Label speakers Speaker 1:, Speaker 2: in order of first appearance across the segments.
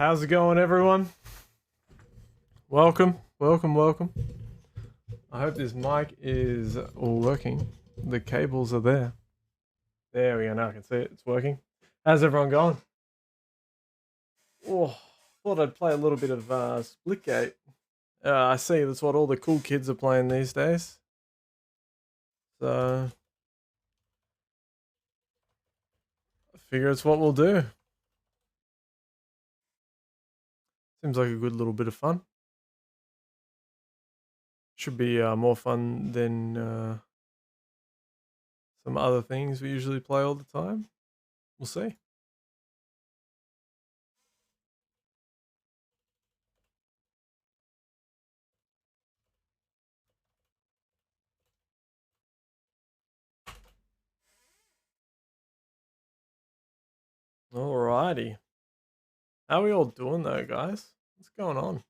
Speaker 1: How's it going, everyone? Welcome. I hope this mic is working. The cables are there. There we go. Now I can see it. It's working. How's everyone going? Oh, thought I'd play a little bit of Splitgate. I see that's what all the cool kids are playing these days. So I figure it's what we'll do. Seems like a good little bit of fun. Should be more fun than some other things we usually play all the time. We'll see. Alrighty. How are we all doing though, guys? What's going on?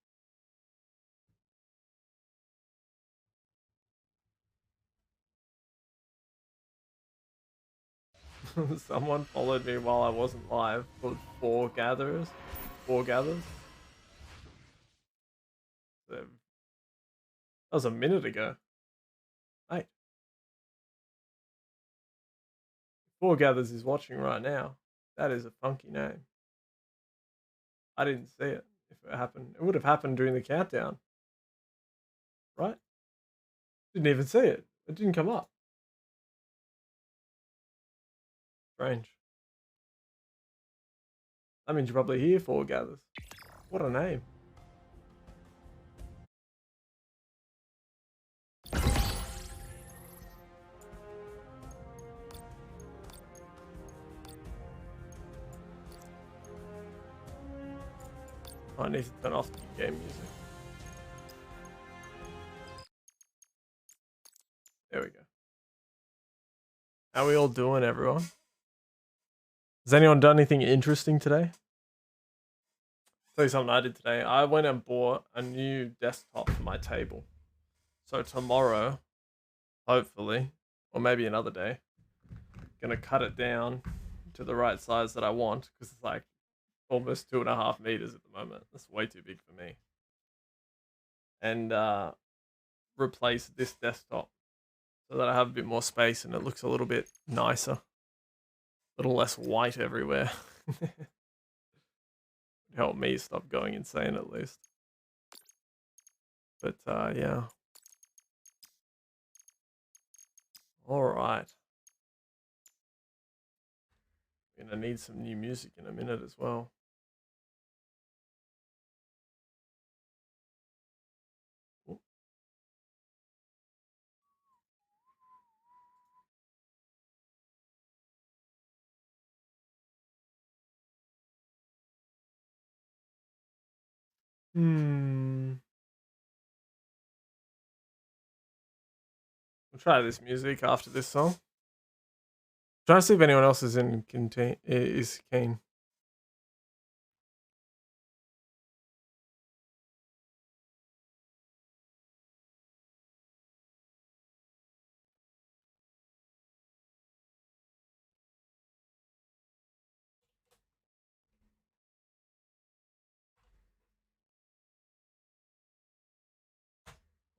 Speaker 1: Someone followed me while I wasn't live. Called Four Gatherers. Four Gathers. That was a minute ago. Hey, Four Gathers is watching right now. That is a funky name. I didn't see it. If it happened, it would have happened during the countdown, right? Didn't even see it. It didn't come up. Strange. That means you're probably here, Four Gathers. What a name. I need to turn off the game music. There we go. How are we all doing, everyone? Has anyone done anything interesting today? Tell you something I did today. I went and bought a new desktop for my table. So tomorrow, hopefully, or maybe another day, gonna cut it down to the right size that I want because it's like almost 2.5 meters at the moment. That's way too big for me. And replace this desktop so that I have a bit more space and it looks a little bit nicer, a little less white everywhere. Help me stop going insane at least. But yeah. All right. I'm gonna need some new music in a minute as well. We'll try this music after this song. Trying to see if anyone else is keen.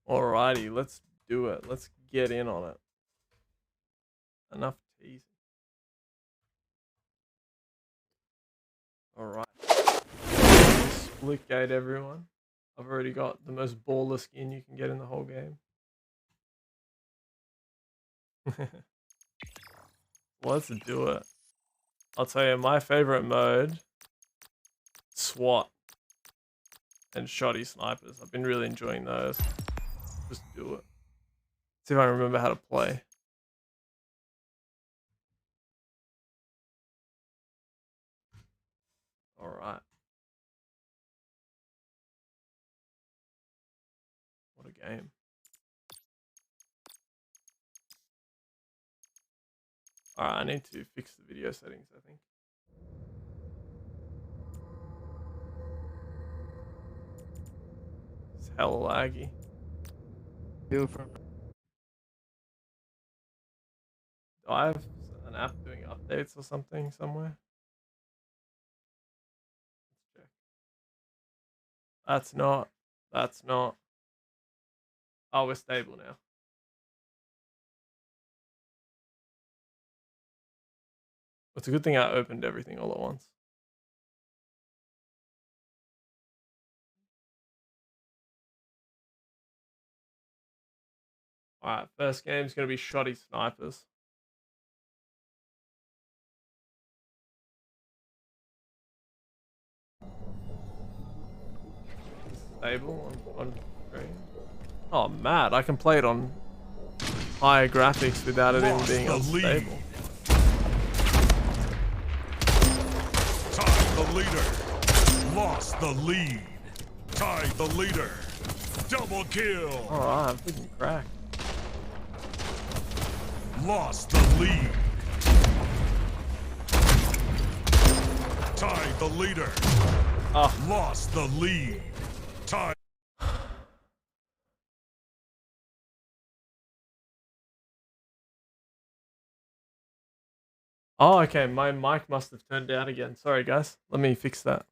Speaker 1: Alrighty, let's do it. Let's get in on it. Enough teasing. Alright. Splitgate, everyone. I've already got the most baller skin you can get in the whole game. Let's do it. I'll tell you, my favorite mode, SWAT and shoddy snipers. I've been really enjoying those. Just do it. See if I remember how to play. Alright. What a game. Alright, I need to fix the video settings, I think. It's hella laggy. Do I have an app doing updates or something somewhere? Let's check. That's not. That's not. Oh, we're stable now. It's a good thing I opened everything all at once. Alright, first game's gonna be Shoddy Snipers. Stable on screen. Oh, mad. I can play it on higher graphics without it even being unstable.
Speaker 2: Tied the leader. Lost the lead. Tied the leader. Double kill.
Speaker 1: Alright, I'm freaking cracked.
Speaker 2: Lost the lead. Tied the leader.
Speaker 1: Oh.
Speaker 2: Lost the lead. Tied.
Speaker 1: Oh, okay. My mic must have turned down again. Sorry, guys. Let me fix that.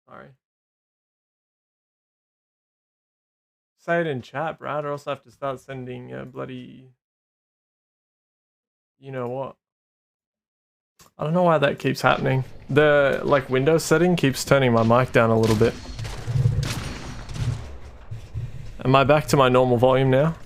Speaker 1: Sorry. Say it in chat, Brad, or else I have to start sending bloody... You know what? I don't know why that keeps happening. The, like, Windows setting keeps turning my mic down a little bit. Am I back to my normal volume now?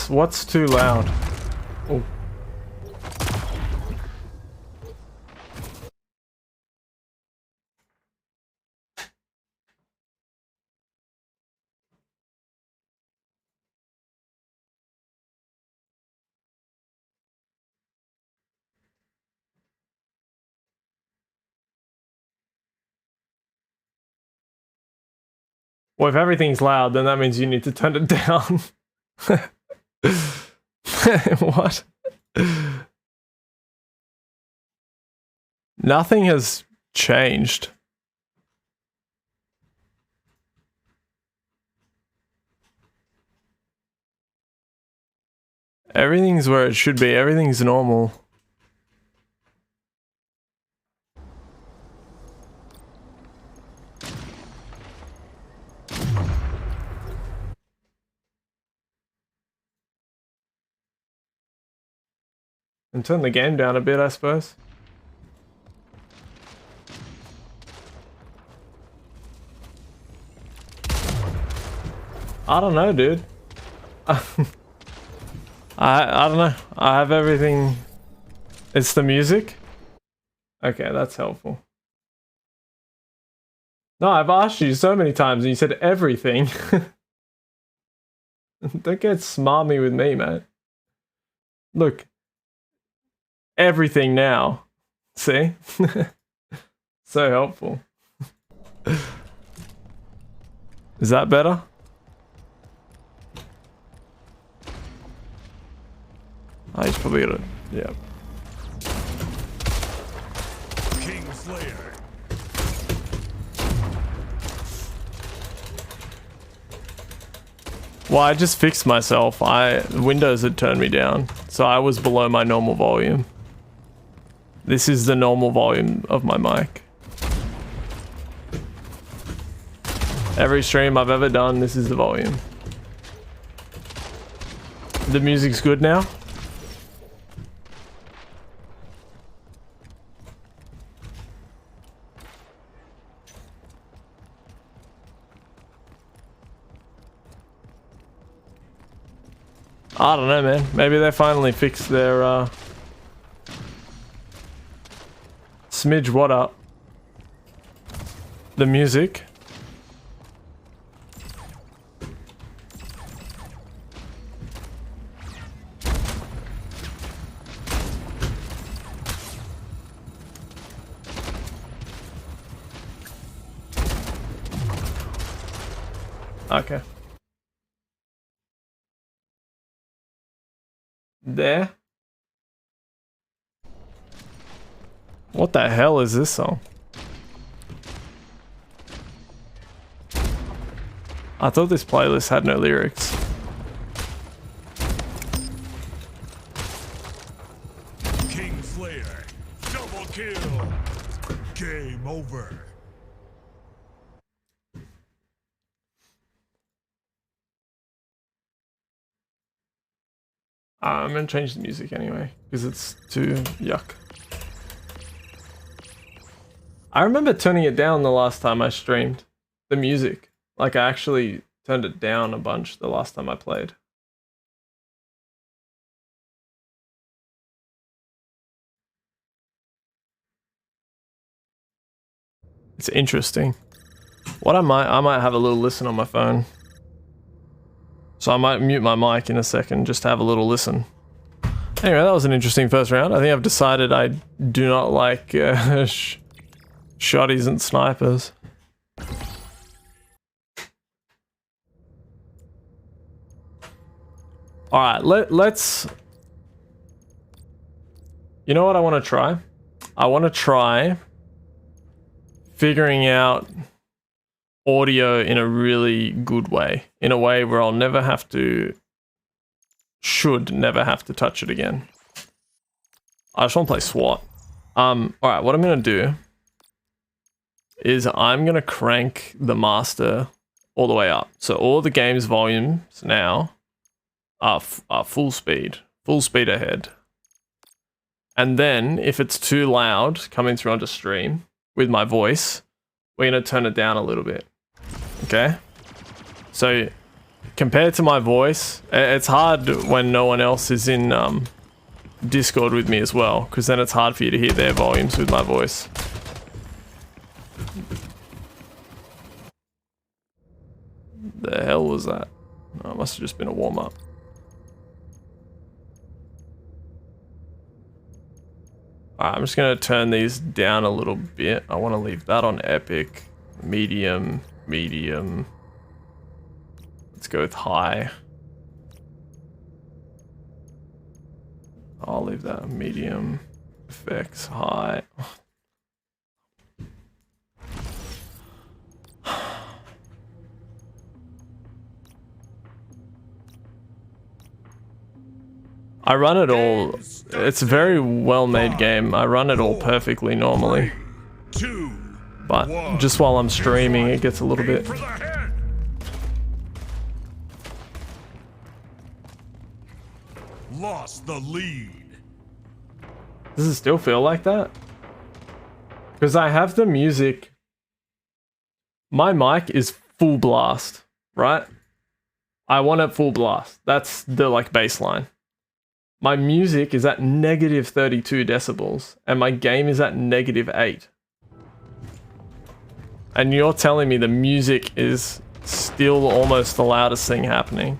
Speaker 1: What's too loud? Oh. Well, if everything's loud, then that means you need to turn it down. What? Nothing has changed. Everything's where it should be. Everything's normal. And turn the game down a bit, I suppose. I don't know, dude. I don't know. I have everything. It's the music? Okay, that's helpful. No, I've asked you so many times and you said everything. Don't get smarmy with me, man. Look. Everything now. See? So helpful. Is that better? Oh, he's probably gonna... Yeah.
Speaker 2: Kingslayer.
Speaker 1: Well, I just fixed myself. Windows had turned me down, so I was below my normal volume. This is the normal volume of my mic. Every stream I've ever done, this is the volume. The music's good now. I don't know, man. Maybe they finally fixed their, Smidge, what up? The music. Okay. there. What the hell is this song? I thought this playlist had no lyrics.
Speaker 2: King Slayer, double kill. Game over.
Speaker 1: I'm gonna change the music anyway, because it's too yuck. I remember turning it down the last time I streamed. The music. Like, I actually turned it down a bunch the last time I played. It's interesting. What I might have a little listen on my phone. So I might mute my mic in a second just to have a little listen. Anyway, that was an interesting first round. I think I've decided I do not like shotties and snipers. Alright, let's... You know what I want to try? I want to try figuring out audio in a really good way. In a way where I'll never have to... Should never have to touch it again. I just want to play SWAT. Alright, what I'm going to do is I'm going to crank the master all the way up. So all the game's volumes now are full speed ahead. And then if it's too loud coming through onto stream with my voice, we're going to turn it down a little bit. Okay? So compared to my voice, it's hard when no one else is in Discord with me as well, because then it's hard for you to hear their volumes with my voice. The hell was that? Oh, it must have just been a warm-up. Alright, I'm just going to turn these down a little bit. I want to leave that on epic, medium, medium. Let's go with high. I'll leave that medium, effects, high. I run it all. It's a very well-made game. I run it all perfectly normally. But just while I'm streaming, it gets a little bit...
Speaker 2: Lost the lead.
Speaker 1: Does it still feel like that? Because I have the music... My mic is full blast, right? I want it full blast. That's the, like, baseline. My music is at negative 32 decibels, and my game is at negative 8. And you're telling me the music is still almost the loudest thing happening.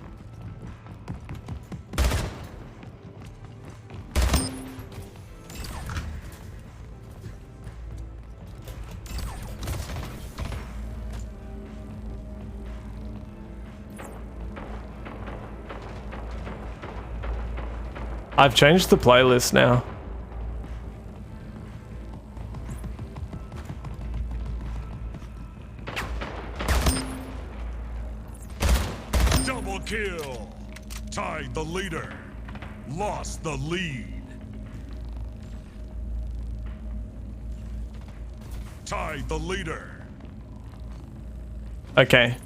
Speaker 1: I've changed the playlist now.
Speaker 2: Double kill. Tied the leader. Lost the lead. Tied the leader.
Speaker 1: Okay.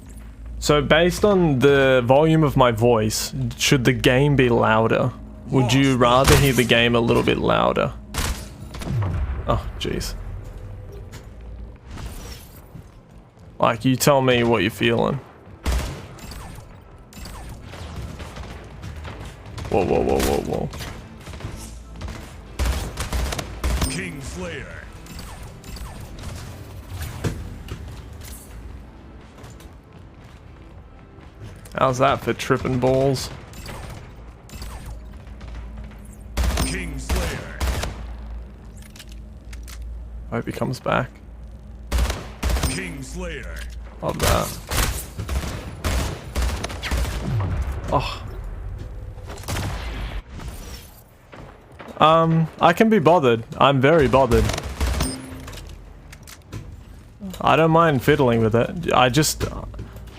Speaker 1: So based on the volume of my voice, should the game be louder? Would you rather hear the game a little bit louder? Oh, jeez. Like, you tell me what you're feeling. Whoa, whoa, whoa, whoa, whoa.
Speaker 2: King Slayer.
Speaker 1: How's that for tripping balls?
Speaker 2: King Slayer.
Speaker 1: Hope he comes back.
Speaker 2: King Slayer.
Speaker 1: Love that. Oh. I can be bothered. I'm very bothered. I don't mind fiddling with it. I just,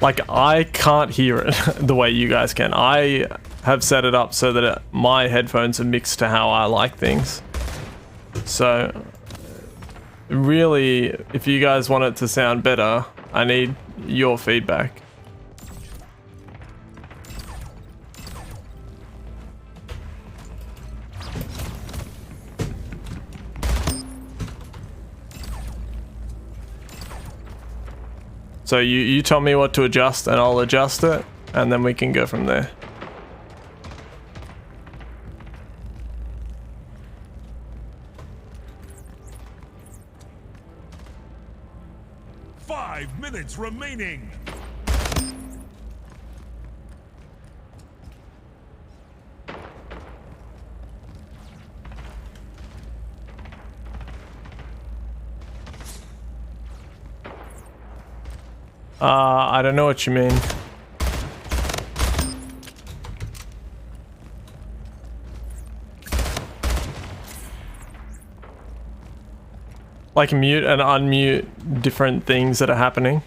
Speaker 1: like, I can't hear it the way you guys can. I have set it up so that my headphones are mixed to how I like things. So, really, if you guys want it to sound better, I need your feedback. So you tell me what to adjust and I'll adjust it, and then we can go from there.
Speaker 2: Five minutes remaining.
Speaker 1: I don't know what you mean. Like mute and unmute different things that are happening.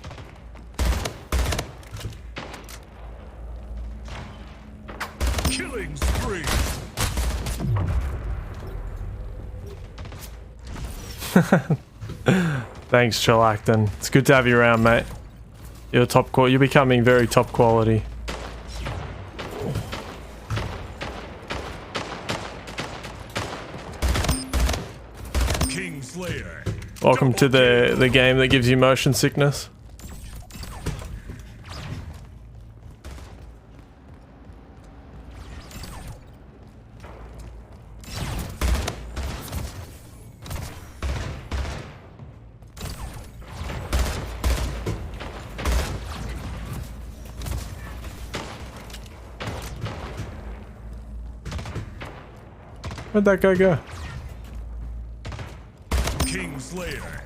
Speaker 2: Killing spree.
Speaker 1: Thanks, Chillacton. It's good to have you around, mate. You're top quality. You're becoming very top quality.
Speaker 2: Kingslayer.
Speaker 1: Welcome to the game that gives you motion sickness. Where'd that guy go?
Speaker 2: Kingslayer.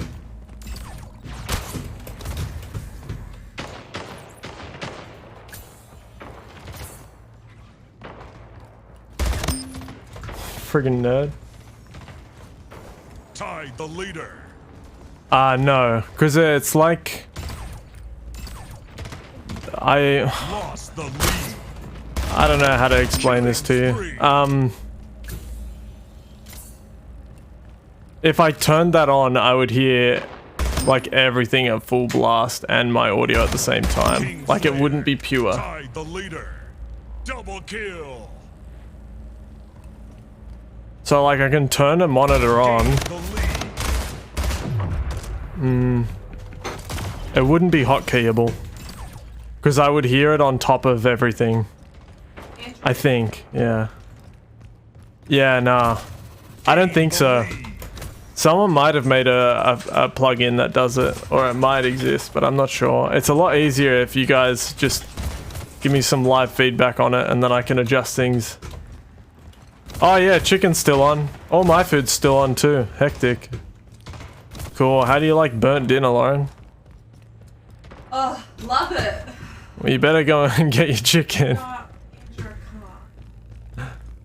Speaker 1: Friggin' nerd.
Speaker 2: Ty the leader.
Speaker 1: No, because it's like
Speaker 2: Lost the lead.
Speaker 1: I don't know how to explain this to you. If I turned that on, I would hear like everything at full blast and my audio at the same time. Like it wouldn't be pure.
Speaker 2: Ty the leader. Double kill.
Speaker 1: So like I can turn a monitor on.
Speaker 2: The lead.
Speaker 1: It wouldn't be hotkeyable. Because I would hear it on top of everything. I think, yeah. Yeah, nah. I don't think so. Someone might have made a plugin that does it, or it might exist, but I'm not sure. It's a lot easier if you guys just give me some live feedback on it, and then I can adjust things. Oh yeah, chicken's still on. All my food's still on too. Hectic. Cool. How do you like burnt dinner, Lauren?
Speaker 3: Oh, love it.
Speaker 1: Well, you better go and get your chicken.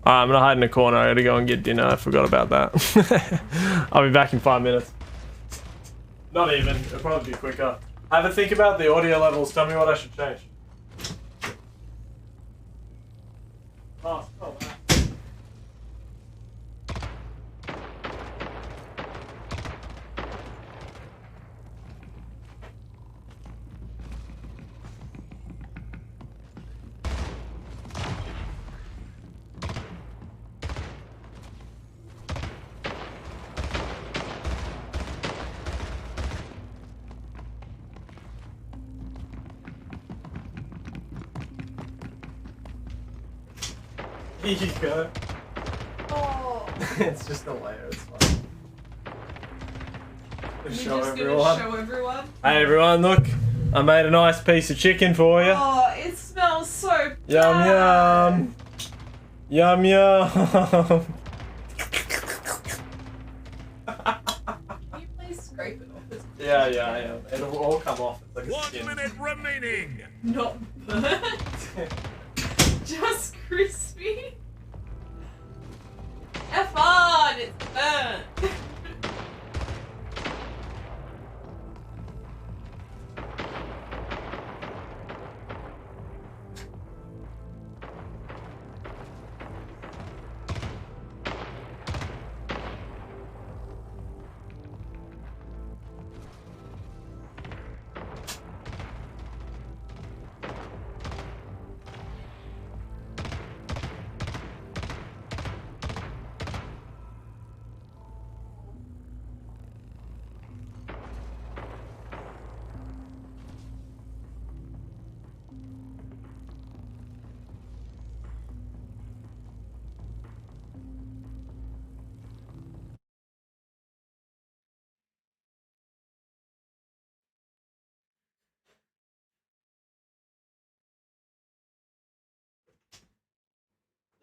Speaker 1: I'm gonna hide in the corner. I gotta go and get dinner. I forgot about that. I'll be back in 5 minutes. Not even. It'll probably be quicker. Have a think about the audio levels. Tell me what I should change. Oh, wow. Here you go.
Speaker 3: Oh.
Speaker 1: It's just a layer, it's fine. Show
Speaker 3: Just
Speaker 1: everyone.
Speaker 3: gonna show everyone.
Speaker 1: Hey everyone, look. I made a nice piece of chicken for you.
Speaker 3: Oh, it smells so
Speaker 1: Yum
Speaker 3: bad.
Speaker 1: yum. Yum yum.
Speaker 3: Can you please scrape it off? It's
Speaker 1: Yeah. It'll all come off. It's like a
Speaker 2: 1
Speaker 1: skin.
Speaker 2: minute remaining.
Speaker 3: not burnt. Just crispy. F off.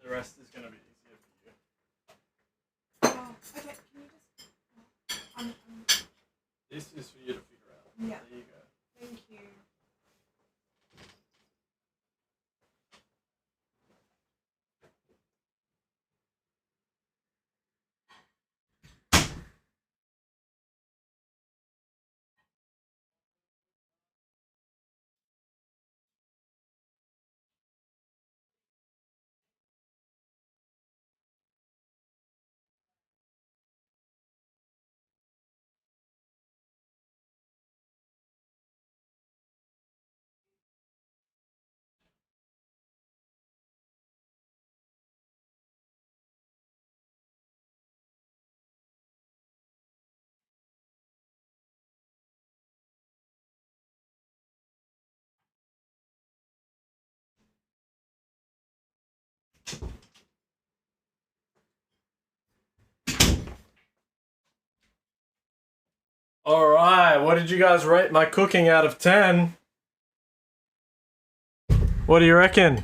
Speaker 1: The rest is gonna be easier for you.
Speaker 3: Oh, okay. Can you just?
Speaker 1: This is for you to figure out.
Speaker 3: Yeah.
Speaker 1: There you go.
Speaker 3: Thank you.
Speaker 1: Alright, what did you guys rate my cooking out of 10? What do you reckon?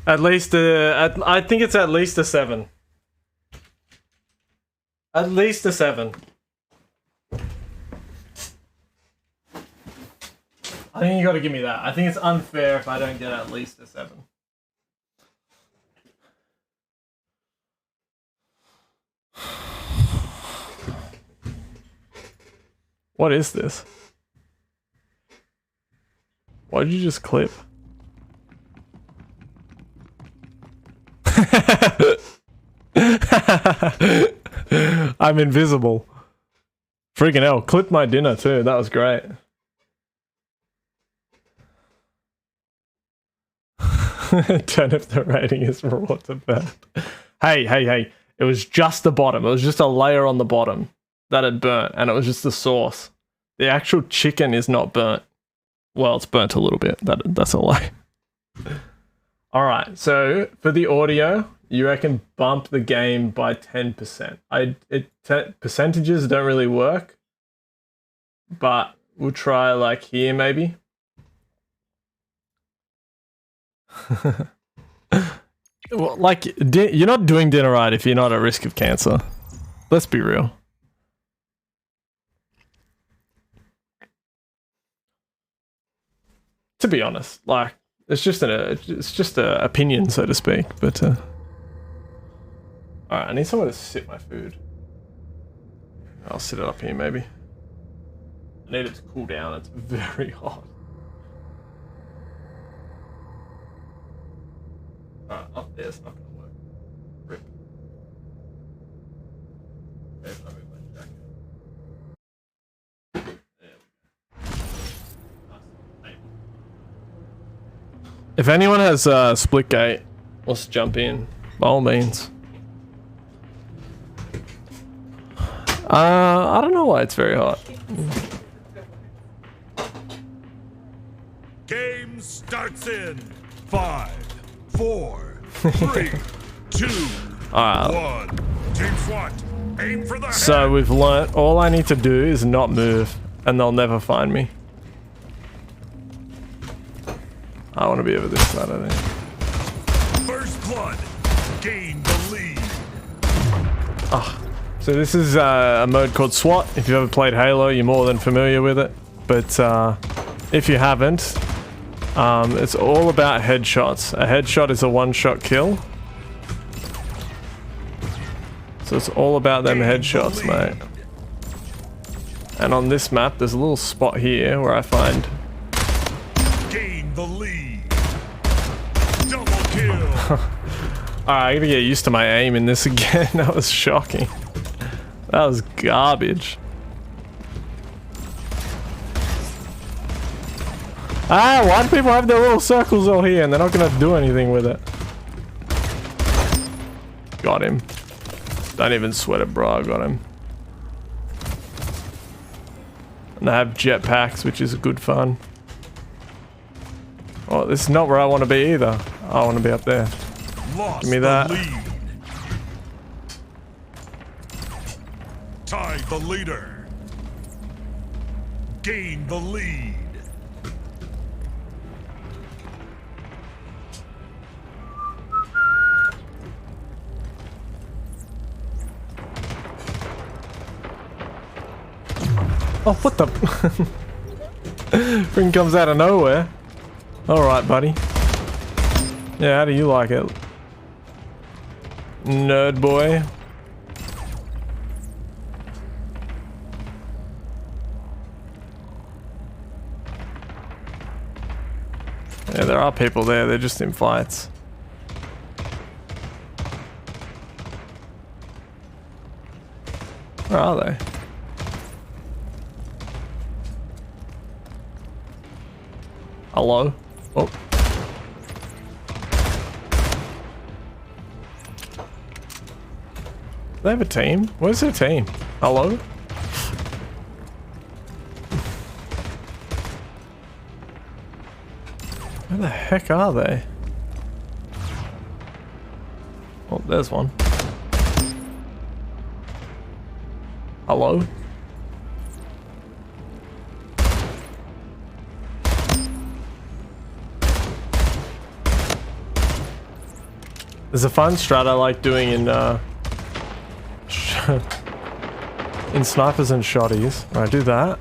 Speaker 1: At least I think it's at least a 7. At least a 7. I think you gotta give me that. I think it's unfair if I don't get at least a 7. What is this? Why did you just clip? I'm invisible. Freaking hell, clipped my dinner too. That was great. Turn if the rating is raw to burnt. Hey. It was just the bottom. It was just a layer on the bottom that had burnt, and it was just the sauce. The actual chicken is not burnt. Well, it's burnt a little bit. That's a lie. Alright, so for the audio, you reckon bump the game by 10%. Percentages don't really work, but we'll try like here maybe. Well, like, you're not doing dinner right if you're not at risk of cancer. Let's be real. To be honest, like, it's just a opinion, so to speak. But all right, I need somewhere to sit my food. I'll sit it up here, maybe. I need it to cool down. It's very hot. Alright, up there's not gonna work. Rip. Okay, if I move my jacket. There we go. Nice. If anyone has Splitgate, let's jump in. By all means. I don't know why it's very hot.
Speaker 2: Game starts in 5, 4, 3, 2, 1. Team SWAT, aim for the
Speaker 1: So
Speaker 2: head.
Speaker 1: we've learnt all I need to do is not move, and they'll never find me. I want to be over this side, I think.
Speaker 2: First blood, gain the lead.
Speaker 1: So this is a mode called SWAT. If you've ever played Halo, you're more than familiar with it. But if you haven't, it's all about headshots. A headshot is a one-shot kill. So it's all about them headshots, mate. And on this map, there's a little spot here where I find...
Speaker 2: Gain the lead. Double kill.
Speaker 1: Alright, I gotta get used to my aim in this again. That was shocking. That was garbage. Why do people have their little circles all here and they're not gonna do anything with it? Got him. Don't even sweat it, bro. I got him. And they have jetpacks, which is good fun. Oh, this is not where I want to be either. I want to be up there.
Speaker 2: Lost
Speaker 1: Give me that.
Speaker 2: the lead. Tie the leader. Gain the lead.
Speaker 1: Oh, what the? Ring comes out of nowhere. Alright, buddy. Yeah, how do you like it? Nerd boy. Yeah, there are people there, they're just in fights. Where are they? Hello? Oh. They have a team? Where's their team? Hello? Where the heck are they? Oh, there's one. Hello? There's a fun strat I like doing in in snipers and shotties. I do that.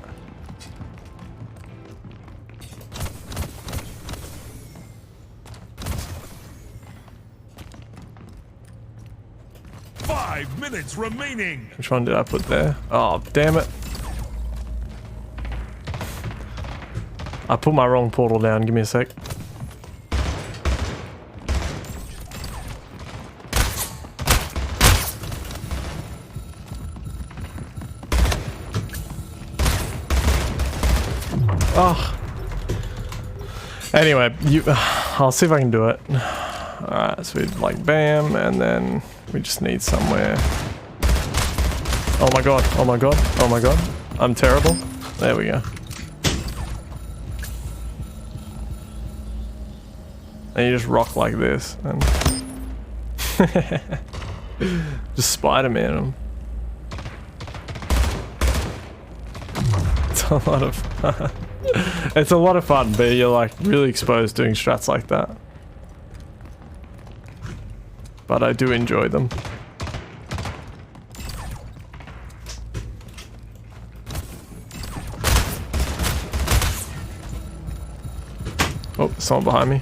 Speaker 2: Remaining.
Speaker 1: Which one did I put there? Oh, damn it. I put my wrong portal down. Give me a sec. Oh. Anyway, I'll see if I can do it. Alright, so we like bam, and then we just need somewhere. Oh my god, oh my god, oh my god. I'm terrible. There we go. And you just rock like this. And just Spider-Man them. It's a lot of it's a lot of fun, but you're like really exposed doing strats like that. But I do enjoy them. Oh, someone behind me.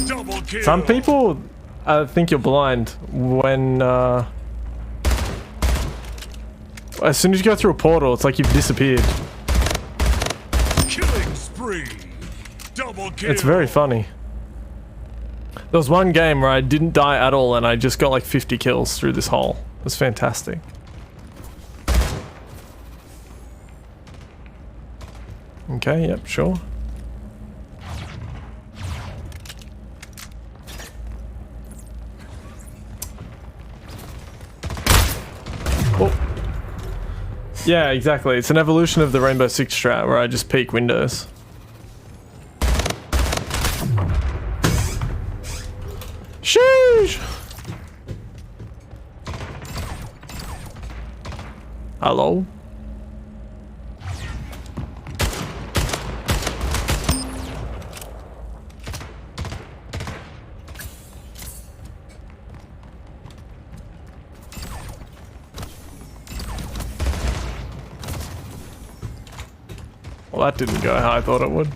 Speaker 2: Double kill.
Speaker 1: Some people think you're blind when as soon as you go through a portal, it's like you've disappeared.
Speaker 2: Killing spree. Double kill.
Speaker 1: It's very funny. There was one game where I didn't die at all and I just got like 50 kills through this hole. It was fantastic. Okay, yep, sure. Oh. Yeah, exactly. It's an evolution of the Rainbow Six strat where I just peek windows. Sheesh! Hello? Well, that didn't go how I thought it would.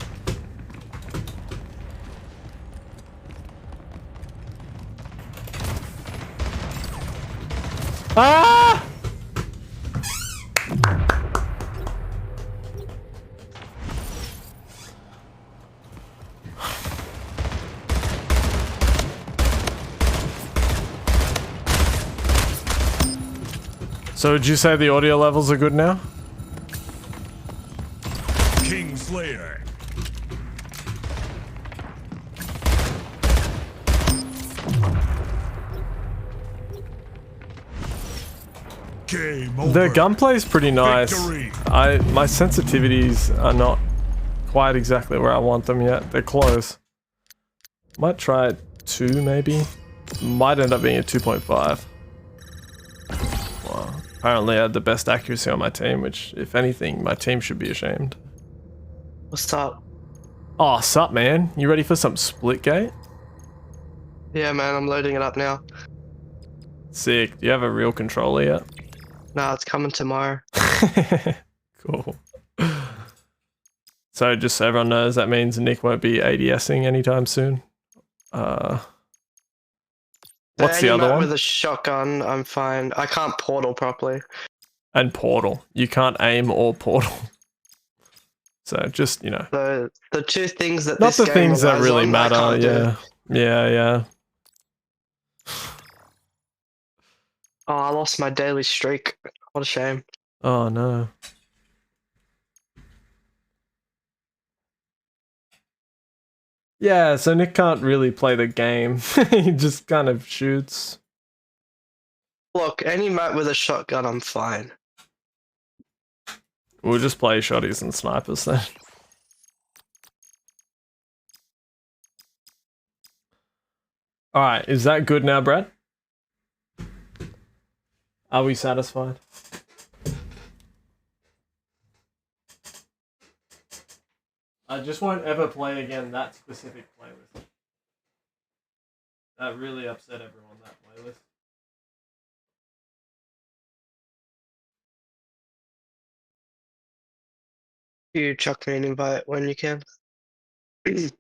Speaker 1: Ah! So would you say the audio levels are good now?
Speaker 2: Slayer. Game over.
Speaker 1: The gunplay is pretty nice.
Speaker 2: Victory.
Speaker 1: My sensitivities are not quite exactly where I want them yet. They're close. Might try it 2 maybe. Might end up being a 2.5. Wow. Apparently I had the best accuracy on my team, which if anything, my team should be ashamed.
Speaker 4: What's up?
Speaker 1: Oh, sup, man? You ready for some Splitgate?
Speaker 4: Yeah, man, I'm loading it up now.
Speaker 1: Sick. Do you have a real controller yet?
Speaker 4: Nah, it's coming tomorrow.
Speaker 1: Cool. So just so everyone knows, that means Nick won't be ADSing anytime soon. What's the
Speaker 4: Any
Speaker 1: other
Speaker 4: map
Speaker 1: one?
Speaker 4: with a shotgun, I'm fine. I can't portal properly.
Speaker 1: And Portal. You can't aim or Portal. So just, you know.
Speaker 4: The two things that
Speaker 1: Not
Speaker 4: this
Speaker 1: the
Speaker 4: game
Speaker 1: things that
Speaker 4: relies
Speaker 1: really
Speaker 4: on, I
Speaker 1: matter,
Speaker 4: can't do.
Speaker 1: yeah. Yeah.
Speaker 4: Oh, I lost my daily streak. What a shame.
Speaker 1: Oh no. Yeah, so Nick can't really play the game. He just kind of shoots.
Speaker 4: Look, any map with a shotgun, I'm fine.
Speaker 1: We'll just play shotties and snipers then. Alright, is that good now, Brad? Are we satisfied? I just won't ever play again that specific playlist. That really upset everyone, that playlist.
Speaker 4: You chuck me an invite when you can.
Speaker 1: Yeah,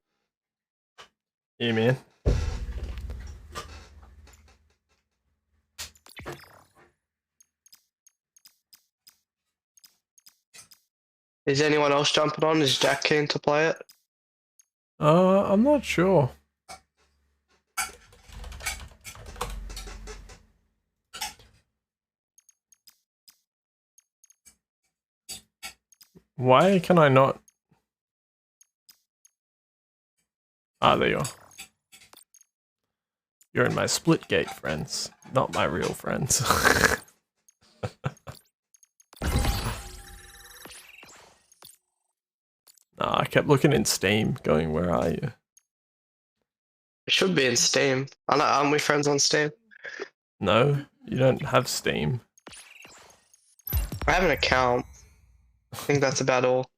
Speaker 1: man.
Speaker 4: Is anyone else jumping on? Is Jack keen to play it?
Speaker 1: I'm not sure. Why can I not? Ah, there you are. You're in my Splitgate friends, not my real friends. Nah, I kept looking in Steam, going, where are you?
Speaker 4: It should be in Steam. Aren't we friends on Steam?
Speaker 1: No, you don't have Steam.
Speaker 4: I have an account. I think that's about all.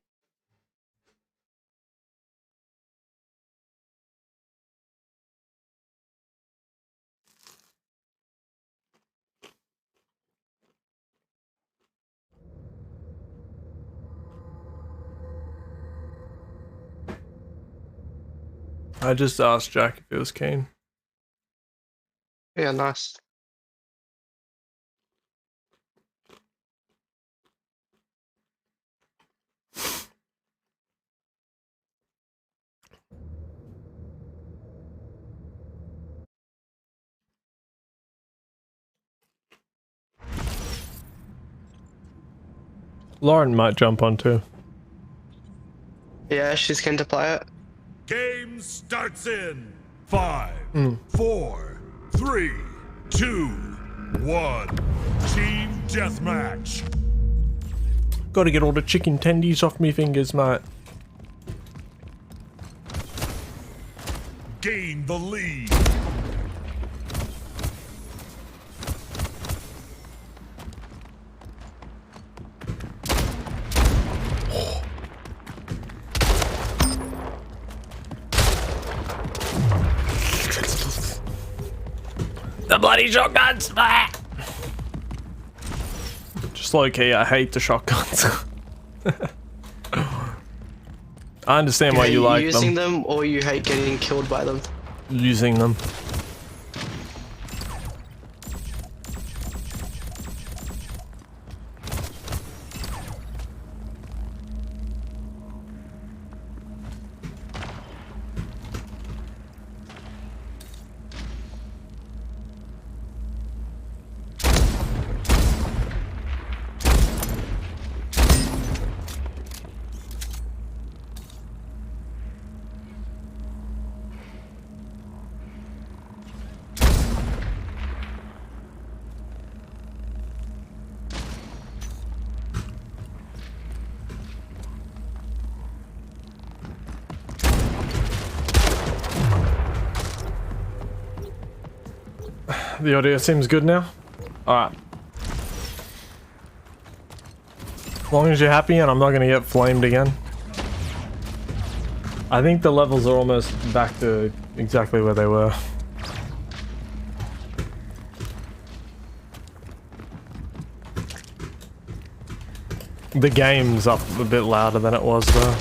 Speaker 1: I just asked Jack if he was keen.
Speaker 4: Yeah, nice.
Speaker 1: Lauren might jump on too.
Speaker 4: Yeah, she's keen to play it.
Speaker 2: Game starts in 5, 4, 3, 2, 1. Team deathmatch.
Speaker 1: Gotta get all the chicken tendies off me fingers, mate.
Speaker 2: Gain the lead.
Speaker 1: The bloody shotguns! Just low key, I hate the shotguns. I understand why you like
Speaker 4: using
Speaker 1: them.
Speaker 4: them, or you hate getting killed by them.
Speaker 1: Using them. The audio seems good now. Alright. As long as you're happy and I'm not gonna get flamed again. I think the levels are almost back to exactly where they were. The game's up a bit louder than it was though.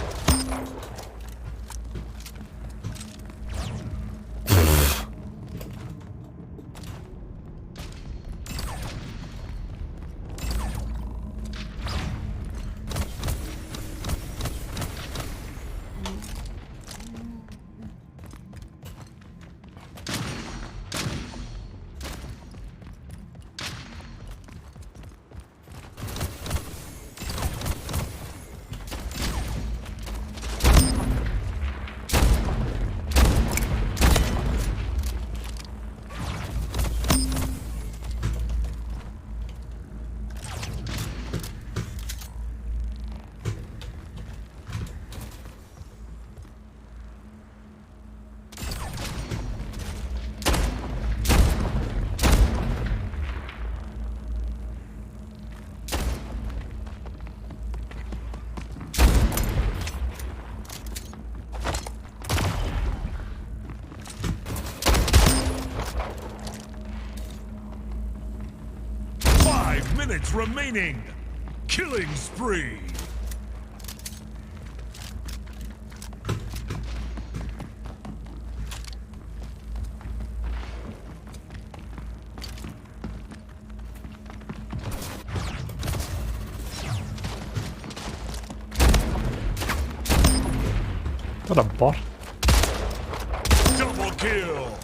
Speaker 2: Minutes remaining. Killing spree.
Speaker 1: What a bot.
Speaker 2: Double kill.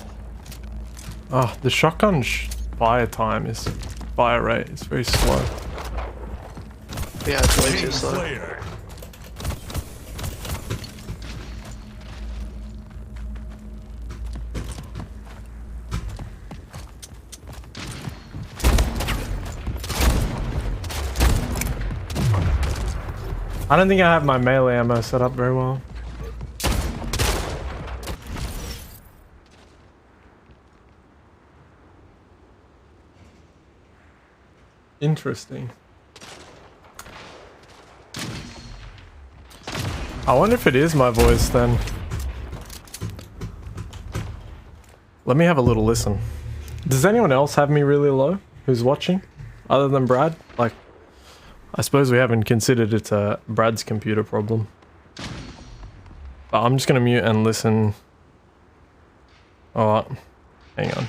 Speaker 1: Oh, the shotgun fire time is fire rate is very slow.
Speaker 4: Yeah, it's way too
Speaker 2: King
Speaker 4: slow.
Speaker 2: Slayer.
Speaker 1: I don't think I have my melee ammo set up very well. Interesting. I wonder if it is my voice then. Let me have a little listen. Does anyone else have me really low who's watching other than Brad? Like, I suppose we haven't considered it's a Brad's computer problem. But I'm just gonna mute and listen. Oh, hang on.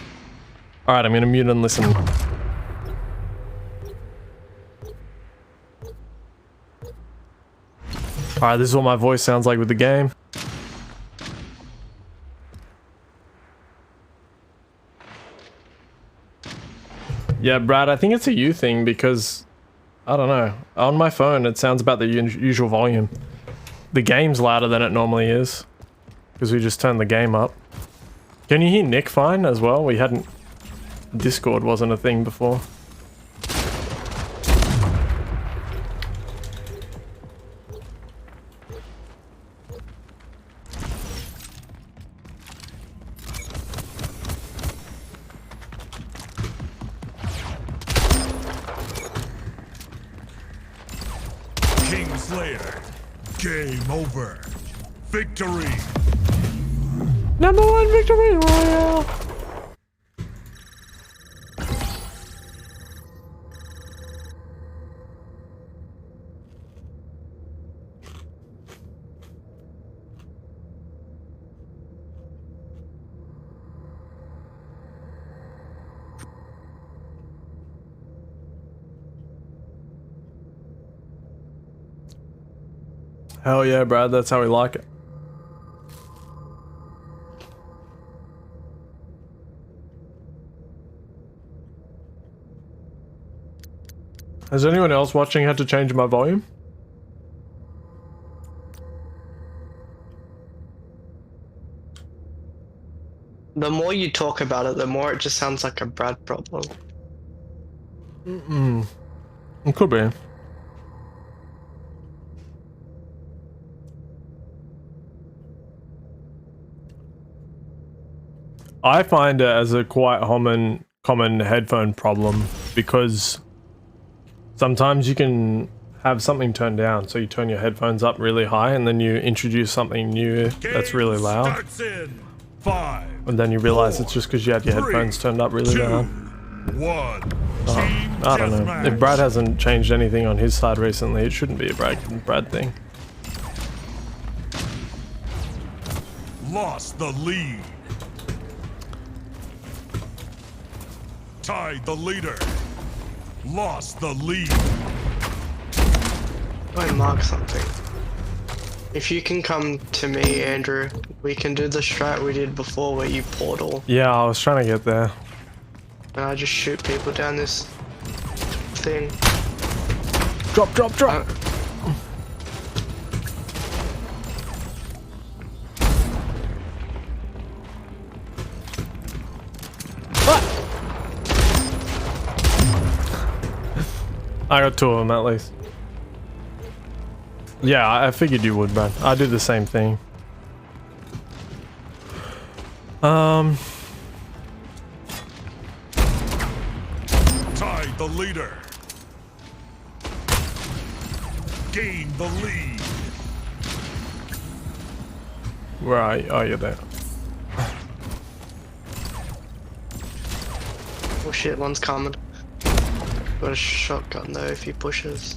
Speaker 1: Alright, I'm gonna mute and listen. Alright, this is what my voice sounds like with the game. Yeah, Brad, I think it's a you thing because, I don't know, on my phone it sounds about the usual volume. The game's louder than it normally is because we just turned the game up. Can you hear Nick fine as well? We hadn't... Discord wasn't a thing before.
Speaker 2: King Slayer. Game over. Victory.
Speaker 1: #1 victory royale. Hell yeah, Brad, that's how we like it. Has anyone else watching had to change my volume?
Speaker 4: The more you talk about it, the more it just sounds like a Brad problem.
Speaker 1: It could be. I find it as a quite common headphone problem because sometimes you can have something turned down, so you turn your headphones up really high and then you introduce something new that's really loud.
Speaker 2: Starts in 5.
Speaker 1: And then you realize it's just because you had your headphones turned up really loud.
Speaker 2: One.
Speaker 1: Oh,
Speaker 2: Team
Speaker 1: I don't know.
Speaker 2: deathmatch.
Speaker 1: If Brad hasn't changed anything on his side recently, it shouldn't be a Brad thing.
Speaker 2: Lost the lead. Tied the leader. Lost the lead.
Speaker 4: I mark something. If you can come to me, Andrew, we can do the strat we did before where you portal
Speaker 1: Yeah, I was trying to get there.
Speaker 4: and I just shoot people down this thing.
Speaker 1: Drop, drop, drop. I got 2 of them at least. Yeah, I figured you would, Brad. I did the same thing.
Speaker 2: Tied the leader. Gained the lead.
Speaker 1: Where are you? Oh, you're there.
Speaker 4: Oh shit, one's coming. Got a shotgun though if he pushes.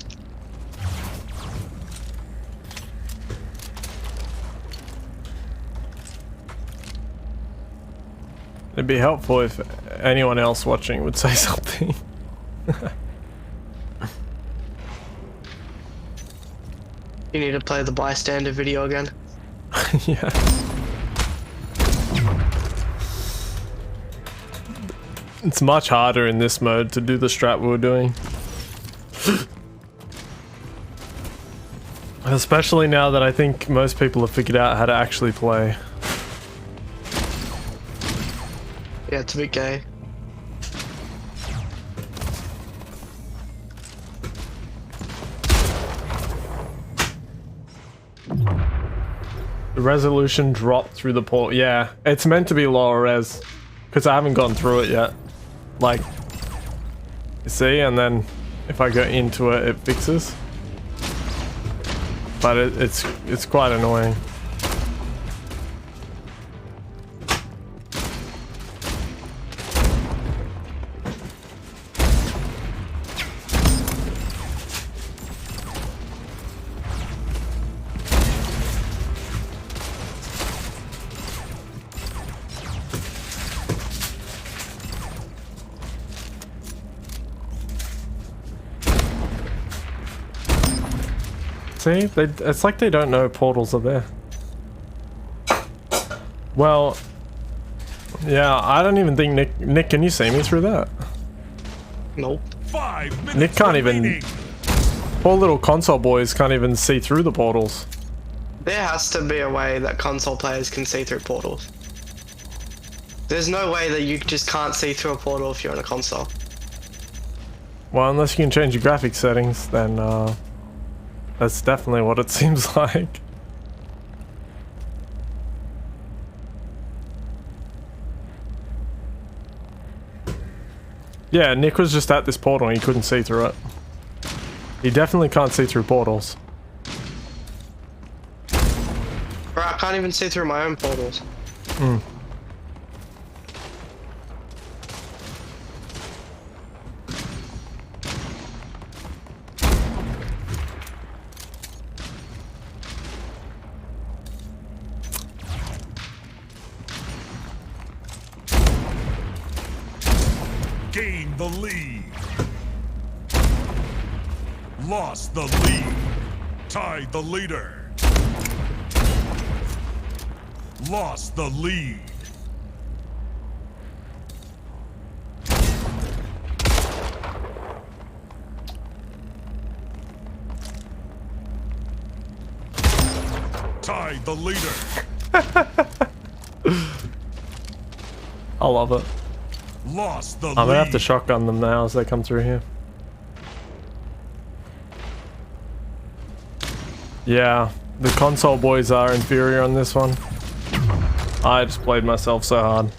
Speaker 1: It'd be helpful if anyone else watching would say something.
Speaker 4: You need to play the bystander video again.
Speaker 1: Yeah. It's much harder in this mode to do the strat we were doing. Especially now that I think most people have figured out how to actually play.
Speaker 4: Yeah, it's a bit gay.
Speaker 1: The resolution dropped through the port. Yeah, it's meant to be lower res. Because I haven't gone through it yet. Like, you see, and then if I go into it, it fixes. But it's quite annoying. See, it's like they don't know portals are there. Well, yeah, I don't even think Nick, can you see me through that?
Speaker 4: Nope.
Speaker 2: 5 minutes
Speaker 1: Nick can't even.
Speaker 2: remaining.
Speaker 1: Poor little console boys can't even see through the portals.
Speaker 4: There has to be a way that console players can see through portals. There's no way that you just can't see through a portal if you're on a console.
Speaker 1: Well, unless you can change your graphics settings, then that's definitely what it seems like. Yeah, Nick was just at this portal and he couldn't see through it. He definitely can't see through portals.
Speaker 4: Bro, I can't even see through my own portals.
Speaker 1: Hmm.
Speaker 2: Gained the lead. Lost the lead. Tied the leader. Lost the lead. Tied the leader.
Speaker 1: I love it.
Speaker 2: Lost the lead.
Speaker 1: I'm gonna have to shotgun them now as they come through here. Yeah, the console boys are inferior on this one. I just played myself so hard.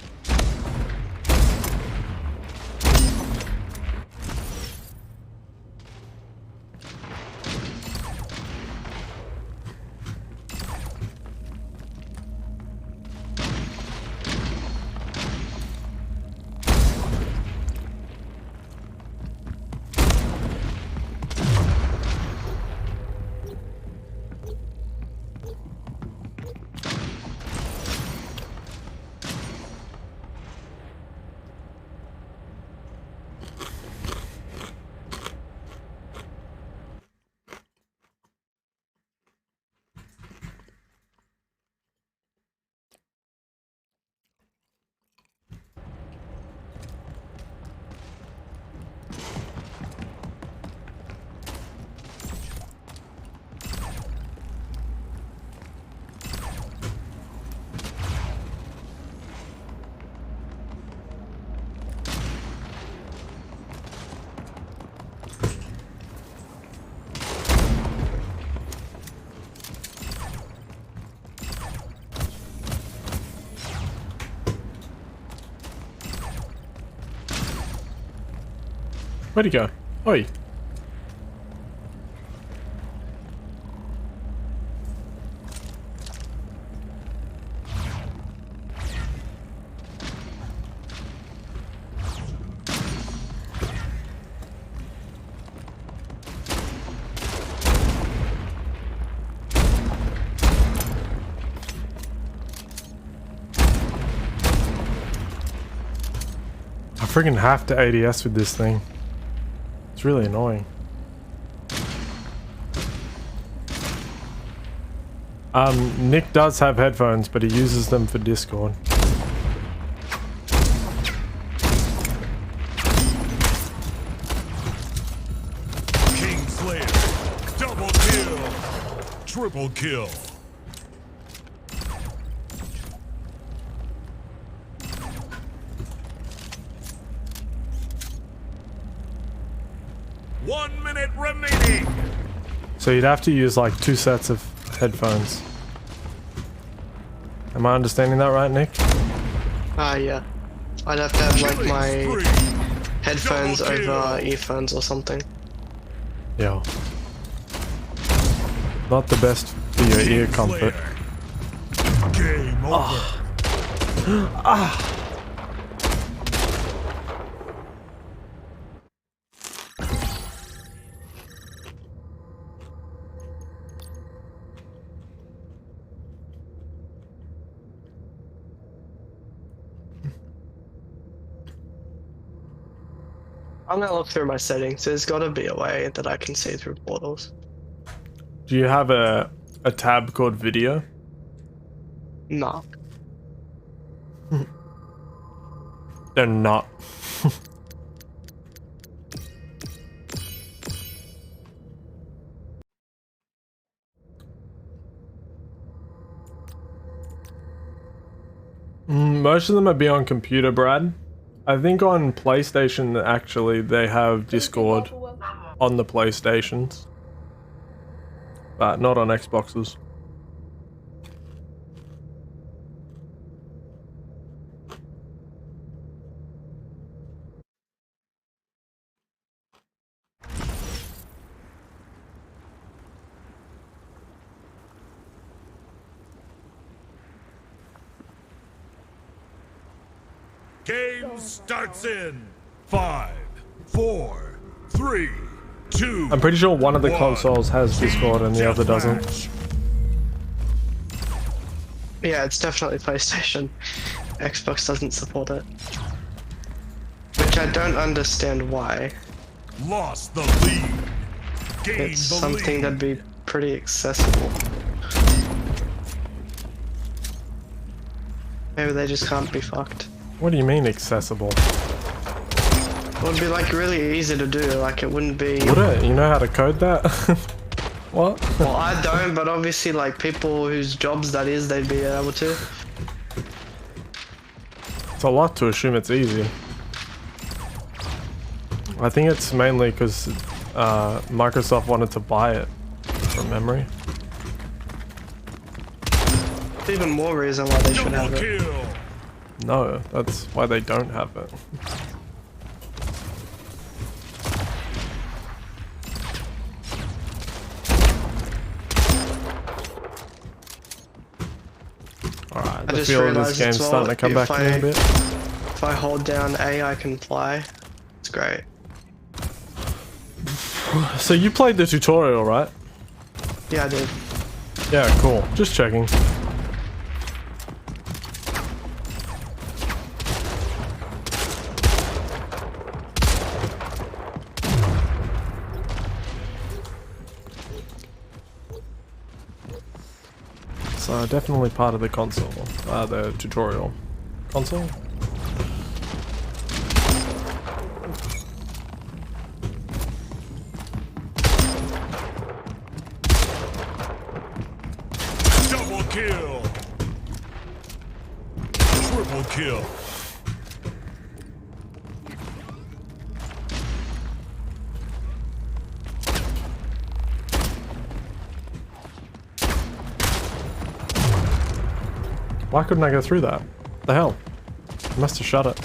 Speaker 1: Where'd he go? Oi. I freaking have to ADS with this thing. It's really annoying. Nick does have headphones, but he uses them for Discord.
Speaker 2: Kingslayer. Double kill. Triple kill. One minute remaining.
Speaker 1: So you'd have to use like 2 sets of headphones. Am I understanding that right, Nick?
Speaker 4: Yeah. I'd have to have like
Speaker 2: Killing
Speaker 4: my
Speaker 2: spree.
Speaker 4: headphones
Speaker 2: Double kill.
Speaker 4: over earphones or something.
Speaker 1: Yeah. Not the best for your ear comfort.
Speaker 2: Game over.
Speaker 4: I'm gonna look through my settings. There's gotta be a way that I can see through portals.
Speaker 1: Do you have a tab called video?
Speaker 4: Nah.
Speaker 1: They're not. Most of them are beyond computer, Brad. I think on PlayStation, actually, they have Discord on the PlayStations. But not on Xboxes.
Speaker 2: Game starts in 5, 4, 3, 2.
Speaker 1: I'm pretty sure one of the
Speaker 2: 1.
Speaker 1: consoles has Discord and the other doesn't.
Speaker 2: Deathmatch.
Speaker 4: Yeah, it's definitely PlayStation. Xbox doesn't support it. Which I don't understand why.
Speaker 2: Lost the lead. Gained
Speaker 4: It's
Speaker 2: the
Speaker 4: something
Speaker 2: lead.
Speaker 4: that'd be pretty accessible. Maybe they just can't be fucked.
Speaker 1: What do you mean accessible?
Speaker 4: It would be like really easy to do, like it wouldn't be...
Speaker 1: Would it? You know how to code that? What?
Speaker 4: Well, I don't, but obviously like people whose jobs that is, they'd be able to.
Speaker 1: It's a lot to assume it's easy. I think it's mainly because Microsoft wanted to buy it from memory.
Speaker 4: It's even more reason why they should have
Speaker 2: Double
Speaker 4: it.
Speaker 2: kill.
Speaker 1: No, that's why they don't have it. Alright,
Speaker 4: I
Speaker 1: the
Speaker 4: just
Speaker 1: feel of
Speaker 4: realized
Speaker 1: this game's
Speaker 4: as well,
Speaker 1: starting to come back to me a bit.
Speaker 4: If I hold down A, I can fly. It's great.
Speaker 1: So you played the tutorial, right?
Speaker 4: Yeah, I did.
Speaker 1: Yeah, cool. Just checking. So definitely part of the console, the tutorial. Console?
Speaker 2: Double kill. Triple kill.
Speaker 1: Why couldn't I go through that? The hell? I must have shut it.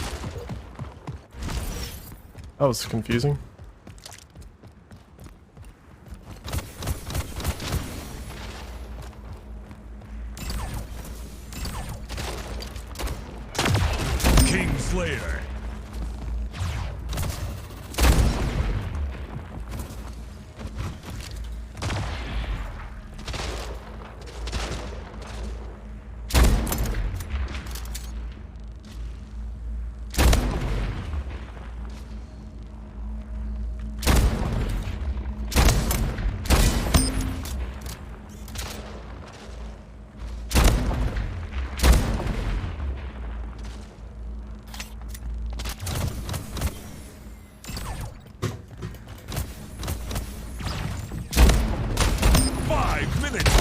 Speaker 1: That was confusing.
Speaker 2: Slayer.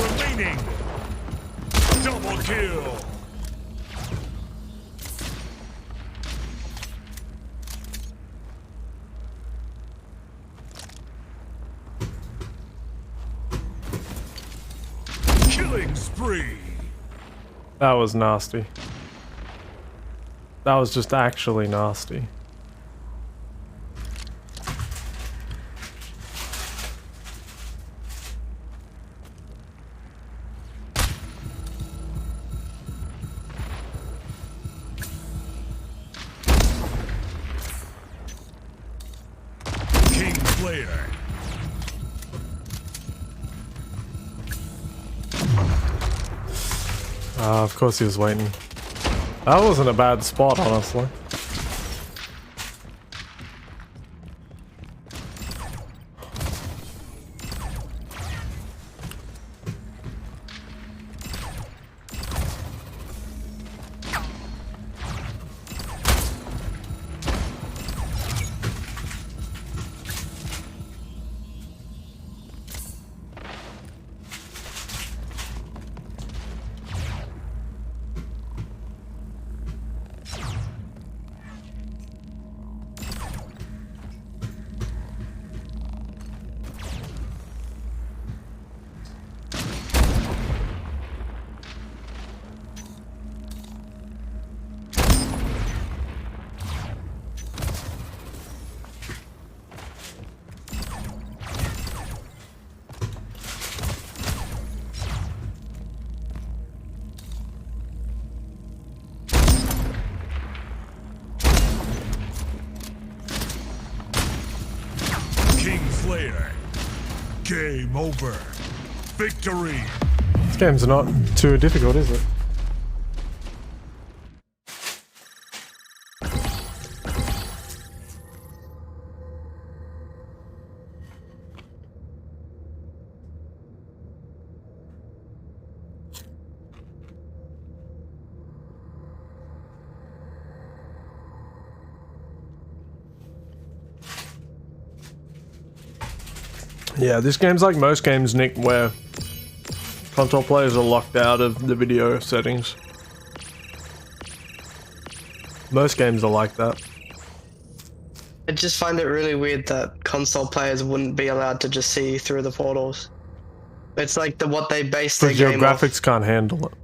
Speaker 2: Remaining. Double kill. Killing spree.
Speaker 1: That was nasty. That was just actually nasty.
Speaker 2: Slayer.
Speaker 1: Of course he was waiting. That wasn't a bad spot, honestly.
Speaker 2: Slayer. Game over. Victory.
Speaker 1: This game's not too difficult, is it? Yeah, this game's like most games, Nick, where console players are locked out of the video settings. Most games are like that.
Speaker 4: I just find it really weird that console players wouldn't be allowed to just see through the portals. It's like what they base their
Speaker 1: Because your
Speaker 4: game
Speaker 1: graphics can't handle it.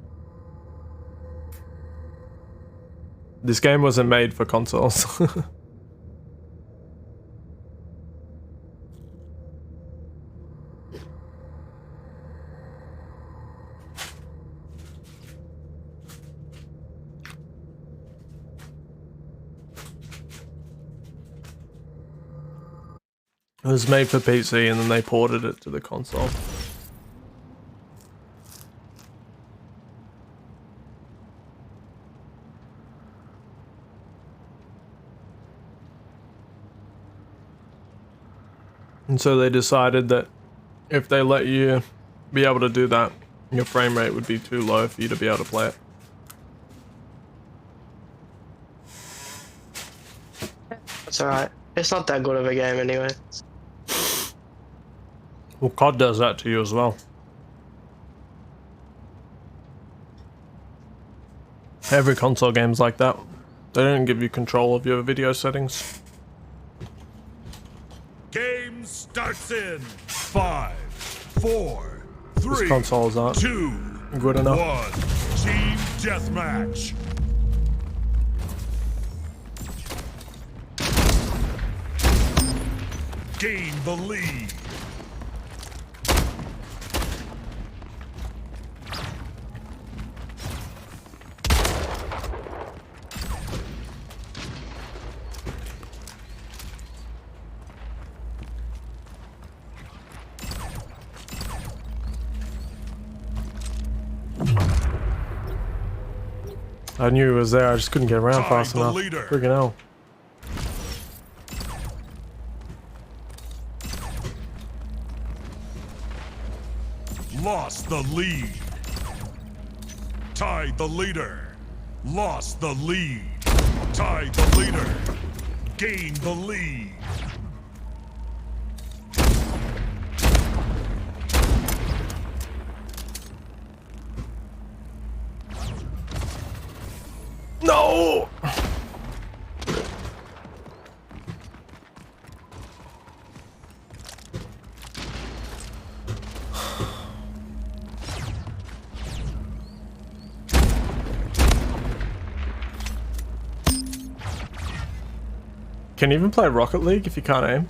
Speaker 1: This game wasn't made for consoles. It was made for PC and then they ported it to the console. And so they decided that if they let you be able to do that, your frame rate would be too low for you to be able to play it.
Speaker 4: That's alright. It's not that good of a game anyway.
Speaker 1: Well, COD does that to you as well. Every console game's like that. They don't give you control of your video settings.
Speaker 2: Game starts in 5, 4, 3,
Speaker 1: These consoles aren't
Speaker 2: 2,
Speaker 1: good enough.
Speaker 2: 1. Team deathmatch. Gain the lead.
Speaker 1: I knew he was there, I just couldn't get around
Speaker 2: Tied
Speaker 1: fast
Speaker 2: the
Speaker 1: enough.
Speaker 2: leader.
Speaker 1: Friggin' hell.
Speaker 2: Lost the lead. Tied the leader. Lost the lead. Tied the leader. Gained the lead.
Speaker 1: No! Can you even play Rocket League if you can't aim?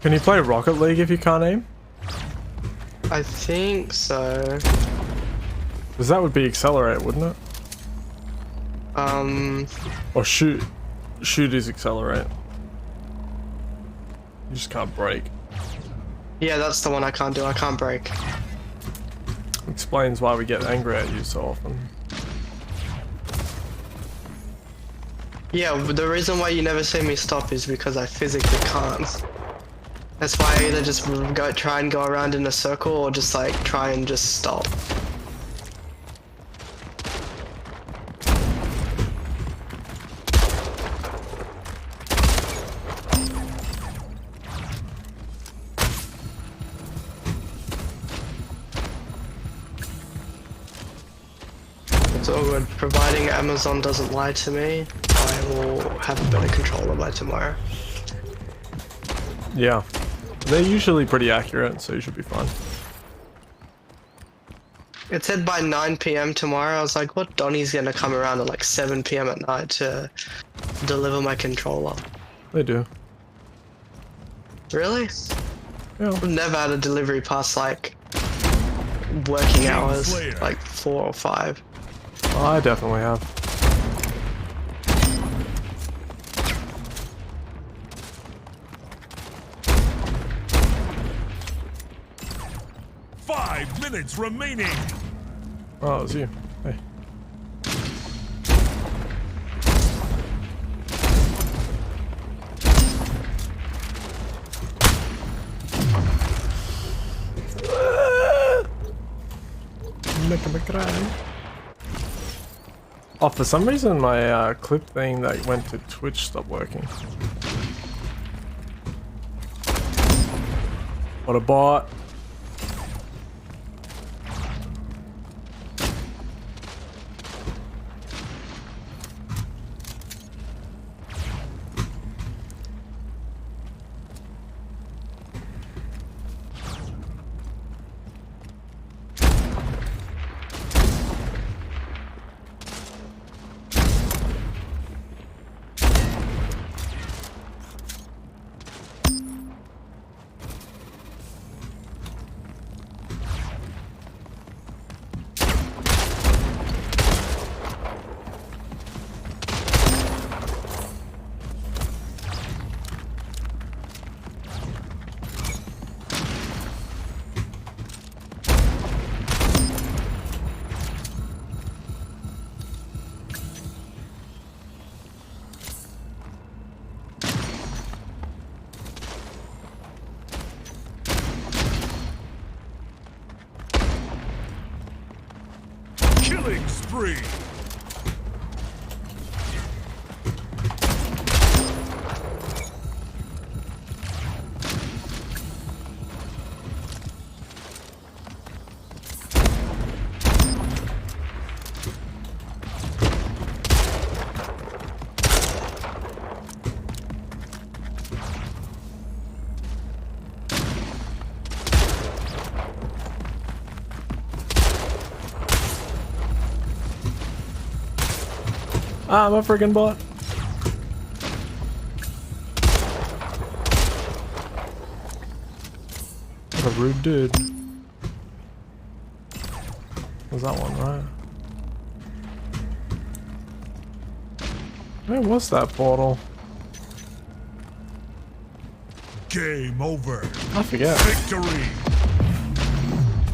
Speaker 1: Can you play Rocket League if you can't aim?
Speaker 4: I think so.
Speaker 1: Because that would be accelerate, wouldn't it? Or shoot. Shoot is accelerate. You just can't break.
Speaker 4: Yeah, that's the one I can't do. I can't break.
Speaker 1: Explains why we get angry at you so often.
Speaker 4: Yeah, the reason why you never see me stop is because I physically can't. That's why I either just try and go around in a circle or just like try and just stop. It's all good. Providing Amazon doesn't lie to me, I will have a better controller by tomorrow.
Speaker 1: Yeah. They're usually pretty accurate, so you should be fine.
Speaker 4: It said by 9 PM tomorrow. I was like, what? Donnie's gonna come around at like 7 PM at night to deliver my controller.
Speaker 1: They do.
Speaker 4: Really?
Speaker 1: Yeah.
Speaker 4: I've never had a delivery past like working hours,
Speaker 2: Slayer.
Speaker 4: like 4 or 5.
Speaker 1: I definitely have.
Speaker 2: Five minutes remaining.
Speaker 1: Oh, it was you. Hey. Making me cry. Oh, for some reason my clip thing that went to Twitch stopped working. What a bot.
Speaker 2: Killing spree.
Speaker 1: I'm a friggin' bot. What a rude dude. Was that one, right? Where was that portal?
Speaker 2: Game over.
Speaker 1: I forget.
Speaker 2: Victory.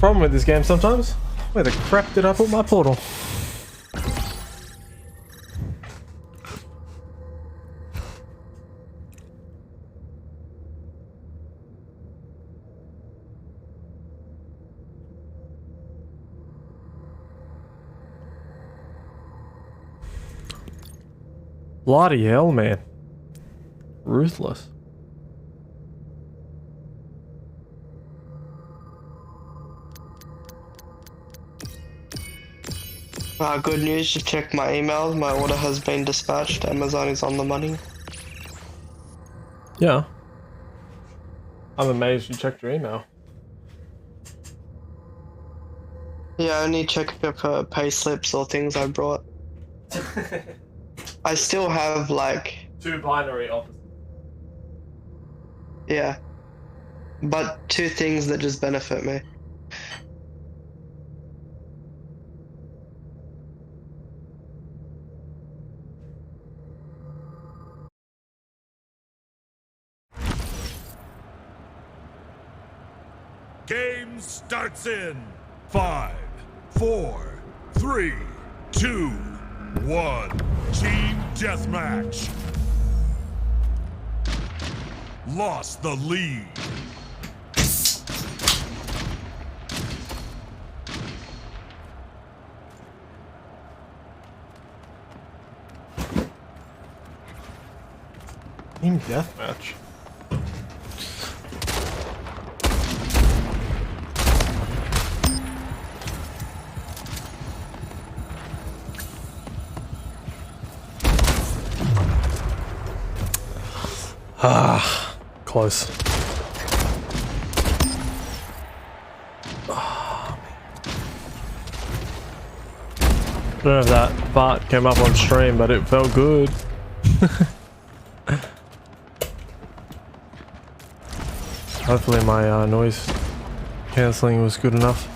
Speaker 1: problem with this game sometimes. Where the crap did I put my portal? Bloody hell, man. Ruthless.
Speaker 4: Good news, just check my email. My order has been dispatched. Amazon is on the money.
Speaker 1: Yeah. I'm amazed you checked your email.
Speaker 4: Yeah, I only check up pay slips or things I brought. I still have like,
Speaker 1: Two binary opposites.
Speaker 4: yeah. But 2 things that just benefit me.
Speaker 2: Game starts in 5, 4, 3, 2, 1. Team deathmatch. Lost the lead.
Speaker 1: Team deathmatch. Ah, close. Oh, I don't know if that part came up on stream, but it felt good. Hopefully my noise cancelling was good enough.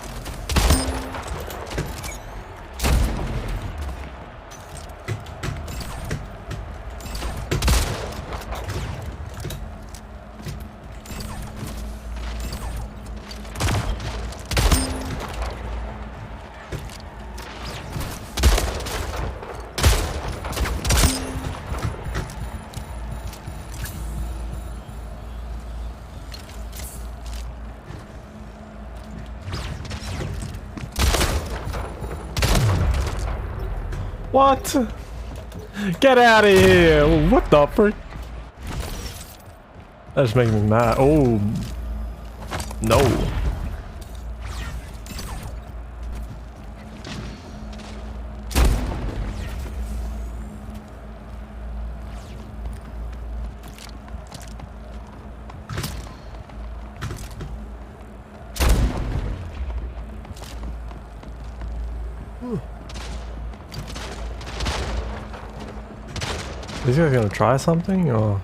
Speaker 1: What? Get out of here! What the frick? That's making me mad. Oh. No. Is he gonna try something or?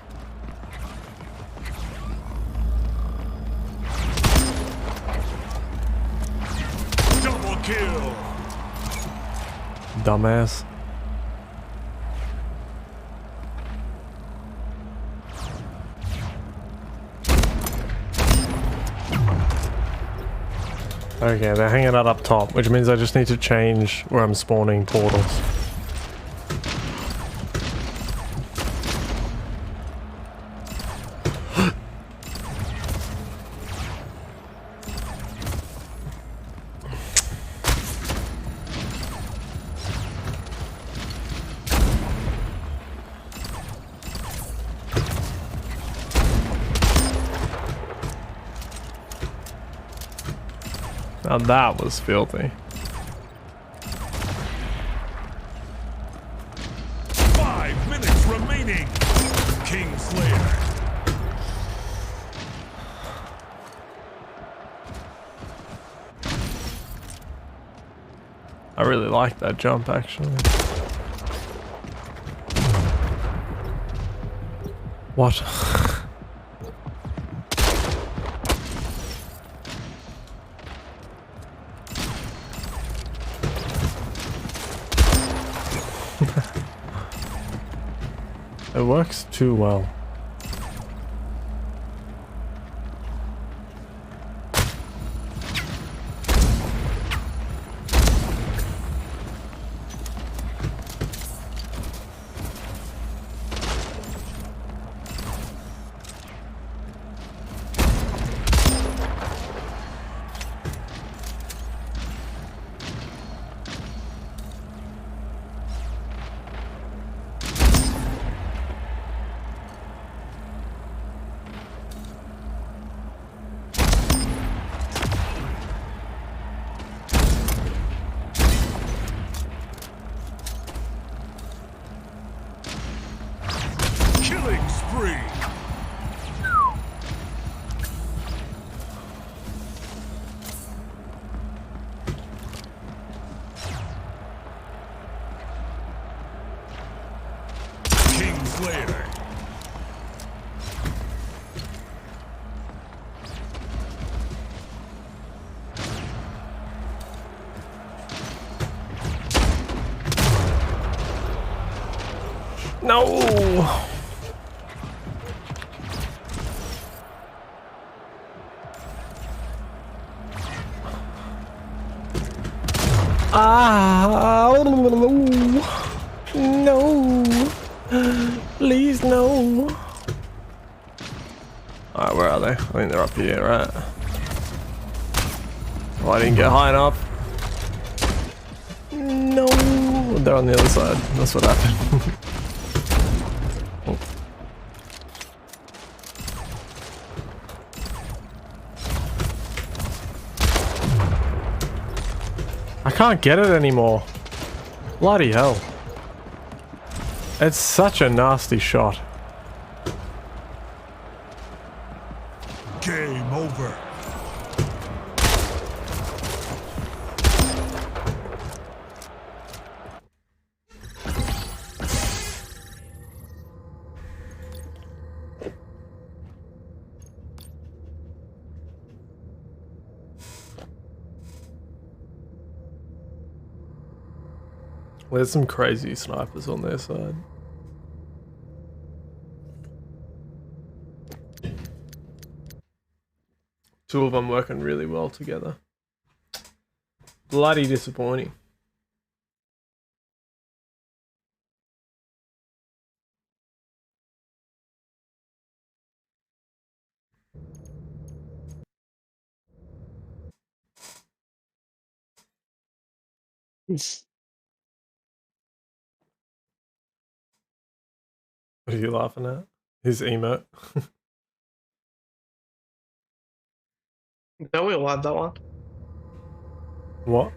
Speaker 2: Double kill.
Speaker 1: Dumbass. Okay, they're hanging out up top, which means I just need to change where I'm spawning portals. Now that was filthy.
Speaker 2: 5 minutes remaining. Kingslayer.
Speaker 1: I really like that jump actually. What? It works too well. No! Ah! No! Please, no! Alright, where are they? I think they're up here, right? Oh, I didn't get high enough. No! They're on the other side. That's what happened. Oh. I can't get it anymore. Bloody hell. It's such a nasty shot.
Speaker 2: Game over.
Speaker 1: There's some crazy snipers on their side. Two of them working really well together. Bloody disappointing. What are you laughing at? His emote.
Speaker 4: Don't we all have that one?
Speaker 1: What?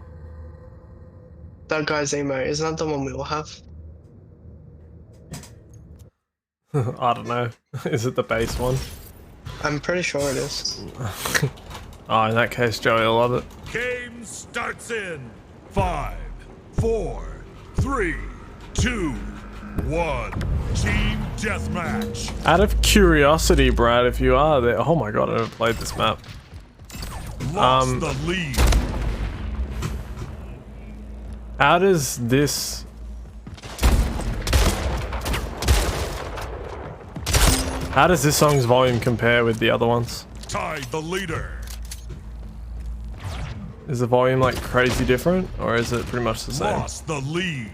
Speaker 4: That guy's emote, isn't that the one we all have?
Speaker 1: I don't know. Is it the base one?
Speaker 4: I'm pretty sure it is.
Speaker 1: Oh, in that case, Joey will love it.
Speaker 2: Game starts in 5, 4, 3, 2, 1. Team deathmatch.
Speaker 1: Out of curiosity, Brad, if you are there. Oh my god, I never played this map.
Speaker 2: Lost the lead.
Speaker 1: How does this... How does this song's volume compare with the other ones?
Speaker 2: Tied the leader.
Speaker 1: Is the volume like crazy different, or is it pretty much the same?
Speaker 2: Lost the lead.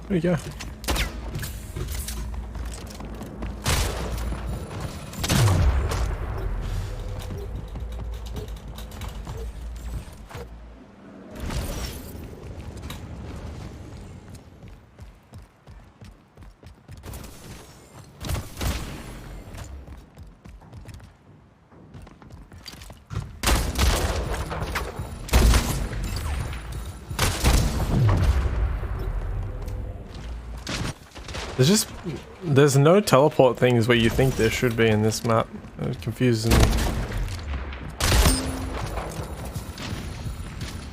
Speaker 1: There you go. There's no teleport things where you think there should be in this map. It confuses me.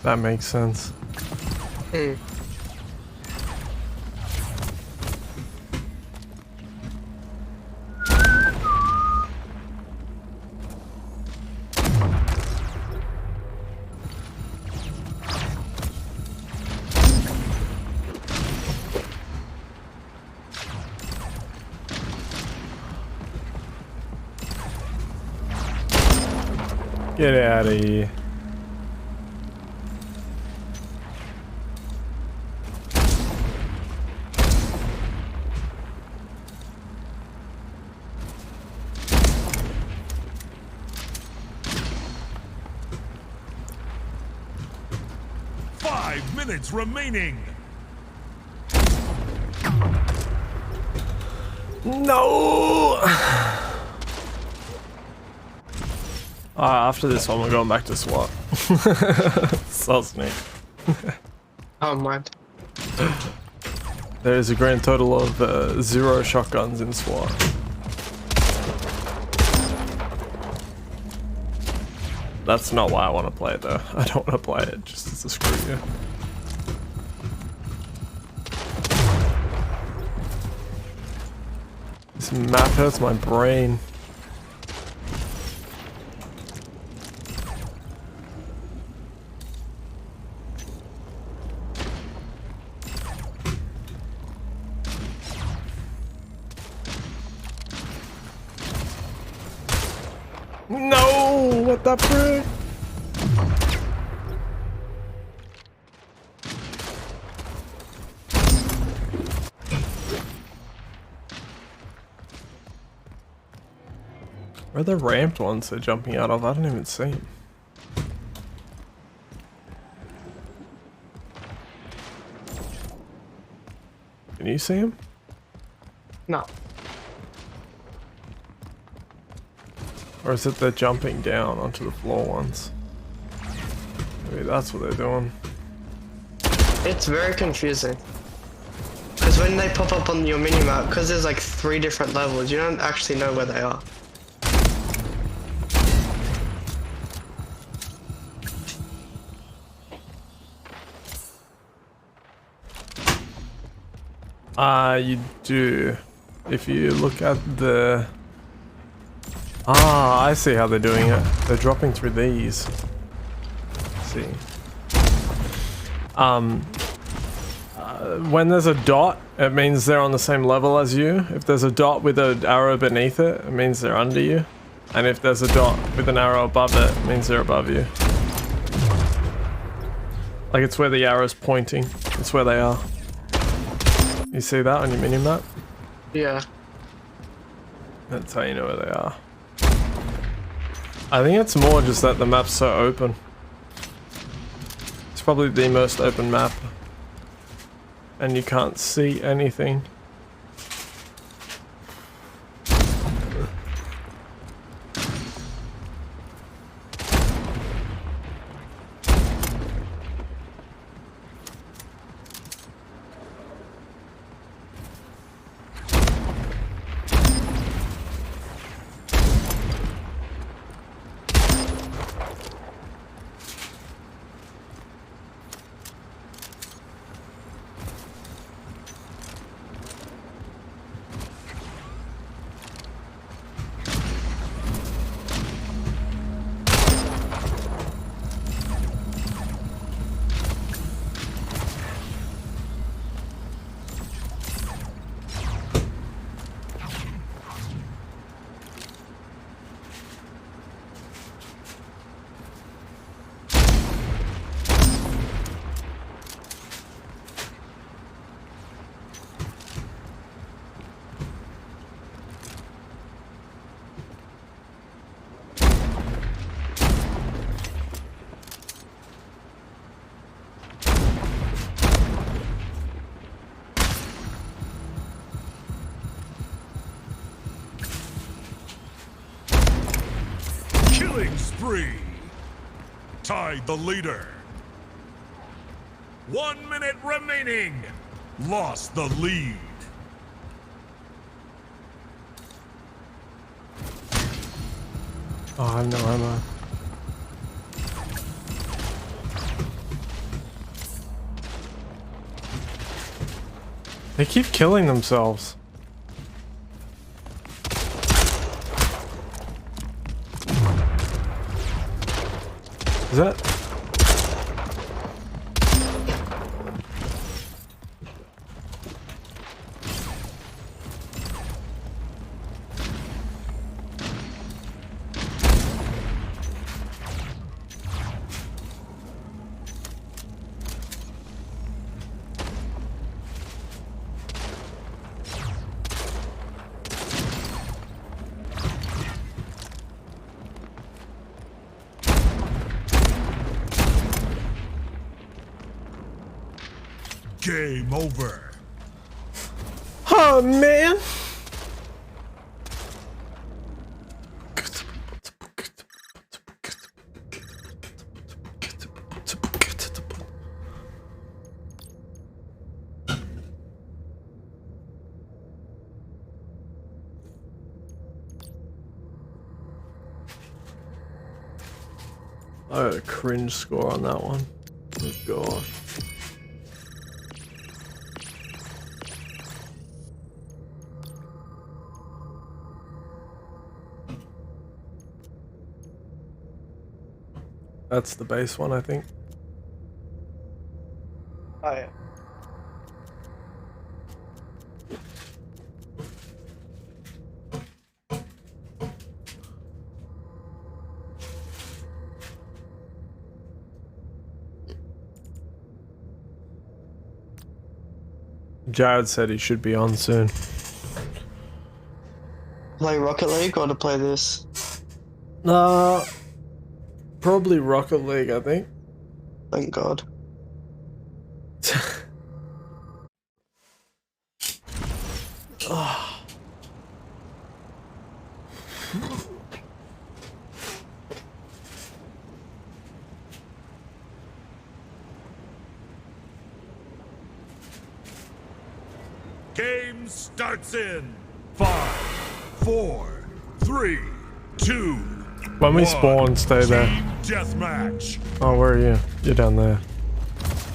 Speaker 1: That makes sense. Get out of here.
Speaker 2: 5 minutes remaining.
Speaker 1: No! After this one, we're going back to SWAT. So sneak.
Speaker 4: Oh my.
Speaker 1: There is a grand total of 0 shotguns in SWAT. That's not why I want to play it though. I don't want to play it just to screw you. This map hurts my brain. No! What the frick? Where are the ramped ones they're jumping out of? I don't even see them. Can you see them?
Speaker 4: No.
Speaker 1: Or is it they're jumping down onto the floor ones? Maybe that's what they're doing.
Speaker 4: It's very confusing. Because when they pop up on your minimap, because there's like 3 different levels, you don't actually know where they are.
Speaker 1: You do. If you look at the... Ah, I see how they're doing it. They're dropping through these. Let's see. When there's a dot, it means they're on the same level as you. If there's a dot with an arrow beneath it, it means they're under you. And if there's a dot with an arrow above it, it means they're above you. Like it's where the arrow's pointing. It's where they are. You see that on your minimap?
Speaker 4: Yeah.
Speaker 1: That's how you know where they are. I think it's more just that the map's so open. It's probably the most open map. And you can't see anything.
Speaker 2: Killing spree. Tied the leader. 1 minute remaining. Lost the lead.
Speaker 1: Oh, I have no ammo. They keep killing themselves. Is that...
Speaker 2: Game over.
Speaker 1: Oh man. I had a cringe score on that one. Oh gosh. That's the base one, I think.
Speaker 4: Oh yeah.
Speaker 1: Jared said he should be on soon.
Speaker 4: Play Rocket League or to play this?
Speaker 1: Probably Rocket League, I think.
Speaker 4: Thank God.
Speaker 2: Game starts in 5, 4, 3, 2.
Speaker 1: When we
Speaker 2: 1.
Speaker 1: spawn, stay there.
Speaker 2: Team deathmatch.
Speaker 1: Oh, where are you? You're down there.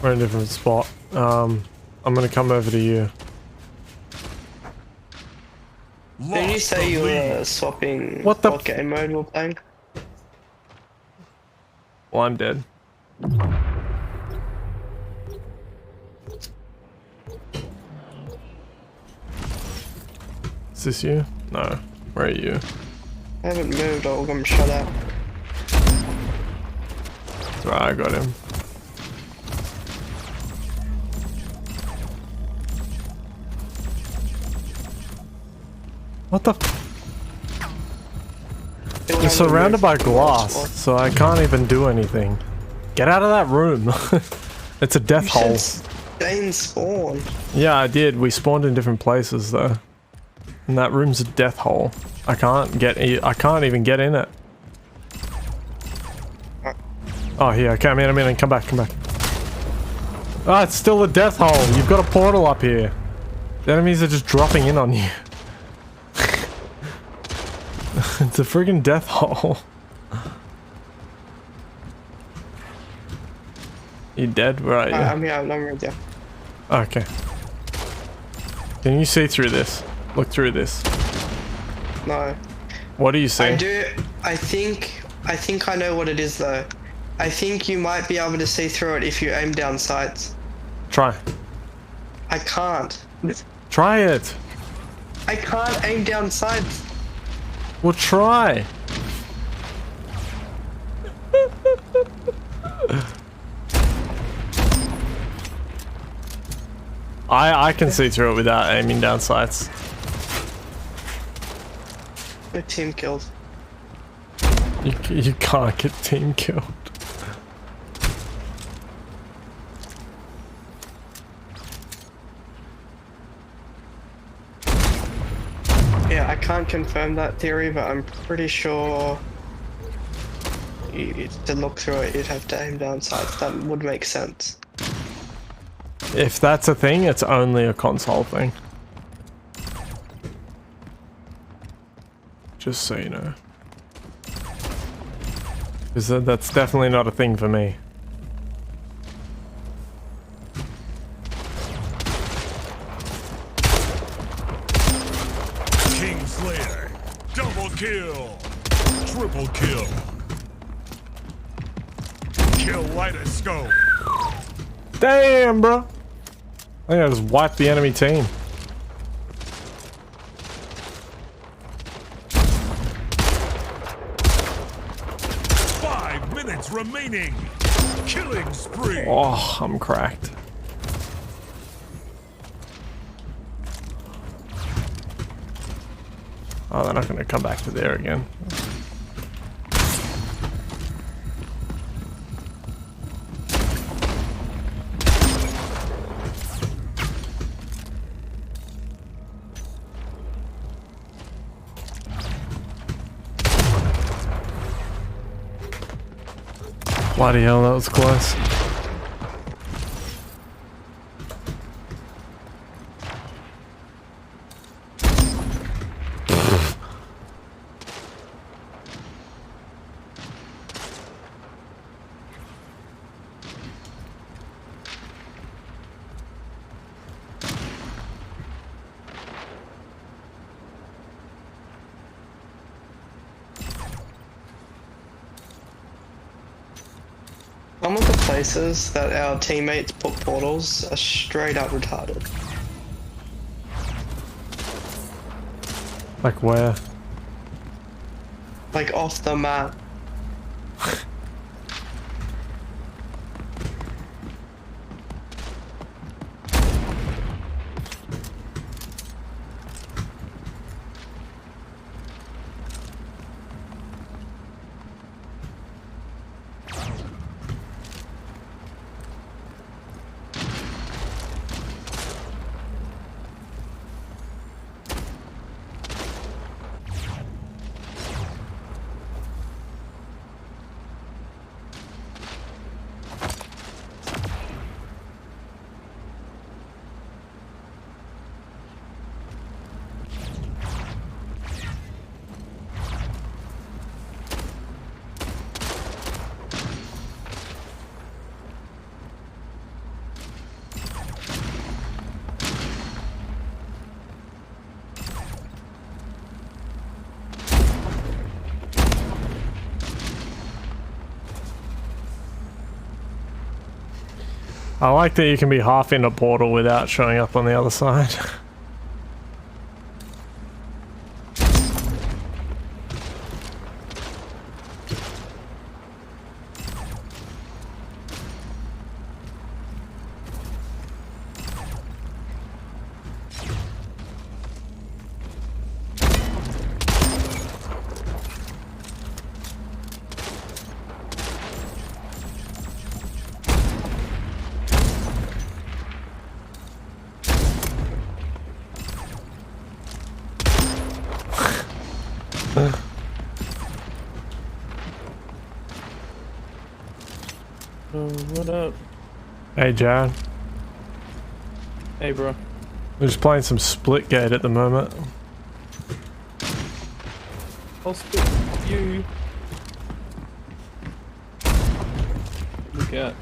Speaker 1: We're in a different spot. I'm gonna come over to you.
Speaker 4: Did you
Speaker 2: Lost
Speaker 4: say
Speaker 2: the
Speaker 4: you
Speaker 2: lead.
Speaker 4: were swapping
Speaker 1: What the
Speaker 4: what game mode we're playing?
Speaker 1: Well, I'm dead. Is this you? No. Where are you?
Speaker 4: I haven't moved or I'm shut out.
Speaker 1: Right, I got him. What the? You're surrounded by glass, so I can't even do anything. Get out of that room. It's a death hole.
Speaker 4: Stay in spawn.
Speaker 1: Yeah, I did. We spawned in different places though. And that room's a death hole. I can't even get in it. Oh, here. Okay, I'm in. Come back. Ah, it's still a death hole. You've got a portal up here. The enemies are just dropping in on you. It's a friggin' death hole. You dead? Where are you?
Speaker 4: I'm here, I'm with you.
Speaker 1: Okay. Can you see through this? Look through this.
Speaker 4: No.
Speaker 1: What do you see?
Speaker 4: I think I know what it is though. I think you might be able to see through it if you aim down sights.
Speaker 1: Try.
Speaker 4: I can't.
Speaker 1: Try it.
Speaker 4: I can't aim down sights.
Speaker 1: Well, try. I can see through it without aiming down sights.
Speaker 4: The team killed.
Speaker 1: You can't get team killed.
Speaker 4: Yeah, I can't confirm that theory, but I'm pretty sure to look through it, you'd have to aim down sights. That would make sense.
Speaker 1: If that's a thing, it's only a console thing. Just so you know. Because that's definitely not a thing for me.
Speaker 2: Kingslayer. Double kill. Triple kill. Kaleidoscope.
Speaker 1: Damn, bro. I think I just wiped the enemy team.
Speaker 2: Remaining. Killing spree.
Speaker 1: Oh, I'm cracked. Oh, they're not going to come back to there again. Bloody hell, that was close.
Speaker 4: Some of the places that our teammates put portals are straight up retarded.
Speaker 1: Like where?
Speaker 4: Like off the map.
Speaker 1: I like that you can be half in a portal without showing up on the other side.
Speaker 5: What up?
Speaker 1: Hey Jared,
Speaker 5: Hey, bro.
Speaker 1: we're just playing some Splitgate at the moment.
Speaker 5: I'll spit you. Look out.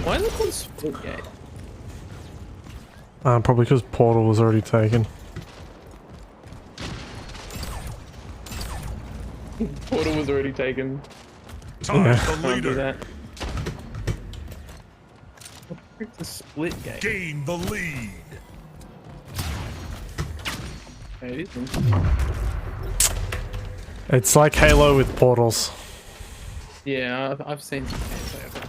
Speaker 5: Why is it called Splitgate?
Speaker 1: Probably because Portal was already taken.
Speaker 5: Portal was already taken.
Speaker 2: Tie
Speaker 1: Yeah.
Speaker 2: the
Speaker 5: Can't do
Speaker 2: leader.
Speaker 5: that. What the frick's a Splitgate?
Speaker 2: Gain the lead.
Speaker 5: Hey, it isn't.
Speaker 1: It's like Halo with portals.
Speaker 5: Yeah, I've seen some gameplay of it.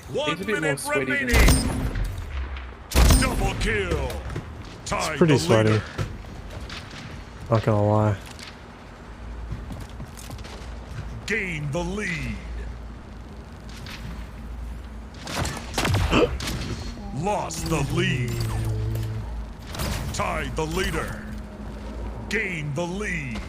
Speaker 2: One
Speaker 5: a bit more
Speaker 2: minute
Speaker 5: sweaty than-
Speaker 2: remaining. Double kill. Tie
Speaker 1: It's pretty
Speaker 2: the
Speaker 1: sweaty.
Speaker 2: leader.
Speaker 1: Not gonna lie.
Speaker 2: Gain the lead. Lost the lead. Tied the leader. Gain the lead.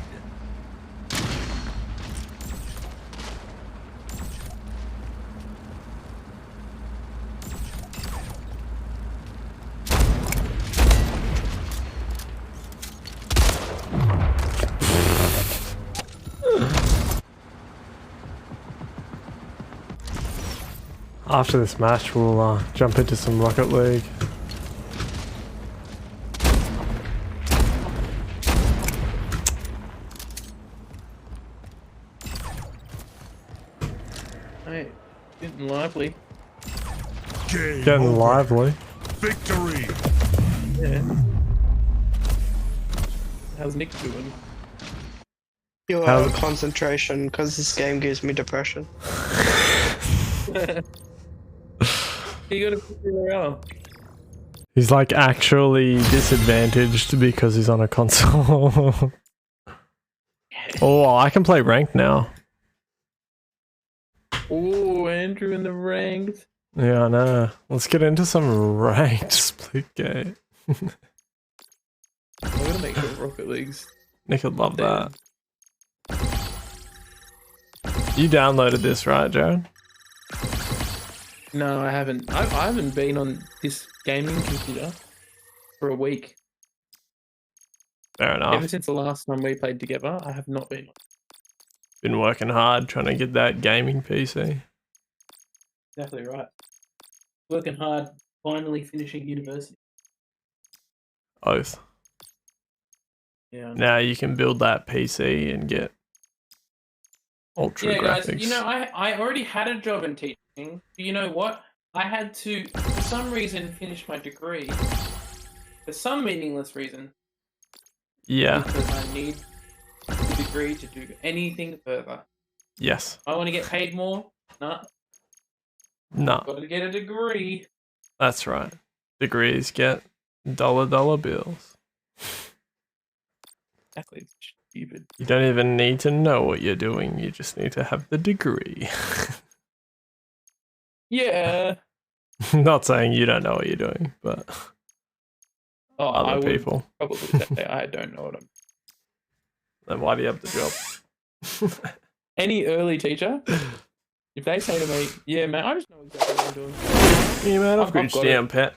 Speaker 1: After this match, we'll jump into some Rocket League.
Speaker 5: Hey, getting lively.
Speaker 2: Game
Speaker 1: Getting
Speaker 2: over.
Speaker 1: lively.
Speaker 2: Victory.
Speaker 5: Yeah. How's Nick doing?
Speaker 4: Your
Speaker 1: How's-
Speaker 4: concentration, because this game gives me depression.
Speaker 5: You got a figure out.
Speaker 1: He's like actually disadvantaged because he's on a console. Oh, I can play ranked now.
Speaker 5: Oh, Andrew in the ranked.
Speaker 1: Yeah, I know. Let's get into some ranked Splitgate.
Speaker 5: I'm gonna make sure Rocket League's
Speaker 1: Nick would love that.
Speaker 5: updated.
Speaker 1: You downloaded this, right, Jared?
Speaker 5: No, I haven't. I haven't been on this gaming computer for a week.
Speaker 1: Fair enough.
Speaker 5: Ever since the last time we played together, I have not been.
Speaker 1: Been working hard trying to get that gaming PC.
Speaker 5: Exactly right. Working hard, finally finishing university.
Speaker 1: Oath.
Speaker 5: Yeah.
Speaker 1: Now you can build that PC and get ultra
Speaker 5: Yeah,
Speaker 1: graphics.
Speaker 5: guys. You know, I already had a job in teaching. But you know what? I had to, for some reason, finish my degree. For some meaningless reason.
Speaker 1: Yeah.
Speaker 5: Because I need the degree to do anything further.
Speaker 1: Yes.
Speaker 5: I want to get paid more. Nah,
Speaker 1: No.
Speaker 5: got to get a degree.
Speaker 1: That's right. Degrees get dollar bills.
Speaker 5: Exactly. It's stupid.
Speaker 1: You don't even need to know what you're doing. You just need to have the degree.
Speaker 5: Yeah.
Speaker 1: Not saying you don't know what you're doing, but
Speaker 5: Oh, I
Speaker 1: other
Speaker 5: would
Speaker 1: people.
Speaker 5: probably say I don't know what I'm.
Speaker 1: Then why do you have the job?
Speaker 5: Any early teacher, if they say to me, "Yeah, man, I just know exactly what I'm doing,"
Speaker 1: Yeah, man, I've
Speaker 5: I've
Speaker 1: got
Speaker 5: got
Speaker 1: you
Speaker 5: it.
Speaker 1: down, pet.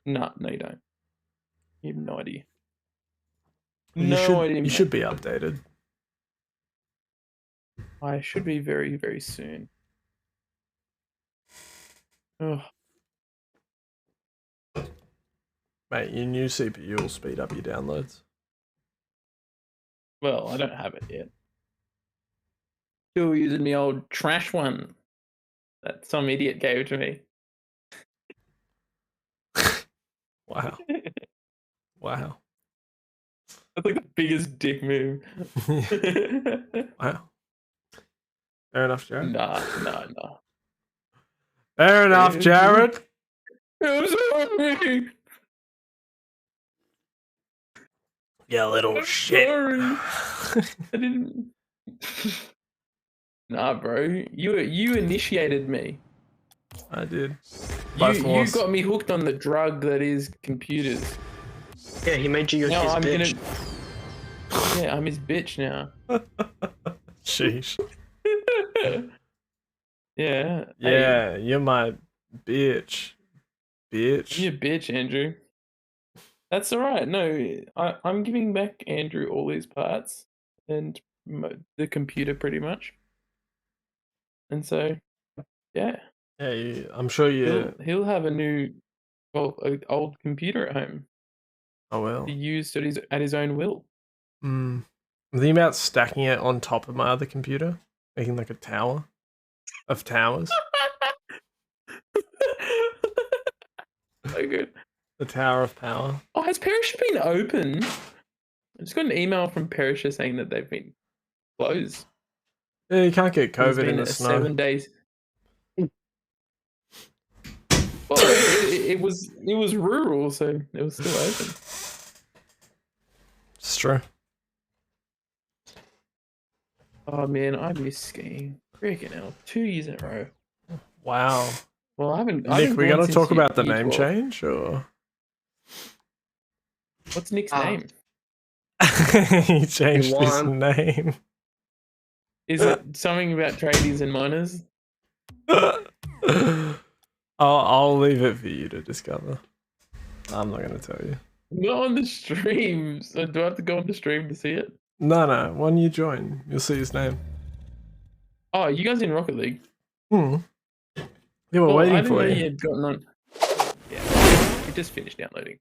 Speaker 5: No, you don't. You have no idea.
Speaker 1: You
Speaker 5: No
Speaker 1: should,
Speaker 5: idea.
Speaker 1: you
Speaker 5: mate.
Speaker 1: should be updated.
Speaker 5: I should be very, very soon. Oh,
Speaker 1: Mate, your new CPU will speed up your downloads.
Speaker 5: well, I don't have it yet. Still using the old trash one that some idiot gave to me.
Speaker 1: Wow. Wow.
Speaker 5: That's like the biggest dick move.
Speaker 1: Wow. Fair enough, Jared.
Speaker 5: Nah.
Speaker 1: Fair enough, Jared.
Speaker 5: I'm sorry.
Speaker 1: You little
Speaker 5: I'm
Speaker 1: shit.
Speaker 5: sorry. I didn't. Nah, bro. You initiated me.
Speaker 1: I did.
Speaker 5: You got me hooked on the drug that is computers.
Speaker 4: Yeah, he made you
Speaker 5: Now
Speaker 4: his
Speaker 5: I'm
Speaker 4: bitch.
Speaker 5: gonna. Yeah, I'm his bitch now.
Speaker 1: Sheesh.
Speaker 5: Yeah. Hey,
Speaker 1: Yeah, you're my bitch. Bitch.
Speaker 5: you bitch, Andrew. That's alright. No, I'm giving back Andrew all his parts and the computer pretty much. And so, yeah,
Speaker 1: Yeah, I'm sure you.
Speaker 5: he'll have a new, well, an old computer at home
Speaker 1: Oh well.
Speaker 5: to use at his own will.
Speaker 1: I'm thinking about stacking it on top of my other computer, making like a tower of towers.
Speaker 5: So good.
Speaker 1: The Tower of Power.
Speaker 5: Oh, has Perisher been open? I just got an email from Perisher saying that they've been closed.
Speaker 1: Yeah, you can't get
Speaker 5: There's
Speaker 1: COVID in
Speaker 5: been
Speaker 1: the
Speaker 5: a
Speaker 1: snow.
Speaker 5: 7 days. Well, it was rural, so it was still open.
Speaker 1: It's true.
Speaker 5: Oh man, I miss skiing. Freaking hell, 2 years in a row.
Speaker 1: Wow.
Speaker 5: Well, I haven't.
Speaker 1: Nick, we
Speaker 5: gone
Speaker 1: gonna
Speaker 5: since
Speaker 1: talk about the
Speaker 5: year
Speaker 1: name
Speaker 5: 12.
Speaker 1: change or?
Speaker 5: What's Nick's
Speaker 4: Ah.
Speaker 5: name?
Speaker 1: He changed his
Speaker 4: won.
Speaker 1: name.
Speaker 5: Is it something about tradies and miners?
Speaker 1: I'll leave it for you to discover. I'm not gonna tell you.
Speaker 5: Not on the stream. So do I have to go on the stream to see it?
Speaker 1: No. When you join, you'll see his name.
Speaker 5: Oh, you guys in Rocket League?
Speaker 1: Yeah, we're
Speaker 5: Well, I
Speaker 1: waiting
Speaker 5: didn't
Speaker 1: for
Speaker 5: know
Speaker 1: you.
Speaker 5: you had gotten on. Yeah, it just finished downloading.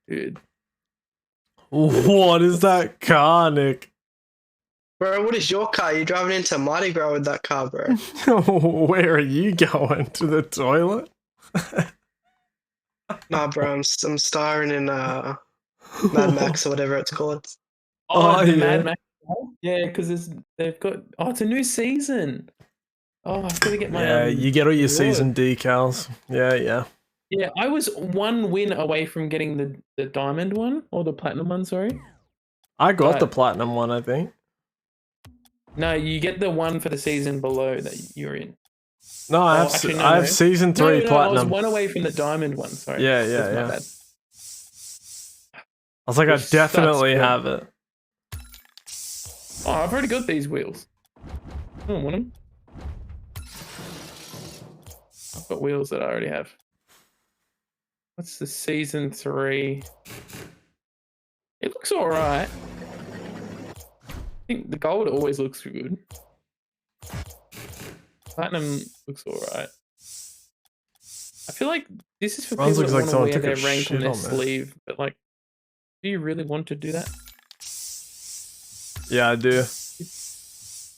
Speaker 5: Dude.
Speaker 1: What is that car, Nick?
Speaker 4: Bro, what is your car? You driving into Mardi Gras with that car, bro?
Speaker 1: Where are you going? To the toilet?
Speaker 4: Nah, bro, I'm starring in Mad Max or whatever it's called.
Speaker 1: Oh,
Speaker 5: the
Speaker 1: yeah.
Speaker 5: Mad Max. Yeah, because they've got. Oh, it's a new season. Oh, I've got to get my.
Speaker 1: Yeah, you get all your
Speaker 5: reward.
Speaker 1: season decals. Yeah.
Speaker 5: Yeah, I was 1 win away from getting the diamond one or the platinum one. Sorry.
Speaker 1: I got the
Speaker 5: Right.
Speaker 1: platinum one, I think.
Speaker 5: No, you get the one for the season below that you're in.
Speaker 1: No, I have,
Speaker 5: actually, no,
Speaker 1: I have
Speaker 5: no.
Speaker 1: season 3
Speaker 5: No, I was
Speaker 1: platinum.
Speaker 5: one away from the diamond one. Sorry.
Speaker 1: Yeah,
Speaker 5: That's my
Speaker 1: yeah.
Speaker 5: bad.
Speaker 1: I was like, I
Speaker 5: Which sucks,
Speaker 1: definitely
Speaker 5: but-
Speaker 1: have it.
Speaker 5: Oh, I've already got these wheels. I don't want them. I've got wheels that I already have. What's the season 3? It looks alright. I think the gold always looks good. Platinum looks alright. I feel like this is for
Speaker 1: Bronze
Speaker 5: people
Speaker 1: looks
Speaker 5: that
Speaker 1: like
Speaker 5: want to
Speaker 1: someone
Speaker 5: wear
Speaker 1: took
Speaker 5: their
Speaker 1: a
Speaker 5: rank
Speaker 1: shit
Speaker 5: on their
Speaker 1: on that.
Speaker 5: sleeve, but like, do you really want to do that?
Speaker 1: Yeah, I do.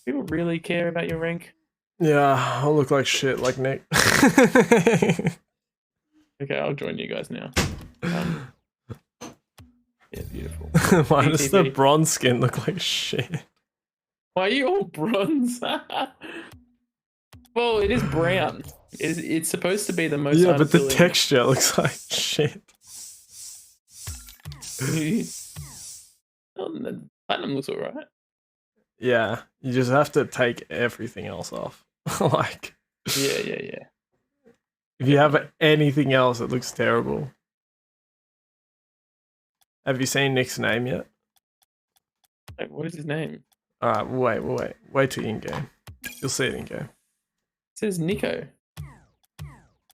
Speaker 5: People really care about your rank?
Speaker 1: Yeah, I'll look like shit like Nick.
Speaker 5: Okay, I'll join you guys now. Yeah, beautiful.
Speaker 1: Why does the
Speaker 5: ATV.
Speaker 1: bronze skin look like shit?
Speaker 5: Why are you all bronze? Well, it is brown. It's supposed to be the most.
Speaker 1: Yeah, but the
Speaker 5: unappealing.
Speaker 1: texture looks like shit.
Speaker 5: Oh, the platinum looks alright.
Speaker 1: Yeah, you just have to take everything else off. Like,
Speaker 5: Yeah.
Speaker 1: if you have anything else, it looks terrible. Have you seen Nick's name yet?
Speaker 5: Like, what is his name?
Speaker 1: Alright, wait till in game. You'll see it in game.
Speaker 5: It says Nico.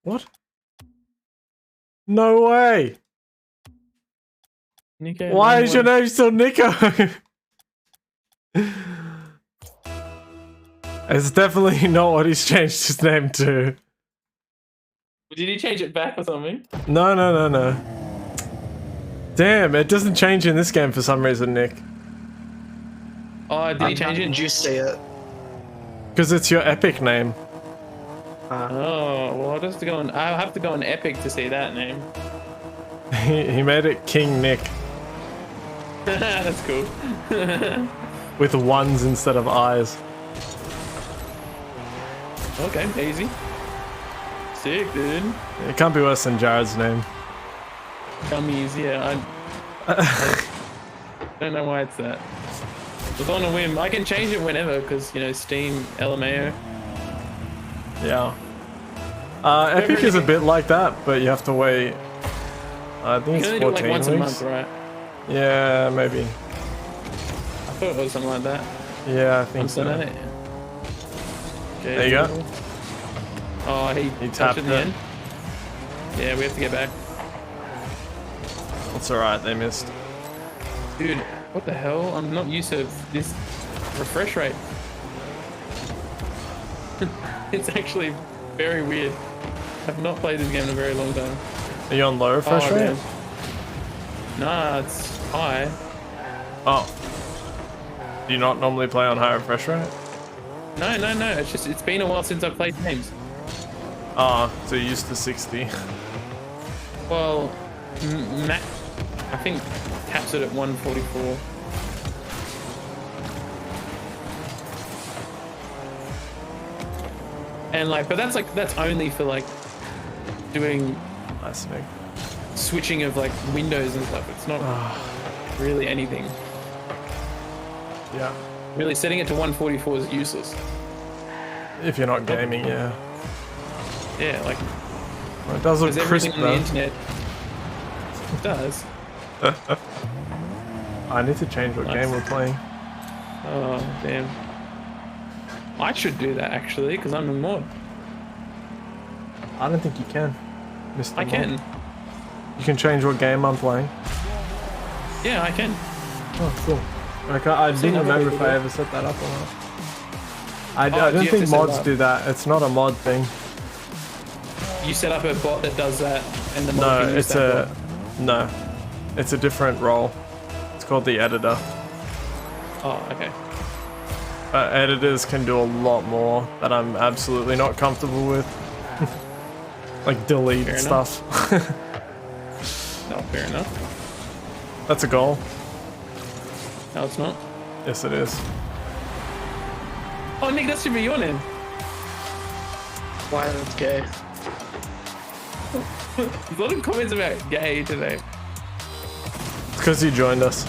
Speaker 1: What? No way!
Speaker 5: Nico.
Speaker 1: Why is your
Speaker 5: 91.
Speaker 1: name still Nico? It's definitely not what he's changed his name to.
Speaker 5: Did he change it back or something?
Speaker 1: No. Damn, it doesn't change in this game for some reason, Nick.
Speaker 5: Oh, did he change
Speaker 4: Did
Speaker 5: it?
Speaker 4: you see it?
Speaker 1: Because it's your epic name.
Speaker 5: Oh, well, I'll have to go on. I'll have to go on Epic to see that name.
Speaker 1: He made it King Nick
Speaker 5: That's cool.
Speaker 1: with ones instead of eyes.
Speaker 5: Okay, easy. Sick, dude.
Speaker 1: It can't be worse than Jared's name.
Speaker 5: Gummies, yeah. I don't know why it's that. It was on a whim. I can change it whenever because, you know, Steam, LMAO.
Speaker 1: Yeah. Epic is a bit like that, but you have to wait. I think
Speaker 5: You
Speaker 1: it's
Speaker 5: can only do it
Speaker 1: 14
Speaker 5: like once
Speaker 1: weeks.
Speaker 5: a month, right?
Speaker 1: Yeah, maybe.
Speaker 5: I thought it was something like that.
Speaker 1: Yeah, I think
Speaker 5: I'm
Speaker 1: so.
Speaker 5: done it. Okay,
Speaker 1: There you go.
Speaker 5: Oh, he
Speaker 1: He
Speaker 5: touched
Speaker 1: tapped
Speaker 5: it in the
Speaker 1: it.
Speaker 5: end. Yeah, we have to get back.
Speaker 1: It's alright, they missed.
Speaker 5: Dude, what the hell? I'm not used to this refresh rate. It's actually very weird. I've not played this game in a very long time.
Speaker 1: Are you on low refresh rate?
Speaker 5: damn. Nah, it's high.
Speaker 1: Oh. Do you not normally play on high refresh rate?
Speaker 5: No. It's just it's been a while since I've played games.
Speaker 1: Ah, so you're used to 60.
Speaker 5: Well, Matt, I think caps it at 144. And like, but that's only for like doing
Speaker 1: Nice, Nick.
Speaker 5: switching of like windows and stuff. It's not really anything.
Speaker 1: Yeah.
Speaker 5: Really, setting it to 144 is useless.
Speaker 1: If you're not gaming, yeah.
Speaker 5: Yeah, like
Speaker 1: Well, it does look
Speaker 5: because
Speaker 1: crisp
Speaker 5: everything on the
Speaker 1: though.
Speaker 5: internet it does.
Speaker 1: I need to change what
Speaker 5: Nice.
Speaker 1: game we're playing.
Speaker 5: Oh damn! I should do that actually because I'm a mod.
Speaker 1: I don't think you can. Mr.
Speaker 5: I
Speaker 1: Mod.
Speaker 5: can.
Speaker 1: You can change what game I'm playing.
Speaker 5: Yeah, I can.
Speaker 1: Oh, cool. Okay, I
Speaker 5: seen
Speaker 1: didn't
Speaker 5: other
Speaker 1: remember if
Speaker 5: people
Speaker 1: I
Speaker 5: do it.
Speaker 1: ever set that up or not. I
Speaker 5: do
Speaker 1: don't
Speaker 5: you have to
Speaker 1: think
Speaker 5: set it
Speaker 1: mods
Speaker 5: up?
Speaker 1: do that. It's not a mod thing.
Speaker 5: You set up a bot that does that, and the mod
Speaker 1: No,
Speaker 5: can use
Speaker 1: it's
Speaker 5: that
Speaker 1: a no. It's a different role. It's called the editor.
Speaker 5: bot. Oh, okay.
Speaker 1: Editors can do a lot more that I'm absolutely not comfortable with. Like delete
Speaker 5: Fair enough.
Speaker 1: stuff.
Speaker 5: No, fair enough.
Speaker 1: That's a goal.
Speaker 5: No, it's not.
Speaker 1: Yes, it is.
Speaker 5: Oh, Nick, that should be your name.
Speaker 4: Why that's gay?
Speaker 5: There's a lot of comments about gay today.
Speaker 1: It's because you joined us.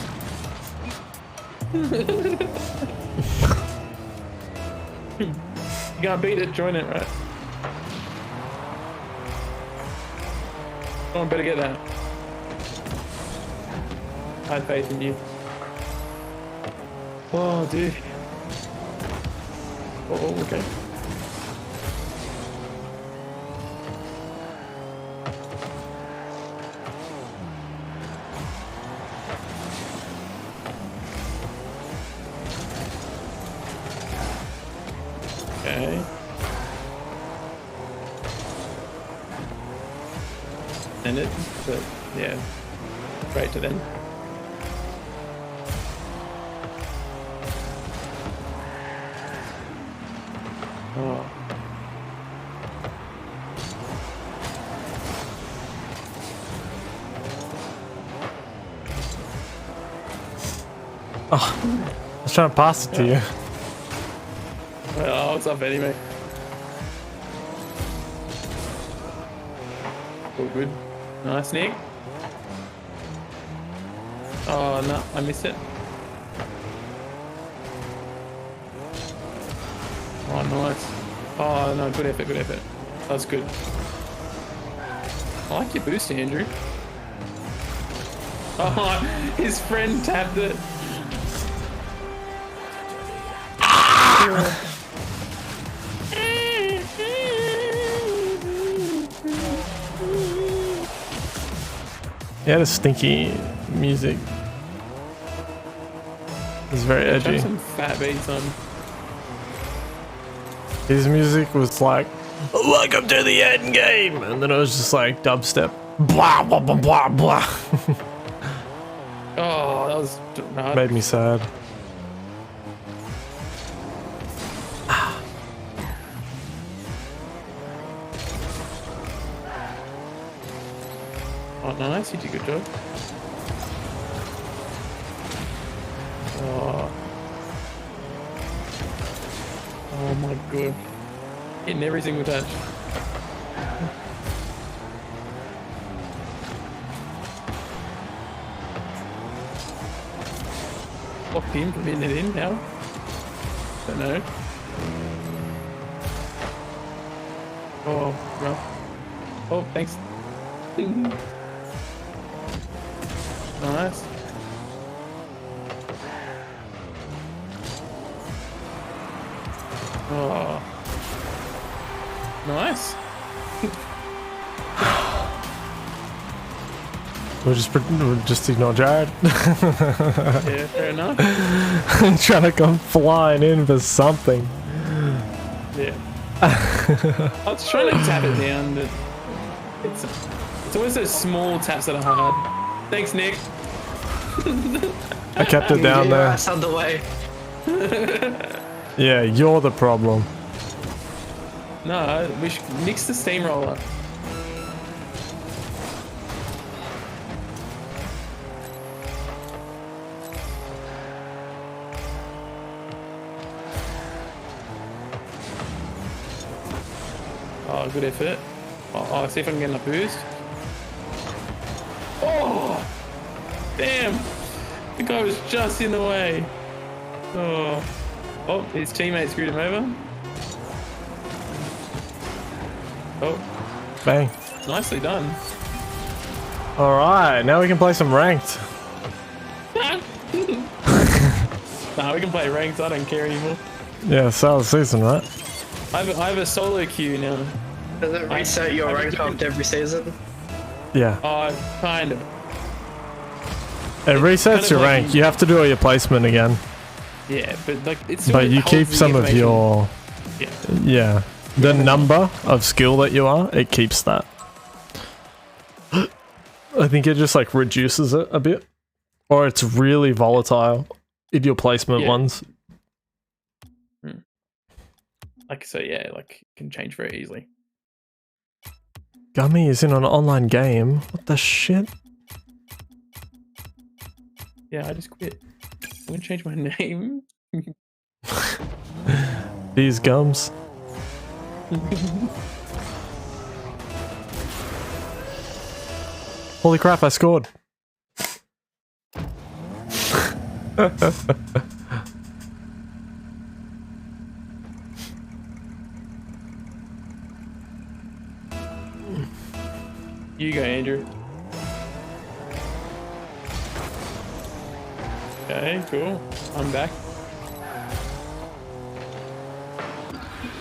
Speaker 5: You can't beat it, join it, right? Come on, better get that. I had faith in you. Oh, dude. Oh, okay. Okay. And it, but yeah, straight to them. Oh.
Speaker 1: Oh, I was trying to pass it to you.
Speaker 5: Oh, what's up, anyway? All good. Nice, Nick. Oh, no, I missed it. Oh, nice. Oh, no, good effort, good effort. That's good. I like your boost, Andrew. Oh, his friend tapped it.
Speaker 1: He had a stinky music. It was very
Speaker 5: Try
Speaker 1: edgy.
Speaker 5: some fat beats on.
Speaker 1: His music was like, "Welcome to the end game," and then it was just like dubstep. Blah blah blah blah blah.
Speaker 5: Oh, that was hard.
Speaker 1: Made me sad.
Speaker 5: Oh, nice. You did a good job. Oh. Oh my god. Hitting every single touch. Locked him from hitting it in now. Don't know. Oh, rough. Oh, thanks. Nice. Oh. Nice.
Speaker 1: We'll just ignore Jared.
Speaker 5: Yeah, fair enough.
Speaker 1: Trying to come flying in for something.
Speaker 5: Yeah. I was trying to tap it down, but it's always those small taps that are hard. Thanks, Nick.
Speaker 1: I kept it down
Speaker 4: Get your
Speaker 1: there.
Speaker 4: ass out of the way.
Speaker 1: Yeah, you're the problem.
Speaker 5: No, we should mix the steamroller. Oh, good effort. Oh, see if I can get enough boost. Oh! Damn! The guy was just in the way. Oh. Oh, his teammate screwed him over. Oh,
Speaker 1: Bang.
Speaker 5: nicely done.
Speaker 1: Alright, now we can play some ranked.
Speaker 5: Nah, we can play ranked, I don't care anymore.
Speaker 1: Yeah, start of the season, right?
Speaker 5: I have a solo queue now.
Speaker 4: Does it reset your rank after every season?
Speaker 1: Yeah.
Speaker 5: Kind of.
Speaker 1: It resets
Speaker 5: kind of
Speaker 1: your
Speaker 5: like
Speaker 1: rank. You have to do all your placement again.
Speaker 5: Yeah, but like it's.
Speaker 1: But you keep some of your...
Speaker 5: Yeah.
Speaker 1: Yeah. The number of skill that you are, it keeps that. I think it just like reduces it a bit. Or it's really volatile in your placement
Speaker 5: Yeah.
Speaker 1: ones.
Speaker 5: Like so, yeah, like it can change very easily.
Speaker 1: Gummy is in an online game. What the shit?
Speaker 5: Yeah, I just quit. I'm gonna change my name.
Speaker 1: These gums. Holy crap, I scored.
Speaker 5: You go, Andrew. Okay, cool. I'm back.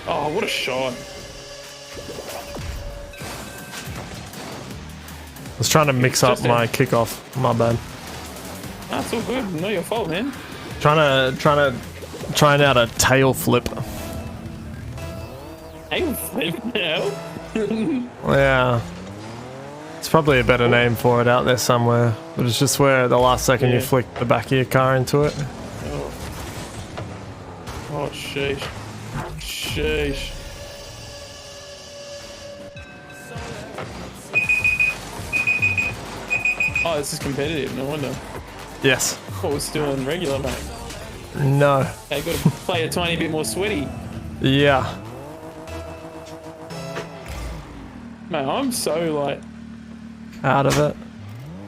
Speaker 5: Oh, what a shot.
Speaker 1: I was trying to mix up
Speaker 5: just a-
Speaker 1: my kickoff. My bad.
Speaker 5: That's all good. Not your fault, man.
Speaker 1: Trying out a tail flip.
Speaker 5: Tail flip now.
Speaker 1: Yeah. It's probably a better name for it out there somewhere. But it's just where the last second you
Speaker 5: Yeah.
Speaker 1: flick the back of your car into it.
Speaker 5: Oh. Oh, sheesh. Sheesh. Oh, this is competitive. No wonder.
Speaker 1: Yes.
Speaker 5: What was doing regular, mate?
Speaker 1: No.
Speaker 5: Hey, got to play a tiny bit more sweaty.
Speaker 1: Yeah.
Speaker 5: Mate, I'm so like,
Speaker 1: Out of it.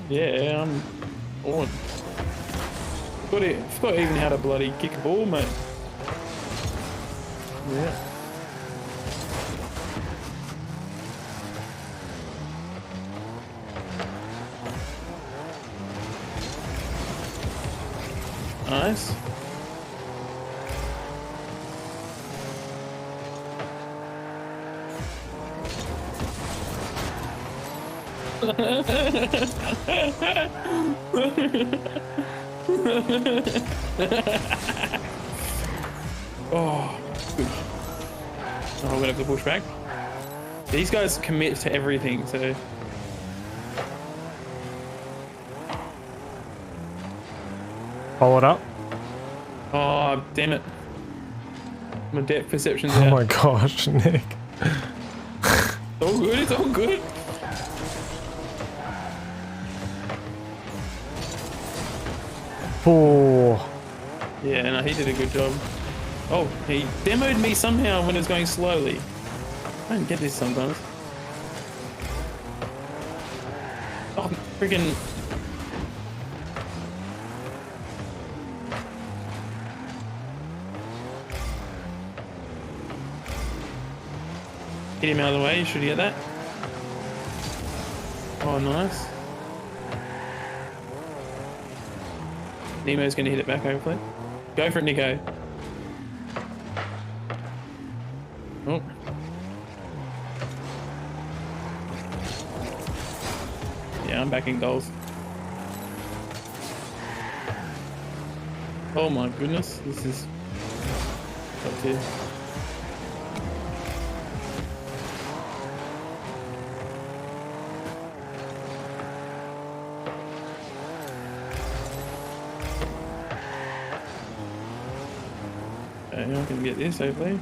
Speaker 5: yeah, I'm on. Forgot even how to bloody kick a ball, mate. Yeah. Nice. Oh, good. Oh, we're gonna have to push back. These guys commit to everything, so.
Speaker 1: Follow it up.
Speaker 5: Oh, damn it. My depth perception's
Speaker 1: Oh
Speaker 5: out.
Speaker 1: my gosh, Nick.
Speaker 5: It's all good, it's all good.
Speaker 1: Oh.
Speaker 5: Yeah, no, he did a good job. Oh, he demoed me somehow when it was going slowly. I don't get this sometimes. Oh, freaking. Get him out of the way, should he get that? Oh, nice. Nemo's gonna hit it back, hopefully. Go for it, Nico. Oh. Yeah, I'm back in goals. Oh my goodness, this is top tier. Okay, I can get this hopefully.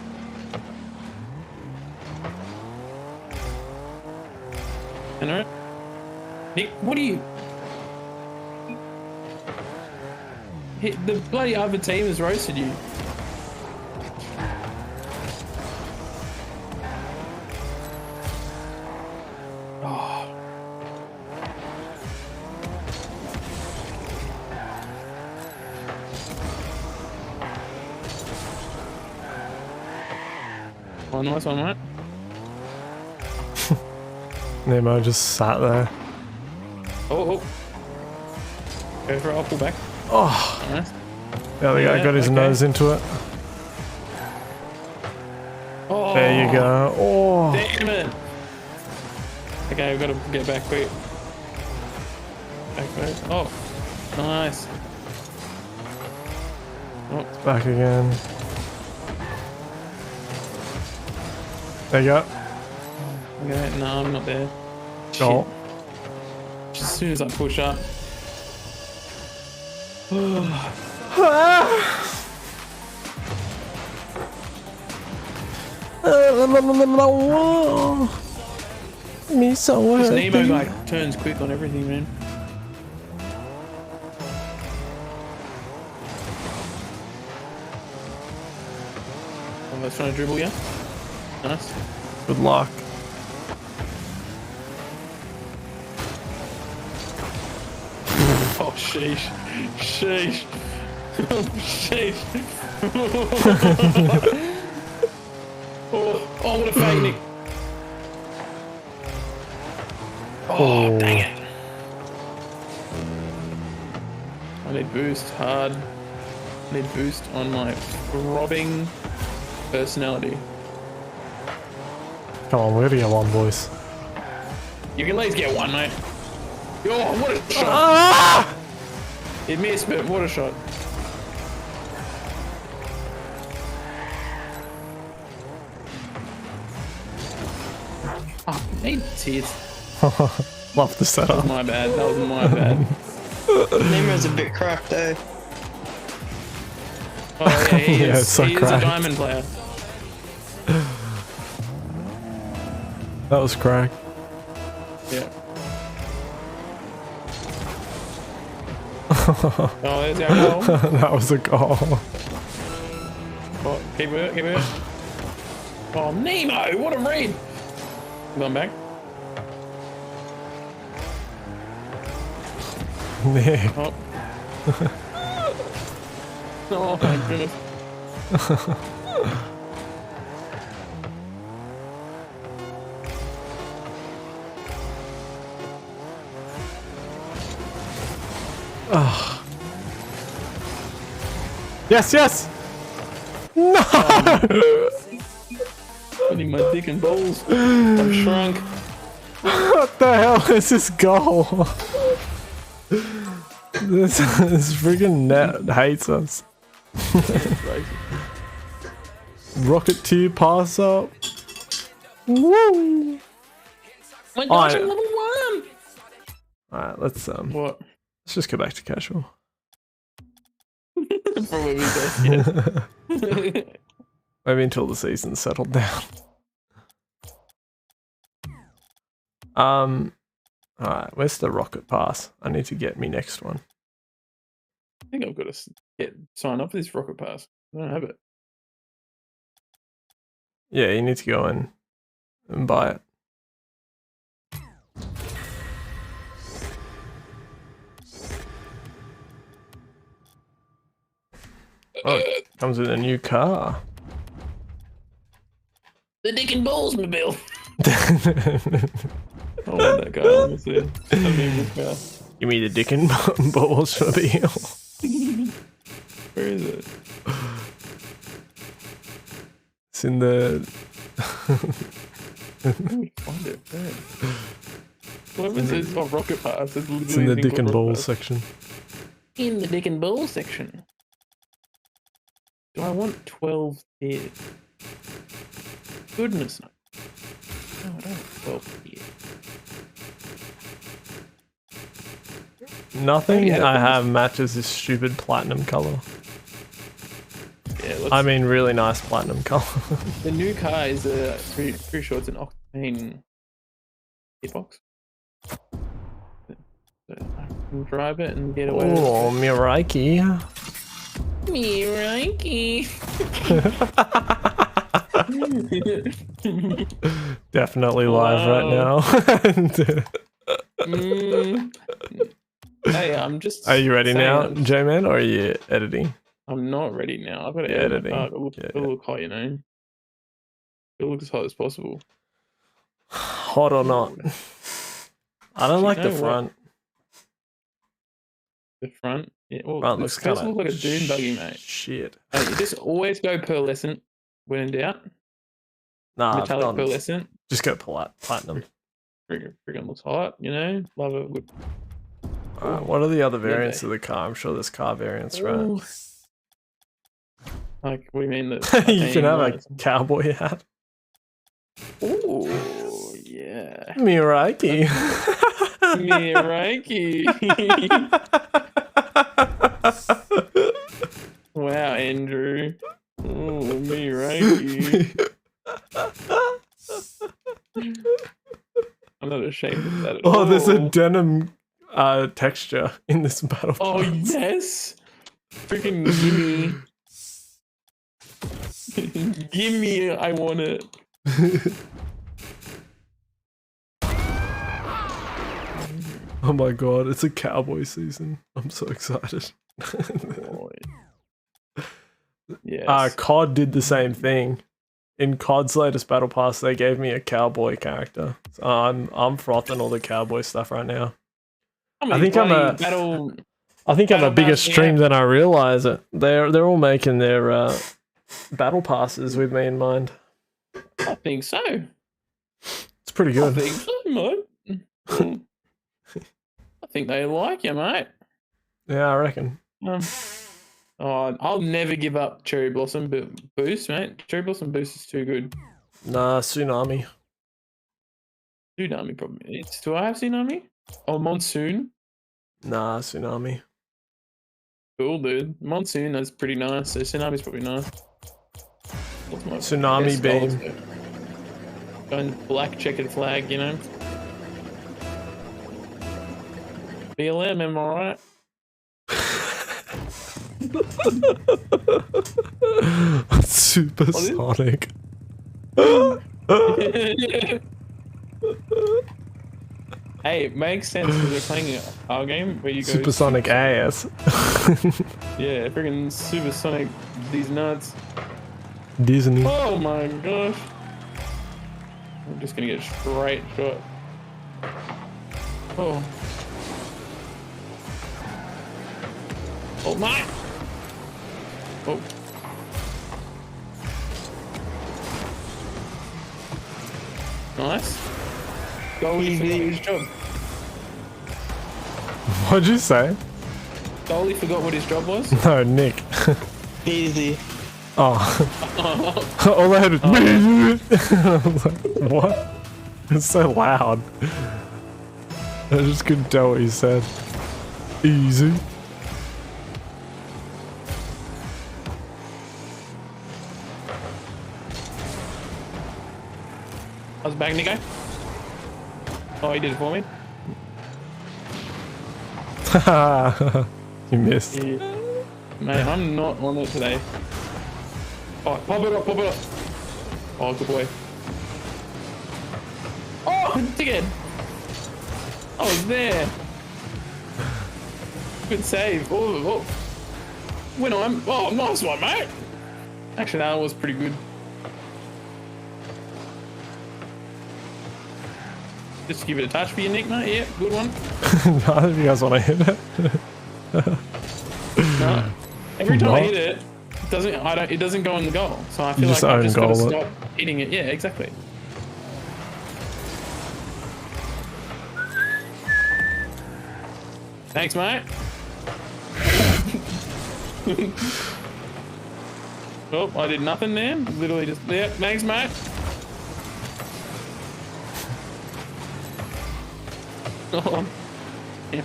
Speaker 5: And alright. Nick, what are you? The bloody other team has roasted you. Oh. Oh, nice one, mate.
Speaker 1: Nemo just sat there.
Speaker 5: Oh. Go for it, I'll pull back.
Speaker 1: Oh.
Speaker 5: Nice.
Speaker 1: There we go.
Speaker 5: Yeah,
Speaker 1: Got his
Speaker 5: okay.
Speaker 1: nose into it.
Speaker 5: Oh,
Speaker 1: There you go. Oh.
Speaker 5: Damn it. Okay, we've got to get back quick. Back. Oh, nice. Oh,
Speaker 1: Back again. There you go.
Speaker 5: okay, no, I'm not there.
Speaker 1: Goal.
Speaker 5: Shit. As soon as I push up.
Speaker 1: Me so
Speaker 5: This
Speaker 1: happy.
Speaker 5: Nemo like turns quick on everything, man. Oh, I was trying to dribble you. Nice.
Speaker 1: Good luck.
Speaker 5: Oh, sheesh. Sheesh. Sheesh. Oh, what a fake, Nick. Oh, Oh, dang it. I need boost hard. I need boost on my throbbing personality.
Speaker 1: Come on, we're gonna get one, boys.
Speaker 5: You can at least get one, mate. Oh, what a shot.
Speaker 1: Ah!
Speaker 5: It missed, but what a shot. Oh, need tits.
Speaker 1: Love the
Speaker 5: That
Speaker 1: setup.
Speaker 5: was my bad. That was my bad.
Speaker 4: Nemo's a bit cracked, eh?
Speaker 5: Oh, yeah, he
Speaker 1: Yeah,
Speaker 5: is.
Speaker 1: it's so
Speaker 5: He is a
Speaker 1: cracked.
Speaker 5: diamond player.
Speaker 1: That was crack.
Speaker 5: Yeah. Oh, there's our goal.
Speaker 1: That was a goal.
Speaker 5: Oh, keep it, keep it. Oh, Nemo, what a read. Going back.
Speaker 1: Nick.
Speaker 5: Oh. Oh, my goodness.
Speaker 1: Yes, yes! No!
Speaker 5: Putting my dick and balls. I'm shrunk.
Speaker 1: What the hell is this goal? This freaking net hates us. Rocket 2 pass up. Woo!
Speaker 5: My gosh,
Speaker 1: Oh,
Speaker 5: I'm level 1.
Speaker 1: Alright, let's
Speaker 5: What?
Speaker 1: just go back to casual.
Speaker 5: Probably best, yeah.
Speaker 1: Maybe until the season's settled down. Alright, where's the rocket pass? I need to get me next one.
Speaker 5: I think I've got to sign up for this rocket pass. I don't have it.
Speaker 1: Yeah, you need to go in and buy it. Oh, it comes with a new car.
Speaker 5: The dick and balls mobile. I want that car, honestly. I need this car.
Speaker 1: Give me the dick and balls for the hill.
Speaker 5: Where is it?
Speaker 1: It's in the...
Speaker 5: Let me find it. Where? Whatever says rocket pass.
Speaker 1: It's in the dick and balls section.
Speaker 5: In the dick and balls section. Do I want 12 tiers? Goodness no. No, I don't want 12 tiers.
Speaker 1: Nothing
Speaker 5: Yeah,
Speaker 1: I have matches this stupid platinum color.
Speaker 5: Yeah, let's,
Speaker 1: I mean, really nice platinum color.
Speaker 5: the new car is pretty sure it's an octane hitbox. So I can drive it and get away
Speaker 1: Oh, Miraiki.
Speaker 5: Miraiki.
Speaker 1: Definitely live right now.
Speaker 5: Hey, I'm just.
Speaker 1: Are you ready
Speaker 5: saying,
Speaker 1: now, J-Man, or are you editing?
Speaker 5: I'm not ready now. I've got to
Speaker 1: Yeah,
Speaker 5: edit.
Speaker 1: editing.
Speaker 5: It'll look hot, you know. It'll look as hot as possible.
Speaker 1: Hot or not? I don't like the
Speaker 5: know what?
Speaker 1: front.
Speaker 5: The front, yeah. Well,
Speaker 1: Front
Speaker 5: it
Speaker 1: looks
Speaker 5: does
Speaker 1: kind
Speaker 5: look like a
Speaker 1: of
Speaker 5: dune buggy, mate.
Speaker 1: shit.
Speaker 5: Hey, you just always go pearlescent when in doubt.
Speaker 1: Nah, I've
Speaker 5: Metallic
Speaker 1: gone-
Speaker 5: pearlescent.
Speaker 1: just go platinum.
Speaker 5: Friggin' looks hot, you know. Love it. Good.
Speaker 1: What are the other
Speaker 5: Maybe.
Speaker 1: variants of the car? I'm sure there's car variants, right?
Speaker 5: Ooh. Like, what do you mean that?
Speaker 1: You can have a cowboy hat.
Speaker 5: Ooh, yeah.
Speaker 1: Miraiki.
Speaker 5: Miraiki. Wow, Andrew. Ooh, Miraiki. I'm not ashamed of that at all.
Speaker 1: Oh, there's a denim texture in this battle.
Speaker 5: Oh,
Speaker 1: pass.
Speaker 5: yes. Freaking gimme. Gimme, I want it.
Speaker 1: Oh my god, it's a cowboy season. I'm so excited.
Speaker 5: Boy. Yes.
Speaker 1: COD did the same thing. in COD's latest battle pass, they gave me a cowboy character. So I'm frothing all the cowboy stuff right now. I think I'm a
Speaker 5: battle.
Speaker 1: I think I'm a
Speaker 5: Battle
Speaker 1: bigger
Speaker 5: pass,
Speaker 1: stream than I realize it. They're all making their battle passes with me in mind.
Speaker 5: I think so.
Speaker 1: It's pretty
Speaker 5: I
Speaker 1: good.
Speaker 5: think so, mate. I think they like you, mate.
Speaker 1: Yeah, I reckon.
Speaker 5: Oh, I'll never give up Cherry Blossom Boost, mate. Cherry Blossom Boost is too good.
Speaker 1: Nah, Tsunami.
Speaker 5: Tsunami probably. Do I have Tsunami? Oh, Monsoon.
Speaker 1: Nah, Tsunami.
Speaker 5: Cool, dude. Monsoon is pretty nice. So Tsunami's probably nice. What's my
Speaker 1: Tsunami
Speaker 5: best
Speaker 1: Beam.
Speaker 5: goal? Going black checkered flag, you know. BLM, am I right?
Speaker 1: Supersonic.
Speaker 5: Hey, it makes sense because we're playing our game where you go
Speaker 1: Supersonic ass.
Speaker 5: Yeah, freaking supersonic these nuts.
Speaker 1: Disney.
Speaker 5: Oh my gosh. I'm just gonna get straight shot. Oh. Oh my! Oh. Nice. Goalie forgot his job.
Speaker 1: What'd you say?
Speaker 5: Goalie forgot what his job was.
Speaker 1: No, Nick.
Speaker 4: Easy.
Speaker 1: Oh. All I heard was I was like, what? It's so loud. I just couldn't tell what he said. Easy.
Speaker 5: How's the bag, Nico? Oh, he did it for me.
Speaker 1: You missed.
Speaker 5: Yeah. Mate, I'm not on it today. Oh, pop it up, pop it up. Oh, good boy. Oh, dickhead. I was there. Good save. Oh, oh. When I'm. Oh, nice one, mate. Actually, that was pretty good. Just give it a touch for you, Nick, mate. Yeah, good one.
Speaker 1: None of you guys want to hit it.
Speaker 5: No. Every time I
Speaker 1: What?
Speaker 5: hit it, it doesn't go in the goal. So I feel
Speaker 1: You
Speaker 5: like
Speaker 1: just
Speaker 5: I've
Speaker 1: own
Speaker 5: just got to
Speaker 1: goal it.
Speaker 5: stop hitting it. Yeah, exactly. Thanks, mate. Oh, I did nothing there. Literally just, yeah, thanks, mate. Oh, yeah.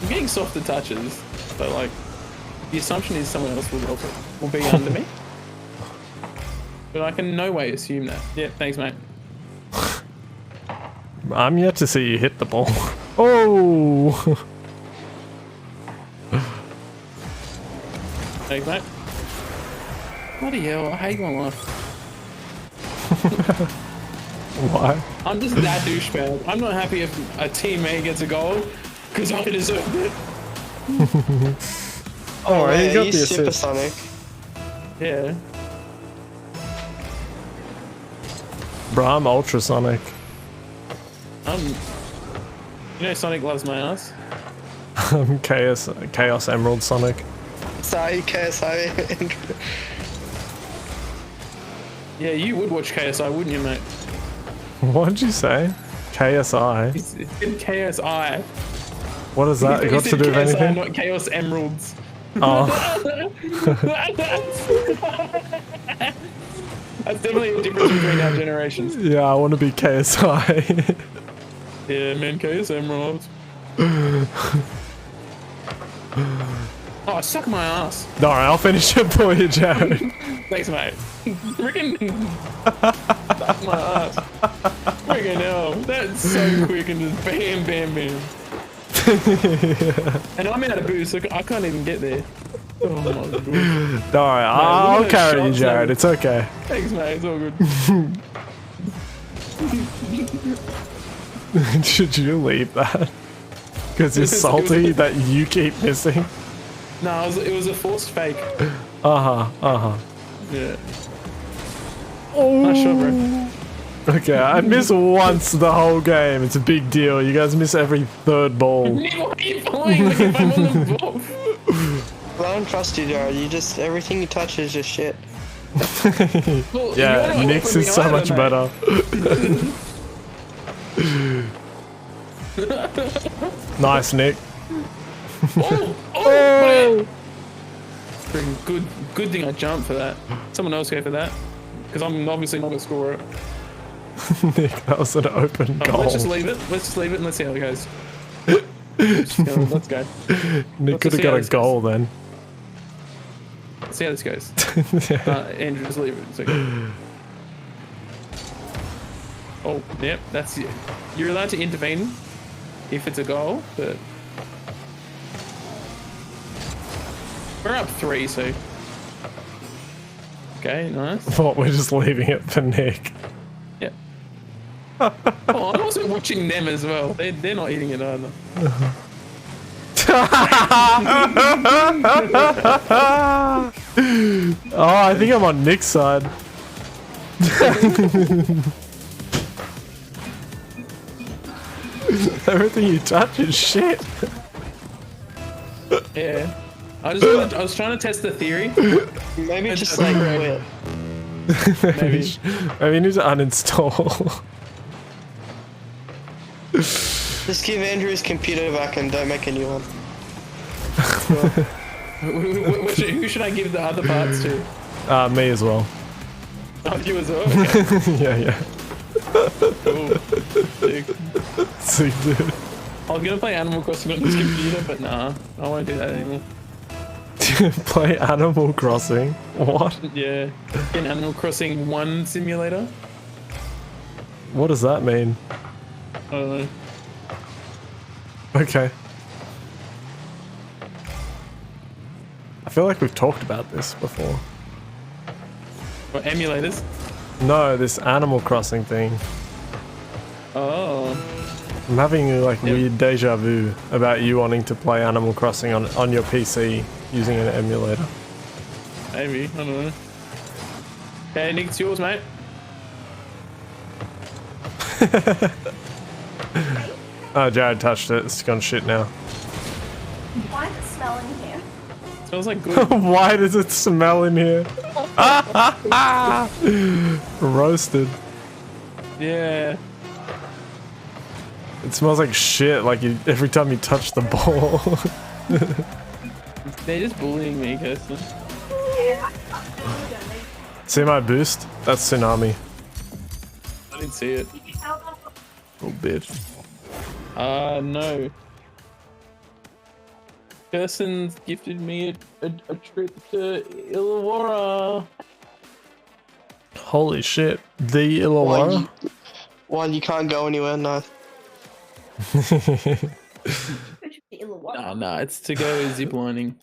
Speaker 5: I'm getting softer touches, but like, the assumption is someone else will be under me. But I can in no way assume that. Yeah, thanks, mate.
Speaker 1: I'm yet to see you hit the ball. Oh!
Speaker 5: Thanks, mate. Bloody hell, I hate my life.
Speaker 1: Why?
Speaker 5: I'm just that douchebag. I'm not happy if a teammate gets a goal because I deserved it.
Speaker 1: Oh,
Speaker 4: yeah,
Speaker 1: you got
Speaker 4: he's
Speaker 1: the assist.
Speaker 4: supersonic.
Speaker 5: Yeah.
Speaker 1: Bro, I'm ultrasonic.
Speaker 5: You know Sonic loves my ass.
Speaker 1: I'm Chaos Emerald Sonic.
Speaker 4: Sorry, KSI.
Speaker 5: Yeah, you would watch KSI, wouldn't you, mate?
Speaker 1: What'd you say? KSI?
Speaker 5: It's in KSI.
Speaker 1: What is that? It got
Speaker 5: It's
Speaker 1: to
Speaker 5: in
Speaker 1: do with
Speaker 5: KSI,
Speaker 1: anything?
Speaker 5: not Chaos Emeralds.
Speaker 1: Oh,
Speaker 5: That's definitely a difference between our generations.
Speaker 1: yeah, I want to be KSI.
Speaker 5: Yeah, man, Chaos Emeralds. Oh, suck my ass.
Speaker 1: Alright, I'll finish it for you, Jared.
Speaker 5: Thanks, mate. Freaking suck my ass. Freaking hell. That's so quick and just bam, bam, bam. And I'm out of boost, so I can't even get there. Oh my god.
Speaker 1: Alright,
Speaker 5: look
Speaker 1: I'll
Speaker 5: at
Speaker 1: carry
Speaker 5: those
Speaker 1: you,
Speaker 5: shots,
Speaker 1: Jared.
Speaker 5: though.
Speaker 1: It's okay.
Speaker 5: Thanks, mate. It's all good.
Speaker 1: Should you leave that? Because you're salty that you keep missing.
Speaker 5: No, it was a forced fake. Yeah.
Speaker 1: Oh.
Speaker 5: Nice shot, bro.
Speaker 1: Okay, I miss once the whole game. It's a big deal. You guys miss every third ball.
Speaker 5: Nick, why are you falling? Like if I'm on the ball.
Speaker 4: I don't trust you, Jared. You just everything you touch is just shit.
Speaker 5: Well,
Speaker 1: Yeah,
Speaker 5: you're not
Speaker 1: Nick's
Speaker 5: open
Speaker 1: is so
Speaker 5: either,
Speaker 1: much
Speaker 5: mate.
Speaker 1: better. Nice, Nick.
Speaker 5: Oh, Freaking good thing I jumped for that. Someone else go for that. Because I'm obviously not going to score it.
Speaker 1: Nick, that was an open goal.
Speaker 5: Let's just leave it. Let's just leave it and let's see how it goes. Let's go.
Speaker 1: Nick
Speaker 5: let's
Speaker 1: could have
Speaker 5: see how
Speaker 1: got a
Speaker 5: this
Speaker 1: goal then.
Speaker 5: Let's see how this goes. Andrew, just leave it. It's okay. Oh, yep, that's it. You're allowed to intervene if it's a goal, but we're up 3, so okay, nice.
Speaker 1: What, we're just leaving it for Nick.
Speaker 5: Yep. Oh, I'm also watching them as well. They're not eating it either.
Speaker 1: Oh, I think I'm on Nick's side. Everything you touch is shit.
Speaker 5: Yeah. I was trying to test the theory.
Speaker 4: Maybe just like quit.
Speaker 5: Maybe.
Speaker 1: Maybe you need to uninstall.
Speaker 4: Just give Andrew his computer back and don't make a new one.
Speaker 5: Who should I give the other parts to?
Speaker 1: Me as well.
Speaker 5: Oh, you as well? Okay.
Speaker 1: Yeah.
Speaker 5: Cool. Sick.
Speaker 1: Sick, dude.
Speaker 5: I was gonna play Animal Crossing on this computer, but nah, I won't do that anymore.
Speaker 1: Play Animal Crossing? What?
Speaker 5: Yeah, an Animal Crossing 1 simulator.
Speaker 1: What does that mean?
Speaker 5: I don't know.
Speaker 1: Okay. I feel like we've talked about this before.
Speaker 5: What, emulators?
Speaker 1: No, this Animal Crossing thing.
Speaker 5: Oh,
Speaker 1: I'm having like
Speaker 5: Yep.
Speaker 1: weird deja vu about you wanting to play Animal Crossing on your PC using an emulator.
Speaker 5: maybe. I don't know. Okay, Nick, it's yours, mate.
Speaker 1: Oh, Jared touched it. It's gone shit now.
Speaker 3: Why does it smell in here?
Speaker 5: Smells like good.
Speaker 1: Why does it smell in here? Roasted.
Speaker 5: Yeah.
Speaker 1: It smells like shit. Like every time you touch the ball.
Speaker 5: They're just bullying me, Kirsten.
Speaker 1: See my boost? That's Tsunami.
Speaker 5: I didn't see it.
Speaker 1: Oh, bitch.
Speaker 5: No. Kirsten's gifted me a trip to Illawarra.
Speaker 1: Holy shit. The Illawarra?
Speaker 4: One, you can't go anywhere, no.
Speaker 5: Nah, it's to go ziplining.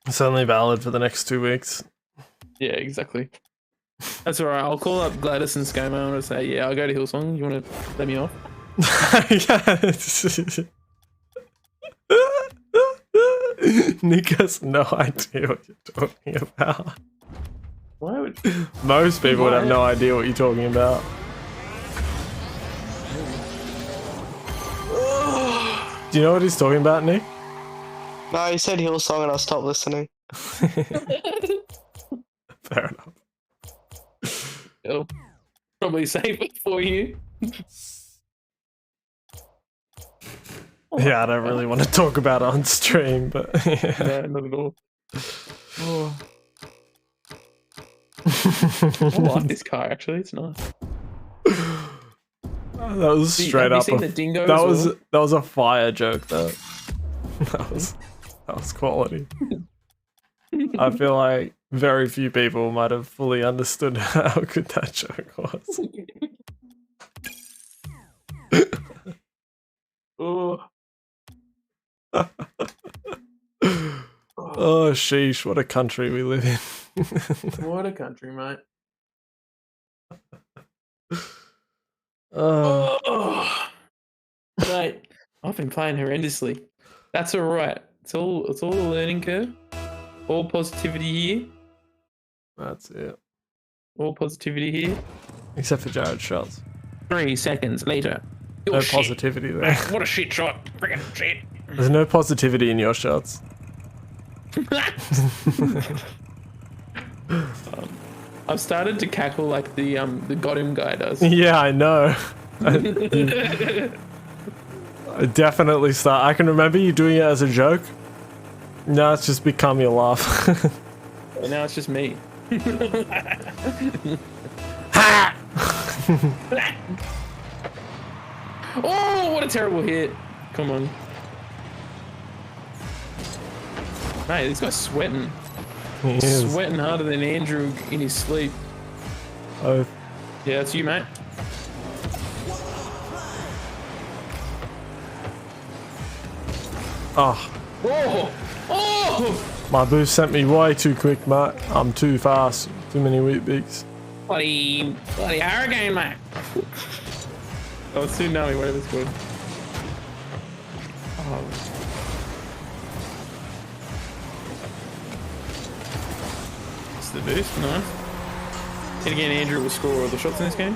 Speaker 1: It's only valid for the next 2 weeks.
Speaker 5: Yeah, exactly. That's alright. I'll call up Gladys and ScoMo and say, yeah, I'll go to Hillsong. You want to let me off? Nick has no idea what you're talking about. Why would...
Speaker 1: Most people would have no idea what you're talking about. Do you know what he's talking about, Nick?
Speaker 4: No, he said Hillsong and I stopped listening.
Speaker 1: Fair enough.
Speaker 5: It'll probably save it for you.
Speaker 1: Yeah, I don't really want to talk about it on stream, but yeah.
Speaker 5: No, not at all. Oh. I like this car, actually. It's nice.
Speaker 1: That was straight
Speaker 5: Have
Speaker 1: up.
Speaker 5: you seen the dingo
Speaker 1: That
Speaker 5: as
Speaker 1: was
Speaker 5: well?
Speaker 1: that was a fire joke, though. That was quality. I feel like very few people might have fully understood how good that joke was.
Speaker 5: Oh.
Speaker 1: Oh, sheesh, what a country we live in.
Speaker 5: What a country, mate.
Speaker 1: Oh,
Speaker 5: Oh. Mate, I've been playing horrendously. That's alright. It's all a learning curve. All positivity here.
Speaker 1: That's it.
Speaker 5: All positivity here.
Speaker 1: Except for Jared shots.
Speaker 5: 3 seconds later.
Speaker 1: No positivity there.
Speaker 5: What a shit shot. Freaking shit.
Speaker 1: There's no positivity in your shots.
Speaker 5: I've started to cackle like the got him guy does.
Speaker 1: Yeah, I know. I definitely start. I can remember you doing it as a joke. Now it's just become your laugh.
Speaker 5: And now it's just me. Oh, what a terrible hit. Come on. Mate, this guy's sweating.
Speaker 1: He is.
Speaker 5: Sweating harder than Andrew in his sleep.
Speaker 1: Oh,
Speaker 5: Yeah, that's you, mate.
Speaker 1: oh,
Speaker 5: Oh! Oh!
Speaker 1: my boost sent me way too quick, mate. I'm too fast. Too many wheat beaks.
Speaker 5: Bloody hurricane, mate. Oh, tsunami, whatever it's called. Oh. It's the boost, nice. And again, Andrew will score all the shots in this game.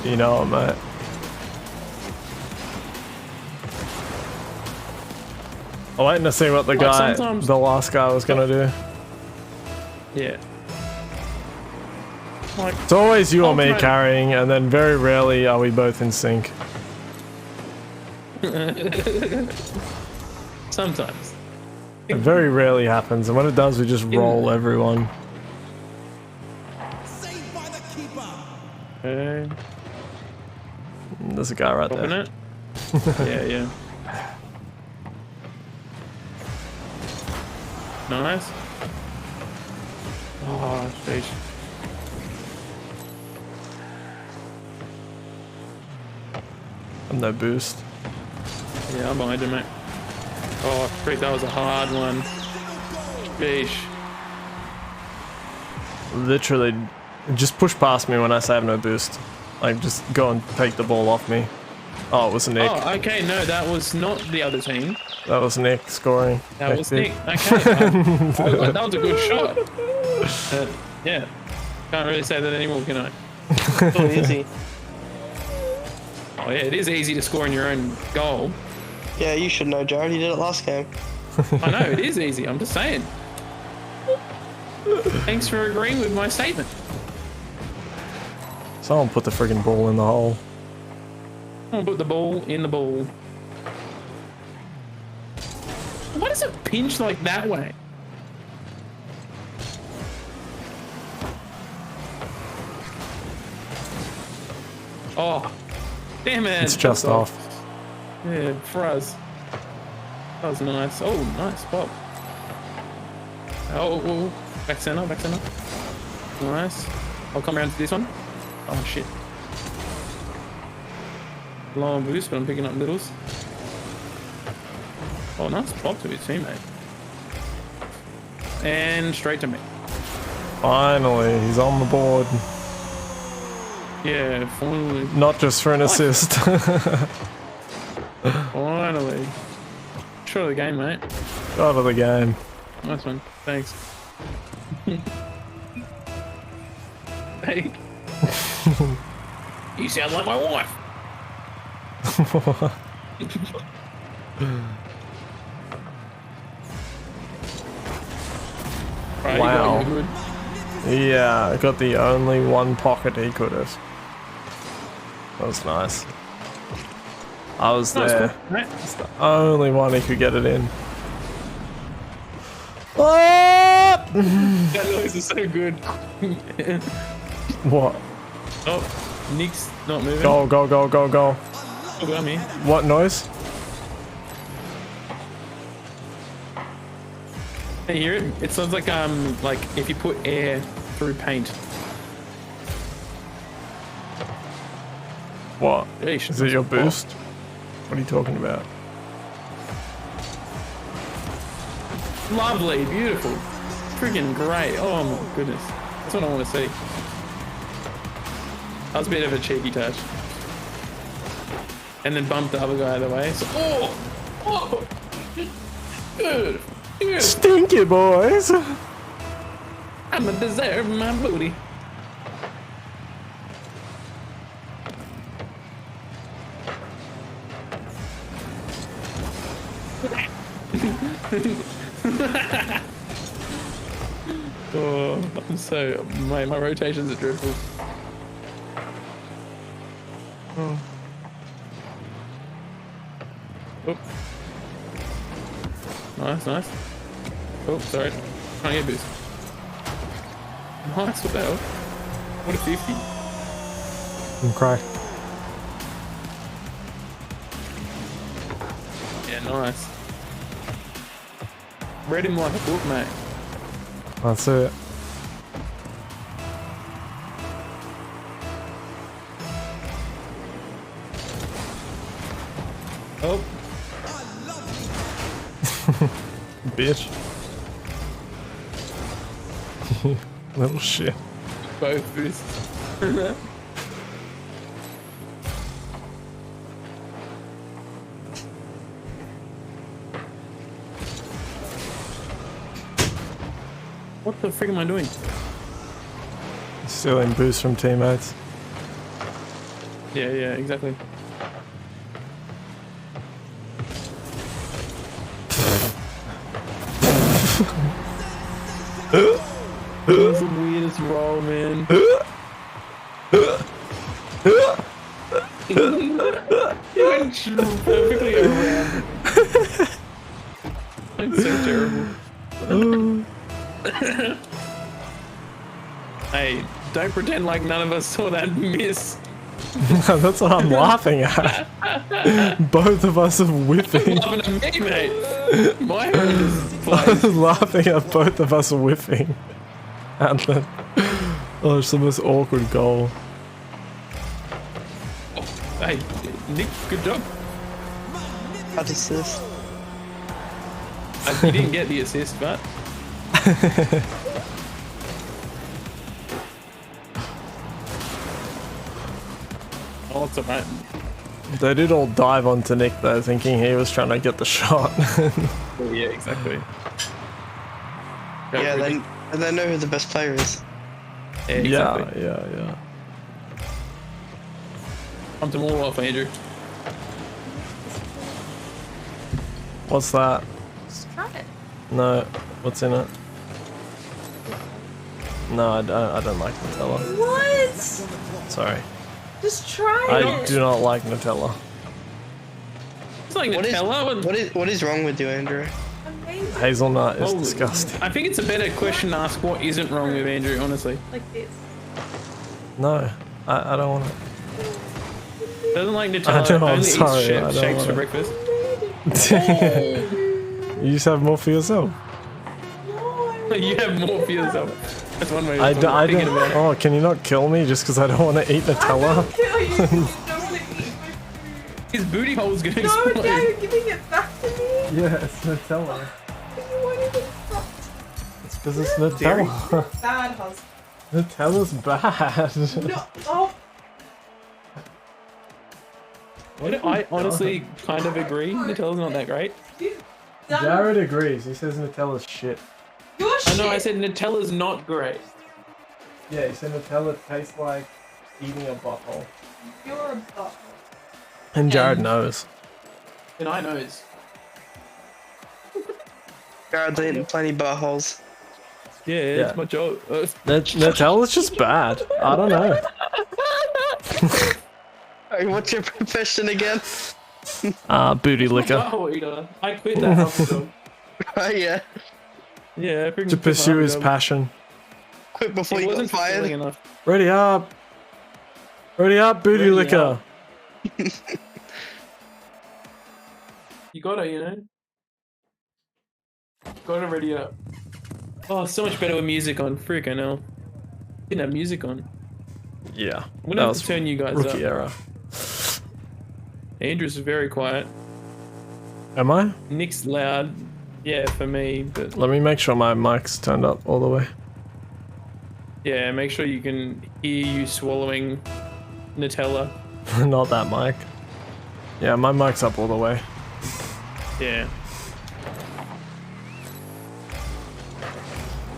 Speaker 1: You know it, mate. I'm waiting to see what the guy,
Speaker 5: sometimes-
Speaker 1: the last guy was gonna do.
Speaker 5: Yeah. Like,
Speaker 1: It's always you or me
Speaker 5: Ultimate-
Speaker 1: carrying, and then very rarely are we both in sync.
Speaker 5: sometimes.
Speaker 1: It very rarely happens, and when it does, we just roll everyone.
Speaker 5: Okay.
Speaker 1: There's a guy right
Speaker 5: Open
Speaker 1: there.
Speaker 5: it. Yeah, yeah. Nice. Oh, sheesh.
Speaker 1: And no boost.
Speaker 5: Yeah, I'm behind him, mate. Oh, freak, that was a hard one. Sheesh.
Speaker 1: Literally, just push past me when I say I have no boost. Like, just go and take the ball off me. Oh, it was Nick.
Speaker 5: Oh, okay, no, that was not the other team.
Speaker 1: That was Nick scoring.
Speaker 5: That was
Speaker 1: Hectic.
Speaker 5: Nick. Okay, that was a good shot. Yeah, can't really say that anymore, can I?
Speaker 4: So easy.
Speaker 5: Oh yeah, it is easy to score in your own goal.
Speaker 4: Yeah, you should know, Jared. You did it last game.
Speaker 5: I know, it is easy, I'm just saying. Thanks for agreeing with my statement.
Speaker 1: Someone put the friggin' ball in the hole.
Speaker 5: I'm gonna put the ball in the ball. Why does it pinch like that way? Oh, damn it.
Speaker 1: It's just
Speaker 5: That's
Speaker 1: off.
Speaker 5: Yeah, for us. That was nice. Oh, nice pop. Oh, back center, back center. Nice. I'll come around to this one. Oh, shit. Low on boost, but I'm picking up middles. Oh, nice pop to his teammate. And straight to me.
Speaker 1: Finally, he's on the board.
Speaker 5: Yeah, finally.
Speaker 1: Not just for an assist.
Speaker 5: Finally. Shot of the game, mate.
Speaker 1: Out of the game.
Speaker 5: Nice one. Thanks. Hey. You sound like my wife. Right,
Speaker 1: Wow.
Speaker 5: you got good.
Speaker 1: Yeah, I got the only one pocket he could have. That was nice. I was
Speaker 5: Nice,
Speaker 1: there.
Speaker 5: cool, right?
Speaker 1: It's the only one he could get it in. What?
Speaker 5: That noise is so good.
Speaker 1: What?
Speaker 5: Oh, Nick's not moving.
Speaker 1: Go, go, go, go, go.
Speaker 5: Oh, got me.
Speaker 1: What noise?
Speaker 5: Hey, hear it? It sounds like if you put air through paint.
Speaker 1: What?
Speaker 5: Yeesh,
Speaker 1: Is it your
Speaker 5: that's a pop.
Speaker 1: boost? What are you talking about?
Speaker 5: Lovely, beautiful, freaking great. Oh my goodness, that's what I want to see. That was a bit of a cheeky touch. and then bump the other guy out of the way. So, good.
Speaker 1: Stinky boys.
Speaker 5: I'ma deserve my booty. Oh, I'm so my rotations are dreadful. Oh. Nice, nice. Oh, sorry. Trying to get boost. Nice, what the hell? What a 50.
Speaker 1: I'm crying.
Speaker 5: Yeah, nice. Read him like a book, mate.
Speaker 1: That's it.
Speaker 5: Oh,
Speaker 1: Bitch. Little shit.
Speaker 5: both boosts. What the frick am I doing?
Speaker 1: Stealing boosts from teammates.
Speaker 5: Yeah, exactly. That's the weirdest roll, man. You went perfectly around. It's so terrible. Hey, don't pretend like none of us saw that miss.
Speaker 1: That's what I'm laughing at. Both of us are whiffing.
Speaker 5: Laughing at me, mate. My hand is
Speaker 1: I was
Speaker 5: flying.
Speaker 1: laughing at both of us whiffing. And then, oh, it's the most awkward goal.
Speaker 5: Hey, Nick, good job.
Speaker 4: Hard assist.
Speaker 5: You didn't get the assist, but oh, it's alright.
Speaker 1: They did all dive onto Nick though, thinking he was trying to get the shot.
Speaker 5: Oh, yeah, exactly. Go
Speaker 4: Yeah,
Speaker 5: for it,
Speaker 4: they know who the best player is.
Speaker 5: Nick.
Speaker 1: Yeah,
Speaker 5: Exactly.
Speaker 1: yeah.
Speaker 5: Pump them all off, Andrew.
Speaker 1: What's that?
Speaker 3: Just try it.
Speaker 1: No, what's in it? No, I don't like Nutella.
Speaker 3: What?
Speaker 1: Sorry.
Speaker 3: Just try
Speaker 1: I
Speaker 3: it.
Speaker 1: do not like Nutella.
Speaker 5: It's like
Speaker 4: What is,
Speaker 5: Nutella.
Speaker 4: what is wrong with you, Andrew?
Speaker 3: Amazing.
Speaker 1: Hazelnut is
Speaker 5: Oh,
Speaker 1: disgusting.
Speaker 5: I think it's a better question to ask what isn't wrong with Andrew, honestly.
Speaker 3: Like this.
Speaker 1: No, I don't want it.
Speaker 5: Doesn't like
Speaker 1: I
Speaker 5: Nutella,
Speaker 1: know, I'm
Speaker 5: only
Speaker 1: sorry, I
Speaker 5: eats
Speaker 1: don't
Speaker 5: shakes
Speaker 1: want
Speaker 5: for
Speaker 1: it.
Speaker 5: breakfast.
Speaker 1: You just have more for yourself.
Speaker 3: No.
Speaker 5: You have more for yourself. That's one way
Speaker 1: I
Speaker 5: of thinking
Speaker 1: don't.
Speaker 5: about it.
Speaker 1: Oh, can you not kill me just because I don't want to eat
Speaker 3: I
Speaker 1: Nutella?
Speaker 3: don't kill you. You don't want to eat my food.
Speaker 5: His booty hole's gonna
Speaker 3: No,
Speaker 5: explode.
Speaker 3: now you're giving it back to me.
Speaker 1: Yeah, it's Nutella.
Speaker 3: You want it back.
Speaker 1: It's because it's Nutella.
Speaker 3: Bad husband.
Speaker 1: Nutella's bad.
Speaker 3: No. Oh.
Speaker 5: I honestly kind of agree. Nutella's not that great.
Speaker 3: You've done
Speaker 1: Jared agrees. He says Nutella's shit.
Speaker 3: your
Speaker 5: I
Speaker 3: shit.
Speaker 5: know I said Nutella's not great.
Speaker 1: Yeah, he said Nutella tastes like eating a butthole.
Speaker 3: You're a butthole.
Speaker 1: And Jared
Speaker 5: And-
Speaker 1: knows.
Speaker 5: And I knows.
Speaker 4: Jared's eating plenty buttholes.
Speaker 5: Yeah,
Speaker 1: Yeah.
Speaker 5: it's my job.
Speaker 1: Nutella's just bad. I don't know.
Speaker 4: Hey, what's your profession again?
Speaker 1: Booty liquor.
Speaker 5: Butthole eater. I quit that healthy job.
Speaker 4: Oh yeah,
Speaker 5: Yeah, I freaking
Speaker 1: To
Speaker 5: quit my
Speaker 1: pursue
Speaker 5: healthy
Speaker 1: his
Speaker 5: job.
Speaker 1: passion.
Speaker 4: quit before
Speaker 5: It
Speaker 4: you got
Speaker 5: wasn't fulfilling
Speaker 4: fired.
Speaker 5: enough.
Speaker 1: Ready up. Ready up, booty
Speaker 5: Ready
Speaker 1: liquor.
Speaker 5: You gotta, you know. Gotta ready up. Oh, so much better with music on. Freaking hell. Didn't have music on.
Speaker 1: Yeah.
Speaker 5: I'm
Speaker 1: That
Speaker 5: gonna have
Speaker 1: was
Speaker 5: to turn you guys up.
Speaker 1: rookie error.
Speaker 5: Andrew's very quiet.
Speaker 1: Am I?
Speaker 5: Nick's loud. Yeah, for me, but
Speaker 1: Let me make sure my mic's turned up all the way.
Speaker 5: yeah, make sure you can hear you swallowing Nutella.
Speaker 1: Not that mic. Yeah, my mic's up all the way.
Speaker 5: Yeah.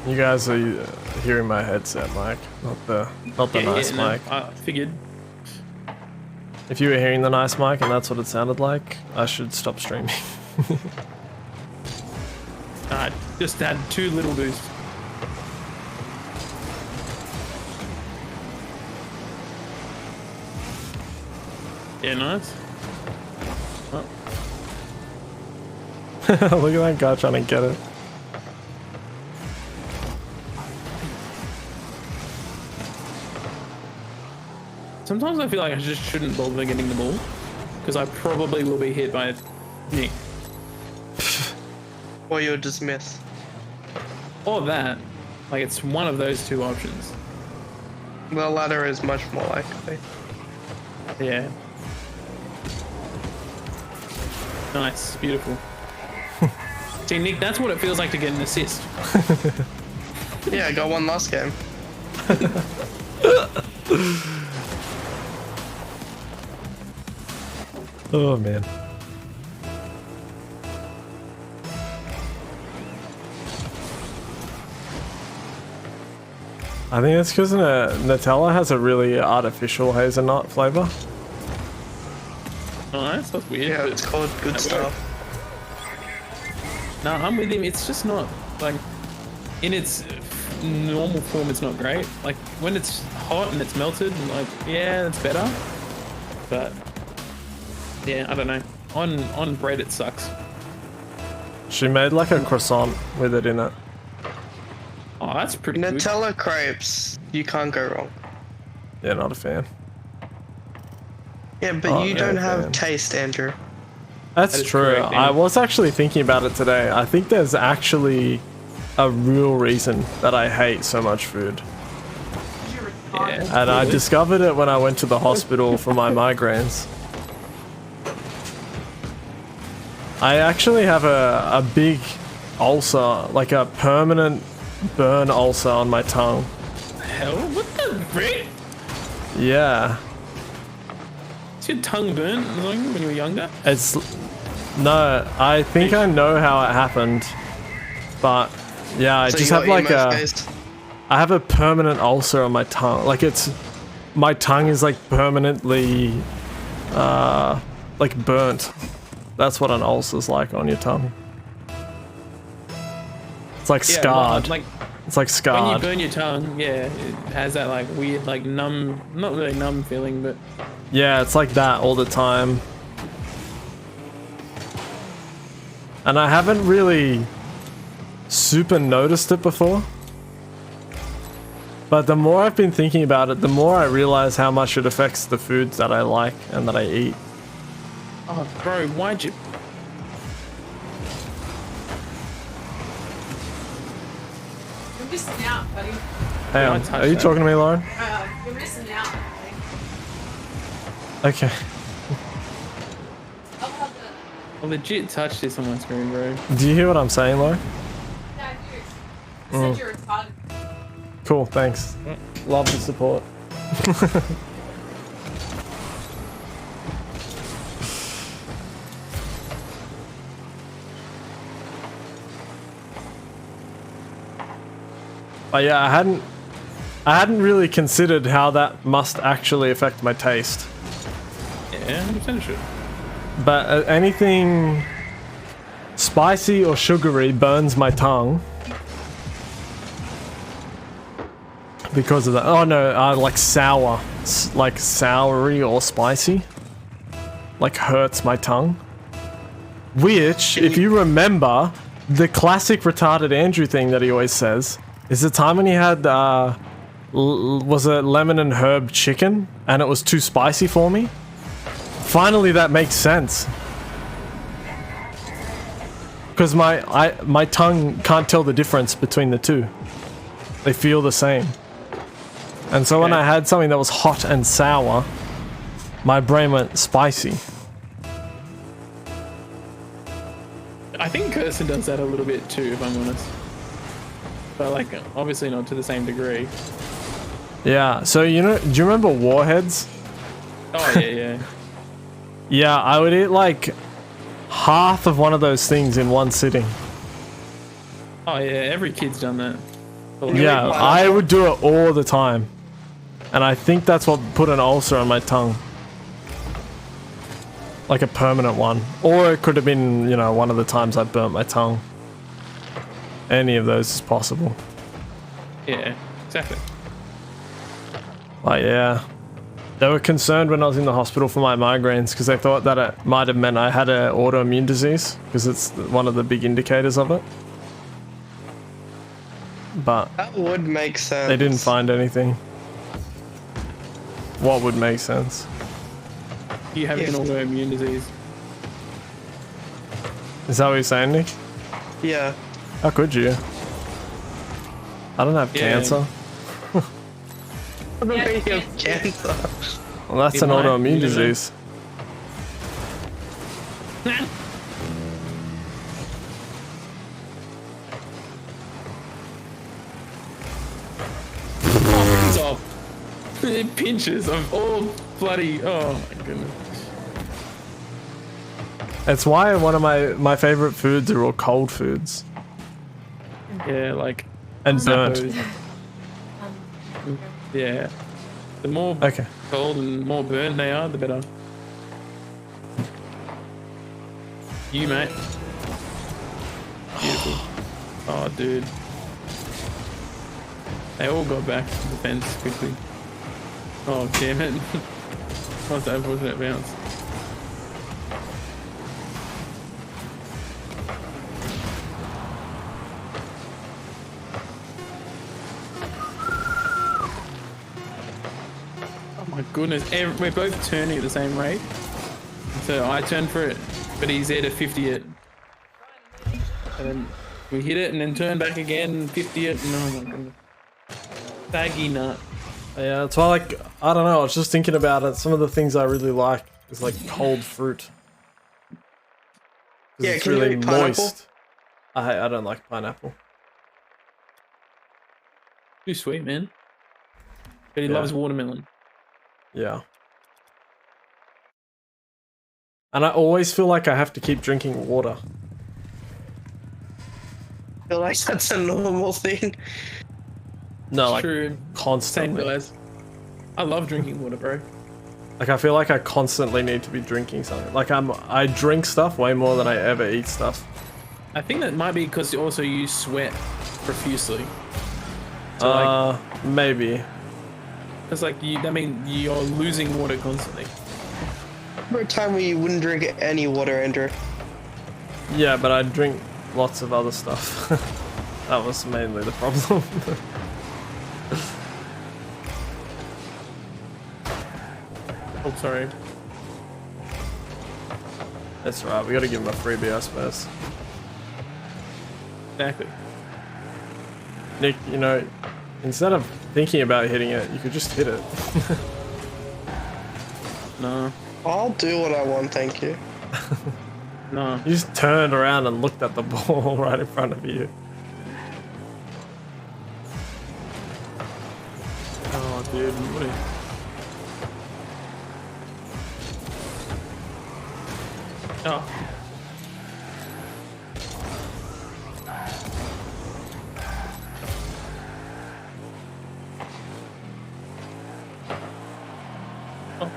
Speaker 1: You guys are hearing my headset mic, not the nice
Speaker 5: no,
Speaker 1: mic.
Speaker 5: I figured.
Speaker 1: If you were hearing the nice mic and that's what it sounded like, I should stop streaming.
Speaker 5: Just had 2 little boosts. Yeah, nice. Oh.
Speaker 1: Look at that guy trying to get it.
Speaker 5: Sometimes I feel like I just shouldn't bother getting the ball, because I probably will be hit by Nick.
Speaker 4: Or you'll just miss.
Speaker 5: Or that. Like, it's one of those 2 options.
Speaker 4: The latter is much more likely.
Speaker 5: Yeah. Nice. Beautiful. See, Nick, that's what it feels like to get an assist.
Speaker 4: Yeah, I got one last game.
Speaker 1: Oh man. I think it's because Nutella has a really artificial hazelnut flavor.
Speaker 5: Nice. That's weird.
Speaker 4: Yeah,
Speaker 5: but-
Speaker 4: it's called good stuff.
Speaker 5: No, I'm with him. It's just not, like, in its normal form, it's not great. Like, when it's hot and it's melted, I'm like, yeah, it's better. But, yeah, I don't know. On bread, it sucks.
Speaker 1: She made like a croissant with it in it.
Speaker 5: Oh, that's pretty good.
Speaker 4: Nutella crepes, you can't go wrong.
Speaker 1: Yeah, not a fan.
Speaker 4: Yeah, but
Speaker 1: Oh,
Speaker 4: you
Speaker 1: yeah,
Speaker 4: don't have
Speaker 1: fan.
Speaker 4: taste, Andrew.
Speaker 1: That's
Speaker 5: That is
Speaker 1: true.
Speaker 5: correct,
Speaker 1: I
Speaker 5: Ian.
Speaker 1: was actually thinking about it today. I think there's actually a real reason that I hate so much food.
Speaker 3: You're
Speaker 5: Yeah.
Speaker 3: retarded.
Speaker 1: And I discovered it when I went to the hospital for my migraines. I actually have a big ulcer, like a permanent burn ulcer on my tongue.
Speaker 5: Hell, what the frick?
Speaker 1: Yeah.
Speaker 5: Is your tongue burnt when you were younger?
Speaker 1: It's no, I think I know how it happened, but yeah, I
Speaker 4: So
Speaker 1: just
Speaker 4: you
Speaker 1: have
Speaker 4: got
Speaker 1: like
Speaker 4: emo
Speaker 1: a,
Speaker 4: faced?
Speaker 1: I have a permanent ulcer on my tongue. Like my tongue is like permanently, like burnt. That's what an ulcer's like on your tongue. It's like
Speaker 5: Yeah,
Speaker 1: scarred.
Speaker 5: like
Speaker 1: It's like
Speaker 5: when you
Speaker 1: scarred.
Speaker 5: burn your tongue, yeah, it has that like weird, like numb, not really numb feeling, but
Speaker 1: Yeah, it's like that all the time. And I haven't really super noticed it before. But the more I've been thinking about it, the more I realize how much it affects the foods that I like and that I eat.
Speaker 5: oh, bro, why'd you?
Speaker 3: You're missing out, buddy.
Speaker 1: Hey,
Speaker 5: I touched
Speaker 1: are you
Speaker 5: that.
Speaker 1: talking to me, Lauren?
Speaker 3: You're missing out, buddy.
Speaker 1: Okay.
Speaker 3: I'll have the...
Speaker 5: I legit touched this on my screen, bro.
Speaker 1: Do you hear what I'm saying, Lauren?
Speaker 3: Yeah, I do. I said you're retarded.
Speaker 1: Cool, thanks. Love the support. But yeah, I hadn't really considered how that must actually affect my taste.
Speaker 5: Yeah, 100% it should.
Speaker 1: But anything spicy or sugary burns my tongue because of that. Oh no, like sour, like soury or spicy, like hurts my tongue. Which, if you remember, the classic retarded Andrew thing that he always says is the time when he had was it lemon and herb chicken and it was too spicy for me. Finally, that makes sense. Because my tongue can't tell the difference between the two. They feel the same. And so when
Speaker 5: Okay.
Speaker 1: I had something that was hot and sour, my brain went spicy.
Speaker 5: I think Kirsten does that a little bit too, if I'm honest. But like, obviously not to the same degree.
Speaker 1: Yeah, so do you remember Warheads?
Speaker 5: Oh yeah, yeah.
Speaker 1: Yeah, I would eat like half of one of those things in one sitting.
Speaker 5: Oh yeah, every kid's done that. Well,
Speaker 1: Yeah, I would do it all the time. And I think that's what put an ulcer on my tongue. Like a permanent one. Or it could have been, you know, one of the times I burnt my tongue. Any of those is possible.
Speaker 5: Yeah, exactly.
Speaker 1: Like, yeah. They were concerned when I was in the hospital for my migraines because they thought that it might have meant I had an autoimmune disease because it's one of the big indicators of it. But
Speaker 4: That would make sense.
Speaker 1: they didn't find anything. What would make sense?
Speaker 5: You have an
Speaker 4: Yes.
Speaker 5: autoimmune disease.
Speaker 1: Is that what you're saying, Nick?
Speaker 4: Yeah.
Speaker 1: How could you? I don't have
Speaker 5: Yeah.
Speaker 1: cancer.
Speaker 4: The
Speaker 3: Yeah,
Speaker 4: video of
Speaker 3: yeah.
Speaker 4: cancer.
Speaker 1: Well, that's
Speaker 5: You
Speaker 1: an
Speaker 5: might,
Speaker 1: autoimmune
Speaker 5: you never know.
Speaker 1: disease.
Speaker 5: Pinches off. It pinches of all bloody. Oh my goodness.
Speaker 1: It's why one of my favorite foods are all cold foods
Speaker 5: Yeah, like.
Speaker 1: and burnt.
Speaker 5: Suppose. Yeah. The more
Speaker 1: Okay.
Speaker 5: cold and more burnt they are, the better. You, mate. Beautiful. Oh, dude. They all got back to the fence quickly. Oh, damn it. What's that unfortunate bounce? Oh my goodness. We're both turning at the same rate. So I turned for it, but he's there to 50 it. And then we hit it and then turn back again and 50 it. And oh my goodness. Baggy nut.
Speaker 1: Yeah, it's why, like, I don't know, I was just thinking about it. Some of the things I really like is like cold fruit. 'Cause
Speaker 4: Yeah,
Speaker 1: it's
Speaker 4: can you
Speaker 1: really
Speaker 4: eat pineapple?
Speaker 1: moist. I don't like pineapple.
Speaker 5: Too sweet, man. But he
Speaker 1: Yeah.
Speaker 5: loves watermelon.
Speaker 1: Yeah. And I always feel like I have to keep drinking water.
Speaker 4: I feel like that's a normal thing.
Speaker 1: No, like
Speaker 5: True. Same
Speaker 1: constantly.
Speaker 5: guys. I love drinking water, bro.
Speaker 1: Like I feel like I constantly need to be drinking something. Like I drink stuff way more than I ever eat stuff.
Speaker 5: I think that might be because also you sweat profusely. So like,
Speaker 1: Maybe.
Speaker 5: it's like that means you're losing water constantly.
Speaker 4: Remember a time where you wouldn't drink any water, Andrew?
Speaker 1: Yeah, but I drink lots of other stuff. That was mainly the problem.
Speaker 5: Oh, sorry.
Speaker 1: That's right, we gotta give him a freebie, I suppose.
Speaker 5: Exactly.
Speaker 1: Nick, you know, instead of thinking about hitting it, you could just hit it.
Speaker 5: No.
Speaker 4: I'll do what I want, thank you.
Speaker 5: No.
Speaker 1: You just turned around and looked at the ball right in front of you.
Speaker 5: Oh, dude. What a... Oh. Oh.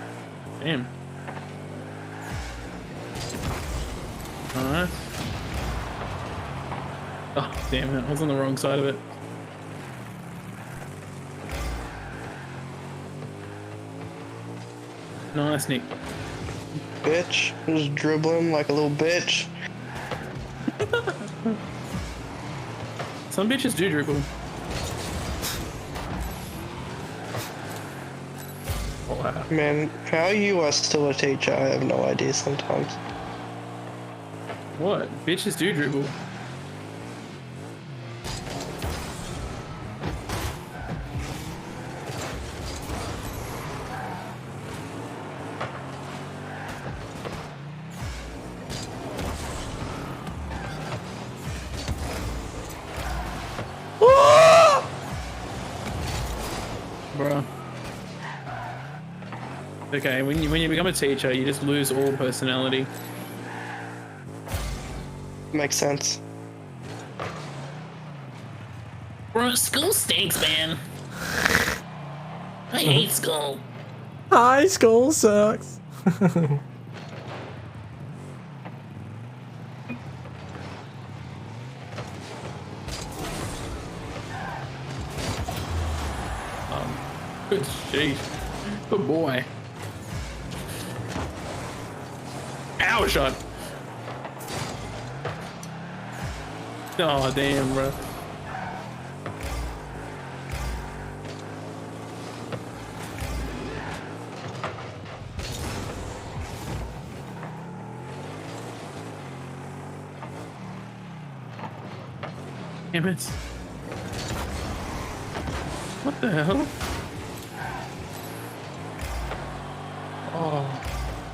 Speaker 5: Damn. Alright. Oh, damn it. I was on the wrong side of it. Nice, Nick.
Speaker 4: Bitch. Just dribbling like a little bitch.
Speaker 5: Some bitches do dribble.
Speaker 1: Wow.
Speaker 4: Man, how you are still a teacher, I have no idea sometimes.
Speaker 5: What? Bitches do dribble. Bruh. Okay, when you become a teacher, you just lose all personality.
Speaker 4: Makes sense.
Speaker 5: Bro, school stinks, man. I hate school.
Speaker 1: High school sucks.
Speaker 5: Good sheesh. Good boy. Power shot. Oh damn, bro. Damn it. What the hell? Oh,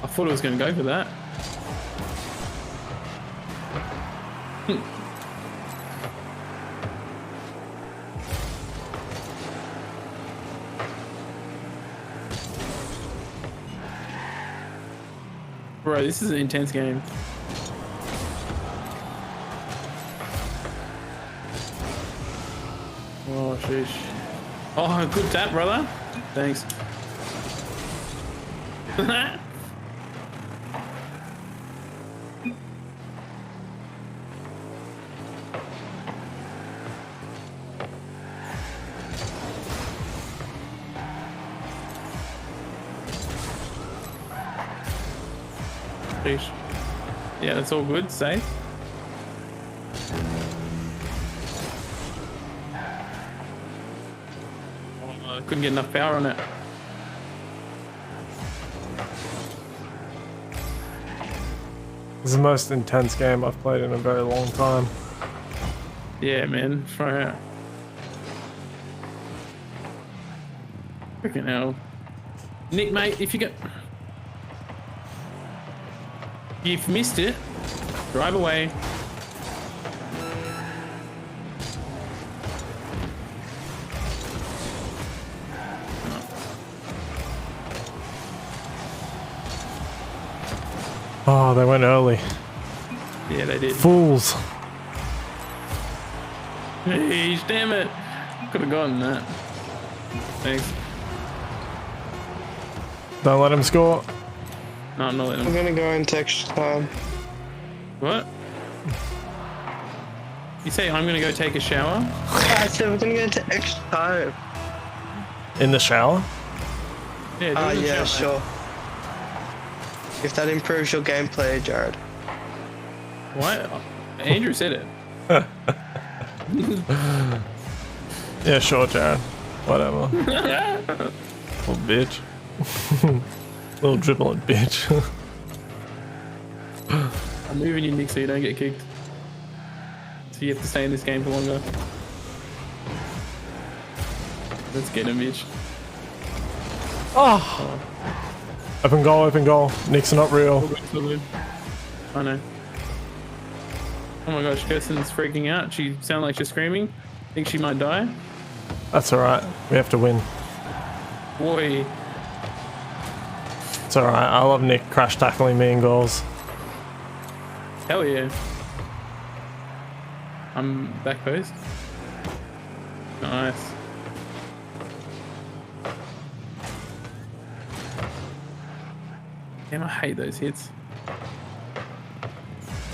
Speaker 5: I thought I was going to go for that. Bro, this is an intense game. Oh, sheesh. Oh, good tap, brother. Thanks. Sheesh. Yeah, that's all good. Safe. Oh, I couldn't get enough power on it.
Speaker 1: This is the most intense game I've played in a very long time.
Speaker 5: Yeah, man. Far out. Freaking hell. Nick, mate, if you get... You've missed it. Drive away.
Speaker 1: Oh, they went early.
Speaker 5: Yeah, they did.
Speaker 1: Fools.
Speaker 5: Jeez, damn it. Could have gotten that. Thanks.
Speaker 1: Don't let him score.
Speaker 5: No, I'm not letting
Speaker 4: I'm
Speaker 5: him.
Speaker 4: gonna go into extra time.
Speaker 5: What? You say I'm gonna go take a shower?
Speaker 4: I said we're gonna go into extra time.
Speaker 1: In the shower?
Speaker 5: Yeah, do it in the
Speaker 4: Yeah,
Speaker 5: shower.
Speaker 4: sure. If that improves your gameplay, Jared.
Speaker 5: What? Andrew said it.
Speaker 1: Yeah, sure, Jared. Whatever. Little bitch. Little dribbling bitch.
Speaker 5: I'm moving you, Nick, so you don't get kicked. So you have to stay in this game for longer. Let's get him, bitch.
Speaker 1: Oh! Open goal, open goal. Nick's not real.
Speaker 5: I know. Oh my gosh, Kirsten's freaking out. She sounds like she's screaming. Think she might die.
Speaker 1: That's alright. We have to win.
Speaker 5: Boy.
Speaker 1: It's alright. I love Nick crash tackling me in goals.
Speaker 5: Hell yeah. I'm back post. Nice. Damn, I hate those hits.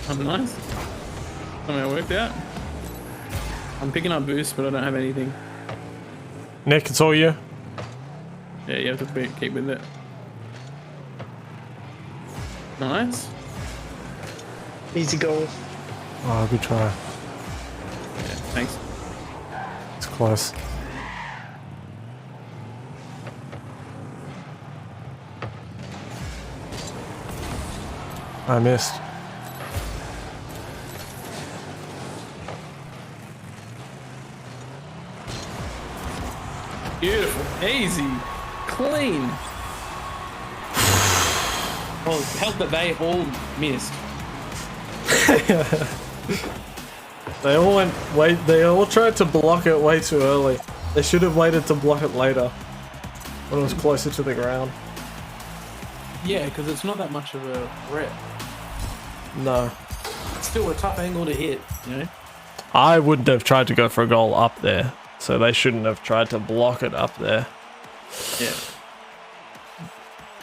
Speaker 5: I'm nice. Somehow worked out. I'm picking up boost, but I don't have anything.
Speaker 1: Nick, it's all you.
Speaker 5: Yeah, you have to keep with it. Nice.
Speaker 4: Easy goal.
Speaker 1: Oh, good try.
Speaker 5: Yeah, thanks.
Speaker 1: It's close. I missed.
Speaker 5: Beautiful. Easy. Clean. Well, help that they all missed.
Speaker 1: They all went they all tried to block it way too early. They should have waited to block it later. When it was closer to the ground.
Speaker 5: Yeah, because it's not that much of a threat.
Speaker 1: No.
Speaker 5: It's still a tough angle to hit, you know?
Speaker 1: I wouldn't have tried to go for a goal up there, so they shouldn't have tried to block it up there.
Speaker 5: Yeah.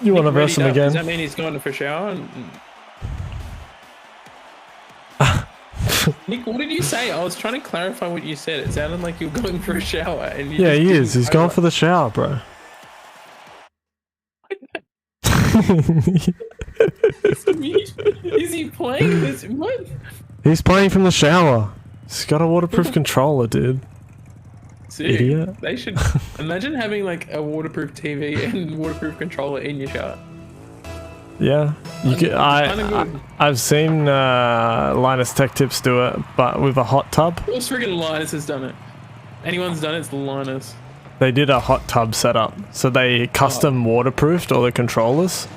Speaker 1: You want to verse him
Speaker 5: Does
Speaker 1: again?
Speaker 5: that mean he's going for a shower? Nick, what did you say? I was trying to clarify what you said. It sounded like you were going for a shower. And you
Speaker 1: Yeah,
Speaker 5: just
Speaker 1: he
Speaker 5: didn't
Speaker 1: is. He's going for the shower, bro.
Speaker 5: Is he playing this? What?
Speaker 1: He's playing from the shower. He's got a waterproof controller, dude.
Speaker 5: Sick.
Speaker 1: Idiot.
Speaker 5: They should imagine having like a waterproof TV and waterproof controller in your shower.
Speaker 1: Yeah, you can,
Speaker 5: Kinda good.
Speaker 1: I've seen Linus Tech Tips do it, but with a hot tub.
Speaker 5: Well, friggin' Linus has done it. Anyone's done it, it's Linus.
Speaker 1: They did a hot tub setup, so they custom waterproofed all the controllers,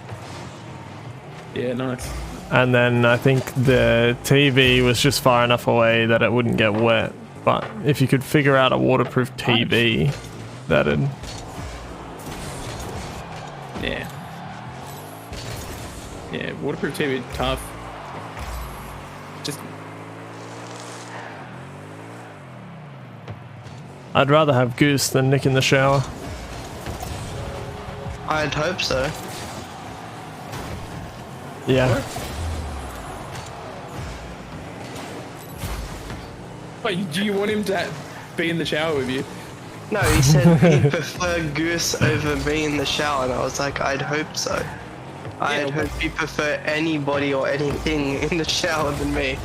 Speaker 5: Yeah, nice.
Speaker 1: and then I think the TV was just far enough away that it wouldn't get wet. But if you could figure out a waterproof TV, that'd.
Speaker 5: Yeah. Yeah, waterproof TV tough. Just
Speaker 1: I'd rather have Goose than Nick in the shower.
Speaker 4: I'd hope so.
Speaker 1: Yeah.
Speaker 5: wait, do you want him to be in the shower with you?
Speaker 4: No, he said he'd prefer Goose over me in the shower, and I was like, I'd hope so. I'd hope he'd prefer anybody or anything in the shower than me.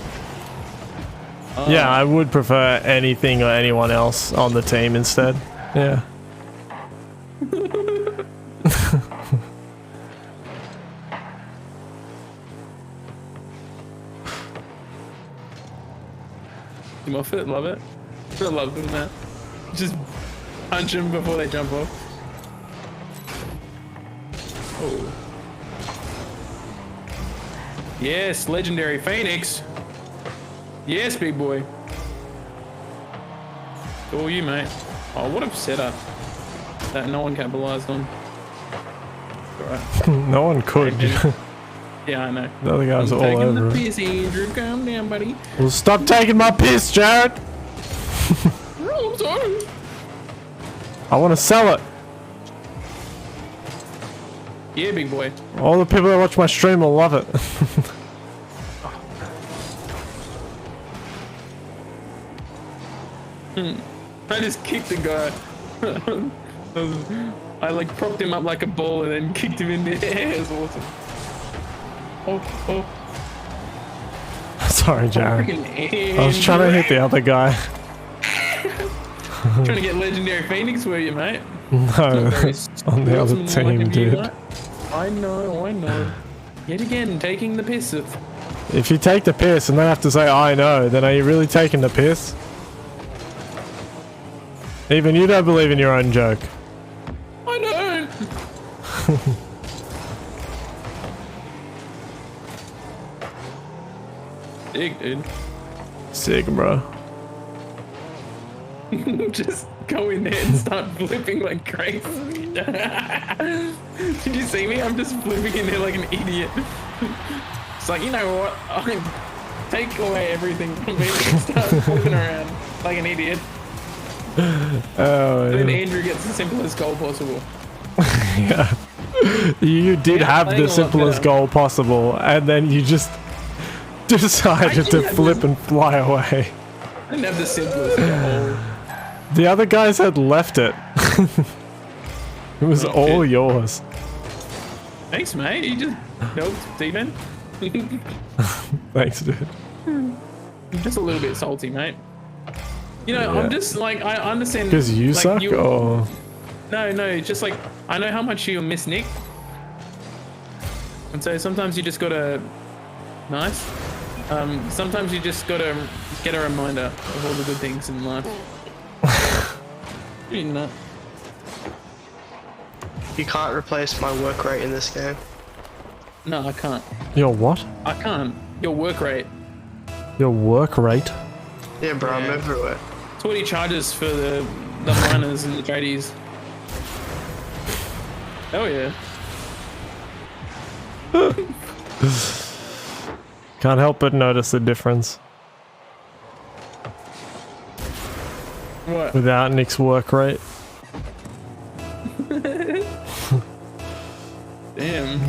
Speaker 1: Yeah, I would prefer anything or anyone else on the team instead. Yeah.
Speaker 5: You off it, love it. I love doing that. Just punch them before they jump off. Oh. Yes, legendary Phoenix. Yes, big boy. It's all you, mate. Oh, what a setup that no one capitalized on. Alright.
Speaker 1: No one could.
Speaker 5: Yeah, I know.
Speaker 1: The other guys are all
Speaker 5: Taking
Speaker 1: over
Speaker 5: the
Speaker 1: it.
Speaker 5: piss, Andrew. Calm down, buddy.
Speaker 1: Well, stop taking my piss, Jared!
Speaker 5: Oh, I'm sorry.
Speaker 1: I want to sell it.
Speaker 5: Yeah, big boy.
Speaker 1: All the people that watch my stream will love it.
Speaker 5: I just kicked the guy. I like propped him up like a ball and then kicked him in the air. It was awesome. Oh,
Speaker 1: Sorry, Jared.
Speaker 5: freaking
Speaker 1: I was trying to hit the other guy.
Speaker 5: Trying to get legendary Phoenix for you, mate.
Speaker 1: No, on the other team, dude.
Speaker 5: I know. Yet again, taking the piss of.
Speaker 1: If you take the piss and then have to say I know, then are you really taking the piss? Even you don't believe in your own joke.
Speaker 5: I don't. Sick, dude.
Speaker 1: Sick, bro.
Speaker 5: Just go in there and start flipping like crazy. Did you see me? I'm just flipping in there like an idiot. It's like, you know what? I take away everything from me and start flipping around like an idiot.
Speaker 1: Oh,
Speaker 5: And then
Speaker 1: yeah.
Speaker 5: Andrew gets the simplest goal possible.
Speaker 1: Yeah. You did
Speaker 5: Yeah,
Speaker 1: have
Speaker 5: playing a
Speaker 1: the
Speaker 5: lot
Speaker 1: simplest
Speaker 5: better.
Speaker 1: goal possible, and then you just decided to
Speaker 5: did.
Speaker 1: flip and fly away.
Speaker 5: I didn't have the simplest goal.
Speaker 1: The other guys had left it. It was
Speaker 5: Oh,
Speaker 1: all
Speaker 5: shit.
Speaker 1: yours.
Speaker 5: Thanks, mate. You just helped, Steven.
Speaker 1: Thanks, dude.
Speaker 5: I'm just a little bit salty, mate. You know,
Speaker 1: Yeah.
Speaker 5: I'm just like, I understand.
Speaker 1: Because you
Speaker 5: like,
Speaker 1: suck, or
Speaker 5: No, just like, I know how much you miss Nick. And so sometimes you just gotta, nice. Sometimes you just gotta get a reminder of all the good things in life. You know.
Speaker 4: You can't replace my work rate in this game.
Speaker 5: No, I can't.
Speaker 1: your what?
Speaker 5: I can't. Your work rate.
Speaker 1: Your work rate?
Speaker 4: Yeah, bro, I'm
Speaker 5: Yeah.
Speaker 4: everywhere.
Speaker 5: It's what he charges for the miners and the tradies. Oh yeah.
Speaker 1: Can't help but notice the difference
Speaker 5: What?
Speaker 1: without Nick's work rate.
Speaker 5: Damn.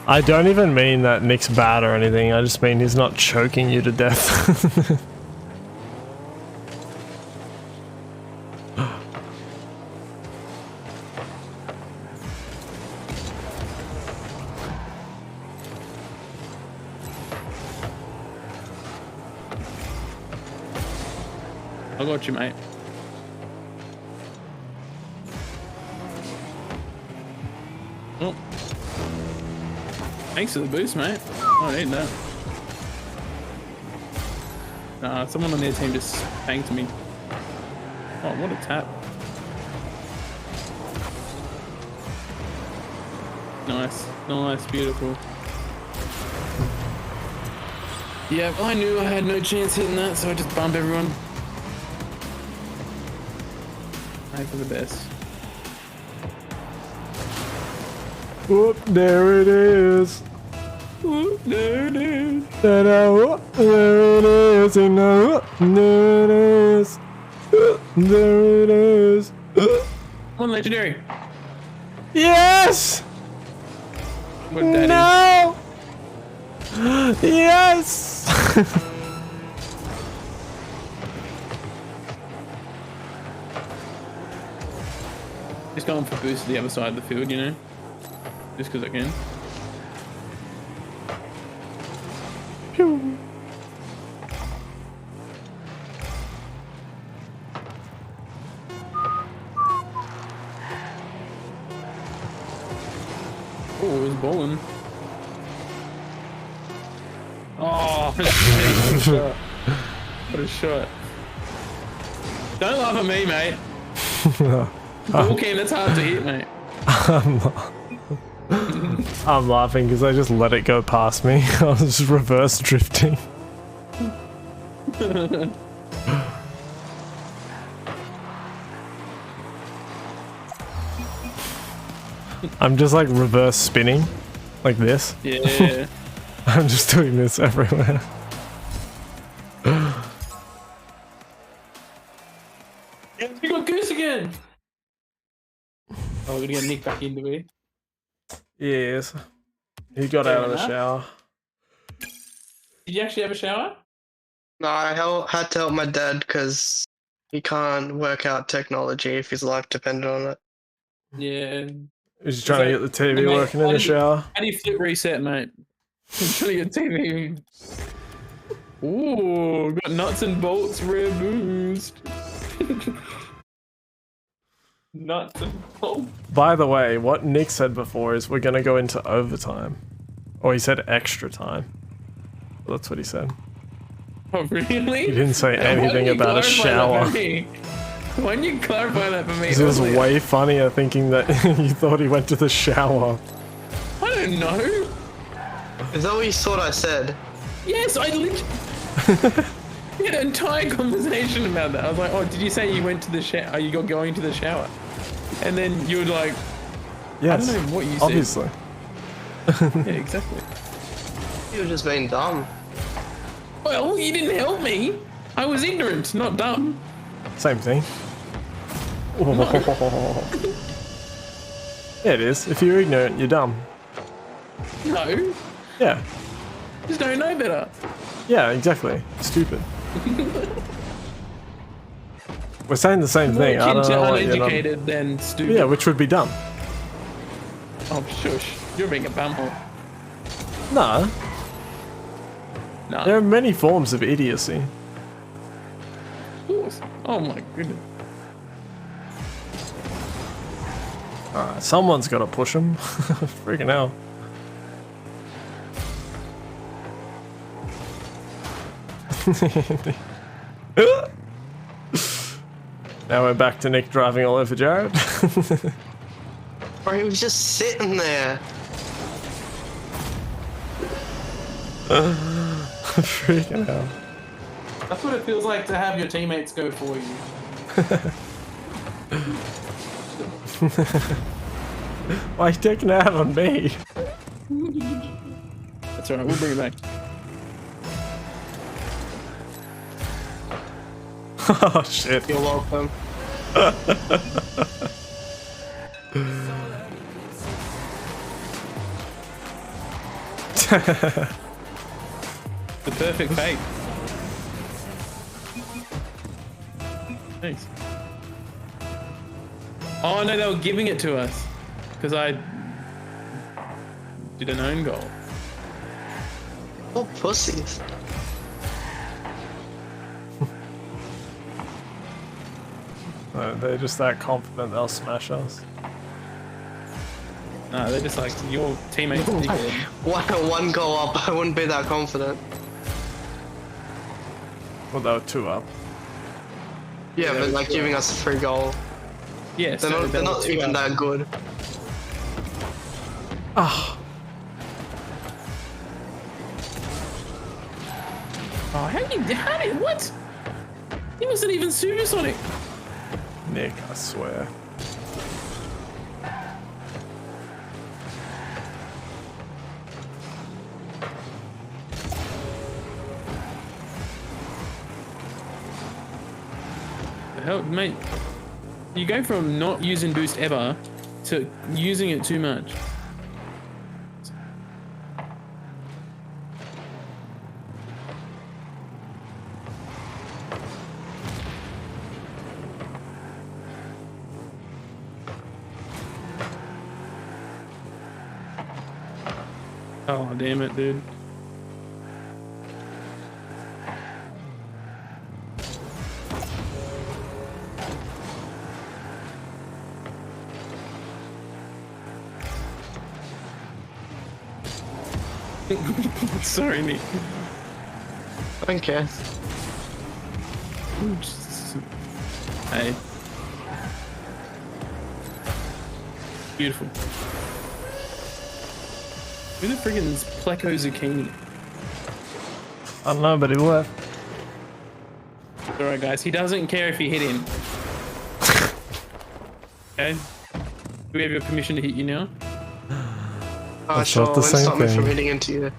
Speaker 1: I don't even mean that Nick's bad or anything. I just mean he's not choking you to death.
Speaker 5: I got you, mate. Oh. Thanks for the boost, mate. I don't need that. Nah, someone on their team just banged me. Oh, what a tap. Nice. Nice, beautiful. Yeah, I knew I had no chance hitting that, so I just bumped everyone. Hope for the best.
Speaker 1: Whoop, there it is.
Speaker 5: Ooh, there it is.
Speaker 1: Ta-da, whoop, there it is. And now, whoop, there it is. There it is.
Speaker 5: Come on, legendary.
Speaker 1: Yes!
Speaker 5: What that
Speaker 1: No! Yes!
Speaker 5: Just going for boost to the other side of the field, you know? Just because I can.
Speaker 1: Pew.
Speaker 5: Oh, it was bowling. Oh, what a shot. Don't laugh at me, mate. Ball can, that's hard to hit, mate.
Speaker 1: I'm laughing because I just let it go past me. I was just reverse drifting. I'm just like reverse spinning, like this.
Speaker 5: Yeah.
Speaker 1: I'm just doing this everywhere.
Speaker 5: You got Goose again! Oh, we're gonna get Nick back into it.
Speaker 1: Yes. He got out of the shower.
Speaker 5: Did you actually have a shower?
Speaker 4: No, I had to help my dad because he can't work out technology if his life depended on it.
Speaker 5: Yeah.
Speaker 1: He's just trying to get the TV
Speaker 5: Mate,
Speaker 1: working in the shower.
Speaker 5: How do you flip reset, mate? I'm trying to get TV. Ooh, got nuts and bolts, rare boost. Nuts and bolts.
Speaker 1: By the way, what Nick said before is we're gonna go into overtime. Or he said extra time. Well, that's what he said.
Speaker 5: Oh, really?
Speaker 1: He didn't say anything about a shower.
Speaker 5: Why didn't you clarify that for me?
Speaker 1: It was
Speaker 5: earlier?
Speaker 1: way funnier thinking that you thought he went to the shower.
Speaker 5: I don't know.
Speaker 4: Is that what you thought I said?
Speaker 5: Yes, I literally we had an entire conversation about that. I was like, oh, did you say you went to the shower? Are you going to the shower? And then you were like,
Speaker 1: Yes,
Speaker 5: I don't know what you said.
Speaker 1: obviously.
Speaker 5: Yeah, exactly.
Speaker 4: You were just being dumb.
Speaker 5: Well, you didn't help me. I was ignorant, not dumb.
Speaker 1: Same thing. Yeah, it is. If you're ignorant, you're dumb.
Speaker 5: No,
Speaker 1: Yeah.
Speaker 5: just don't know better.
Speaker 1: Yeah, exactly. Stupid. We're saying the same
Speaker 5: More
Speaker 1: thing. I
Speaker 5: akin
Speaker 1: don't
Speaker 5: to
Speaker 1: know what you're not...
Speaker 5: uneducated than stupid.
Speaker 1: Yeah, which would be dumb.
Speaker 5: Oh, shush. You're being a bumhole.
Speaker 1: Nah,
Speaker 5: Nah.
Speaker 1: there are many forms of idiocy.
Speaker 5: Of course. Oh my goodness.
Speaker 1: Alright, someone's got to push him. Freaking hell. Now we're back to Nick driving all over Jared.
Speaker 4: Or he was just sitting there.
Speaker 1: Freaking hell.
Speaker 5: That's what it feels like to have your teammates go for you.
Speaker 1: Why are you taking it out on me?
Speaker 5: That's alright, we'll bring it back.
Speaker 1: Oh shit.
Speaker 4: You're welcome.
Speaker 5: The perfect fate. Thanks. Oh no, they were giving it to us because I did an own goal.
Speaker 4: Oh, pussies.
Speaker 1: They're just that confident they'll smash us.
Speaker 5: No, they're just like your teammates. Are dickhead.
Speaker 4: One goal up, I wouldn't be that confident.
Speaker 1: Well, they were 2 up.
Speaker 4: Yeah, but like giving us a free goal.
Speaker 5: Yeah,
Speaker 4: They're not even that good.
Speaker 1: Ah,
Speaker 5: Oh, how did what? He wasn't even supersonic.
Speaker 1: Nick, I swear.
Speaker 5: The hell, mate? You go from not using boost ever to using it too much. Oh, damn it, dude. Sorry, Nick.
Speaker 4: I don't care.
Speaker 5: Hey. Beautiful. Who the friggin' is Pleco Zucchini?
Speaker 1: I don't know, but he left.
Speaker 5: Alright, guys, he doesn't care if you hit him. Okay? Do we have your permission to hit you now?
Speaker 4: Oh,
Speaker 1: That's
Speaker 4: sure,
Speaker 1: not the
Speaker 4: won't
Speaker 1: same
Speaker 4: stop me from
Speaker 1: thing.
Speaker 4: hitting into you.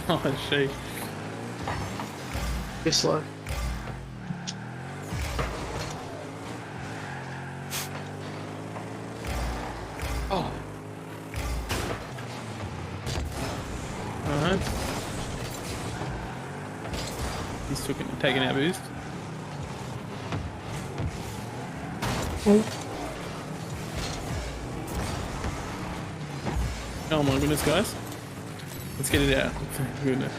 Speaker 5: Oh, shit.
Speaker 4: You're slow.
Speaker 5: Oh. Alright. He's taking our boost. Oh my goodness, guys. Let's get it out. Thank goodness.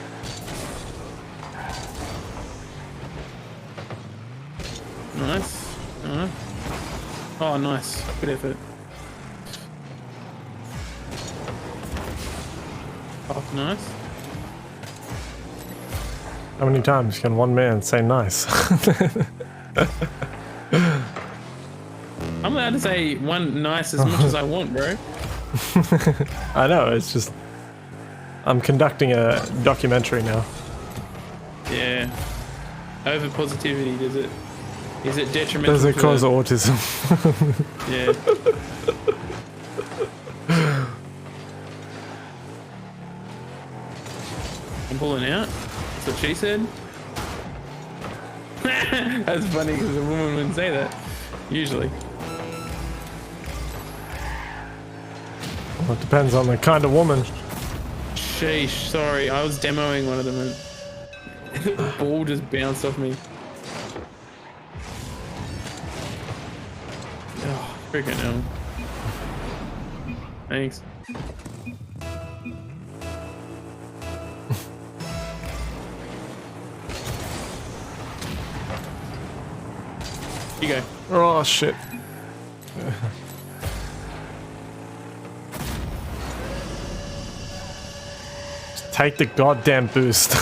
Speaker 5: Nice. Alright. Oh, nice. Good effort. Oh, nice.
Speaker 1: How many times can one man say nice?
Speaker 5: I'm allowed to say one nice as much as I want, bro.
Speaker 1: I know, it's just... I'm conducting a documentary now.
Speaker 5: Yeah. Over positivity, is it detrimental?
Speaker 1: Does it
Speaker 5: to
Speaker 1: cause
Speaker 5: the-
Speaker 1: autism?
Speaker 5: Yeah. I'm pulling out. That's what she said. That's funny because a woman wouldn't say that. Usually.
Speaker 1: Well, it depends on the kind of woman.
Speaker 5: Sheesh, sorry. I was demoing one of them and the ball just bounced off me. Oh, freaking hell. Thanks. You go.
Speaker 1: Oh shit. Just take the goddamn boost.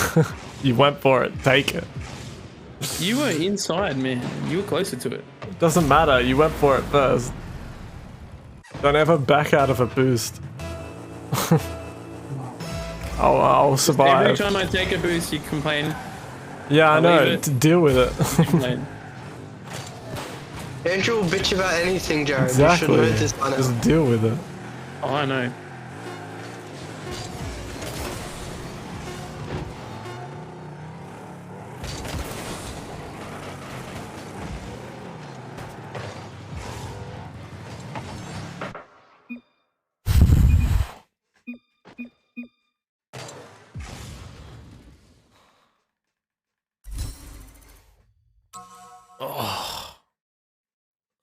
Speaker 1: You went for it. Take it.
Speaker 5: You were inside, man. You were closer to it.
Speaker 1: Doesn't matter. You went for it first. Don't ever back out of a boost. I'll
Speaker 5: Every
Speaker 1: survive.
Speaker 5: time I take a boost, you complain.
Speaker 1: Yeah, I
Speaker 5: I'll
Speaker 1: know.
Speaker 5: leave it.
Speaker 1: To deal with it.
Speaker 5: Complain.
Speaker 4: Andrew will bitch about anything, Jared.
Speaker 1: Exactly.
Speaker 4: You should know this by now.
Speaker 1: Just deal with it.
Speaker 5: Oh, I know.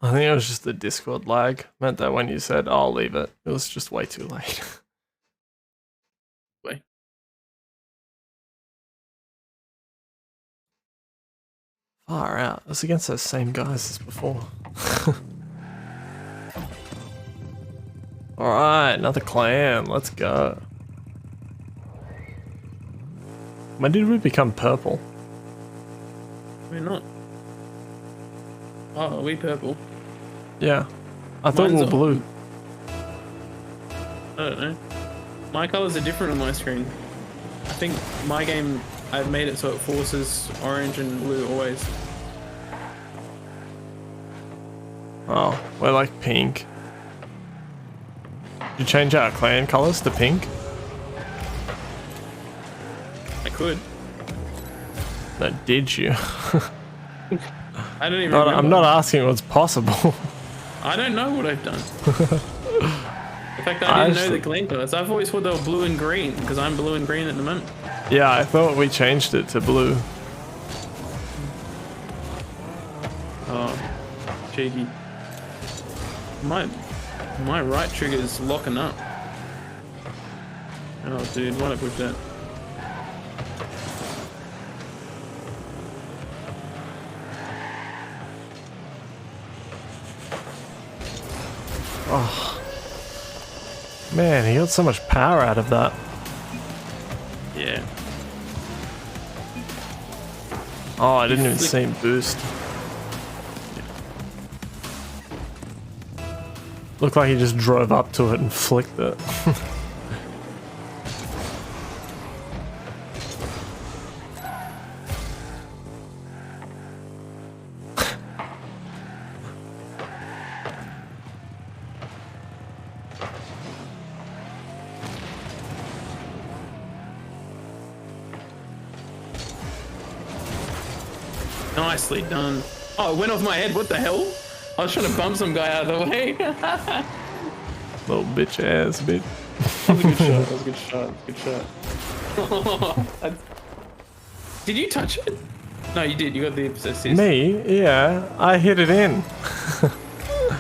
Speaker 1: I think it was just the Discord lag. Meant that when you said, I'll leave it, it was just way too late.
Speaker 5: Wait.
Speaker 1: Far out. It was against those same guys as before. Alright, another clan. Let's go. When did we become purple?
Speaker 5: We're not. Oh, are we purple?
Speaker 1: Yeah. I thought we
Speaker 5: Mine's
Speaker 1: were
Speaker 5: a-
Speaker 1: blue.
Speaker 5: I don't know. My colors are different on my screen. I think my game, I've made it so it forces orange and blue always.
Speaker 1: Oh, we're like pink. Did you change our clan colors to pink?
Speaker 5: I could.
Speaker 1: No, did you?
Speaker 5: I don't even
Speaker 1: I'm
Speaker 5: remember.
Speaker 1: not asking what's possible.
Speaker 5: I don't know what I've done. In fact,
Speaker 1: I
Speaker 5: I didn't know
Speaker 1: actually-
Speaker 5: the clan colors. I've always thought they were blue and green because I'm blue and green at the moment.
Speaker 1: Yeah, I thought we changed it to blue.
Speaker 5: Oh, cheeky. My right trigger's locking up. Oh, dude, why not push that?
Speaker 1: Man, he got so much power out of that.
Speaker 5: Yeah.
Speaker 1: Oh, I didn't even
Speaker 5: flick-
Speaker 1: see him boost. Looked like he just drove up to it and flicked it.
Speaker 5: Nicely done. Oh, it went off my head. What the hell? I was trying to bump some guy out of the way. That
Speaker 1: Little bitch ass bitch.
Speaker 5: was a good shot. That was a good shot. Good shot. That's- Did you touch it? No, you did. You got the assist.
Speaker 1: Me? Yeah, I hit it in.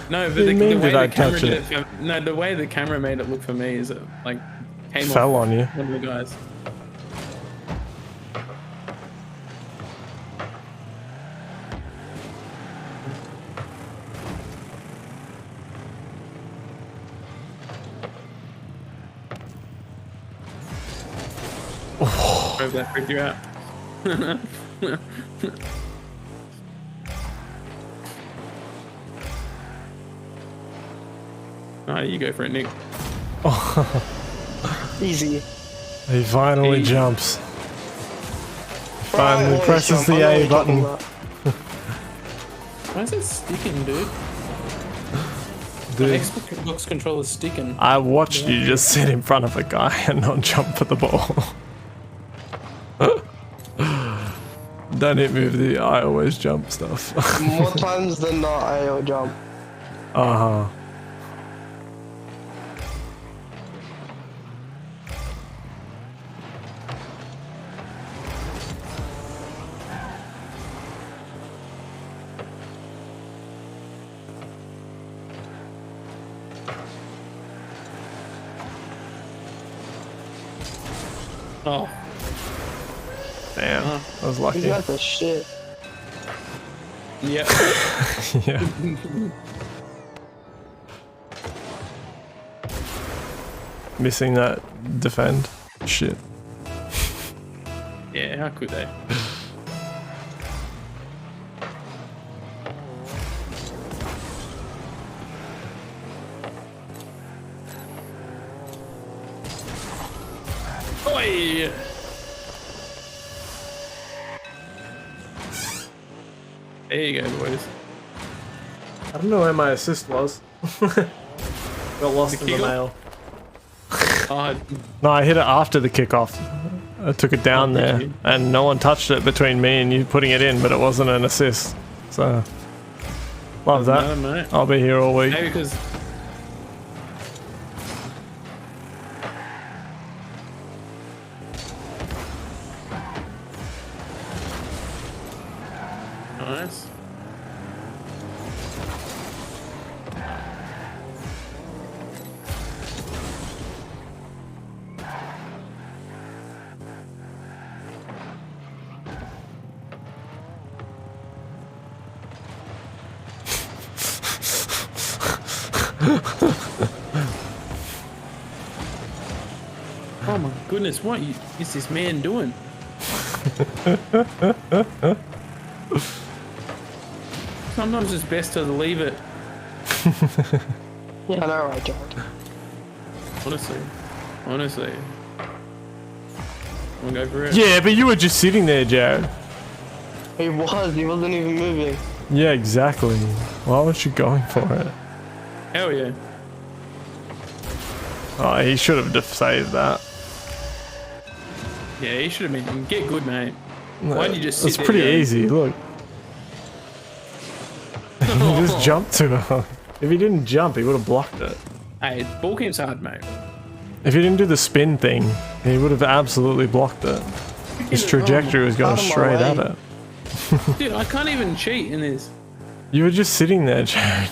Speaker 5: No, but
Speaker 1: do you
Speaker 5: the
Speaker 1: mean,
Speaker 5: way
Speaker 1: did I
Speaker 5: the camera
Speaker 1: touch
Speaker 5: did
Speaker 1: it?
Speaker 5: it. No, the way the camera made it look for me is it like came
Speaker 1: Fell
Speaker 5: off
Speaker 1: on you.
Speaker 5: one of the guys. Hope that freaked you out. Alright, you go for it, Nick.
Speaker 4: Easy.
Speaker 1: He finally
Speaker 5: Hey.
Speaker 1: jumps. He finally
Speaker 4: Right,
Speaker 1: presses
Speaker 4: jump. I
Speaker 1: the
Speaker 4: know what
Speaker 1: A
Speaker 4: you're talking
Speaker 1: button.
Speaker 4: about.
Speaker 5: Why is it sticking, dude?
Speaker 1: Dude,
Speaker 5: Xbox controller's sticking.
Speaker 1: I watched you just sit in front of a guy and not jump for the ball. Don't hit me with the I always jump stuff.
Speaker 4: More times than not, I'll jump.
Speaker 1: Uh-huh.
Speaker 5: Oh,
Speaker 1: Damn, I was
Speaker 4: You
Speaker 1: lucky.
Speaker 4: got the shit.
Speaker 5: yeah.
Speaker 1: Yeah. Missing that defend. Shit.
Speaker 5: Yeah, how could they? Oi! There you go, boys.
Speaker 1: I don't know where my assist was. Got lost in the
Speaker 5: kickoff?
Speaker 1: mail.
Speaker 5: Oh,
Speaker 1: No, I hit it after the kickoff. I took it down
Speaker 5: Oh, did
Speaker 1: there,
Speaker 5: you?
Speaker 1: and no one touched it between me and you putting it in, but it wasn't an assist. So, love that.
Speaker 5: no, mate.
Speaker 1: I'll be here all week.
Speaker 5: Maybe because. Nice. Oh my goodness, what is this man doing? Sometimes it's best to leave it,
Speaker 4: Yeah, I know, right, Jared?
Speaker 5: honestly. Honestly. Wanna go for it?
Speaker 1: Yeah, but you were just sitting there, Jared.
Speaker 4: He wasn't even moving.
Speaker 1: Yeah, exactly. Why weren't you going for it?
Speaker 5: Hell yeah.
Speaker 1: Oh, he should have just saved that.
Speaker 5: Yeah, he should have been. Get good, mate. Why did you just sit
Speaker 1: It's
Speaker 5: there
Speaker 1: pretty
Speaker 5: going-
Speaker 1: easy, look. You just jumped to him. If he didn't jump, he would have blocked it.
Speaker 5: Hey, ball game's hard, mate.
Speaker 1: If he didn't do the spin thing, he would have absolutely blocked it. His trajectory was going
Speaker 4: out of my
Speaker 1: straight at
Speaker 4: way.
Speaker 1: it.
Speaker 5: Dude, I can't even cheat in this.
Speaker 1: You were just sitting there, Jared.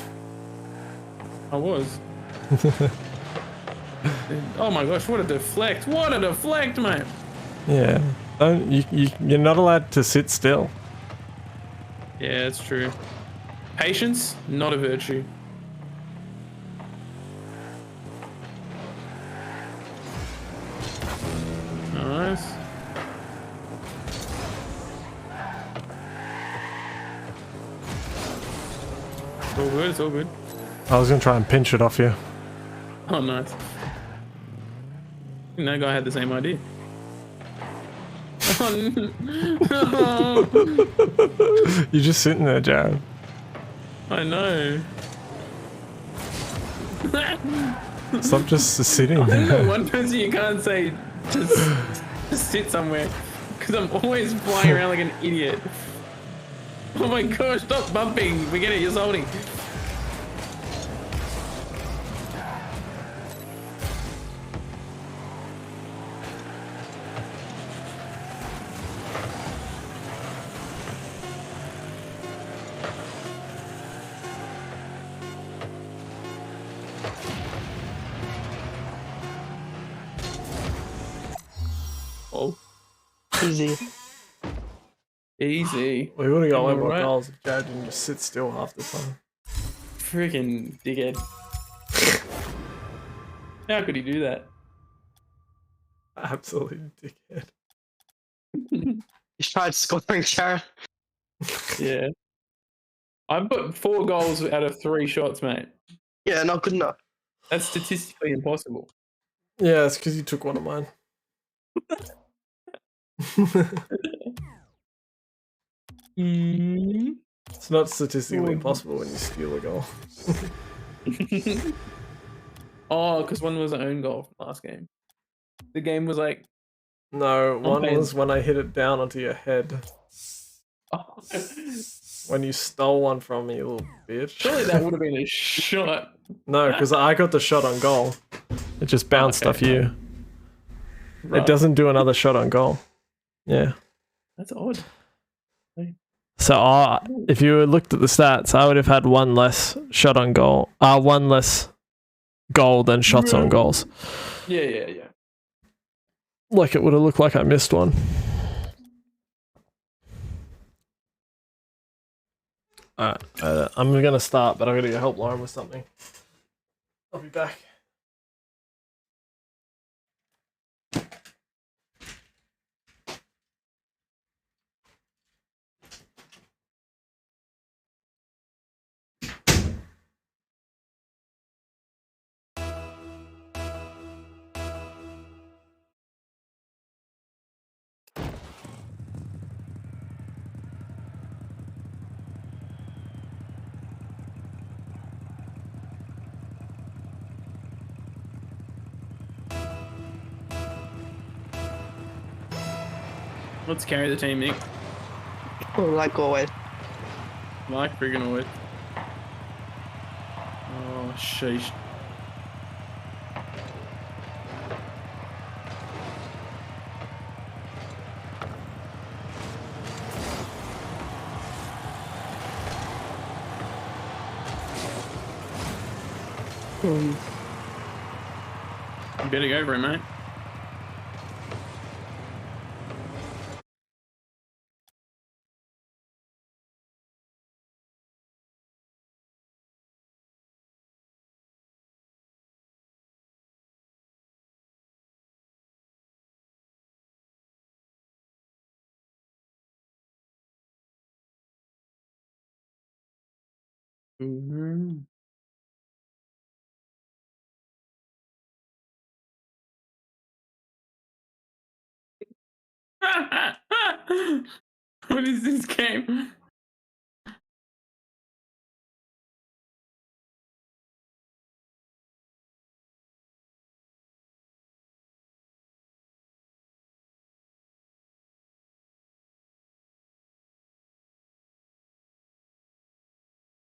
Speaker 5: I was. Oh my gosh, what a deflect. What a deflect, mate.
Speaker 1: Yeah. Don't, you're not allowed to sit still.
Speaker 5: Yeah, it's true. Patience, not a virtue. Nice. It's all good, it's all good.
Speaker 1: I was going to try and pinch it off you.
Speaker 5: Oh, nice. I think that guy had the same idea. Oh, no.
Speaker 1: You're just sitting there, Jared.
Speaker 5: I know.
Speaker 1: Stop just sitting
Speaker 5: I think the
Speaker 1: there.
Speaker 5: one person you can't say just sit somewhere because I'm always flying around like an idiot. Oh my gosh, stop bumping. We get it, you're holding. Oh,
Speaker 4: Easy.
Speaker 5: easy.
Speaker 1: We would have got way more
Speaker 5: Alright.
Speaker 1: goals if Jared didn't just sit still half the time.
Speaker 5: Freaking dickhead. How could he do that?
Speaker 1: Absolute dickhead.
Speaker 4: You tried scoring, Jared.
Speaker 5: Yeah. I've got 4 goals out of 3 shots, mate.
Speaker 4: Yeah, not good enough.
Speaker 5: That's statistically impossible.
Speaker 1: Yeah, it's because you took one of mine.
Speaker 5: Mm.
Speaker 1: It's not statistically impossible when you steal a goal.
Speaker 5: Oh, because one was an own goal from last game. The game was like,
Speaker 1: No, one
Speaker 5: playing-
Speaker 1: was when I hit it down onto your head.
Speaker 5: oh.
Speaker 1: When you stole one from me, you little bitch.
Speaker 5: Surely that would have been a shot.
Speaker 1: No, because I got the shot on goal. It just bounced
Speaker 5: okay.
Speaker 1: off you.
Speaker 5: Right.
Speaker 1: It doesn't do another shot on goal. Yeah.
Speaker 5: That's odd.
Speaker 1: So if you had looked at the stats, I would have had one less shot on goal. One less goal than shots on goals.
Speaker 5: Yeah.
Speaker 1: Like it would have looked like I missed one. Alright, I'm gonna start, but I gotta go help Lauren with something. I'll be back.
Speaker 5: Let's carry the team, Nick.
Speaker 4: Like always.
Speaker 5: Like friggin' always. Oh, sheesh.
Speaker 4: Hmm.
Speaker 5: You better go for it, mate. Mm-hmm. What is this game?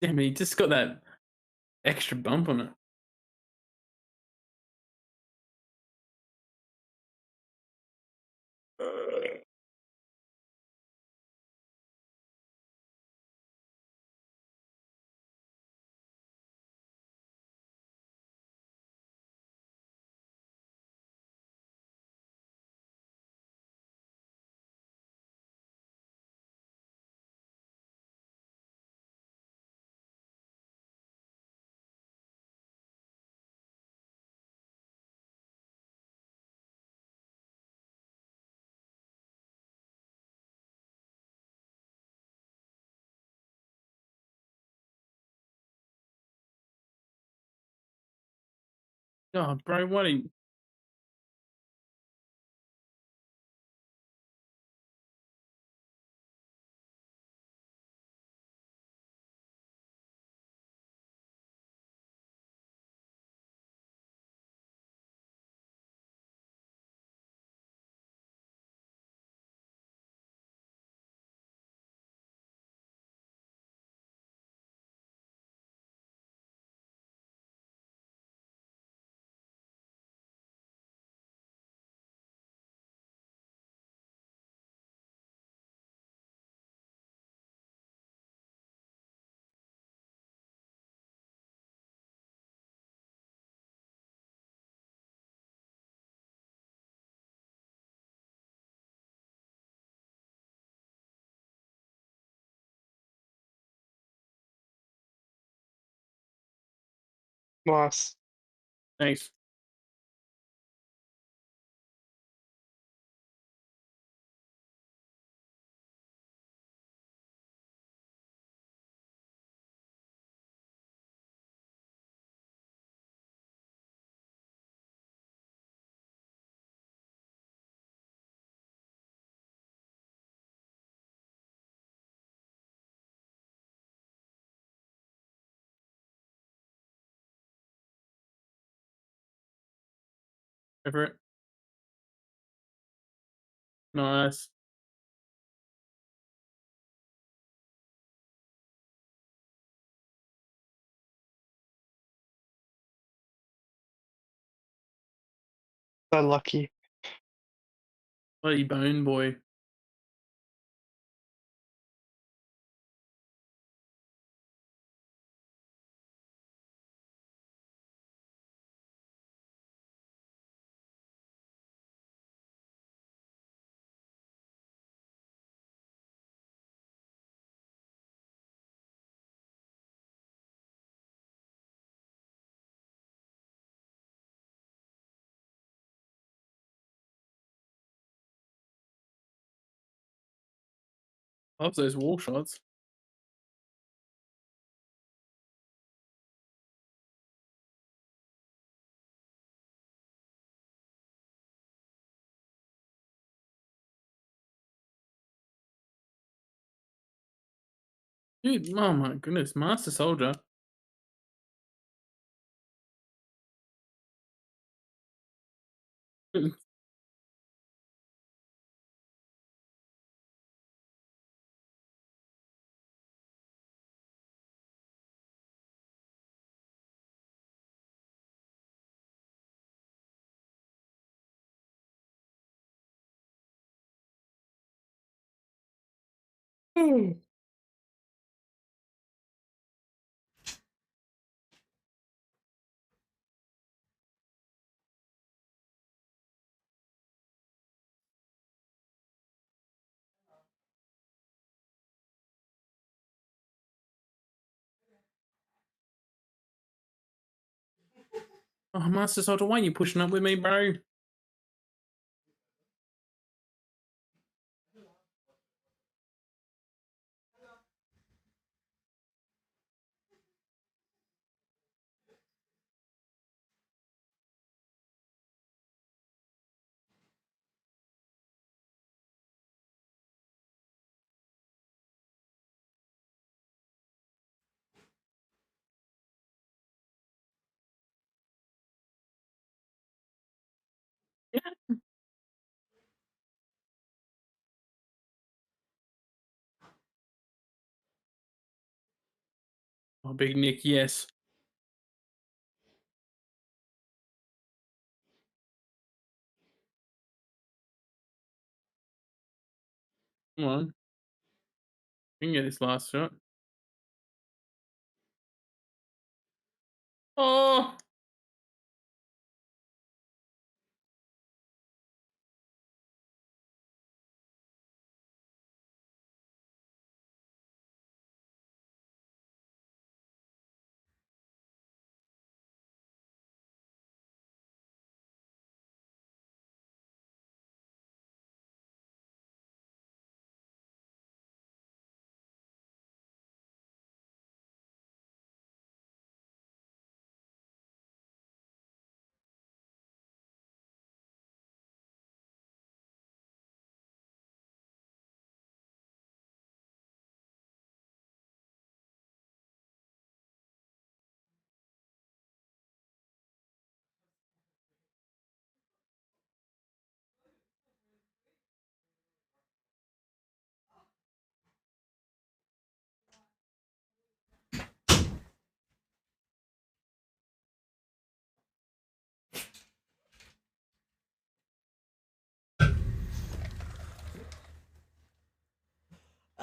Speaker 5: Damn it, he just got that extra bump on it. Oh, bro, what are you?
Speaker 4: Nice.
Speaker 5: Thanks. Go for it. Nice.
Speaker 4: So lucky.
Speaker 5: Bloody bone boy. Loves those wall shots. Dude, oh my goodness, Master Soldier. Oh, Master Soldier, why are you pushing up with me, bro? Oh, Big Nick, yes. Come on. We can get this last shot. Oh!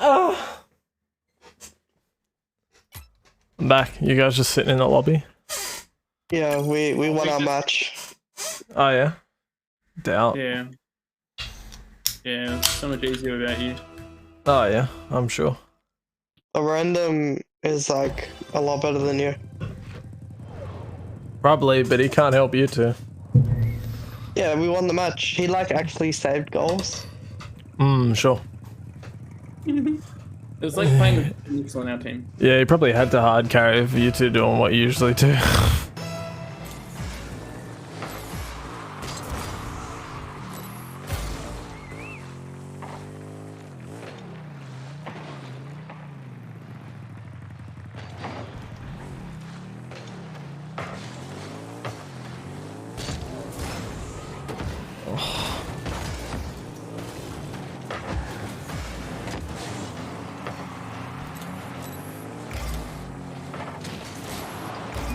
Speaker 1: Oh. I'm back. You guys just sitting in the lobby?
Speaker 4: Yeah, we won our match.
Speaker 1: Oh yeah. Doubt.
Speaker 5: Yeah. Yeah, it's so much easier without you.
Speaker 1: Oh yeah, I'm sure.
Speaker 4: The random is like a lot better than you.
Speaker 1: Probably, but he can't help you two.
Speaker 4: Yeah, we won the match. He like actually saved goals.
Speaker 1: Sure.
Speaker 5: It was like playing with Phoenix on our team.
Speaker 1: Yeah, he probably had to hard carry for you two doing what you usually do.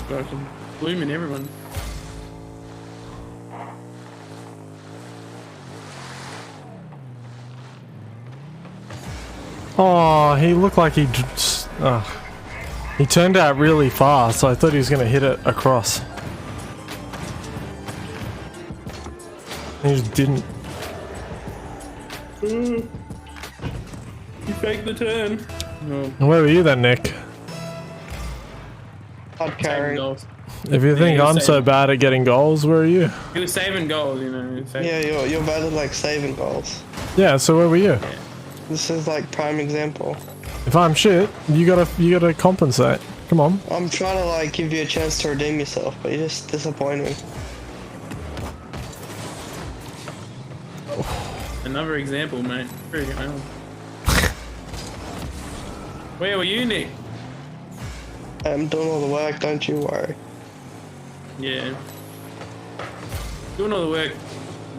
Speaker 5: Fucking blooming everyone.
Speaker 1: Oh, he looked like he just... he turned out really fast, so I thought he was going to hit it across. He just didn't.
Speaker 5: You faked the turn. No.
Speaker 1: Where were you then, Nick?
Speaker 4: Hard
Speaker 5: Saving
Speaker 4: carry.
Speaker 5: goals.
Speaker 1: If you think
Speaker 5: he was
Speaker 1: I'm so
Speaker 5: saving.
Speaker 1: bad at getting goals, where are you?
Speaker 5: He was saving goals, you know. He was saving-
Speaker 4: Yeah, you're bad at like saving goals.
Speaker 1: Yeah, so where were you?
Speaker 4: This is like prime example.
Speaker 1: If I'm shit, you gotta compensate. Come on.
Speaker 4: I'm trying to like give you a chance to redeem yourself, but you're just disappointing.
Speaker 5: Another example, mate. Very good. Where were you, Nick?
Speaker 4: I'm doing all the work, don't you worry.
Speaker 5: Yeah. Doing all the work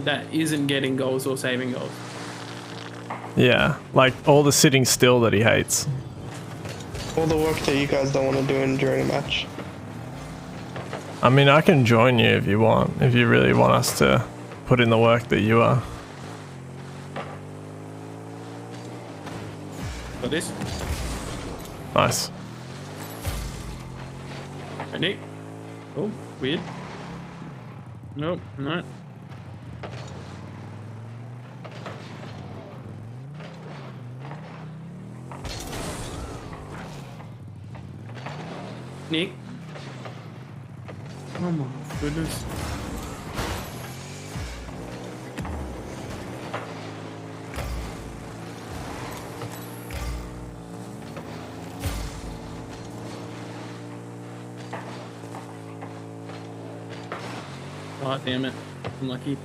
Speaker 5: that isn't getting goals or saving goals.
Speaker 1: Yeah, like all the sitting still that he hates.
Speaker 4: All the work that you guys don't want to do during a match.
Speaker 1: I mean, I can join you if you want, if you really want us to put in the work that you are.
Speaker 5: Got this.
Speaker 1: Nice.
Speaker 5: Hey, Nick. Oh, weird. Nope, no. Nick. Oh my goodness. Oh, damn it. Unlucky.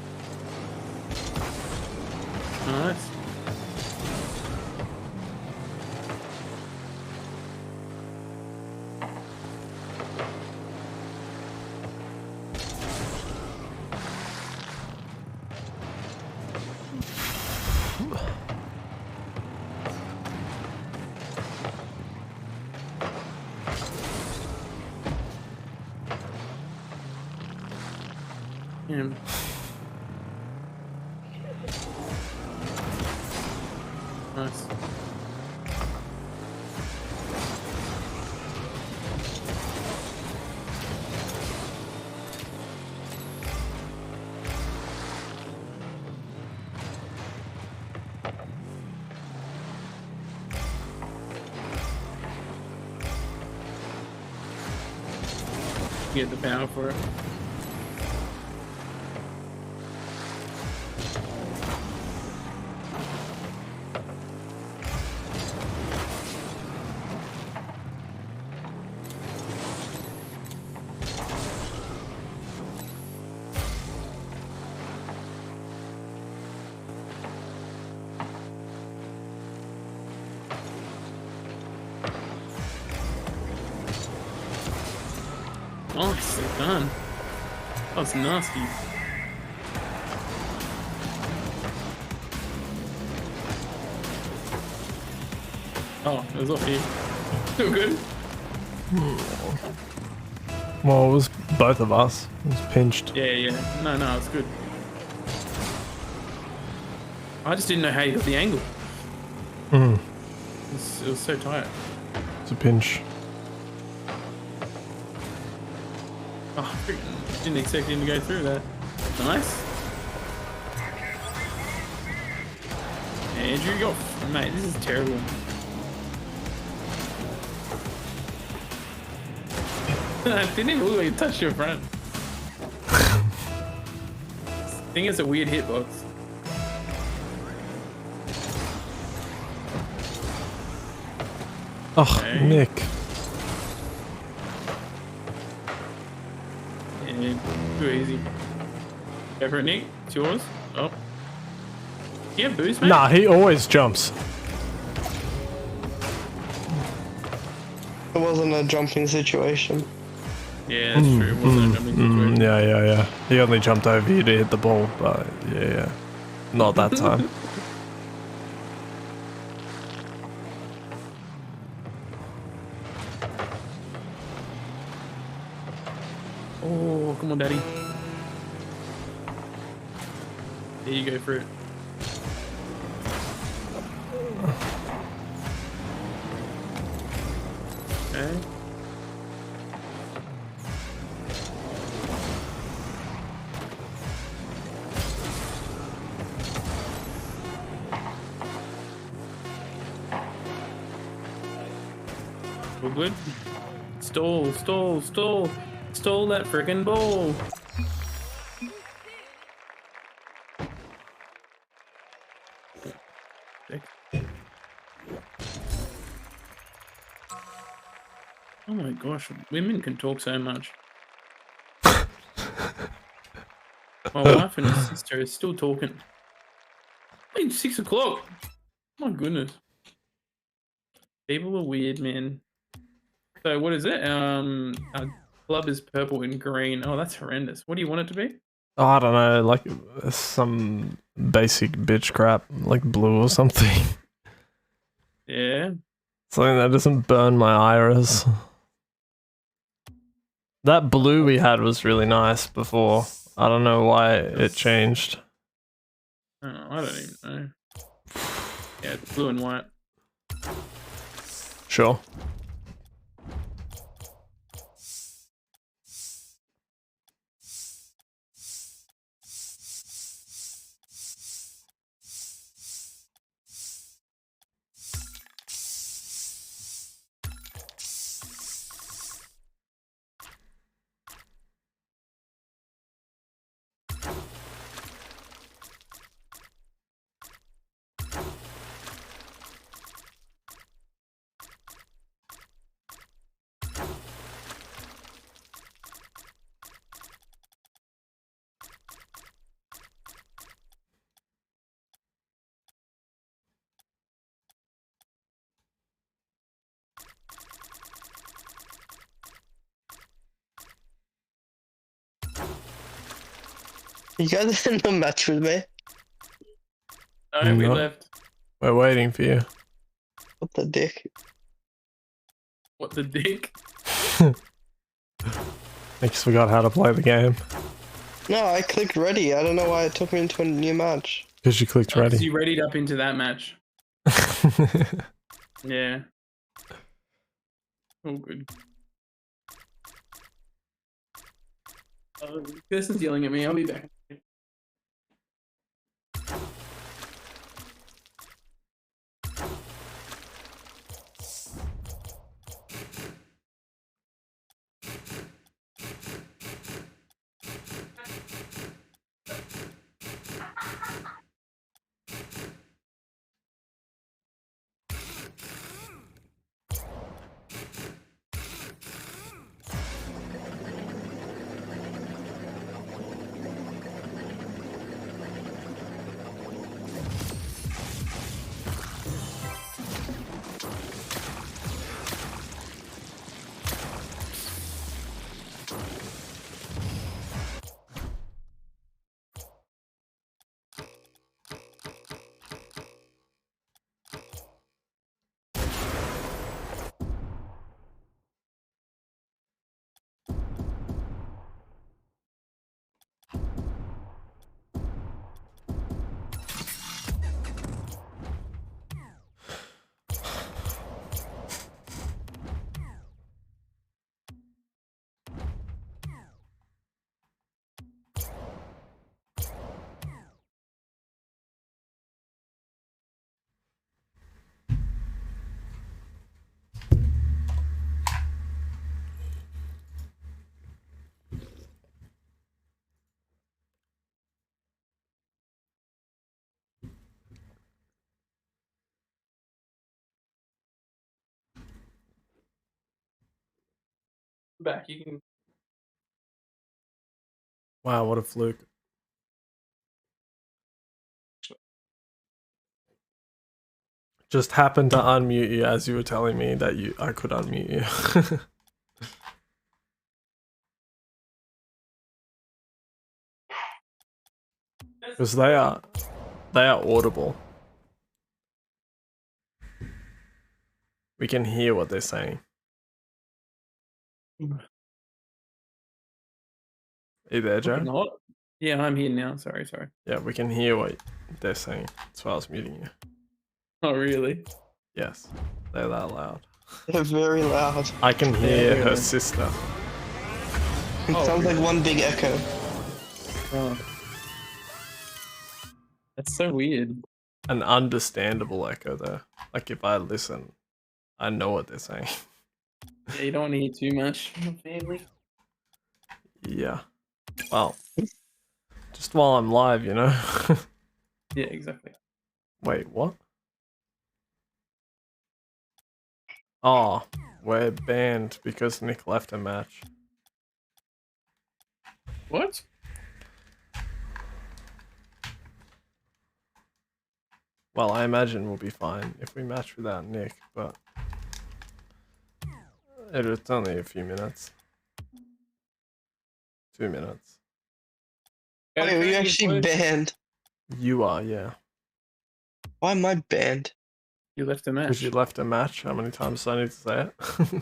Speaker 5: Nice. Damn. Nice. Get the power for it. Nicely done. That was nasty. Oh, it was off here. Still good.
Speaker 1: Well, it was both of us. It was pinched.
Speaker 5: Yeah. No, it's good. I just didn't know how you got the angle.
Speaker 1: Mm.
Speaker 5: It was so tight.
Speaker 1: It's a pinch.
Speaker 5: Oh, freaking didn't expect him to go through that. Nice. Andrew, mate, this is terrible. I didn't even look like it touched your front. I think it's a weird hitbox.
Speaker 1: Oh,
Speaker 5: Okay.
Speaker 1: Nick.
Speaker 5: Yeah, too easy. Go for it, Nick. It's yours. Oh. Do you have boost, mate?
Speaker 1: Nah, he always jumps.
Speaker 4: It wasn't a jumping situation.
Speaker 5: Yeah, that's true. It wasn't a jumping situation.
Speaker 1: Yeah. He only jumped over you to hit the ball, but yeah. Not that time.
Speaker 5: Oh, come on, daddy. There you go for it. Okay. We're good. Stall. Stole that frickin' ball. Oh my gosh, women can talk so much. My wife and her sister are still talking. It's 6 o'clock. My goodness. People are weird, man. So what is it? Our club is purple and green. Oh, that's horrendous. What do you want it to be?
Speaker 1: Oh, I don't know, like some basic bitch crap, like blue or something.
Speaker 5: Yeah.
Speaker 1: Something that doesn't burn my iris. That blue we had was really nice before. I don't know why it changed.
Speaker 5: Oh, I don't even know. Yeah, it's blue and white.
Speaker 1: Sure.
Speaker 4: You guys in the match with me?
Speaker 5: No, we
Speaker 1: No.
Speaker 5: left.
Speaker 1: We're waiting for you.
Speaker 4: What the dick?
Speaker 5: What the dick?
Speaker 1: I just forgot how to play the game.
Speaker 4: No, I clicked ready. I don't know why it took me into a new match.
Speaker 1: Because you clicked
Speaker 5: Oh, 'cause
Speaker 1: ready.
Speaker 5: you readied up into that match. Yeah. Oh, good. Oh, Kirsten's yelling at me. I'll be back. Back. You can.
Speaker 1: Wow, what a fluke. Just happened to unmute you as you were telling me that I could unmute you. Because they are audible. We can hear what they're saying. Are you there, Joe?
Speaker 5: Not. Yeah, I'm here now. Sorry.
Speaker 1: Yeah, we can hear what they're saying. That's why I was muting you.
Speaker 5: Oh, really?
Speaker 1: Yes, they're that loud.
Speaker 4: They're very loud.
Speaker 1: I can hear
Speaker 5: Yeah.
Speaker 1: her sister.
Speaker 4: It
Speaker 5: Oh,
Speaker 4: sounds like one big echo.
Speaker 5: Oh. That's so weird.
Speaker 1: An understandable echo, though. Like if I listen, I know what they're saying.
Speaker 5: Yeah, you don't want to hear too much. Family.
Speaker 1: Yeah. Well, just while I'm live, you know?
Speaker 5: Yeah, exactly.
Speaker 1: Wait, what? Oh, we're banned because Nick left a match.
Speaker 5: What?
Speaker 1: Well, I imagine we'll be fine if we match without Nick, but it's only a few minutes. 2 minutes.
Speaker 4: Wait, were you actually banned?
Speaker 1: You are, yeah.
Speaker 4: Why am I banned?
Speaker 5: You left a
Speaker 1: Because
Speaker 5: match.
Speaker 1: you left a match. How many times do I need to say it?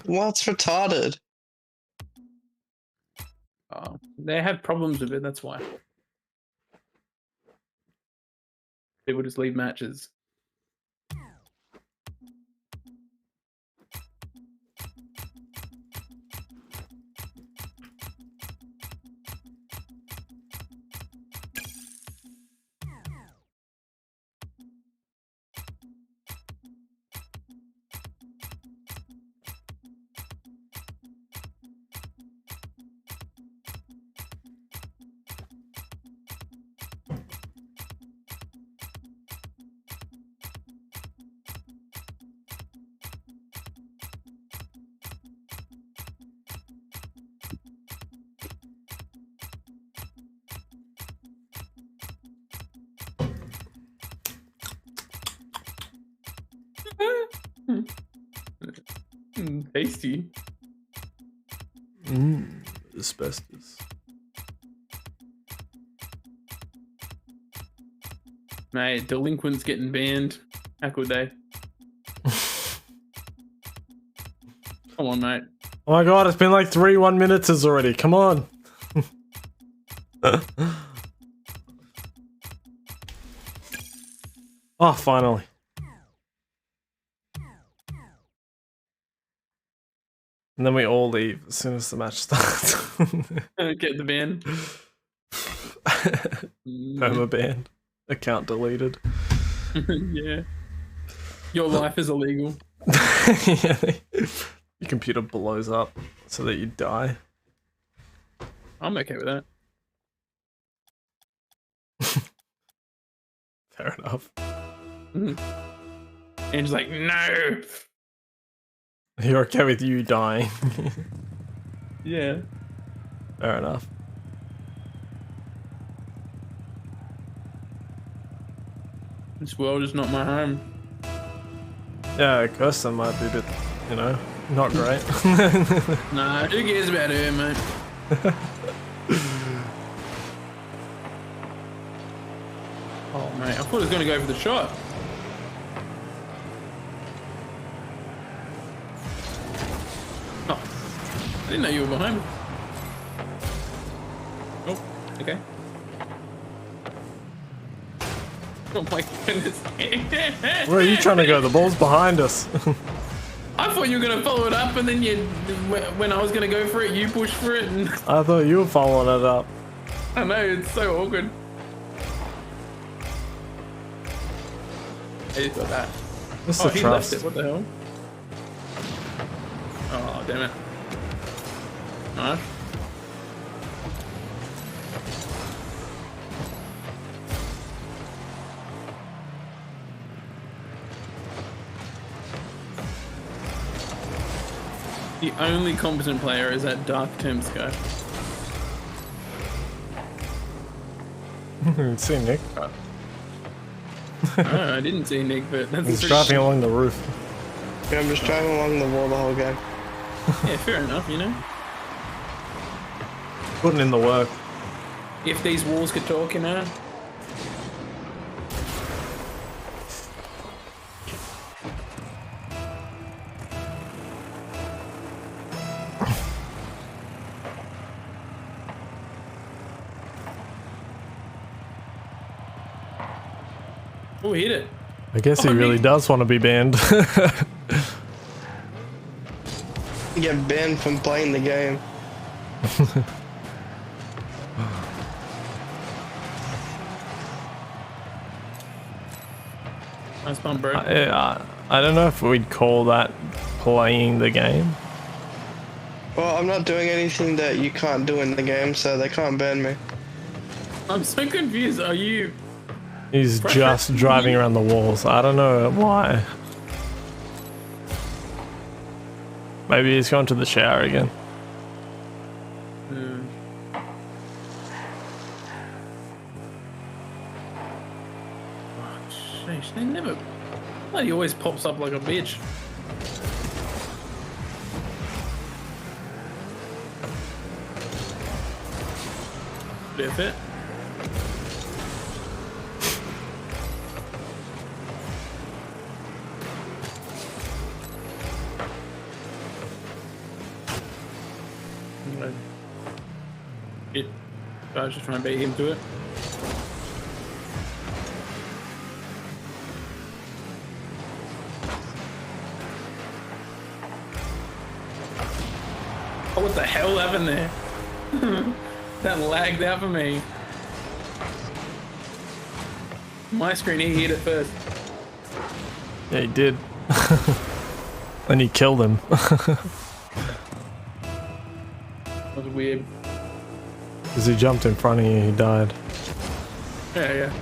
Speaker 4: Well, it's retarded.
Speaker 5: Oh, they have problems with it. That's why. People just leave matches. Tasty.
Speaker 1: Asbestos.
Speaker 5: Mate, delinquents getting banned. Hackle day. Come on, mate.
Speaker 1: Oh my god, it's been like 1 minutes already. Come on. Oh, finally. And then we all leave as soon as the match starts.
Speaker 5: Get the ban.
Speaker 1: Perma banned. Account deleted.
Speaker 5: Yeah. Your life is illegal.
Speaker 1: Yeah, your computer blows up so that you die.
Speaker 5: I'm okay with that.
Speaker 1: Fair enough.
Speaker 5: And she's like, no.
Speaker 1: You're okay with you dying.
Speaker 5: Yeah.
Speaker 1: Fair enough.
Speaker 5: This world is not my home.
Speaker 1: Yeah, Kirsten might be a bit, you know, not great.
Speaker 5: Nah, who cares about her, mate? Oh, mate, I thought he was going to go for the shot. Oh, I didn't know you were behind me. Oh, okay. Oh my goodness.
Speaker 1: Where are you trying to go? The ball's behind us.
Speaker 5: I thought you were going to follow it up and then when I was going to go for it, you pushed for it. And
Speaker 1: I thought you were following it up.
Speaker 5: I know, it's so awkward. I just got that.
Speaker 1: What's
Speaker 5: Oh,
Speaker 1: the
Speaker 5: he
Speaker 1: trust?
Speaker 5: left it. What the hell? Oh, damn it. Nice. The only competent player is that Dark Tim's guy.
Speaker 1: See Nick.
Speaker 5: No, I didn't see Nick, but that's
Speaker 1: He's
Speaker 5: pretty-
Speaker 1: driving along the roof.
Speaker 4: Yeah, I'm just driving along the wall the whole game.
Speaker 5: Yeah, fair enough, you know.
Speaker 1: Putting in the work.
Speaker 5: If these walls could talk, you know. Oh, hit it.
Speaker 1: I guess he
Speaker 5: Oh,
Speaker 1: really
Speaker 5: Nick.
Speaker 1: does want to be banned.
Speaker 4: You get banned from playing the game.
Speaker 5: Nice bump, bro.
Speaker 1: I don't know if we'd call that playing the game.
Speaker 4: Well, I'm not doing anything that you can't do in the game, so they can't ban me.
Speaker 5: I'm so confused. Are you...
Speaker 1: He's just driving around the walls. I don't know why. Maybe he's gone to the shower again.
Speaker 5: Oh, sheesh, they never... He always pops up like a bitch. Bit of it. Shit. I was just trying to bait him to it. Oh, what the hell happened there? That lagged out for me. My screen, he hit it first.
Speaker 1: Yeah, he did. And he killed him.
Speaker 5: That was weird.
Speaker 1: Because he jumped in front of you, he died.
Speaker 5: Yeah, yeah.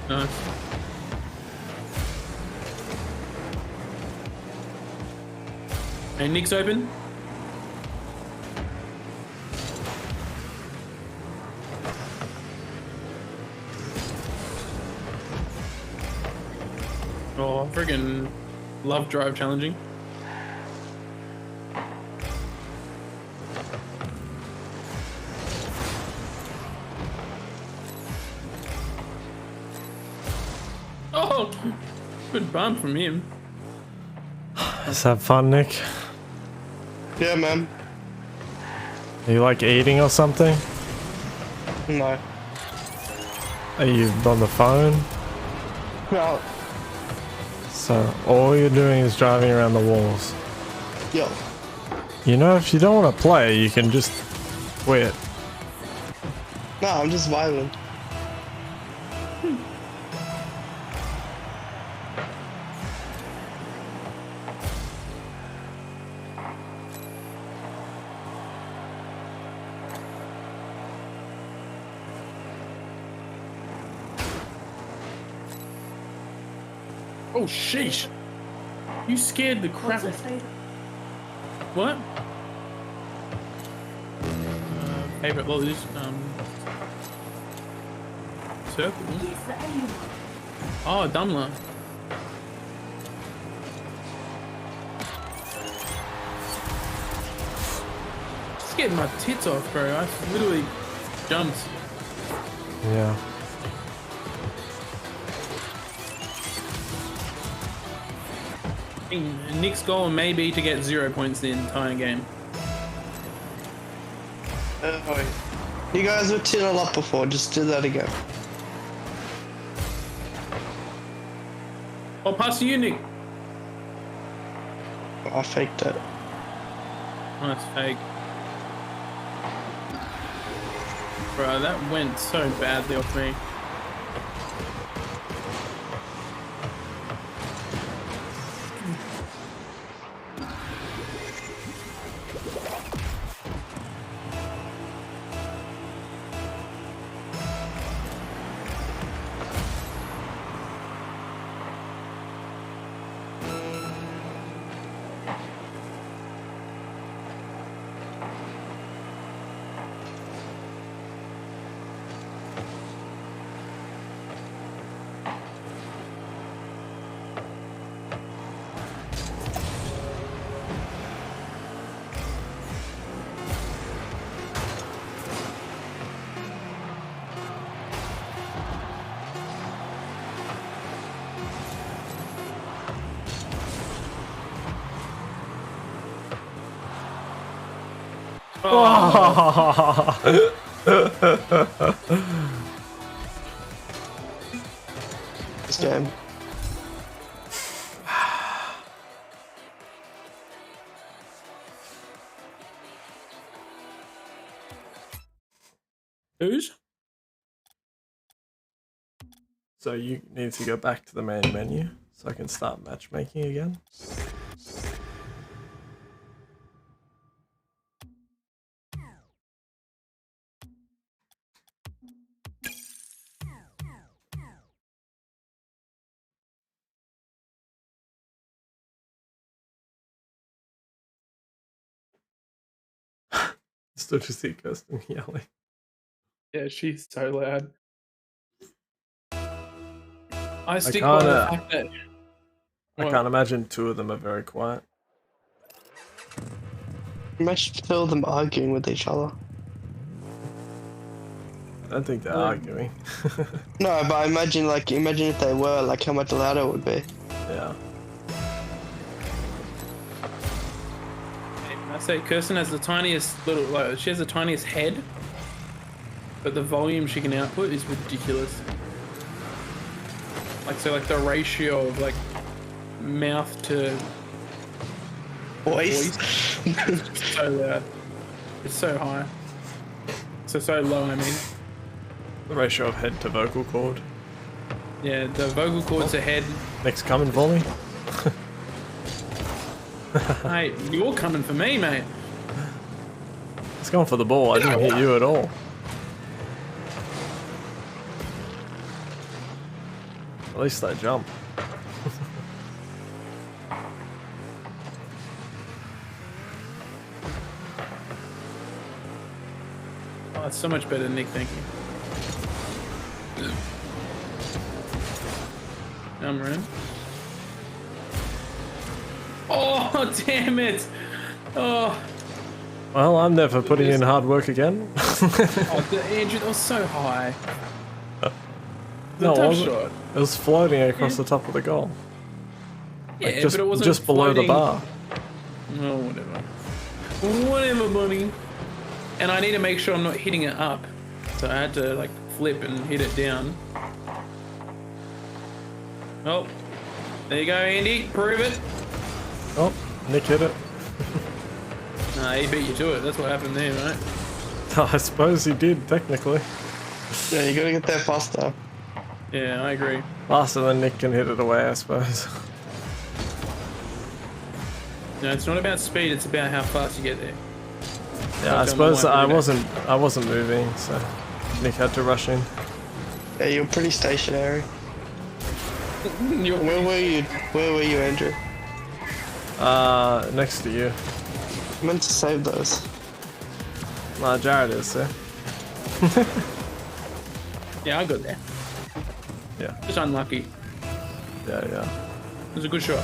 Speaker 5: Nice. Hey, Nick's open. Oh, friggin' love drive challenging. Oh, good bump from him.
Speaker 1: Let's have fun, Nick.
Speaker 4: Yeah, man.
Speaker 1: Are you like eating or something?
Speaker 4: No.
Speaker 1: Are you on the phone?
Speaker 4: No.
Speaker 1: So all you're doing is driving around the walls.
Speaker 4: Yo.
Speaker 1: You know, if you don't want to play, you can just quit.
Speaker 4: No, I'm just vibing.
Speaker 5: Oh, sheesh. You scared the crap out of me. What? Favorite lollies, circle. Oh, Dumbler. Just getting my tits off, bro. I literally jumped.
Speaker 1: Yeah.
Speaker 5: Nick's goal may be to get 0 points the entire game.
Speaker 4: You guys were 2-0 up before, just do that again.
Speaker 5: I'll pass to you, Nick.
Speaker 4: I faked it.
Speaker 5: Oh, that's fake. Bro, that went so badly off me.
Speaker 4: This game.
Speaker 5: Who's?
Speaker 1: So you need to go back to the main menu so I can start matchmaking again. Still just see Kirsten yelling.
Speaker 5: Yeah, she's so loud. I stick by the fact that
Speaker 1: I can't imagine two of them are very quiet.
Speaker 4: Imagine two of them arguing with each other.
Speaker 1: I don't think they're arguing.
Speaker 4: No, but imagine if they were, like how much louder it would be.
Speaker 1: Yeah.
Speaker 5: I say Kirsten has the tiniest little, like, she has the tiniest head, but the volume she can output is ridiculous. Like, so like the ratio of like mouth to
Speaker 4: Voice.
Speaker 5: is so loud. It's so high. So low, I mean.
Speaker 1: The ratio of head to vocal cord.
Speaker 5: Yeah, the vocal cords are head.
Speaker 1: Next coming for me.
Speaker 5: Mate, you're coming for me, mate.
Speaker 1: It's going for the ball. I didn't hit you at all. At least I jump.
Speaker 5: Oh, it's so much better than Nick, thank you. I'm running. Oh, damn it! Oh,
Speaker 1: Well, I'm never putting in hard work again.
Speaker 5: Andrew, that was so high.
Speaker 1: No, it
Speaker 5: Tough
Speaker 1: wasn't.
Speaker 5: shot.
Speaker 1: It was floating across the top of the goal.
Speaker 5: Yeah,
Speaker 1: Just,
Speaker 5: but it wasn't
Speaker 1: just below the
Speaker 5: floating.
Speaker 1: bar.
Speaker 5: Oh, whatever. Whatever, buddy. And I need to make sure I'm not hitting it up. So I had to like flip and hit it down. Oh, there you go, Andy. Prove it.
Speaker 1: Oh, Nick hit it.
Speaker 5: Nah, he beat you to it. That's what happened there, right?
Speaker 1: I suppose he did, technically.
Speaker 4: Yeah, you gotta get there faster.
Speaker 5: Yeah, I agree.
Speaker 1: Faster than Nick can hit it away, I suppose.
Speaker 5: No, it's not about speed. It's about how fast you get there.
Speaker 1: Yeah, I
Speaker 5: Don't tell my
Speaker 1: suppose
Speaker 5: wife
Speaker 1: I wasn't moving, so Nick had to rush in.
Speaker 4: Yeah, you're pretty stationary.
Speaker 5: You're-
Speaker 4: Where were you? Where were you, Andrew?
Speaker 1: Next to you.
Speaker 4: I meant to save those.
Speaker 1: Jared is there.
Speaker 5: Yeah, I got there.
Speaker 1: Yeah,
Speaker 5: Just unlucky.
Speaker 1: yeah.
Speaker 5: It was a good shot.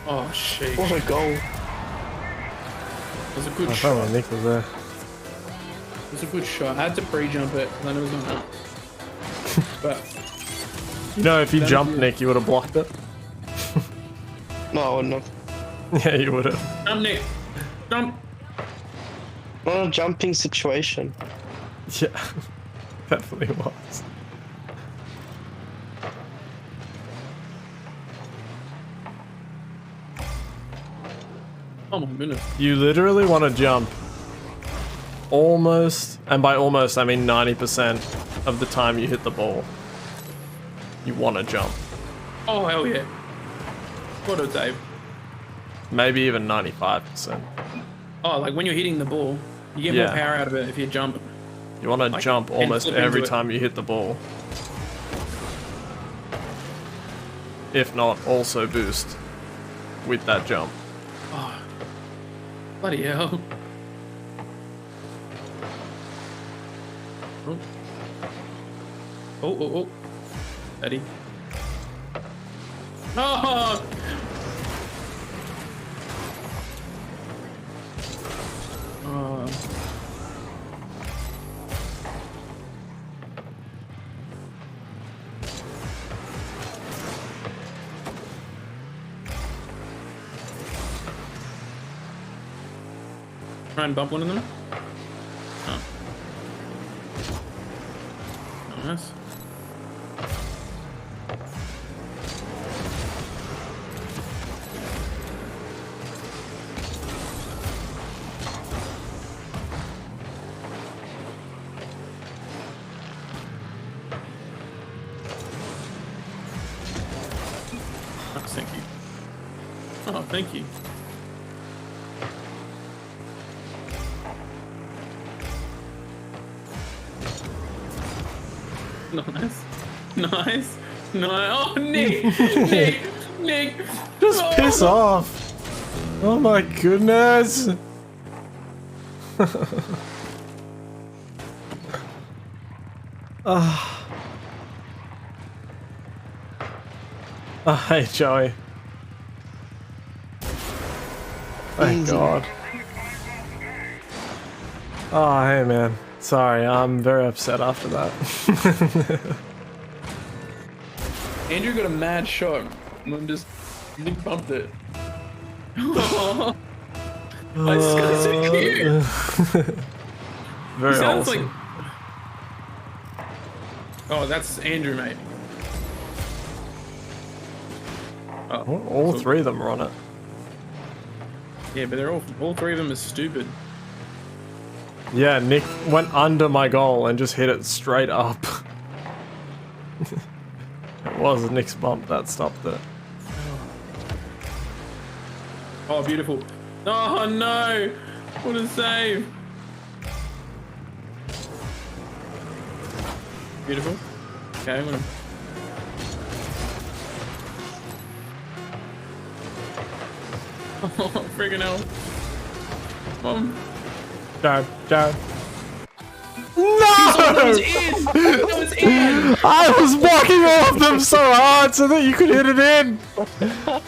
Speaker 5: Oh shit.
Speaker 4: What a goal.
Speaker 5: It was a good
Speaker 1: I
Speaker 5: shot.
Speaker 1: thought Nick was there.
Speaker 5: It was a good shot. I had to pre-jump it, and then it was going up. But
Speaker 1: You know, if you
Speaker 5: Thank
Speaker 1: jumped
Speaker 5: you.
Speaker 1: Nick, you would have blocked it.
Speaker 4: No, I wouldn't have.
Speaker 1: Yeah, you would have.
Speaker 5: jump, Nick. Jump.
Speaker 4: Not a jumping situation.
Speaker 1: Yeah, definitely was.
Speaker 5: Oh my goodness.
Speaker 1: You literally want to jump almost, and by almost I mean 90% of the time you hit the ball. You want to jump.
Speaker 5: Oh hell yeah. What a Dave.
Speaker 1: Maybe even 95%.
Speaker 5: Oh, like when you're hitting the ball, you get
Speaker 1: Yeah.
Speaker 5: more power out of it if you jump.
Speaker 1: You want to
Speaker 5: Like,
Speaker 1: jump
Speaker 5: and
Speaker 1: almost
Speaker 5: flip into
Speaker 1: every
Speaker 5: it.
Speaker 1: time you hit the ball. If not, also boost with that jump.
Speaker 5: Bloody hell. Oh. Oh. Eddie. Oh! Oh. Try and bump one of them. Oh. Nice. Oh, thank you. Oh, thank you. Nice. Nice. Oh, Nick! Nick!
Speaker 1: Just
Speaker 5: Oh.
Speaker 1: piss off. Oh my goodness. Oh, hey Joey. Thank
Speaker 4: Easy.
Speaker 1: God. Oh, hey man. Sorry, I'm very upset after that.
Speaker 5: Andrew got a mad shot and then just Nick bumped it. Oh, this guy's so cute.
Speaker 1: Very
Speaker 5: He sounds
Speaker 1: awesome.
Speaker 5: like. Oh, that's Andrew, mate. Oh,
Speaker 1: All three of them are on it.
Speaker 5: yeah, but they're all three of them are stupid.
Speaker 1: Yeah, Nick went under my goal and just hit it straight up. It was Nick's bump that stopped it.
Speaker 5: Oh, beautiful. Oh no! What a save! Beautiful. Okay, I'm gonna. Oh, friggin' hell. Jared.
Speaker 1: Jared.
Speaker 5: was in! That was in!
Speaker 1: I was blocking all of them so hard so that you could hit it in.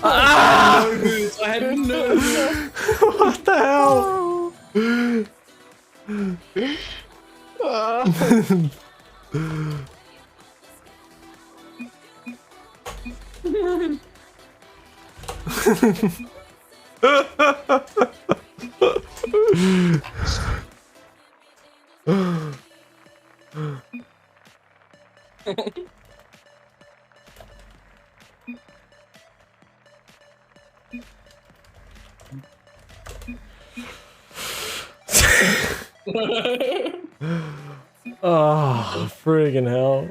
Speaker 1: Ah!
Speaker 5: No moves. I had no moves.
Speaker 1: What the hell? Oh, friggin' hell.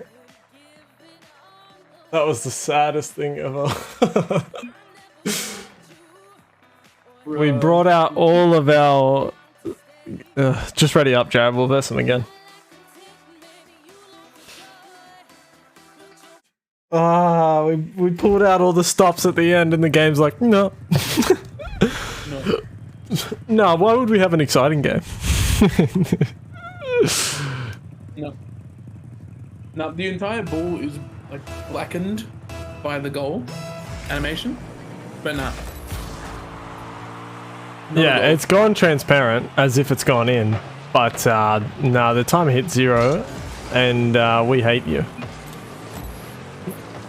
Speaker 1: That was the saddest thing ever. We brought out all of our... just ready up, Jared. We'll verse them again. We pulled out all the stops at the end and the game's like, no.
Speaker 5: No.
Speaker 1: No, why would we have an exciting game?
Speaker 5: No. No, the entire ball is like blackened by the goal animation, but nah. Not
Speaker 1: Yeah,
Speaker 5: at all.
Speaker 1: it's gone transparent as if it's gone in, but no, the time hit 0 and we hate you.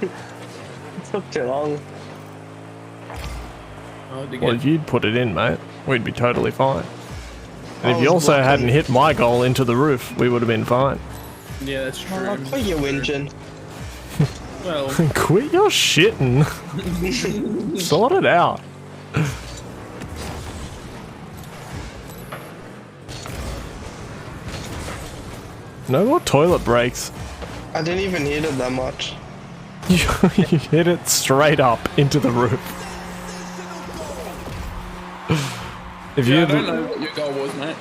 Speaker 4: It took too long.
Speaker 5: Hard to
Speaker 1: Well,
Speaker 5: get.
Speaker 1: if you'd put it in, mate, we'd be totally fine. And
Speaker 4: I
Speaker 1: if you
Speaker 4: was
Speaker 1: also
Speaker 4: blocking.
Speaker 1: hadn't hit my goal into the roof, we would have been fine.
Speaker 5: Yeah, that's true.
Speaker 4: Oh, quit your whinging.
Speaker 5: Well,
Speaker 1: Quit your shitting. Sort it out. No more toilet breaks.
Speaker 4: I didn't even hit it that much.
Speaker 1: You hit it straight up into the roof. If
Speaker 5: yeah, I
Speaker 1: you
Speaker 5: don't know what your goal was, mate.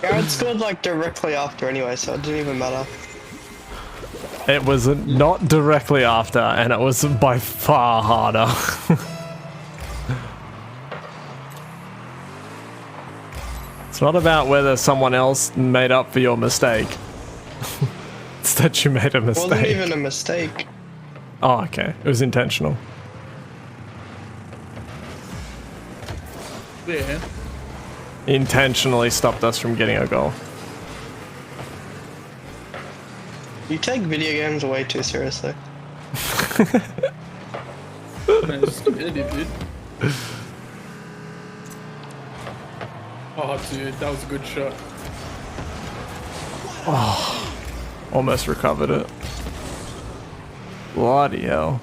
Speaker 4: Garrett scored like directly after anyway, so it didn't even matter.
Speaker 1: it was not directly after, and it was by far harder. It's not about whether someone else made up for your mistake. It's that you made a
Speaker 4: It wasn't
Speaker 1: mistake.
Speaker 4: even a mistake.
Speaker 1: Oh, okay. It was intentional.
Speaker 5: Yeah.
Speaker 1: Intentionally stopped us from getting a goal.
Speaker 4: You take video games way too seriously.
Speaker 5: It's competitive, dude. Oh, dude, that was a good shot.
Speaker 1: Almost recovered it. Bloody hell.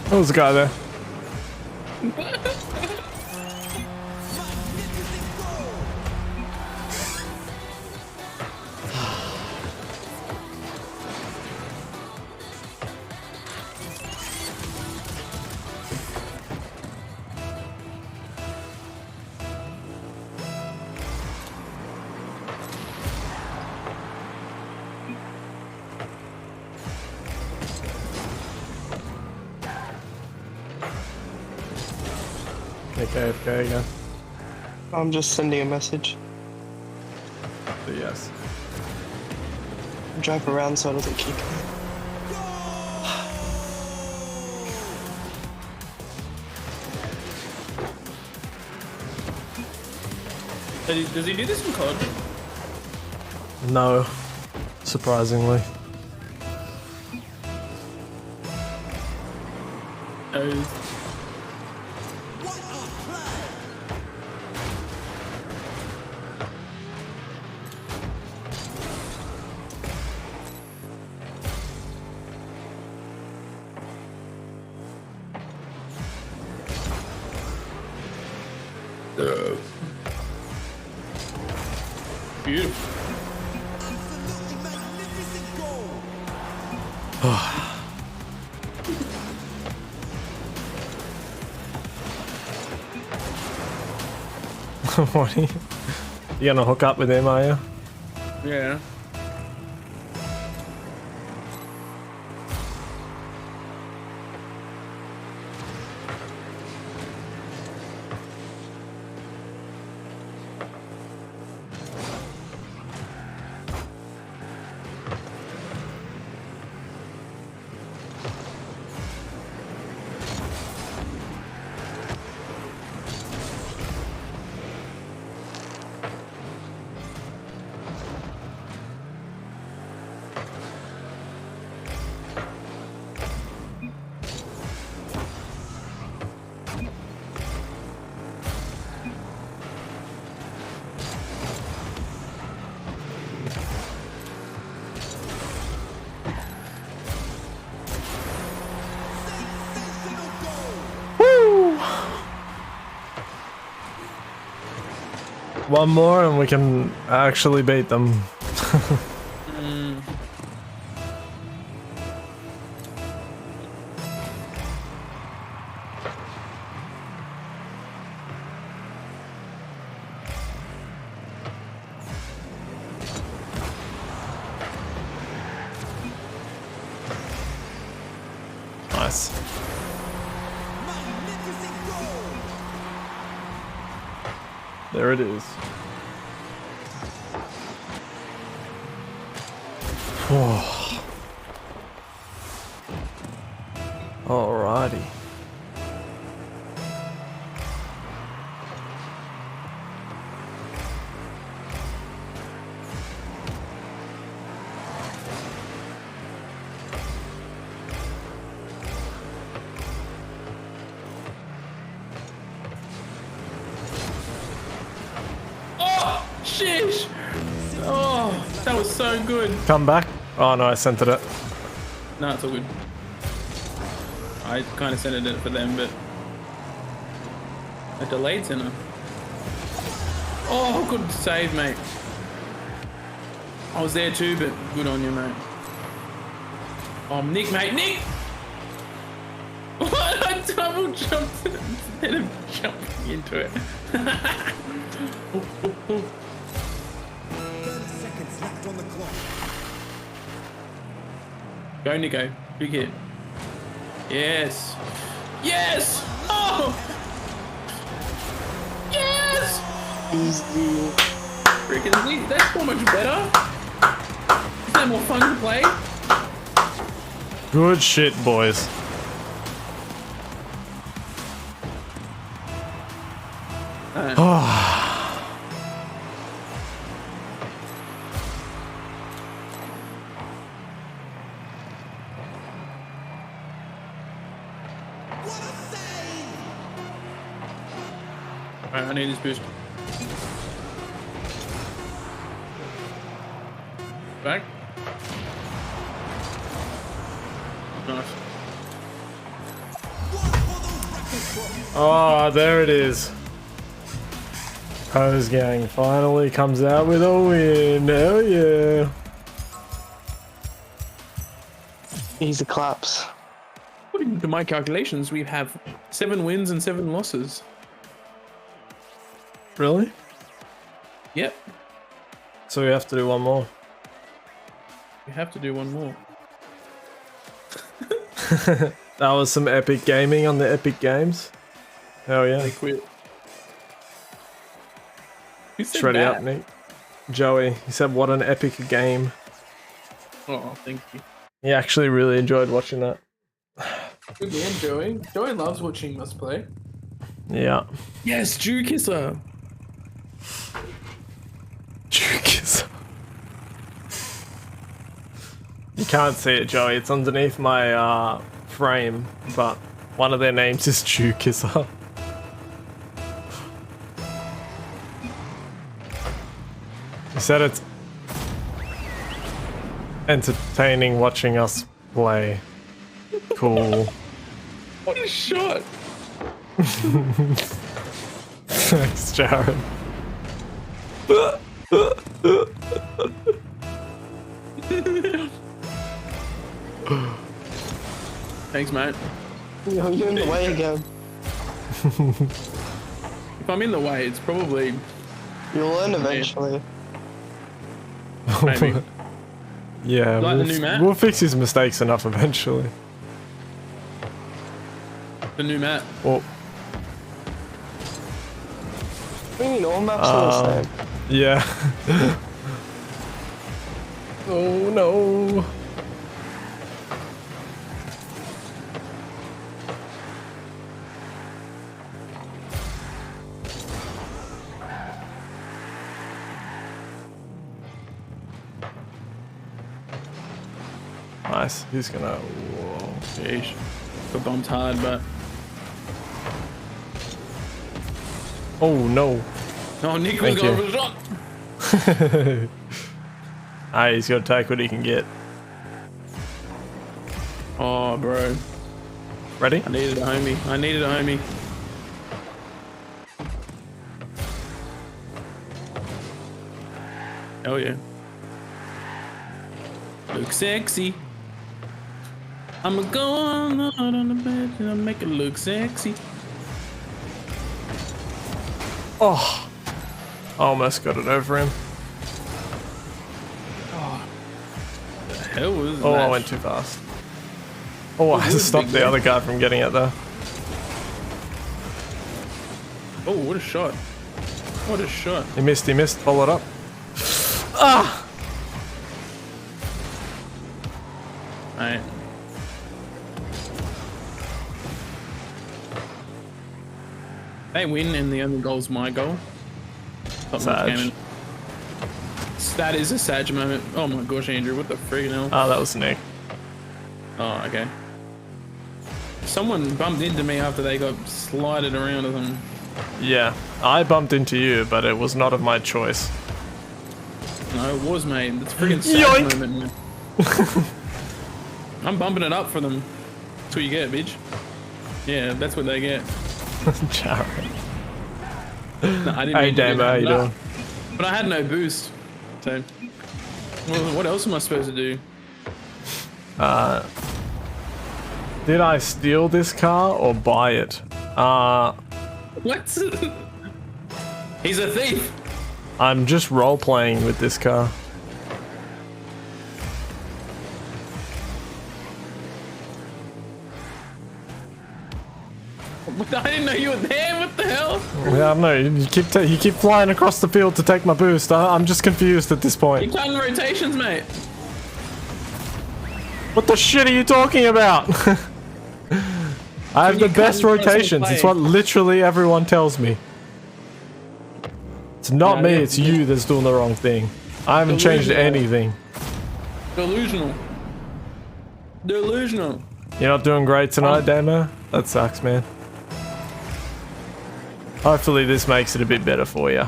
Speaker 1: There was a guy there. AFK again.
Speaker 4: I'm just sending a message.
Speaker 1: But yes.
Speaker 4: Drive around so it doesn't keep me.
Speaker 5: Does he do this in COD?
Speaker 1: No. Surprisingly.
Speaker 5: Oh. Beautiful.
Speaker 1: What are you gonna hook up with him, are you?
Speaker 5: Yeah.
Speaker 1: One more and we can actually beat them. Nice. There it is. Whoa. Alrighty.
Speaker 5: Oh, sheesh. Oh, that was so good.
Speaker 1: Come back. Oh no, I centered it.
Speaker 5: No, it's all good. I kind of centered it for them, but a delayed center. Oh, good save, mate. I was there too, but good on you, mate. Oh, Nick, mate, Nick! What? I double jumped instead of jumping into it. Oh, oh, oh.
Speaker 6: 30 seconds left on the clock.
Speaker 5: Go, Nico. Big hit. Yes. Yes! Oh! Yes!
Speaker 4: Easy.
Speaker 5: Freaking, that's so much better. Isn't that more fun to play?
Speaker 1: Good shit, boys.
Speaker 5: Alright, I need this boost. Back. Nice.
Speaker 1: Oh, there it is. Pose Gang finally comes out with a win. Hell yeah.
Speaker 4: Easy claps.
Speaker 5: According to my calculations, we have 7 wins and 7 losses.
Speaker 1: Really?
Speaker 5: Yep.
Speaker 1: So we have to do one more.
Speaker 5: We have to do one more.
Speaker 1: That was some epic gaming on the Epic Games. Hell yeah.
Speaker 5: They quit. Who said
Speaker 1: Shreddy
Speaker 5: that?
Speaker 1: up, Nick. Joey, he said, what an epic game.
Speaker 5: Oh, thank you.
Speaker 1: He actually really enjoyed watching that.
Speaker 5: Good man, Joey. Joey loves watching us play.
Speaker 1: Yeah.
Speaker 5: Yes, Jew Kisser.
Speaker 1: Jukis. You can't see it, Joey. It's underneath my frame, but one of their names is Jukisser. He said it's entertaining watching us play. Cool.
Speaker 5: What a shot.
Speaker 1: Thanks, Jared.
Speaker 5: Thanks, mate.
Speaker 4: You're in the way again.
Speaker 5: If I'm in the way, it's probably
Speaker 4: You'll learn eventually.
Speaker 5: maybe.
Speaker 1: Yeah,
Speaker 5: Like the new map?
Speaker 1: we'll fix his mistakes enough eventually.
Speaker 5: The new map.
Speaker 1: Well,
Speaker 4: What do you mean all maps are the same?
Speaker 1: yeah. Oh no. Nice. He's gonna. Whoa.
Speaker 5: Sheesh. Got bumped hard, but
Speaker 1: Oh no.
Speaker 5: oh, Nick was
Speaker 1: Thank
Speaker 5: going
Speaker 1: you.
Speaker 5: for a shot.
Speaker 1: Hey, he's got to take what he can get.
Speaker 5: Oh, bro.
Speaker 1: Ready?
Speaker 5: I needed a homie. I needed a homie. Oh yeah. Look sexy. I'ma go on the bed and I'll make it look sexy.
Speaker 1: Oh. I almost got it over him.
Speaker 5: The hell was
Speaker 1: Oh,
Speaker 5: that?
Speaker 1: I went too fast. Oh, I
Speaker 5: good,
Speaker 1: stopped
Speaker 5: big
Speaker 1: the
Speaker 5: man.
Speaker 1: other guy from getting it though.
Speaker 5: Oh, what a shot. What a shot.
Speaker 1: He missed, followed up. Ah!
Speaker 5: Mate. They win and the only goal's my goal. Top notch
Speaker 1: Sag.
Speaker 5: gaming. That is a Sag moment. Oh my gosh, Andrew, what the freaking hell?
Speaker 1: Oh, that was Nick.
Speaker 5: Oh, okay. Someone bumped into me after they got slided around or something.
Speaker 1: Yeah, I bumped into you, but it was not of my choice.
Speaker 5: No, it was, mate. That's freaking Sag
Speaker 1: Yoink.
Speaker 5: moment, man. I'm bumping it up for them. That's what you get, bitch. Yeah, that's what they get.
Speaker 1: Jared.
Speaker 5: No, I didn't
Speaker 1: Hey,
Speaker 5: mean to do
Speaker 1: Damo,
Speaker 5: that,
Speaker 1: how you
Speaker 5: but I-
Speaker 1: doing?
Speaker 5: But I had no boost. So, well, what else am I supposed to do?
Speaker 1: Did I steal this car or buy it?
Speaker 5: What? He's a thief.
Speaker 1: I'm just role-playing with this car.
Speaker 5: I didn't know you were there. What the hell?
Speaker 1: Yeah, I don't know. You keep flying across the field to take my boost. I'm just confused at this
Speaker 5: You're
Speaker 1: point.
Speaker 5: cutting rotations, mate.
Speaker 1: What the shit are you talking about? I have the
Speaker 5: you cut
Speaker 1: best
Speaker 5: in front of
Speaker 1: rotations. It's
Speaker 5: play.
Speaker 1: what literally everyone tells me. It's not
Speaker 5: Yeah,
Speaker 1: me,
Speaker 5: yeah.
Speaker 1: it's you that's doing the wrong thing. I haven't changed
Speaker 5: Delusional.
Speaker 1: anything.
Speaker 5: Delusional. Delusional.
Speaker 1: You're not doing great tonight, Damo? That sucks, man. Hopefully this makes it a bit better for you.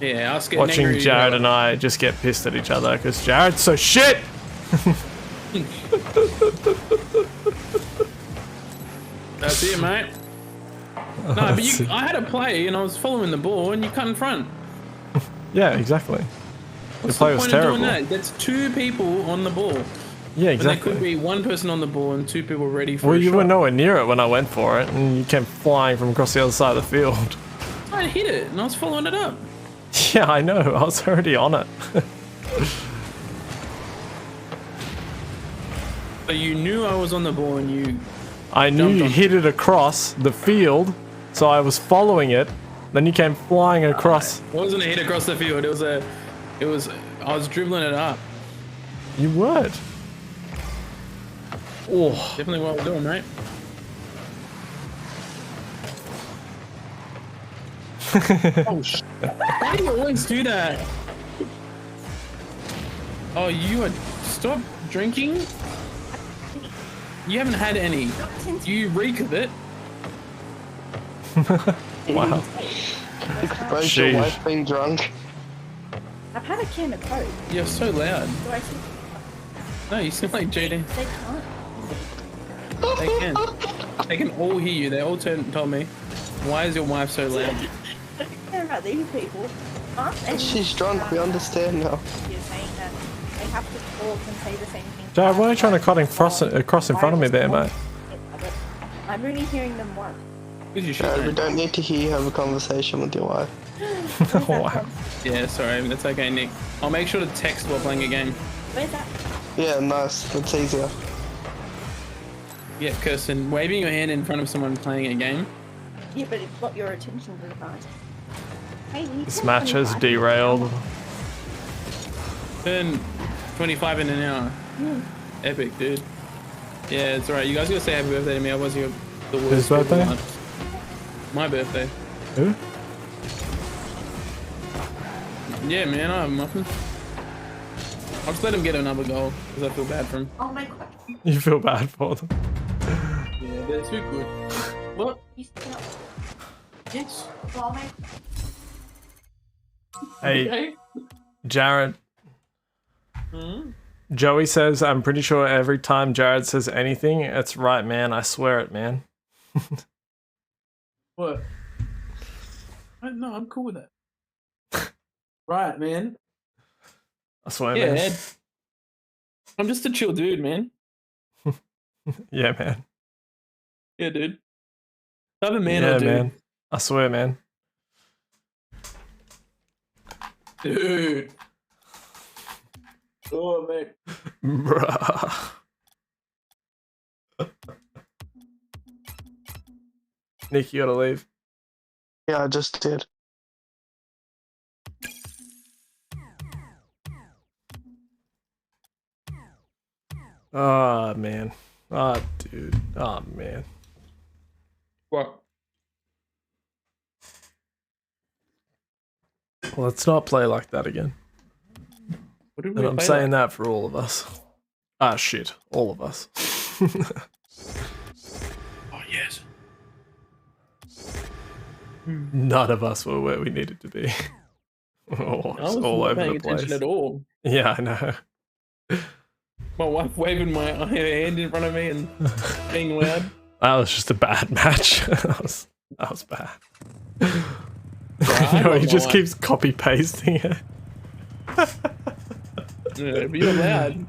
Speaker 5: Yeah, us getting
Speaker 1: Watching
Speaker 5: angry,
Speaker 1: Jared and I just get pissed at each other because Jared's so shit!
Speaker 5: That's it, mate. No, but you, I had a play and I was following the ball and you cut in front.
Speaker 1: Yeah, exactly.
Speaker 5: What's
Speaker 1: play
Speaker 5: the
Speaker 1: was
Speaker 5: point of doing
Speaker 1: terrible.
Speaker 5: that? That's two people on the ball.
Speaker 1: Yeah,
Speaker 5: And there
Speaker 1: exactly.
Speaker 5: could be one person on the ball and two people ready for
Speaker 1: Well,
Speaker 5: a
Speaker 1: you
Speaker 5: shot.
Speaker 1: were nowhere near it when I went for it, and you came flying from across the other side of the field.
Speaker 5: I hit it and I was following it up.
Speaker 1: Yeah, I know. I was already on it.
Speaker 5: So you knew I was on the ball and you...
Speaker 1: I knew
Speaker 5: Jumped
Speaker 1: you
Speaker 5: on-
Speaker 1: hit it across the field, so I was following it. Then you came flying across.
Speaker 5: It wasn't a hit across the field. I was dribbling it up.
Speaker 1: You would. Oh,
Speaker 5: Definitely what we're doing, mate. Oh, why do you always do that? Oh, you are... Stop drinking? You haven't had any. You reek of it.
Speaker 1: wow.
Speaker 4: Where's your
Speaker 1: Sheesh.
Speaker 4: wife being drunk?
Speaker 7: I've had a can of Coke.
Speaker 5: You're so loud.
Speaker 7: Do I see?
Speaker 5: No, you sound like Jaden.
Speaker 7: They can't.
Speaker 5: They can. They can all hear you. They all told me, why is your wife so loud?
Speaker 7: They're about these people. Aren't they?
Speaker 4: She's drunk, we understand now.
Speaker 7: You're saying that they have to talk and say the same thing.
Speaker 1: Jared, why are you trying to cut across in front of me there, mate?
Speaker 7: I'm only hearing them once.
Speaker 5: Because you should.
Speaker 4: Jared, we
Speaker 5: know.
Speaker 4: don't need to hear you have a conversation with your wife.
Speaker 7: Where's that
Speaker 1: Wow.
Speaker 7: from?
Speaker 5: Yeah, sorry, that's okay, Nick. I'll make sure to text while playing a game.
Speaker 7: Where's that?
Speaker 4: Yeah, nice. That's easier.
Speaker 5: Yeah, Kirsten, waving your hand in front of someone playing a game.
Speaker 7: Yeah, but it's got your attention to the part. Hey, you
Speaker 1: This
Speaker 7: said
Speaker 1: match has
Speaker 7: 25.
Speaker 1: derailed.
Speaker 5: Turn 25 in an hour. Epic, dude. Yeah, it's alright. You guys gotta say happy birthday to me. Otherwise, you're the worst.
Speaker 1: Whose
Speaker 5: people
Speaker 1: birthday?
Speaker 5: alive. My birthday.
Speaker 1: Who?
Speaker 5: Yeah, man, I have a muffin. I'll just let him get another goal because I feel bad for him.
Speaker 3: Oh my god.
Speaker 1: You feel bad for them.
Speaker 5: Yeah, they're too good. What?
Speaker 3: You still.
Speaker 5: Yes.
Speaker 3: Oh my.
Speaker 1: Hey,
Speaker 5: Okay.
Speaker 1: Jared.
Speaker 5: Hmm?
Speaker 1: Joey says, I'm pretty sure every time Jared says anything, it's right, man. I swear it, man.
Speaker 5: What? No, I'm cool with that. Right, man.
Speaker 1: I swear,
Speaker 5: Yeah,
Speaker 1: man.
Speaker 5: Ed. I'm just a chill dude, man.
Speaker 1: Yeah, man.
Speaker 5: Yeah, dude. Type of man
Speaker 1: yeah,
Speaker 5: I do.
Speaker 1: man. I swear, man.
Speaker 5: Dude. Oh, mate.
Speaker 1: Bruh. Nick, you gotta leave.
Speaker 4: Yeah, I just did.
Speaker 1: Oh, man. Oh, dude. Oh, man.
Speaker 5: What?
Speaker 1: Let's not play like that again.
Speaker 5: What did we
Speaker 1: And I'm
Speaker 5: play
Speaker 1: saying
Speaker 5: like?
Speaker 1: that for all of us. Ah, shit. All of us.
Speaker 5: Oh, yes.
Speaker 1: None of us were where we needed to be. Oh,
Speaker 5: I
Speaker 1: it's
Speaker 5: was
Speaker 1: all
Speaker 5: not
Speaker 1: over
Speaker 5: paying
Speaker 1: the
Speaker 5: attention
Speaker 1: place.
Speaker 5: at all.
Speaker 1: Yeah, I know.
Speaker 5: My wife waving my hand in front of me and being loud.
Speaker 1: That was just a bad match. that was bad.
Speaker 5: I
Speaker 1: You know,
Speaker 5: love
Speaker 1: he
Speaker 5: my
Speaker 1: just
Speaker 5: wife.
Speaker 1: keeps copy pasting it.
Speaker 5: Yeah, but you're loud.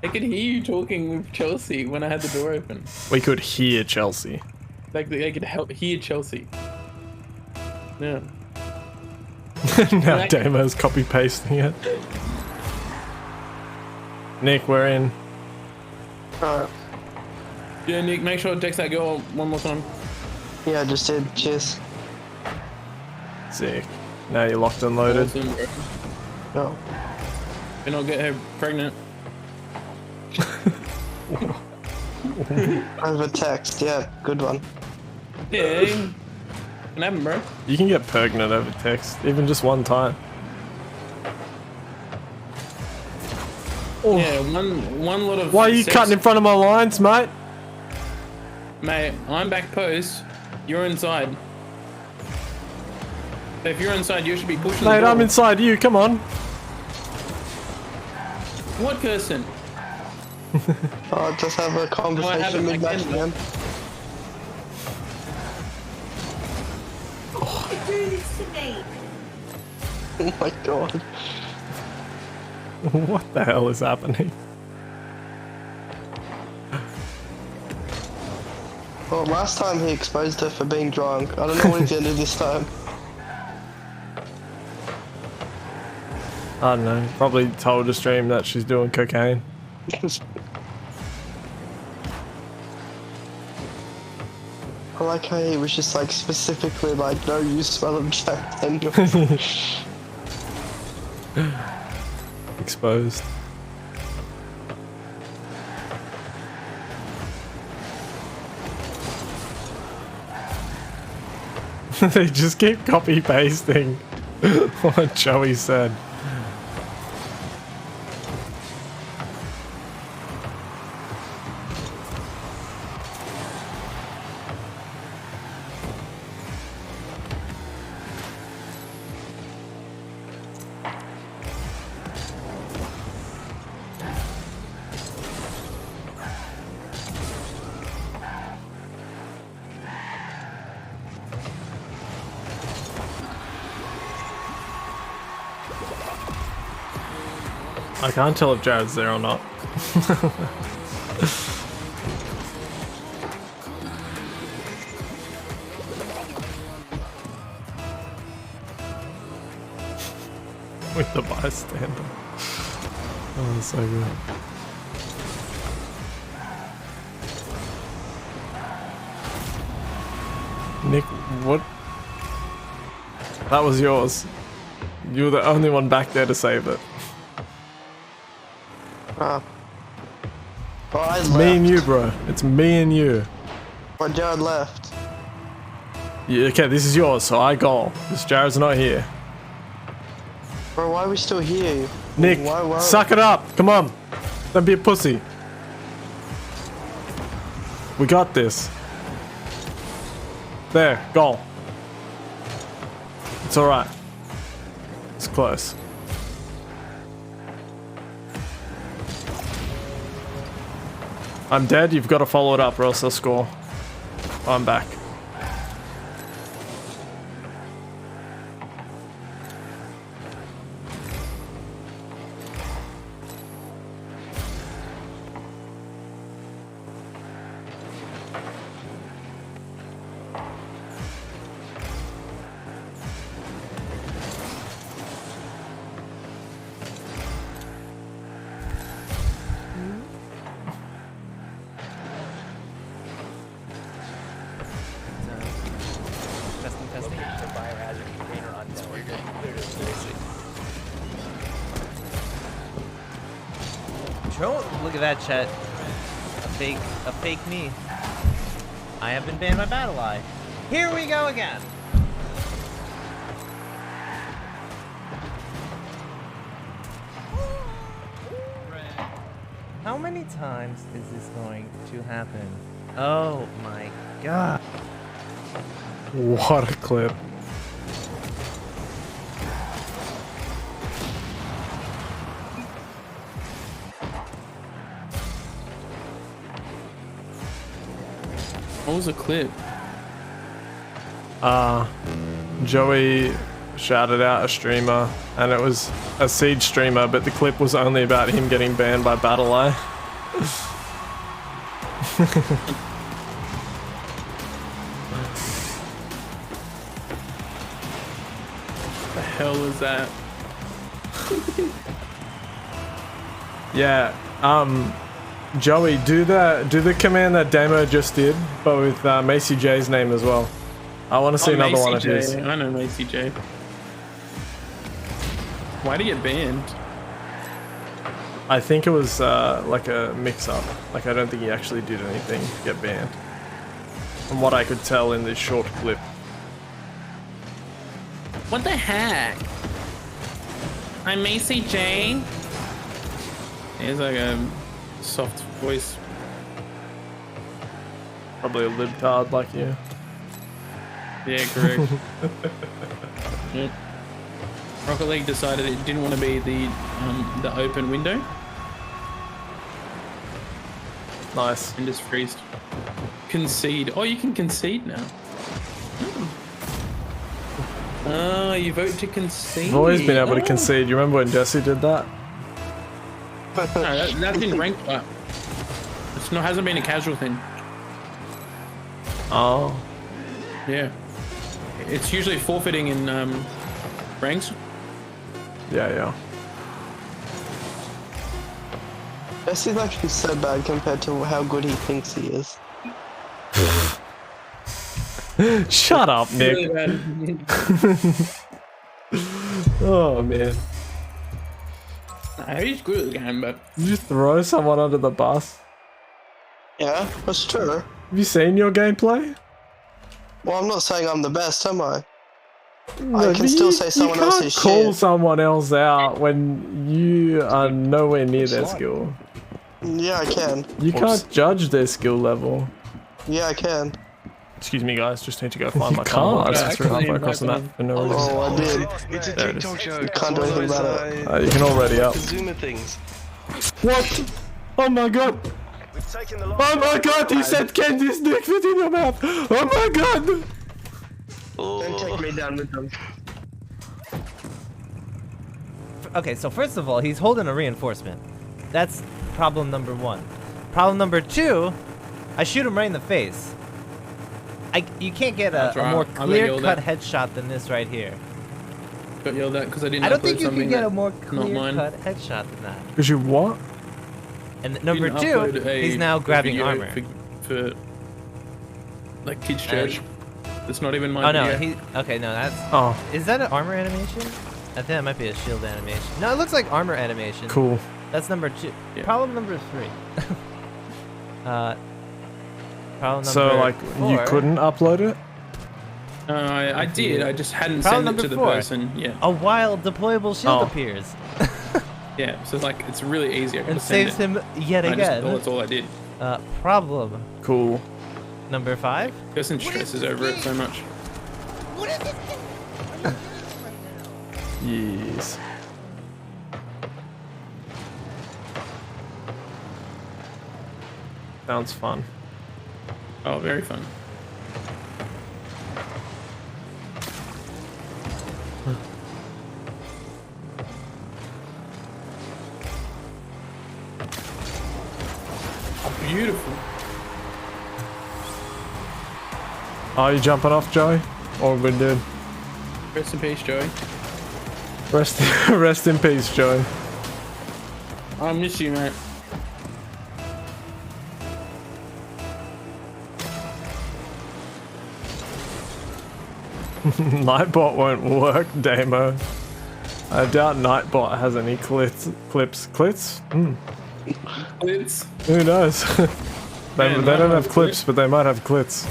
Speaker 5: I could hear you talking with Chelsea when I had the door open.
Speaker 1: We could hear Chelsea.
Speaker 5: Like I could hear Chelsea. Yeah.
Speaker 1: Now
Speaker 5: Right.
Speaker 1: Damo's copy pasting it. Nick, we're in.
Speaker 4: Alright.
Speaker 5: Yeah, Nick, make sure to text that girl one more time.
Speaker 4: Yeah, I just did. Cheers.
Speaker 1: Sick. Now you're locked and loaded.
Speaker 5: Awesome, bro.
Speaker 4: No.
Speaker 5: And I'll get her pregnant.
Speaker 4: Over text. Yeah, good one.
Speaker 5: Yeah. Can happen, bro.
Speaker 1: You can get pregnant over text, even just one time.
Speaker 5: Yeah, one lot of.
Speaker 1: Why are you
Speaker 5: sex-
Speaker 1: cutting in front of my lines, mate?
Speaker 5: Mate, I'm back post. You're inside. So if you're inside, you should be pushing.
Speaker 1: Mate,
Speaker 5: the
Speaker 1: I'm
Speaker 5: ball.
Speaker 1: inside you. Come on.
Speaker 5: What, Kirsten?
Speaker 4: Oh, just have a conversation
Speaker 5: haven't
Speaker 4: mid-match,
Speaker 5: again,
Speaker 4: man.
Speaker 3: You do this to me.
Speaker 4: Oh my god.
Speaker 1: What the hell is happening?
Speaker 4: Well, last time he exposed her for being drunk. I don't know what he's gonna do this time.
Speaker 1: I don't know. Probably told the stream that she's doing cocaine.
Speaker 4: I like how he was just like specifically like, no, you smell of Jack Daniels.
Speaker 1: Exposed. They just keep copy pasting what Joey said. I can't tell if Jared's there or not. With the bystander. Oh, that's so good. Nick, what? That was yours. You were the only one back there to save it.
Speaker 4: Oh, I
Speaker 1: It's
Speaker 4: left.
Speaker 1: me and you, bro. It's me and you.
Speaker 4: But Jared left.
Speaker 1: Yeah, okay, this is yours, so I go. This Jared's not here.
Speaker 4: Bro, why are we still here?
Speaker 1: Nick,
Speaker 4: Why?
Speaker 1: suck it up. Come on. Don't be a pussy. We got this. There, goal. It's alright. It's close. I'm dead. You've got to follow it up or else I'll score. I'm back.
Speaker 8: Testing. Biohazard container unknown. Don't look at that, chat. A fake me. I have been banned by BattlEye. Here we go again. How many times is this going to happen? Oh my god.
Speaker 1: What a clip.
Speaker 5: What was the clip?
Speaker 1: Joey shouted out a streamer, and it was a Siege streamer, but the clip was only about him getting banned by BattlEye.
Speaker 5: The hell is that?
Speaker 1: Yeah, Joey, do the command that Damo just did, but with Macy J's name as well. I want to see another one of his.
Speaker 5: I know Macy J. Why'd he get banned?
Speaker 1: I think it was like a mix-up. Like, I don't think he actually did anything to get banned. From what I could tell in this short clip.
Speaker 5: What the heck? I'm Macy J. He's like a soft voice.
Speaker 1: Probably a libtard like you.
Speaker 5: Yeah, correct. Yep. Rocket League decided it didn't want to be the open window
Speaker 1: Nice.
Speaker 5: and just freezed. Concede. Oh, you can concede now. Oh, you vote to concede.
Speaker 1: I've always been able to
Speaker 5: Oh.
Speaker 1: concede. You remember when Jesse did that?
Speaker 5: No, that's been ranked up. It's not hasn't been a casual thing.
Speaker 1: Oh.
Speaker 5: Yeah. It's usually forfeiting in ranks.
Speaker 1: Yeah.
Speaker 4: Jesse's actually so bad compared to how good he thinks he is.
Speaker 1: Shut up, Nick.
Speaker 5: Really bad.
Speaker 1: Oh, man.
Speaker 5: Nah, he's good at the game, but
Speaker 1: Did you throw someone under the bus?
Speaker 4: Yeah, that's true.
Speaker 1: Have you seen your gameplay?
Speaker 4: Well, I'm not saying I'm the best, am I?
Speaker 1: No,
Speaker 4: I can
Speaker 1: but
Speaker 4: still say someone
Speaker 1: you can't
Speaker 4: else's
Speaker 1: call
Speaker 4: shit.
Speaker 1: someone else out when you are nowhere near their skill.
Speaker 4: Yeah, I can.
Speaker 1: You can't judge their skill level.
Speaker 4: Yeah, I can.
Speaker 1: Excuse me, guys. Just need to go find my
Speaker 5: can't.
Speaker 1: car. I just threw
Speaker 5: Actually,
Speaker 1: halfway across the map for no reason.
Speaker 4: Oh, I did.
Speaker 9: It's a
Speaker 1: There it
Speaker 9: TikTok
Speaker 1: is.
Speaker 9: show.
Speaker 4: You can't do anything about it.
Speaker 1: You can already up.
Speaker 9: Zoomer things.
Speaker 1: What? Oh my god!
Speaker 9: We've taken the
Speaker 1: Oh my god! He said Kenji's dick fit in your mouth! Oh my god!
Speaker 4: Don't take me down with them.
Speaker 8: Okay, so first of all, he's holding a reinforcement. That's problem number 1. Problem number 2, I shoot him right in the face. You can't get a more clear-cut headshot than this right here.
Speaker 5: Got yelled at because I didn't.
Speaker 8: I don't think you
Speaker 5: something
Speaker 8: can get
Speaker 5: that-
Speaker 8: a more
Speaker 5: not mine.
Speaker 8: clear-cut headshot than that.
Speaker 1: Because you what?
Speaker 8: And number
Speaker 5: Didn't
Speaker 8: 2,
Speaker 5: upload a
Speaker 8: he's now grabbing
Speaker 5: video
Speaker 8: armor.
Speaker 5: for like kids church. That's not even my
Speaker 8: Oh no,
Speaker 5: video.
Speaker 8: okay, no, that's.
Speaker 1: Oh,
Speaker 8: Is that an armor animation? I think that might be a shield animation. No, it looks like armor animation.
Speaker 1: cool.
Speaker 8: That's number 2.
Speaker 5: Yeah.
Speaker 8: Problem number 3. Problem number
Speaker 1: So, like,
Speaker 8: 4.
Speaker 1: you couldn't upload it?
Speaker 5: I did. I just hadn't
Speaker 8: Problem
Speaker 5: sent it to the
Speaker 8: number 4.
Speaker 5: person. Yeah,
Speaker 8: A wild deployable shield
Speaker 1: Oh.
Speaker 8: appears
Speaker 5: yeah. So like, it's really easy. I can
Speaker 8: and
Speaker 5: just send
Speaker 8: saves
Speaker 5: it.
Speaker 8: him yet again.
Speaker 5: That's all I did.
Speaker 8: Problem
Speaker 1: Cool.
Speaker 8: number 5.
Speaker 5: Person stresses over it so much.
Speaker 7: What is this thing? Are you doing right now?
Speaker 1: Yes. Sounds fun.
Speaker 5: Oh, very fun. Beautiful.
Speaker 1: Are you jumping off, Joey? All good, dude.
Speaker 5: Rest in peace, Joey.
Speaker 1: Rest in peace, Joey.
Speaker 5: I miss you, mate.
Speaker 1: Nightbot won't work, Damo. I doubt Nightbot has any clips? Hmm.
Speaker 5: It's
Speaker 1: Who knows? they
Speaker 5: Man,
Speaker 1: they don't
Speaker 5: Nightbot
Speaker 1: have
Speaker 5: has
Speaker 1: clips, but they might have clits.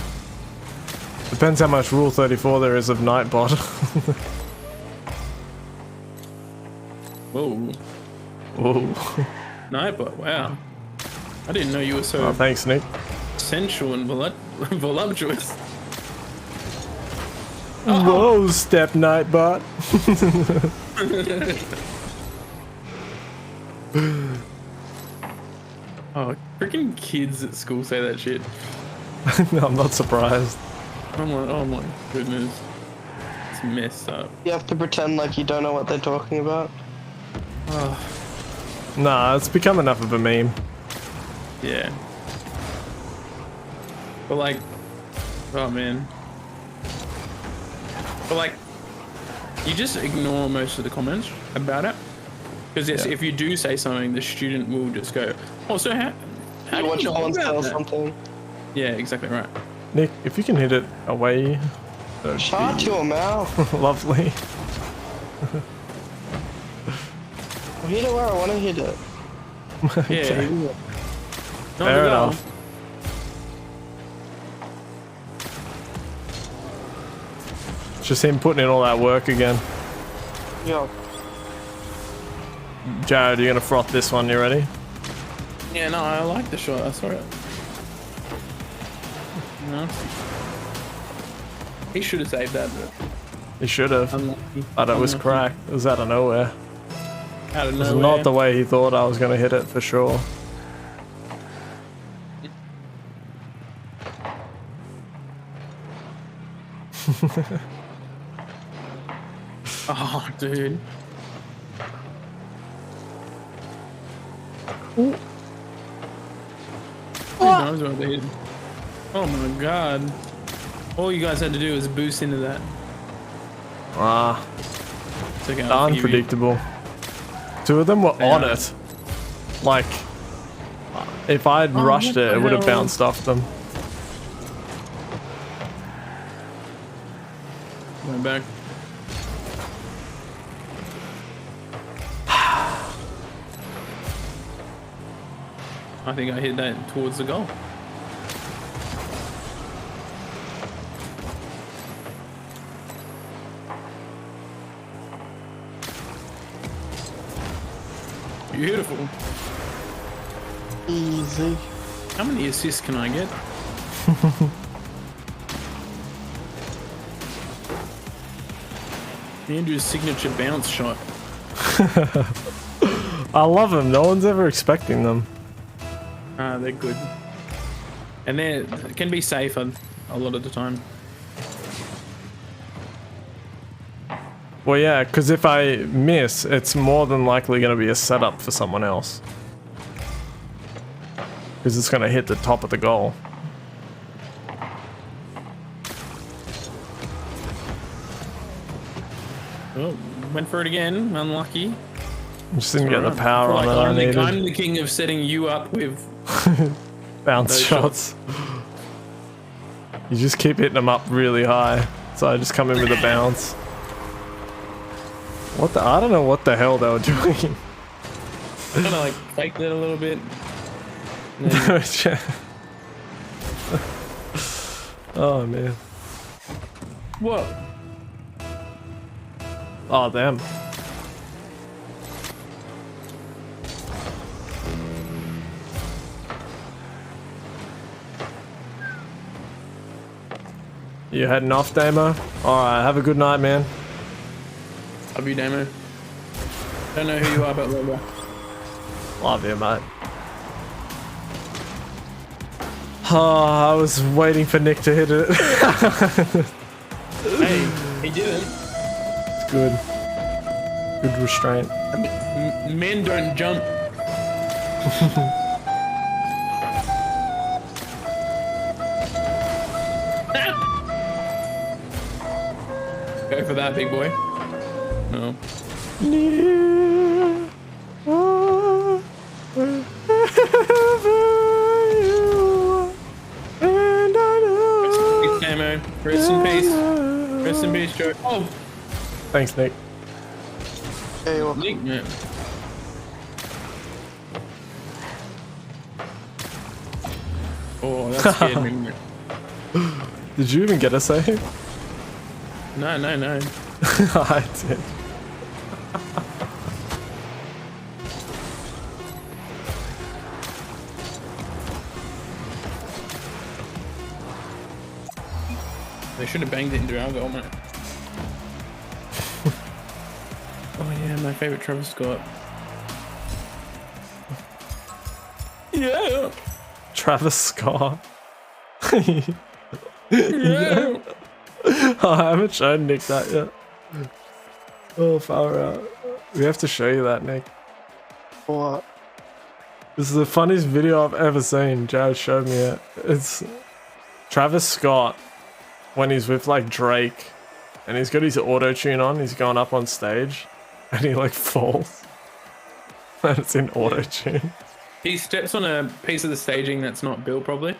Speaker 1: Depends how much Rule 34 there is of Nightbot.
Speaker 5: whoa,
Speaker 1: Whoa.
Speaker 5: Nightbot. Wow, I didn't know you were so
Speaker 1: Oh, thanks, Nick.
Speaker 5: sensual and voluptuous.
Speaker 1: Whoa, step Nightbot.
Speaker 5: Oh, freaking kids at school say that shit.
Speaker 1: I'm not surprised.
Speaker 5: I'm like, oh my goodness, it's messed up.
Speaker 4: You have to pretend like you don't know what they're talking about.
Speaker 1: Nah, it's become enough of a meme.
Speaker 5: Yeah. But like, oh man. But like, you just ignore most of the comments about it. Because
Speaker 1: Yeah.
Speaker 5: if you do say something, the student will just go, oh, so how
Speaker 4: You
Speaker 5: do
Speaker 4: watch
Speaker 5: you know
Speaker 4: someone
Speaker 5: about
Speaker 4: sell
Speaker 5: that?
Speaker 4: something.
Speaker 5: Yeah, exactly right.
Speaker 1: Nick, if you can hit it away, that'd
Speaker 4: Shut
Speaker 1: be
Speaker 4: your mouth.
Speaker 1: lovely.
Speaker 4: Hit it where I want to hit it.
Speaker 5: Yeah. Not
Speaker 1: Fair
Speaker 5: the goal.
Speaker 1: enough. It's just him putting in all that work again.
Speaker 4: Yo.
Speaker 1: Jared, you're gonna froth this one, you ready?
Speaker 5: Yeah, no, I like the shot. I saw it. No. He should have saved that, but
Speaker 1: He should have,
Speaker 5: unlucky.
Speaker 1: but it was
Speaker 5: Unlucky.
Speaker 1: cracked. It was out of nowhere.
Speaker 5: Out of
Speaker 1: It was
Speaker 5: nowhere.
Speaker 1: not the way he thought I was gonna hit it for sure.
Speaker 5: Oh, dude. Who knows what they did? Oh my god. All you guys had to do was boost into that.
Speaker 1: Ah,
Speaker 5: It's okay, I'll forgive you.
Speaker 1: unpredictable. Two of them were on
Speaker 5: Yeah.
Speaker 1: it. Like, if I'd rushed
Speaker 5: what
Speaker 1: it,
Speaker 5: the
Speaker 1: it would have
Speaker 5: hell?
Speaker 1: bounced off them.
Speaker 5: Going back. I think I hit that towards the goal. Beautiful.
Speaker 4: Easy.
Speaker 5: How many assists can I get? Andrew's signature bounce shot.
Speaker 1: I love them. No one's ever expecting them.
Speaker 5: They're good. And they can be safer a lot of the time.
Speaker 1: Well, yeah, because if I miss, it's more than likely going to be a setup for someone else. Because it's going to hit the top of the goal.
Speaker 5: Oh, went for it again. Unlucky.
Speaker 1: Just didn't get the power on it I needed.
Speaker 5: I'm the king of setting you up with
Speaker 1: bounce shots. You just keep hitting them up really high. So I just come in with a bounce. What the? I don't know what the hell they were doing.
Speaker 5: Kind of like faked it a little bit.
Speaker 1: Oh man.
Speaker 5: What?
Speaker 1: Oh damn. You heading off, Damo? Alright, have a good night, man.
Speaker 5: Love you, Damo. Don't know who you are, but love you.
Speaker 1: Love you, mate. Oh, I was waiting for Nick to hit it.
Speaker 5: Hey, he didn't.
Speaker 1: It's good. Good restraint.
Speaker 5: Men don't jump. Go for that, big boy. No. Thanks, Damo. Rest in peace. Rest in peace, Joe. Oh!
Speaker 1: Thanks, Nick.
Speaker 4: Hey, well,
Speaker 5: Nick, man. Oh, that scared me.
Speaker 1: Did you even get a save?
Speaker 5: No, no, no.
Speaker 1: I did.
Speaker 5: They should have banged it into our goal, mate. Oh yeah, my favourite Travis Scott. Yeah.
Speaker 1: Travis Scott.
Speaker 5: Yeah.
Speaker 1: I haven't shown Nick that yet. Oh, far out. We have to show you that, Nick.
Speaker 4: what?
Speaker 1: This is the funniest video I've ever seen. Jared showed me it. It's Travis Scott when he's with like Drake and he's got his auto tune on. He's going up on stage and he like falls. And it's in auto tune.
Speaker 5: He steps on a piece of the staging that's not built properly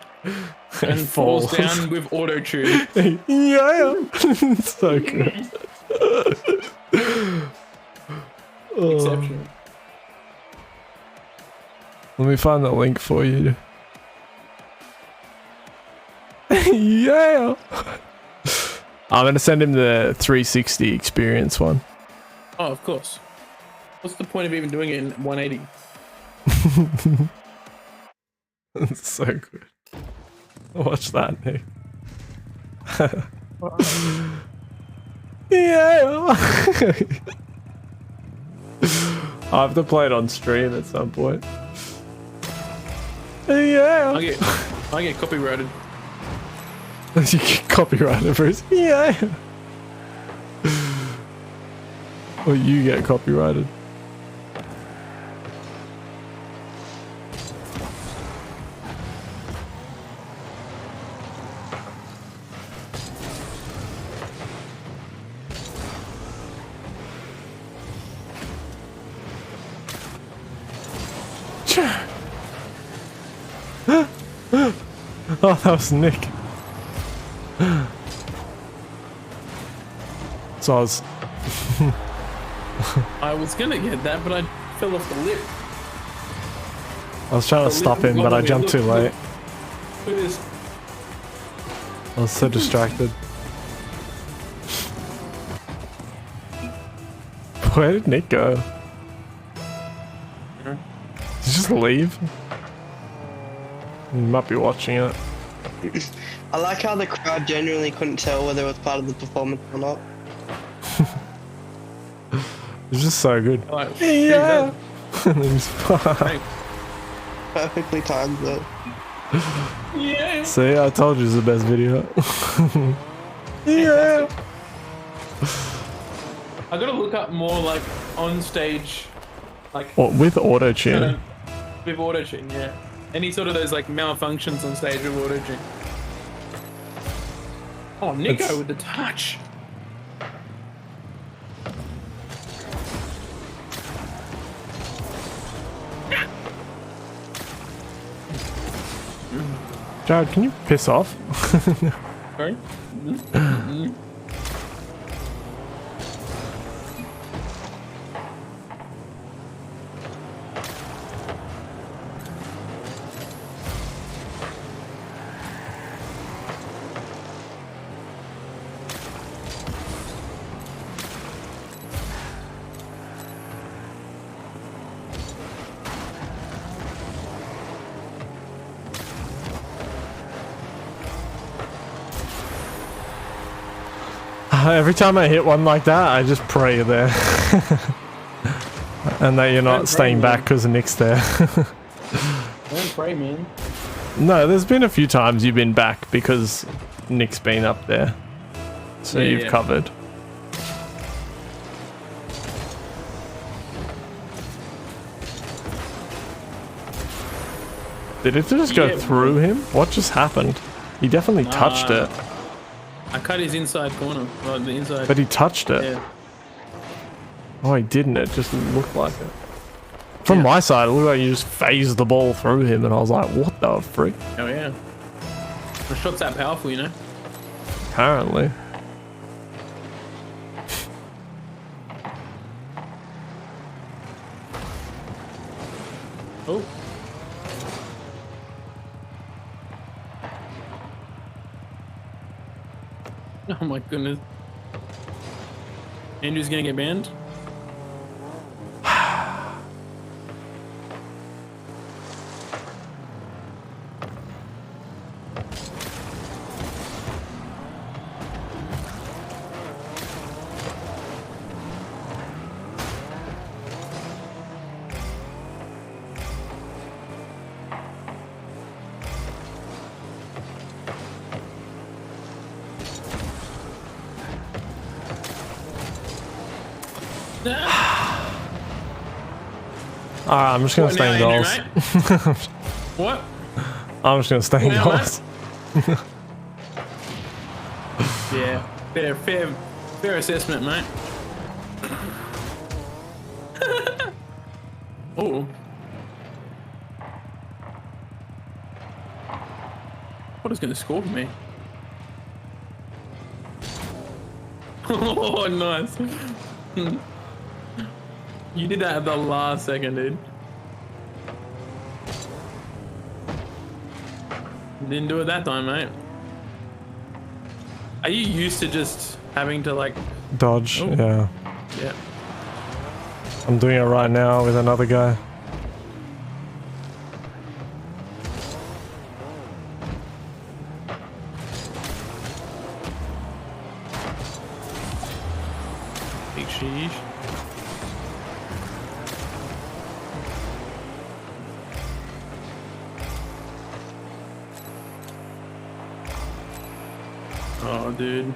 Speaker 5: and falls down with auto tune.
Speaker 1: Yeah, it's so good.
Speaker 5: Exceptional.
Speaker 1: Let me find the link for you. Yeah. I'm gonna send him the 360 experience one.
Speaker 5: Oh, of course. What's the point of even doing it in 180?
Speaker 1: It's so good. Watch that, Nick. Yeah. I have to play it on stream at some point. Yeah.
Speaker 5: I get copyrighted.
Speaker 1: You get copyrighted for it. Yeah. Or you get copyrighted. Oh, that was Nick. So
Speaker 5: I was gonna get that, but I fell off the lip.
Speaker 1: I was trying to stop him, but I jumped too late.
Speaker 5: Look at this.
Speaker 1: I was so distracted. Where did Nick go? Did he just leave? He might be watching it.
Speaker 4: I like how the crowd genuinely couldn't tell whether it was part of the performance or not.
Speaker 1: It's just so good.
Speaker 5: Like,
Speaker 1: Yeah.
Speaker 4: Perfectly timed though.
Speaker 5: Yeah.
Speaker 1: See, I told you it's the best video. Yeah.
Speaker 5: I gotta look up more like on stage, like
Speaker 1: With auto tune.
Speaker 5: with auto tune. Yeah, any sort of those like malfunctions on stage with auto tune. Oh, Nico
Speaker 1: It's-
Speaker 5: with the touch.
Speaker 1: Jared, can you piss off?
Speaker 5: Sorry.
Speaker 1: Every time I hit one like that, I just pray there. And that you're not
Speaker 5: Don't
Speaker 1: staying
Speaker 5: pray,
Speaker 1: back because Nick's there.
Speaker 5: Don't pray, man.
Speaker 1: No, there's been a few times you've been back because Nick's been up there. So
Speaker 5: Yeah,
Speaker 1: you've
Speaker 5: yeah.
Speaker 1: covered. Did it just go
Speaker 5: Yeah.
Speaker 1: through him? What just happened? He definitely touched it,
Speaker 5: I cut his inside corner, like the inside.
Speaker 1: but he touched it.
Speaker 5: Yeah.
Speaker 1: Oh, he didn't. It just looked like it. From my side, it looked like you just phased the ball through him, and I was like, what the frick?
Speaker 5: Oh yeah. The shot's that powerful, you know.
Speaker 1: Apparently.
Speaker 5: Oh. Oh my goodness. Andrew's gonna get banned?
Speaker 1: Alright, I'm just gonna
Speaker 5: What
Speaker 1: stay in
Speaker 5: now,
Speaker 1: goals.
Speaker 5: Andrew, mate? What?
Speaker 1: I'm just gonna stay in
Speaker 5: Now,
Speaker 1: goals.
Speaker 5: Yeah. Fair assessment, mate. Oh. What is gonna score for me? Oh, nice. You did that at the last second, dude. Didn't do it that time, mate. Are you used to just having to like...
Speaker 1: Dodge,
Speaker 5: Oh.
Speaker 1: yeah.
Speaker 5: Yeah.
Speaker 1: I'm doing it right now with another guy.
Speaker 5: Big sheesh. Oh, dude.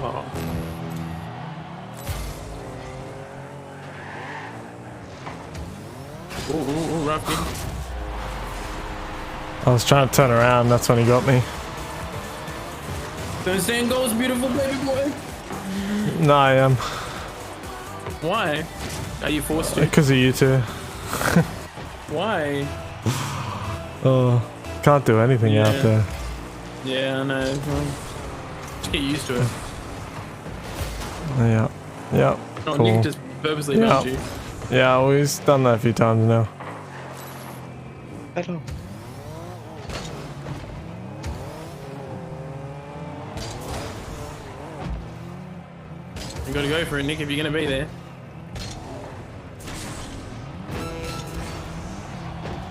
Speaker 5: Oh. Ooh, rough game.
Speaker 1: I was trying to turn around, that's when he got me.
Speaker 5: Don't stand goals, beautiful baby boy.
Speaker 1: No, I am.
Speaker 5: Why? Are you forced to?
Speaker 1: Because of you two.
Speaker 5: Why?
Speaker 1: Oh, can't do anything out
Speaker 5: Yeah.
Speaker 1: there.
Speaker 5: Yeah, I know. Well, just get used to it.
Speaker 1: Yeah. Yeah.
Speaker 5: Oh,
Speaker 1: Cool.
Speaker 5: Nick just purposely
Speaker 1: Yeah.
Speaker 5: banned you.
Speaker 1: Yeah, we've done that a few times now.
Speaker 4: Hello.
Speaker 5: You gotta go for it, Nick, if you're gonna be there.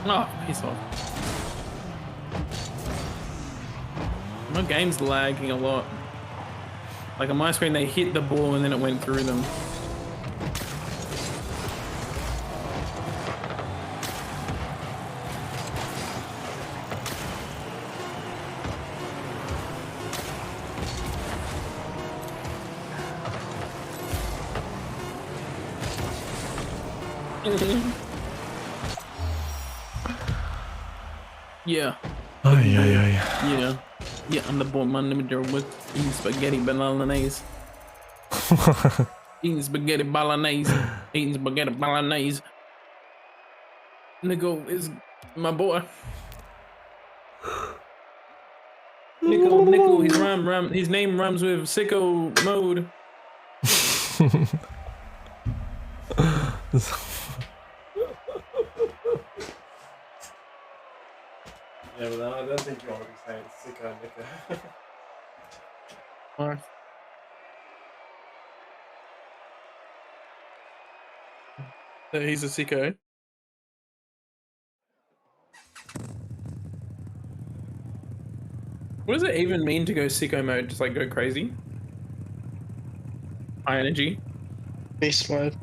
Speaker 5: Oh, piss off. My game's lagging a lot. Like on my screen, they hit the ball and then it went through them. Yeah.
Speaker 1: Yeah.
Speaker 5: Yeah, I'm the born man with eating spaghetti bolognese. Eating spaghetti bolognese. Eating spaghetti bolognese. Nico is my boy. Nico, his name rhymes with sicko mode.
Speaker 1: Yeah, but I don't think you want to be saying sicko Nico.
Speaker 5: Alright. So he's a sicko. What does it even mean to go sicko mode? Just like go crazy? High energy?
Speaker 4: Beast mode.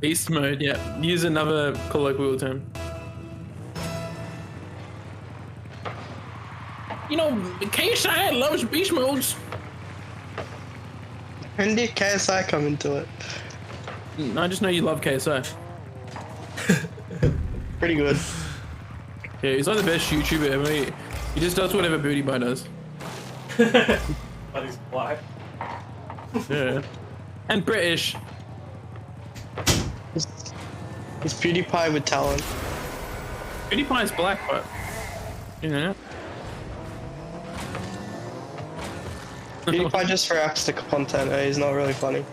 Speaker 5: Beast mode, yeah. Use another colloquial term. You know, KSI loves beast modes.
Speaker 4: When did KSI come into it?
Speaker 5: I just know you love KSI.
Speaker 4: Pretty good.
Speaker 5: Yeah, he's like the best YouTuber ever. He just does whatever Booty Pie does.
Speaker 1: But he's black.
Speaker 5: Yeah. And British.
Speaker 4: He's PewDiePie with talent.
Speaker 5: Booty Pie's black, but you know.
Speaker 4: PewDiePie just reacts to content. He's not really funny.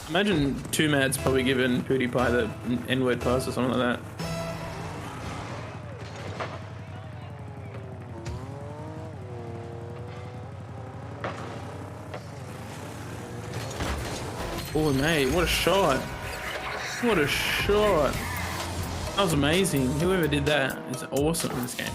Speaker 5: Imagine Two Mad's probably given PewDiePie the N-word pass or something like that. Oh mate, what a shot! What a shot! That was amazing. Whoever did that is awesome in this game.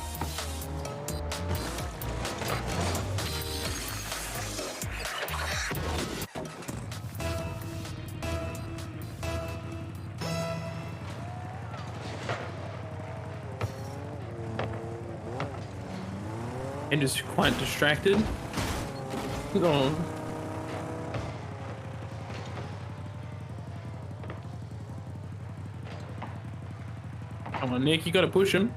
Speaker 5: And just quite distracted. Oh. Come on, Nick, you gotta push him.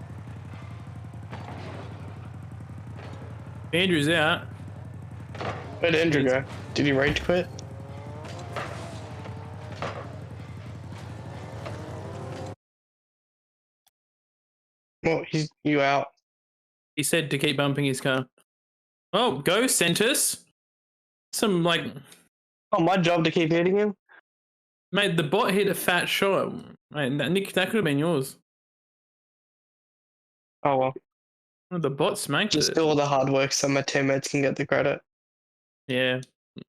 Speaker 5: Andrew's out.
Speaker 4: Where'd Andrew go? Did he rage quit? Well, you out.
Speaker 5: He said to keep bumping his car. Oh, go, Centus. Some like,
Speaker 4: Oh, my job to keep hitting him?
Speaker 5: mate, the bot hit a fat shot. Mate, Nick, that could have been yours.
Speaker 4: Oh well.
Speaker 5: Oh, the bot smacked
Speaker 4: Just
Speaker 5: it.
Speaker 4: do all the hard work so my teammates can get the credit.
Speaker 5: Yeah,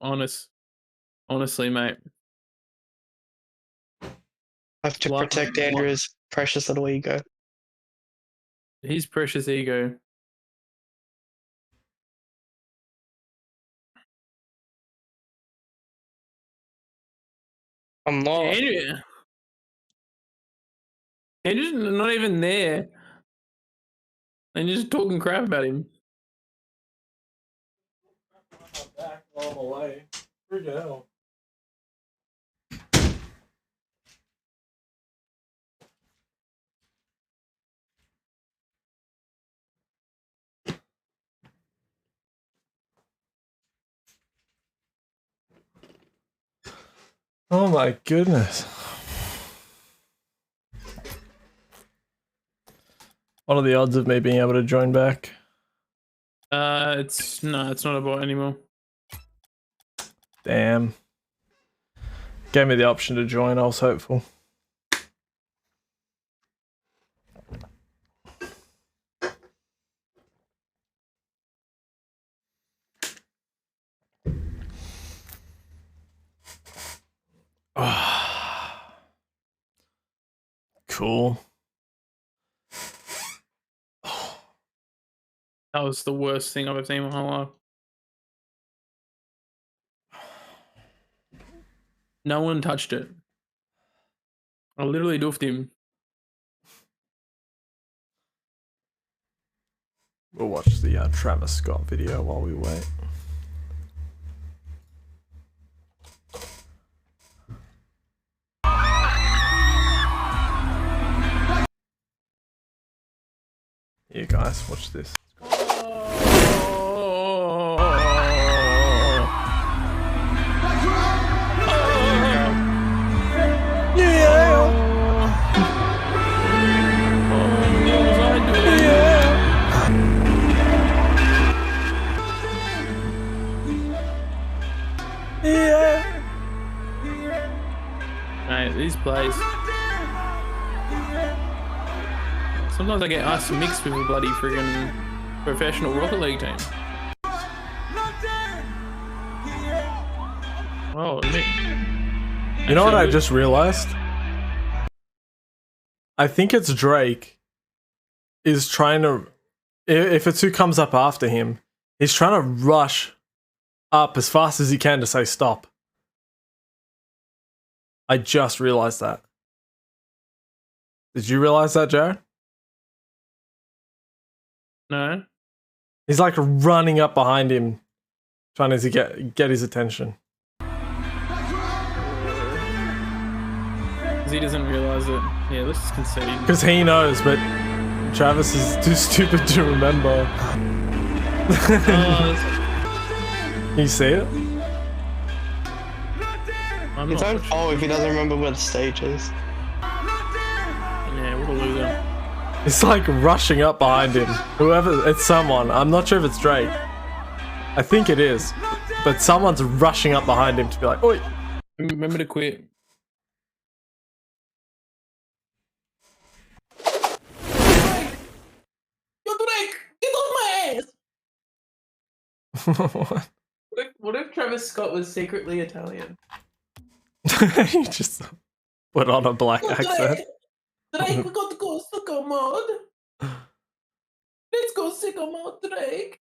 Speaker 5: honestly, mate.
Speaker 4: I have to
Speaker 5: Luck-
Speaker 4: protect Andrew's precious little ego.
Speaker 5: His precious ego.
Speaker 4: I'm not.
Speaker 5: Andrew's not even there. And you're just talking crap about him.
Speaker 1: Back all the way. Freaking hell. Oh my goodness. What are the odds of me being able to join back?
Speaker 5: It's not a bot anymore.
Speaker 1: Damn. Gave me the option to join, I was hopeful. Cool.
Speaker 5: That was the worst thing I've ever seen in my whole life. No one touched it. I literally doofed him.
Speaker 1: We'll watch the Travis Scott video while we wait. Here, guys, watch this.
Speaker 5: Mate, these plays. Sometimes I get us mixed with a bloody friggin' professional Rocket League team. Oh, Nick.
Speaker 1: You know what I just realized? I think it's Drake is trying to, if it's who comes up after him, he's trying to rush up as fast as he can to say stop. I just realized that. Did you realize that, Jared?
Speaker 5: No.
Speaker 1: He's like running up behind him, trying to get his attention.
Speaker 5: Because he doesn't realise it. Yeah, let's just concede.
Speaker 1: Because he knows, but Travis is too stupid to remember. You see it?
Speaker 4: It's own fault if he doesn't remember where the stage is.
Speaker 5: Yeah, what a loser.
Speaker 1: It's like rushing up behind him. Whoever, it's someone. I'm not sure if it's Drake. I think it is. But someone's rushing up behind him to be like, oi.
Speaker 5: Remember to quit. Yo, Drake! Get off my ass! What if Travis Scott was secretly Italian?
Speaker 1: He just put on a black accent.
Speaker 5: Drake, we got to go sicko mode. Let's go sicko mode, Drake.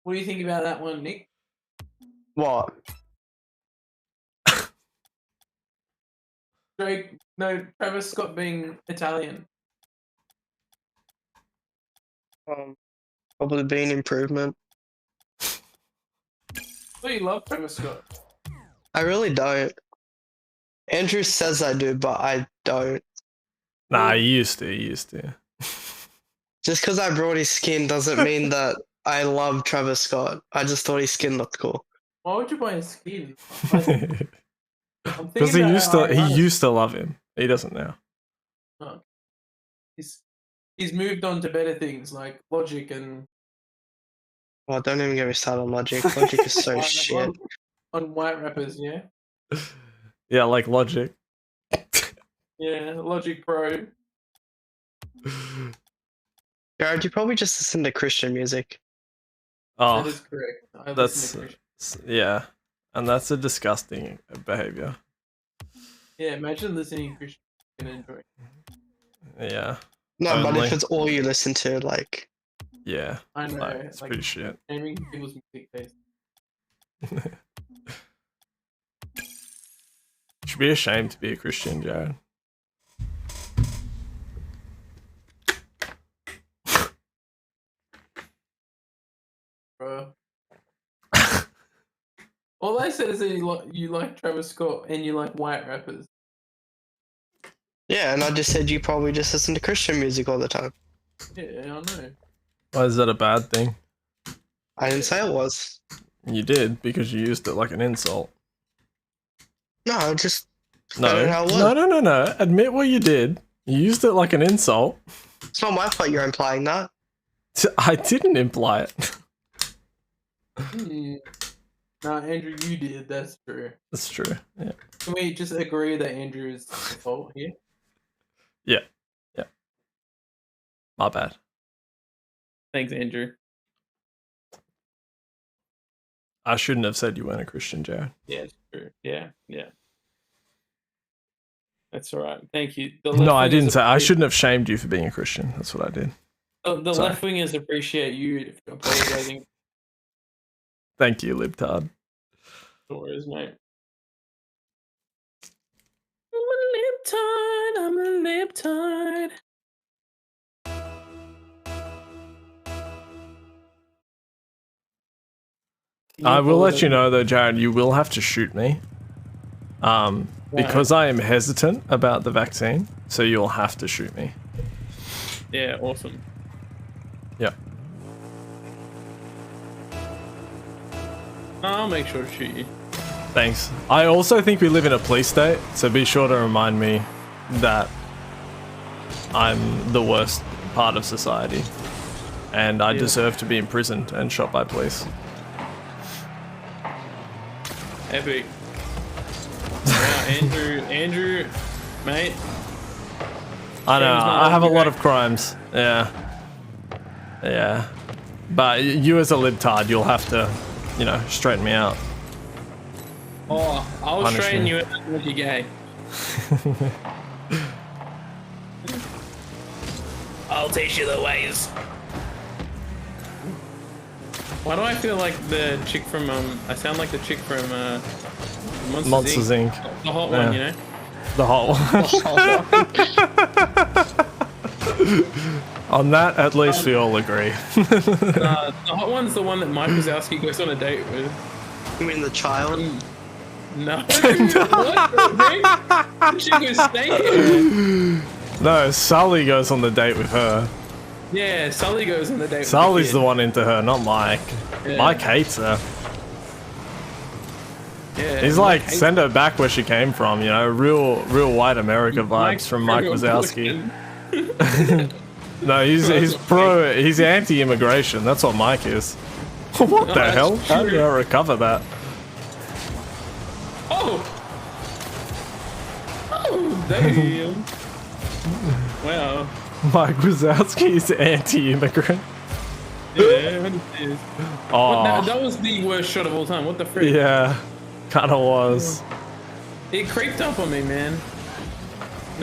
Speaker 5: What do you think about that one, Nick?
Speaker 4: What?
Speaker 5: Drake, no, Travis Scott being Italian.
Speaker 4: Probably be an improvement.
Speaker 5: So you love Travis Scott?
Speaker 4: I really don't. Andrew says I do, but I don't.
Speaker 1: Nah, he used to.
Speaker 4: Just because I brought his skin doesn't mean that I love Travis Scott. I just thought his skin looked cool.
Speaker 5: Why would you buy his skin?
Speaker 1: Because he used to love him. He doesn't now.
Speaker 5: Oh. He's moved on to better things like Logic and.
Speaker 4: Oh, don't even get me started on Logic. Logic is so shit.
Speaker 5: On white rappers, yeah.
Speaker 1: Yeah, like Logic.
Speaker 5: Yeah, Logic Pro.
Speaker 4: Jared, you probably just listen to Christian music.
Speaker 1: Oh,
Speaker 5: that is correct.
Speaker 1: that's yeah, and that's a disgusting behavior.
Speaker 5: Yeah, imagine listening to Christian and enjoy.
Speaker 1: Yeah.
Speaker 4: No, but if it's all you listen to, like.
Speaker 1: Yeah.
Speaker 5: I know.
Speaker 1: It's pretty shit.
Speaker 5: Shaming people's music taste.
Speaker 1: You should be ashamed to be a Christian, Jared.
Speaker 5: Bro. All I said is that you like Travis Scott and you like white rappers.
Speaker 4: Yeah, and I just said you probably just listen to Christian music all the time.
Speaker 5: Yeah, I know.
Speaker 1: Why is that a bad thing?
Speaker 4: I didn't say it was.
Speaker 1: You did, because you used it like an insult.
Speaker 4: No, just
Speaker 1: No. Admit what you did. You used it like an insult.
Speaker 4: It's not my fault you're implying that.
Speaker 1: I didn't imply it.
Speaker 5: No, Andrew, you did. That's true.
Speaker 1: That's true. Yeah.
Speaker 5: Can we just agree that Andrew is the fault here?
Speaker 1: Yeah. Yeah. My bad.
Speaker 5: Thanks, Andrew.
Speaker 1: I shouldn't have said you weren't a Christian, Jared.
Speaker 5: Yeah, it's true. Yeah. That's all right. Thank you.
Speaker 1: No, I didn't say. I shouldn't have shamed you for being a Christian. That's what I did.
Speaker 5: The
Speaker 1: Sorry.
Speaker 5: left wingers appreciate you apologizing.
Speaker 1: Thank you, libtard.
Speaker 5: No worries, mate. I'm a libtard.
Speaker 1: I will let you know though, Jared, you will have to shoot me. Because I am hesitant about the vaccine, so you'll have to shoot me.
Speaker 5: Yeah, awesome.
Speaker 1: Yeah.
Speaker 5: I'll make sure to shoot you.
Speaker 1: Thanks. I also think we live in a police state, so be sure to remind me that I'm the worst part of society. And I deserve to be imprisoned and shot by police.
Speaker 5: Epic. Wow, Andrew, mate.
Speaker 1: I know,
Speaker 5: Crime's not
Speaker 1: I have a
Speaker 5: letting you
Speaker 1: lot
Speaker 5: back.
Speaker 1: of crimes. Yeah. Yeah. But you as a libtard, you'll have to, you know, straighten me out.
Speaker 5: Oh, I'll
Speaker 1: Punish
Speaker 5: straighten
Speaker 1: me.
Speaker 5: you out if you're gay. I'll teach you the ways. Why do I feel like the chick from I sound like the chick from
Speaker 1: Monsters Inc.
Speaker 5: The hot one, you
Speaker 1: Yeah.
Speaker 5: know?
Speaker 1: The whole. On that, at least we all agree.
Speaker 5: The hot one's the one that Mike Wazowski goes on a date with.
Speaker 4: You mean the child?
Speaker 5: No. What? The chick was naked.
Speaker 1: No, Sully goes on the date with her.
Speaker 5: Yeah, Sully goes on the date with
Speaker 1: Sully's the
Speaker 5: kid.
Speaker 1: one into her, not Mike.
Speaker 5: Yeah.
Speaker 1: Mike hates her.
Speaker 5: Yeah,
Speaker 1: He's
Speaker 5: Mike
Speaker 1: like,
Speaker 5: hates
Speaker 1: send her back where she came from, you know, real white America vibes
Speaker 5: Mike's
Speaker 1: from Mike
Speaker 5: pro-abortion.
Speaker 1: Wazowski. No, he's anti-immigration. That's what Mike is. What the
Speaker 5: that's
Speaker 1: hell? How did
Speaker 5: true.
Speaker 1: I recover that?
Speaker 5: Oh! Oh, damn. Wow.
Speaker 1: Mike Wazowski is anti-immigrant.
Speaker 5: Yeah, what is this?
Speaker 1: Oh,
Speaker 5: That was the worst shot of all time. What the frick?
Speaker 1: yeah, kind of was.
Speaker 5: It creeped up on me, man.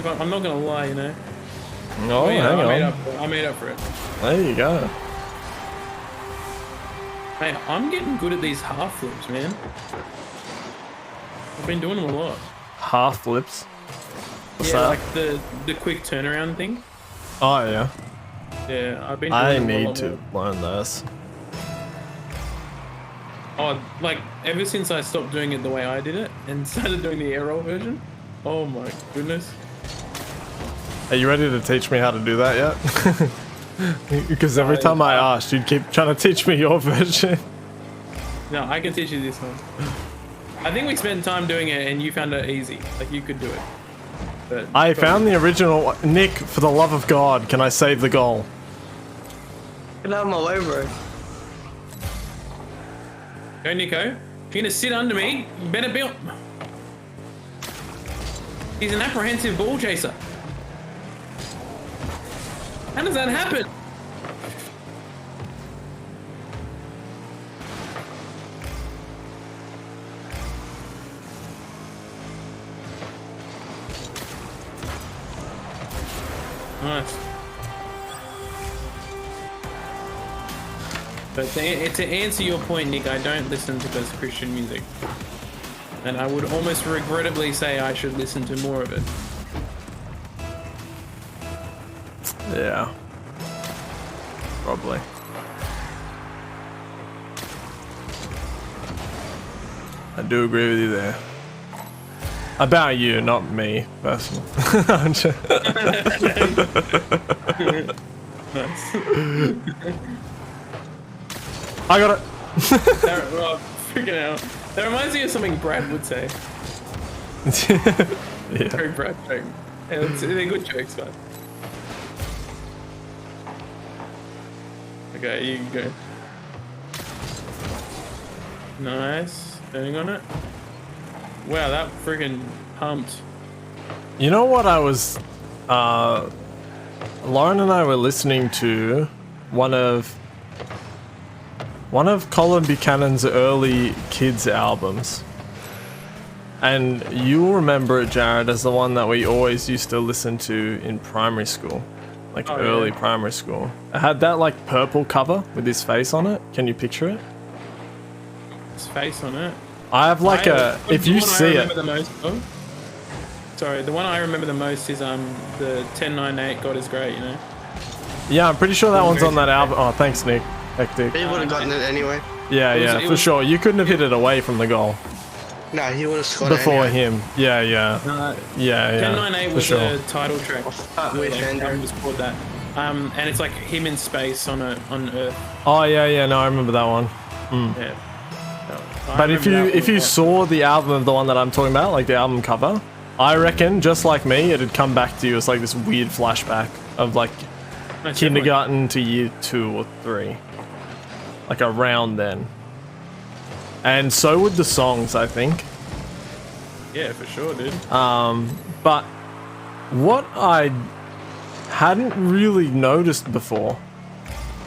Speaker 5: I'm not gonna lie, you know.
Speaker 1: Oh,
Speaker 5: Yeah,
Speaker 1: hang on.
Speaker 5: I made up for it.
Speaker 1: There you go.
Speaker 5: Hey, I'm getting good at these half flips, man. I've been doing them a lot.
Speaker 1: Half flips. What's
Speaker 5: Yeah,
Speaker 1: that?
Speaker 5: like the quick turnaround thing.
Speaker 1: Oh yeah.
Speaker 5: Yeah, I've been doing
Speaker 1: I
Speaker 5: them a
Speaker 1: need
Speaker 5: lot
Speaker 1: to
Speaker 5: more.
Speaker 1: learn this.
Speaker 5: Oh, like ever since I stopped doing it the way I did it and started doing the air roll version. Oh my goodness.
Speaker 1: Are you ready to teach me how to do that yet? Because every time I asked, you'd keep trying to teach me your version.
Speaker 5: No, I can teach you this one. I think we spent time doing it and you found it easy. Like you could do it. But
Speaker 1: I found the original. Nick, for the love of God, can I save the goal?
Speaker 4: Get out of my way, bro.
Speaker 5: Go, Nico. If you're gonna sit under me, you better be on. He's an apprehensive ball chaser. How does that happen? Nice. But to answer your point, Nick, I don't listen to this Christian music. And I would almost regrettably say I should listen to more of it.
Speaker 1: Yeah. Probably. I do agree with you there. About you, not me, personally. I'm just-
Speaker 5: Nice.
Speaker 1: I got it.
Speaker 5: Oh, freaking hell. That reminds me of something Brad would say.
Speaker 1: Yeah.
Speaker 5: Very Brad joke. Yeah, they're good jokes, but. Okay, you can go. Nice. Turning on it. Wow, that freaking pumped.
Speaker 1: You know what I was... Lauren and I were listening to one of Colin Buchanan's early kids albums. And you'll remember it, Jared, as the one that we always used to listen to in primary school. like
Speaker 5: Oh,
Speaker 1: early
Speaker 5: yeah.
Speaker 1: primary school. It had that like purple cover with his face on it. Can you picture it?
Speaker 5: His face on it.
Speaker 1: I have like if you see it.
Speaker 5: The most, sorry, the one I remember the most is the 1098 God is Great, you know.
Speaker 1: Yeah, I'm pretty sure that one's on that album. Oh, thanks, Nick. Hectic.
Speaker 4: He would have gotten it anyway.
Speaker 1: Yeah, yeah, for sure. You couldn't have hit it away from the goal
Speaker 4: No, he would have scored
Speaker 1: before
Speaker 4: it anyway.
Speaker 1: him. Yeah, yeah, yeah, yeah.
Speaker 5: 1098
Speaker 1: for
Speaker 5: was
Speaker 1: sure.
Speaker 5: a title track.
Speaker 4: With
Speaker 5: Like,
Speaker 4: Andrew.
Speaker 5: Aaron was called that. And it's like him in space on Earth.
Speaker 1: Oh yeah, yeah. No, I remember that one.
Speaker 5: Yeah. I
Speaker 1: But if
Speaker 5: remember
Speaker 1: you
Speaker 5: that
Speaker 1: if
Speaker 5: one
Speaker 1: you
Speaker 5: a lot.
Speaker 1: saw the album of the one that I'm talking about, like the album cover, I reckon just like me, it'd come back to you as like this weird flashback of like
Speaker 5: Most
Speaker 1: kindergarten to year 2 or 3, like around then. And so would the songs, I think.
Speaker 5: definitely. Yeah, for sure, dude.
Speaker 1: But what I hadn't really noticed before,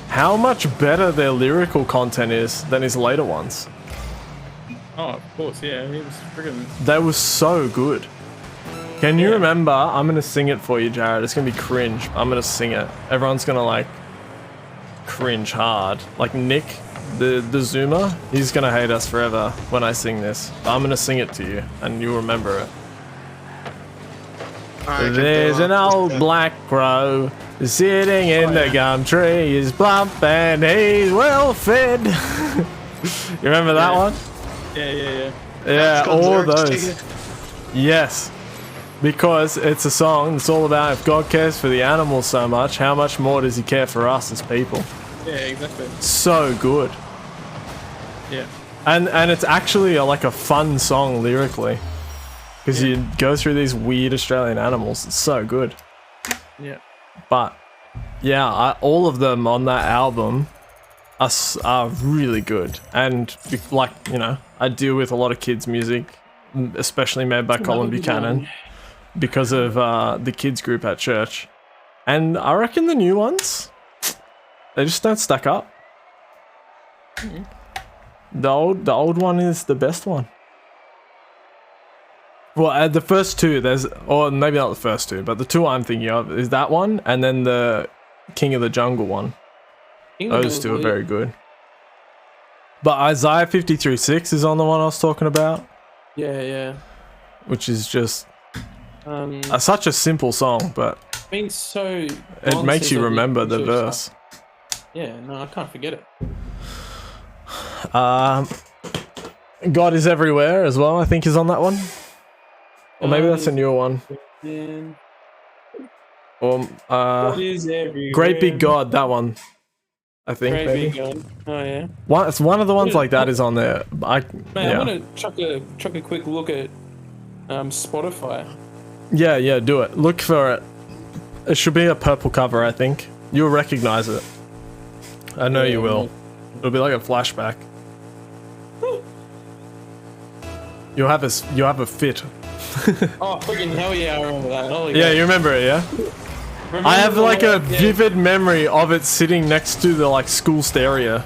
Speaker 1: how much better their lyrical content is than his later ones.
Speaker 5: Oh, of course, yeah. He was friggin'.
Speaker 1: They were so good. Can you remember? I'm gonna sing it for you, Jared. It's gonna be cringe. I'm gonna sing it. Everyone's gonna like cringe hard. Like Nick, the Zoomer, he's gonna hate us forever when I sing this. But I'm gonna sing it to you, and you'll remember it.
Speaker 4: Alright,
Speaker 1: There's an old black crow sitting in the gum tree. He's plump and he's well fed. You remember that one?
Speaker 5: Yeah, yeah, yeah.
Speaker 1: Yeah,
Speaker 4: got
Speaker 1: all
Speaker 4: lyrics to
Speaker 1: those.
Speaker 4: it.
Speaker 1: Yes, because it's a song. It's all about if God cares for the animals so much, how much more does He care for us as people?
Speaker 5: Yeah, exactly.
Speaker 1: So good,
Speaker 5: Yeah.
Speaker 1: and it's actually like a fun song lyrically, because you go through these weird Australian animals. It's so good.
Speaker 5: Yeah.
Speaker 1: But yeah, all of them on that album are really good, and like you know, I deal with a lot of kids' music, especially made by Colin Buchanan, because of the kids group at church, and I reckon the new ones, they just don't stack up. The old one is the best one. Well, the first two, or maybe not the first two, but the two I'm thinking of is that one, and then the King of the Jungle one. Those two are very good. But Isaiah 53:6 is on the one I was talking about,
Speaker 5: Yeah, yeah.
Speaker 1: which is just
Speaker 5: It's
Speaker 1: such a simple song, but
Speaker 5: been so.
Speaker 1: it
Speaker 5: long
Speaker 1: makes
Speaker 5: since
Speaker 1: you
Speaker 5: I did
Speaker 1: remember the
Speaker 5: church
Speaker 1: verse.
Speaker 5: stuff. Yeah, no, I can't forget it.
Speaker 1: God is Everywhere as well, I think is on that one. Or maybe that's a newer one.
Speaker 5: Then,
Speaker 1: Or
Speaker 5: God is everywhere.
Speaker 1: Great Big God, that one. I think
Speaker 5: Great
Speaker 1: maybe.
Speaker 5: Big God. Oh yeah.
Speaker 1: It's one of the ones like that is on there.
Speaker 5: Man,
Speaker 1: Yeah.
Speaker 5: I want to chuck a quick look at Spotify.
Speaker 1: Yeah, do it. Look for it. It should be a purple cover, I think. You'll recognize it. I know you will. It'll be like a flashback. You'll have a fit.
Speaker 5: Oh, freaking hell yeah, I remember that. Holy
Speaker 1: Yeah,
Speaker 5: God.
Speaker 1: you remember it, yeah?
Speaker 5: Remember
Speaker 1: I have
Speaker 5: the
Speaker 1: like a
Speaker 5: one- yeah.
Speaker 1: vivid memory of it sitting next to the like school stereo.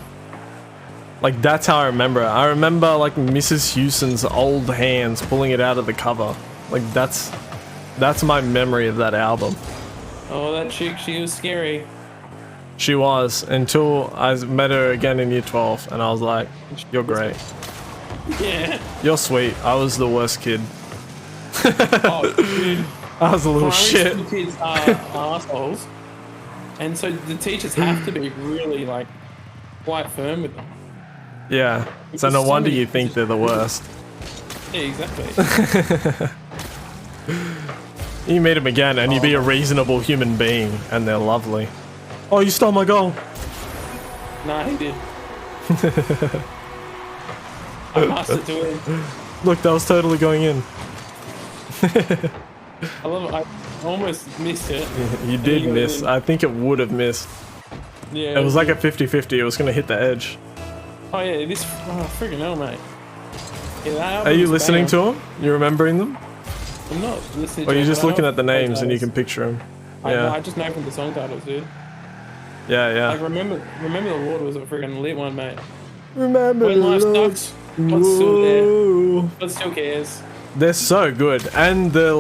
Speaker 1: Like that's how I remember it. I remember like Mrs. Hewson's old hands pulling it out of the cover. Like that's my memory of that album.
Speaker 5: Oh, that chick, she was scary.
Speaker 1: She was, until I met her again in year 12, and I was like, you're great.
Speaker 5: Yeah.
Speaker 1: You're sweet. I was the worst kid.
Speaker 5: Oh, dude.
Speaker 1: I was a little
Speaker 5: Primary
Speaker 1: shit.
Speaker 5: school kids are assholes, and so the teachers have to be really like quite firm with them.
Speaker 1: Yeah. So no
Speaker 5: Because so
Speaker 1: wonder
Speaker 5: many
Speaker 1: you think they're the worst.
Speaker 5: Yeah, exactly.
Speaker 1: You meet them again, and you be a reasonable human being, and they're lovely. Oh, you stole my goal.
Speaker 5: Nah, he did. I passed it to him.
Speaker 1: Look, that was totally going in.
Speaker 5: I love it. I almost missed it.
Speaker 1: You did
Speaker 5: you
Speaker 1: miss.
Speaker 5: did.
Speaker 1: I think it would have missed.
Speaker 5: Yeah.
Speaker 1: It was like a 50-50. It was going to hit the edge.
Speaker 5: Oh yeah, this. Oh freaking hell, mate. Yeah, that
Speaker 1: Are
Speaker 5: album
Speaker 1: you
Speaker 5: was
Speaker 1: listening
Speaker 5: bang.
Speaker 1: to them? You remembering them?
Speaker 5: I'm not listening.
Speaker 1: Or
Speaker 5: to
Speaker 1: you're
Speaker 5: it,
Speaker 1: just
Speaker 5: but I
Speaker 1: looking
Speaker 5: know
Speaker 1: at the names and you
Speaker 5: titles.
Speaker 1: can picture them?
Speaker 5: I
Speaker 1: Yeah.
Speaker 5: just know from the song titles, dude.
Speaker 1: Yeah.
Speaker 5: Like remember the Lord was a freaking lit one, mate.
Speaker 1: Remember
Speaker 5: When life
Speaker 1: Lord.
Speaker 5: sucks, God's still there.
Speaker 1: Whoa.
Speaker 5: God still cares.
Speaker 1: They're so good, and the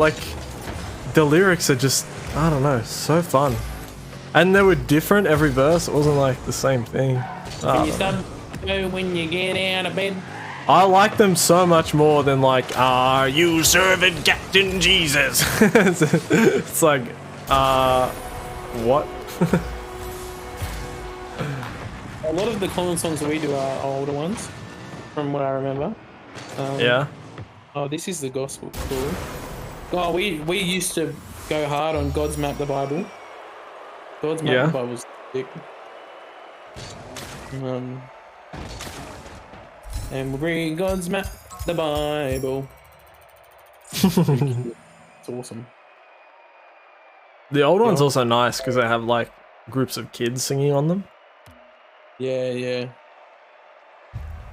Speaker 1: lyrics are just, I don't know, so fun. And they were different every verse. It wasn't like the same thing.
Speaker 5: Can you stop when you get out of bed?
Speaker 1: I like them so much more than like, are you serving Captain Jesus? It's like, what?
Speaker 5: A lot of the Colin songs we do are older ones, from what I remember.
Speaker 1: Yeah.
Speaker 5: Oh, this is the gospel. Cool. Oh, we used to go hard on God's Map the Bible. God's Map the Bible's sick. And we bring God's Map the Bible. It's awesome.
Speaker 1: The old one's also nice because they have like groups of kids singing on them.
Speaker 5: Yeah, yeah.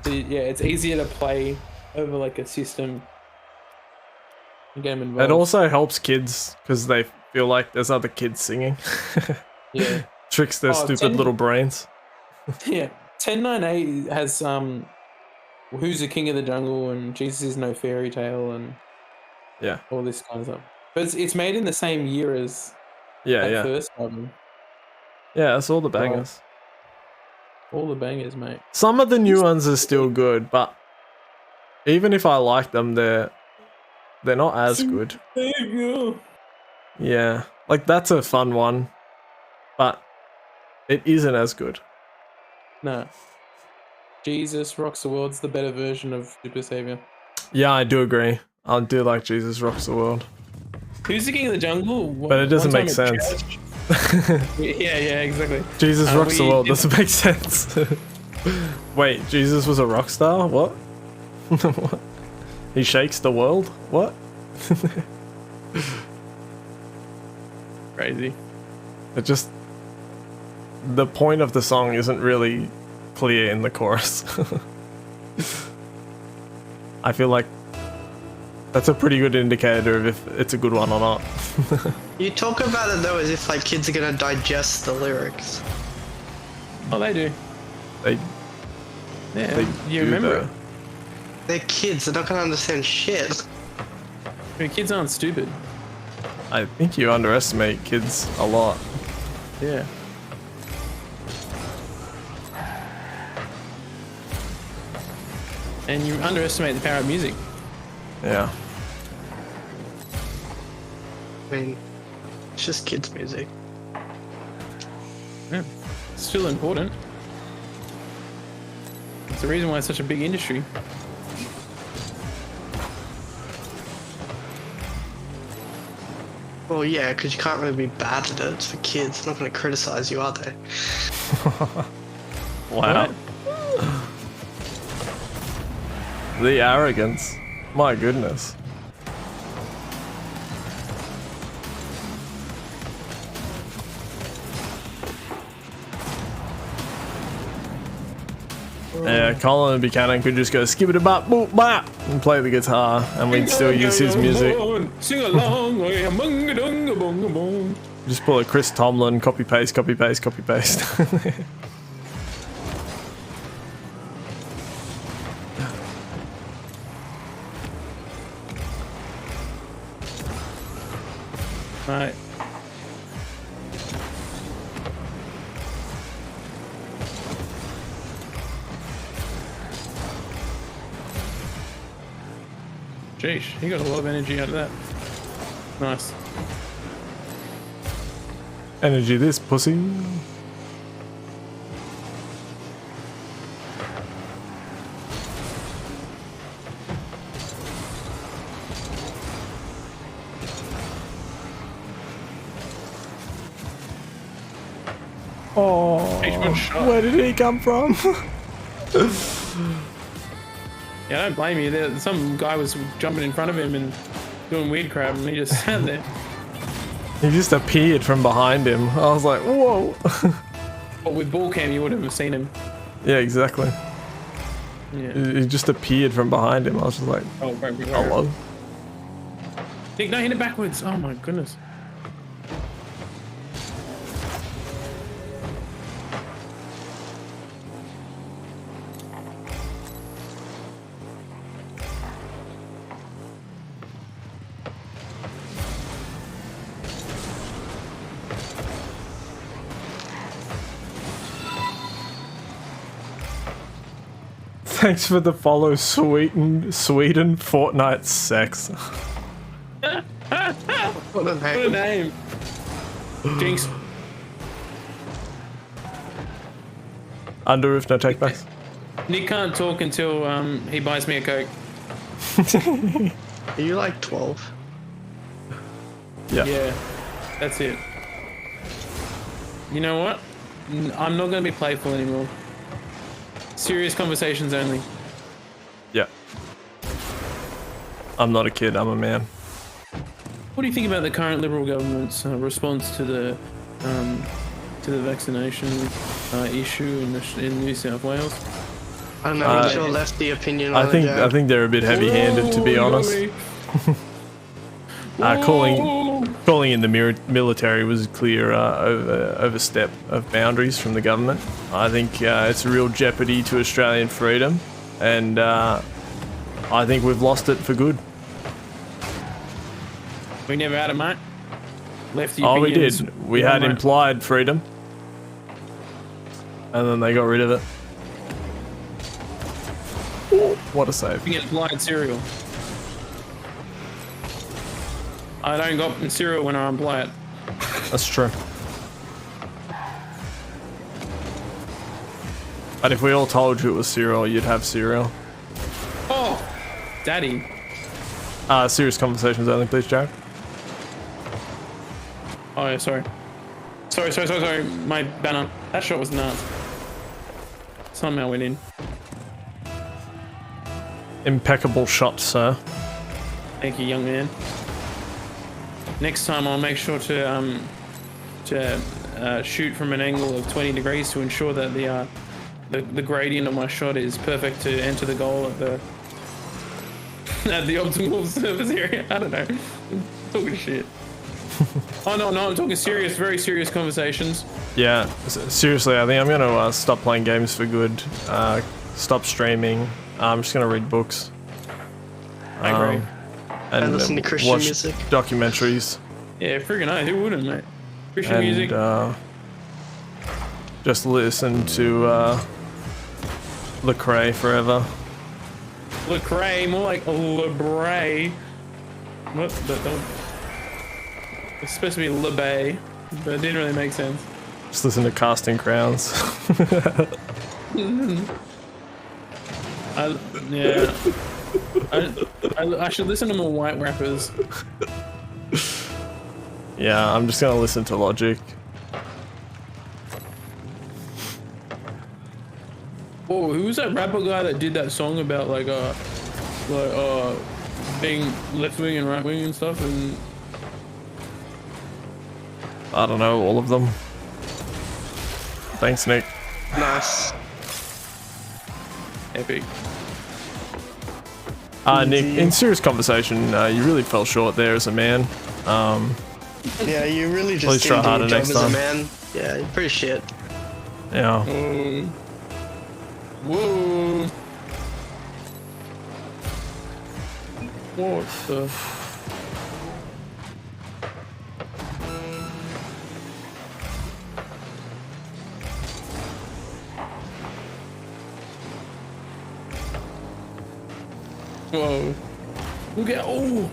Speaker 5: So, yeah, it's easier to play over like a system and get them involved.
Speaker 1: It also helps kids because they feel like there's other kids singing.
Speaker 5: Yeah.
Speaker 1: Tricks their stupid
Speaker 5: 10
Speaker 1: little brains.
Speaker 5: Yeah. 1098 has Who's the King of the Jungle and Jesus is No Fairy Tale and
Speaker 1: yeah,
Speaker 5: all this kind of stuff. But it's made in the same year as
Speaker 1: that
Speaker 5: first album.
Speaker 1: Yeah, that's all the bangers.
Speaker 5: All the bangers, mate.
Speaker 1: Some of the new ones are still good, but even if I like them, they're not as good. Yeah, like that's a fun one, but it isn't as good.
Speaker 5: No. Jesus Rocks the World's the better version of Super Savior.
Speaker 1: Yeah, I do agree. I do like Jesus Rocks the World.
Speaker 5: Who's the King of the Jungle?
Speaker 1: But it doesn't make sense.
Speaker 5: Yeah, exactly.
Speaker 1: Jesus Rocks the World doesn't make sense. Wait, Jesus was a rock star? What? What? He shakes the world? What?
Speaker 5: Crazy.
Speaker 1: It just... The point of the song isn't really clear in the chorus. I feel like that's a pretty good indicator of if it's a good one or not.
Speaker 4: You talk about it though as if like kids are gonna digest the lyrics.
Speaker 5: Oh, they do.
Speaker 1: They
Speaker 5: You remember it.
Speaker 4: They're kids, they're not gonna understand shit.
Speaker 5: I mean, kids aren't stupid.
Speaker 1: I think you underestimate kids a lot.
Speaker 5: Yeah. And you underestimate the power of music.
Speaker 1: Yeah.
Speaker 4: I mean, it's just kids' music.
Speaker 5: Yeah. It's still important. It's the reason why it's such a big industry.
Speaker 4: Well, yeah, because you can't really be bad at it. It's for kids. They're not going to criticize you, are they?
Speaker 1: Wow. The arrogance. My goodness. Yeah, Colin Buchanan could just go skip it bop boop bop and play the guitar, and we'd still use his music.
Speaker 5: Sing along.
Speaker 1: Just pull a Chris Tomlin, copy paste, copy paste, copy paste.
Speaker 5: Right. Jeez, he got a lot of energy out of that. Nice.
Speaker 1: Energy this pussy. Oh, where did he come from?
Speaker 5: Yeah, I don't blame you. Some guy was jumping in front of him and doing weird crap, and he just sat there.
Speaker 1: He just appeared from behind him. I was like, whoa.
Speaker 5: But with ball cam, you wouldn't have seen him.
Speaker 1: Yeah, exactly.
Speaker 5: Yeah.
Speaker 1: He just appeared from behind him. I was just like,
Speaker 5: Oh,
Speaker 1: hello.
Speaker 5: Nick, no, hit it backwards. Oh my goodness.
Speaker 1: Thanks for the follow, Sweden Fortnite sex.
Speaker 4: What a
Speaker 5: What a
Speaker 4: name.
Speaker 5: name. Jinx.
Speaker 1: Under roof, no takebacks.
Speaker 5: Nick can't talk until he buys me a Coke.
Speaker 4: Are you like 12?
Speaker 1: Yeah.
Speaker 5: Yeah, that's it. You know what? I'm not going to be playful anymore. Serious conversations only.
Speaker 1: Yeah. I'm not a kid, I'm a man.
Speaker 5: What do you think about the current Liberal government's response to the vaccination issue in New South Wales?
Speaker 4: I don't know, what's your lefty opinion on it, Jared?
Speaker 1: I think they're a bit heavy-handed, to be honest. Calling in the military was a clear overstep of boundaries from the government. I think it's a real jeopardy to Australian freedom, and I think we've lost it for good.
Speaker 5: We never had it, mate. Lefty
Speaker 1: Oh, we
Speaker 5: opinions.
Speaker 1: did. We had
Speaker 5: mate.
Speaker 1: implied freedom, and then they got rid of it. What a save.
Speaker 5: We get implied cereal. I don't got cereal when I imply it.
Speaker 1: That's true. But if we all told you it was cereal, you'd have cereal.
Speaker 5: Oh, daddy.
Speaker 1: Serious conversations only, please, Jared.
Speaker 5: Oh yeah, sorry. Sorry. My banner. That shot was nuts. Somehow went in.
Speaker 1: Impeccable shot, sir.
Speaker 5: Thank you, young man. Next time I'll make sure to shoot from an angle of 20 degrees to ensure that the gradient of my shot is perfect to enter the goal at the optimal surface area. I don't know. I'm talking shit. Oh no, I'm talking serious, very serious conversations.
Speaker 1: Yeah, seriously, I think I'm gonna stop playing games for good. Stop streaming. I'm just gonna read books.
Speaker 5: I agree.
Speaker 4: And listen to Christian
Speaker 1: watch
Speaker 4: music.
Speaker 1: documentaries.
Speaker 5: Yeah, friggin' oath, who wouldn't, mate? Christian music.
Speaker 1: Just listen to Lecrae forever.
Speaker 5: Lecrae, more like Lebray. What? It's supposed to be LeBay, but it didn't really make sense.
Speaker 1: Just listen to Casting Crowns.
Speaker 5: I should listen to more white rappers.
Speaker 1: Yeah, I'm just gonna listen to Logic.
Speaker 5: Oh, who was that rapper guy that did that song about being left wing and right wing and stuff? And
Speaker 1: I don't know, all of them. Thanks, Nick.
Speaker 4: Nice.
Speaker 5: epic.
Speaker 1: Nick, in serious conversation, you really fell short there as a man.
Speaker 4: Yeah, you really
Speaker 1: Please
Speaker 4: just
Speaker 1: try
Speaker 4: didn't do
Speaker 1: harder
Speaker 4: your job
Speaker 1: next
Speaker 4: as a
Speaker 1: time.
Speaker 4: man. Yeah, you're pretty shit.
Speaker 1: Yeah.
Speaker 5: Whoa. What the? Whoa. Look at, oh.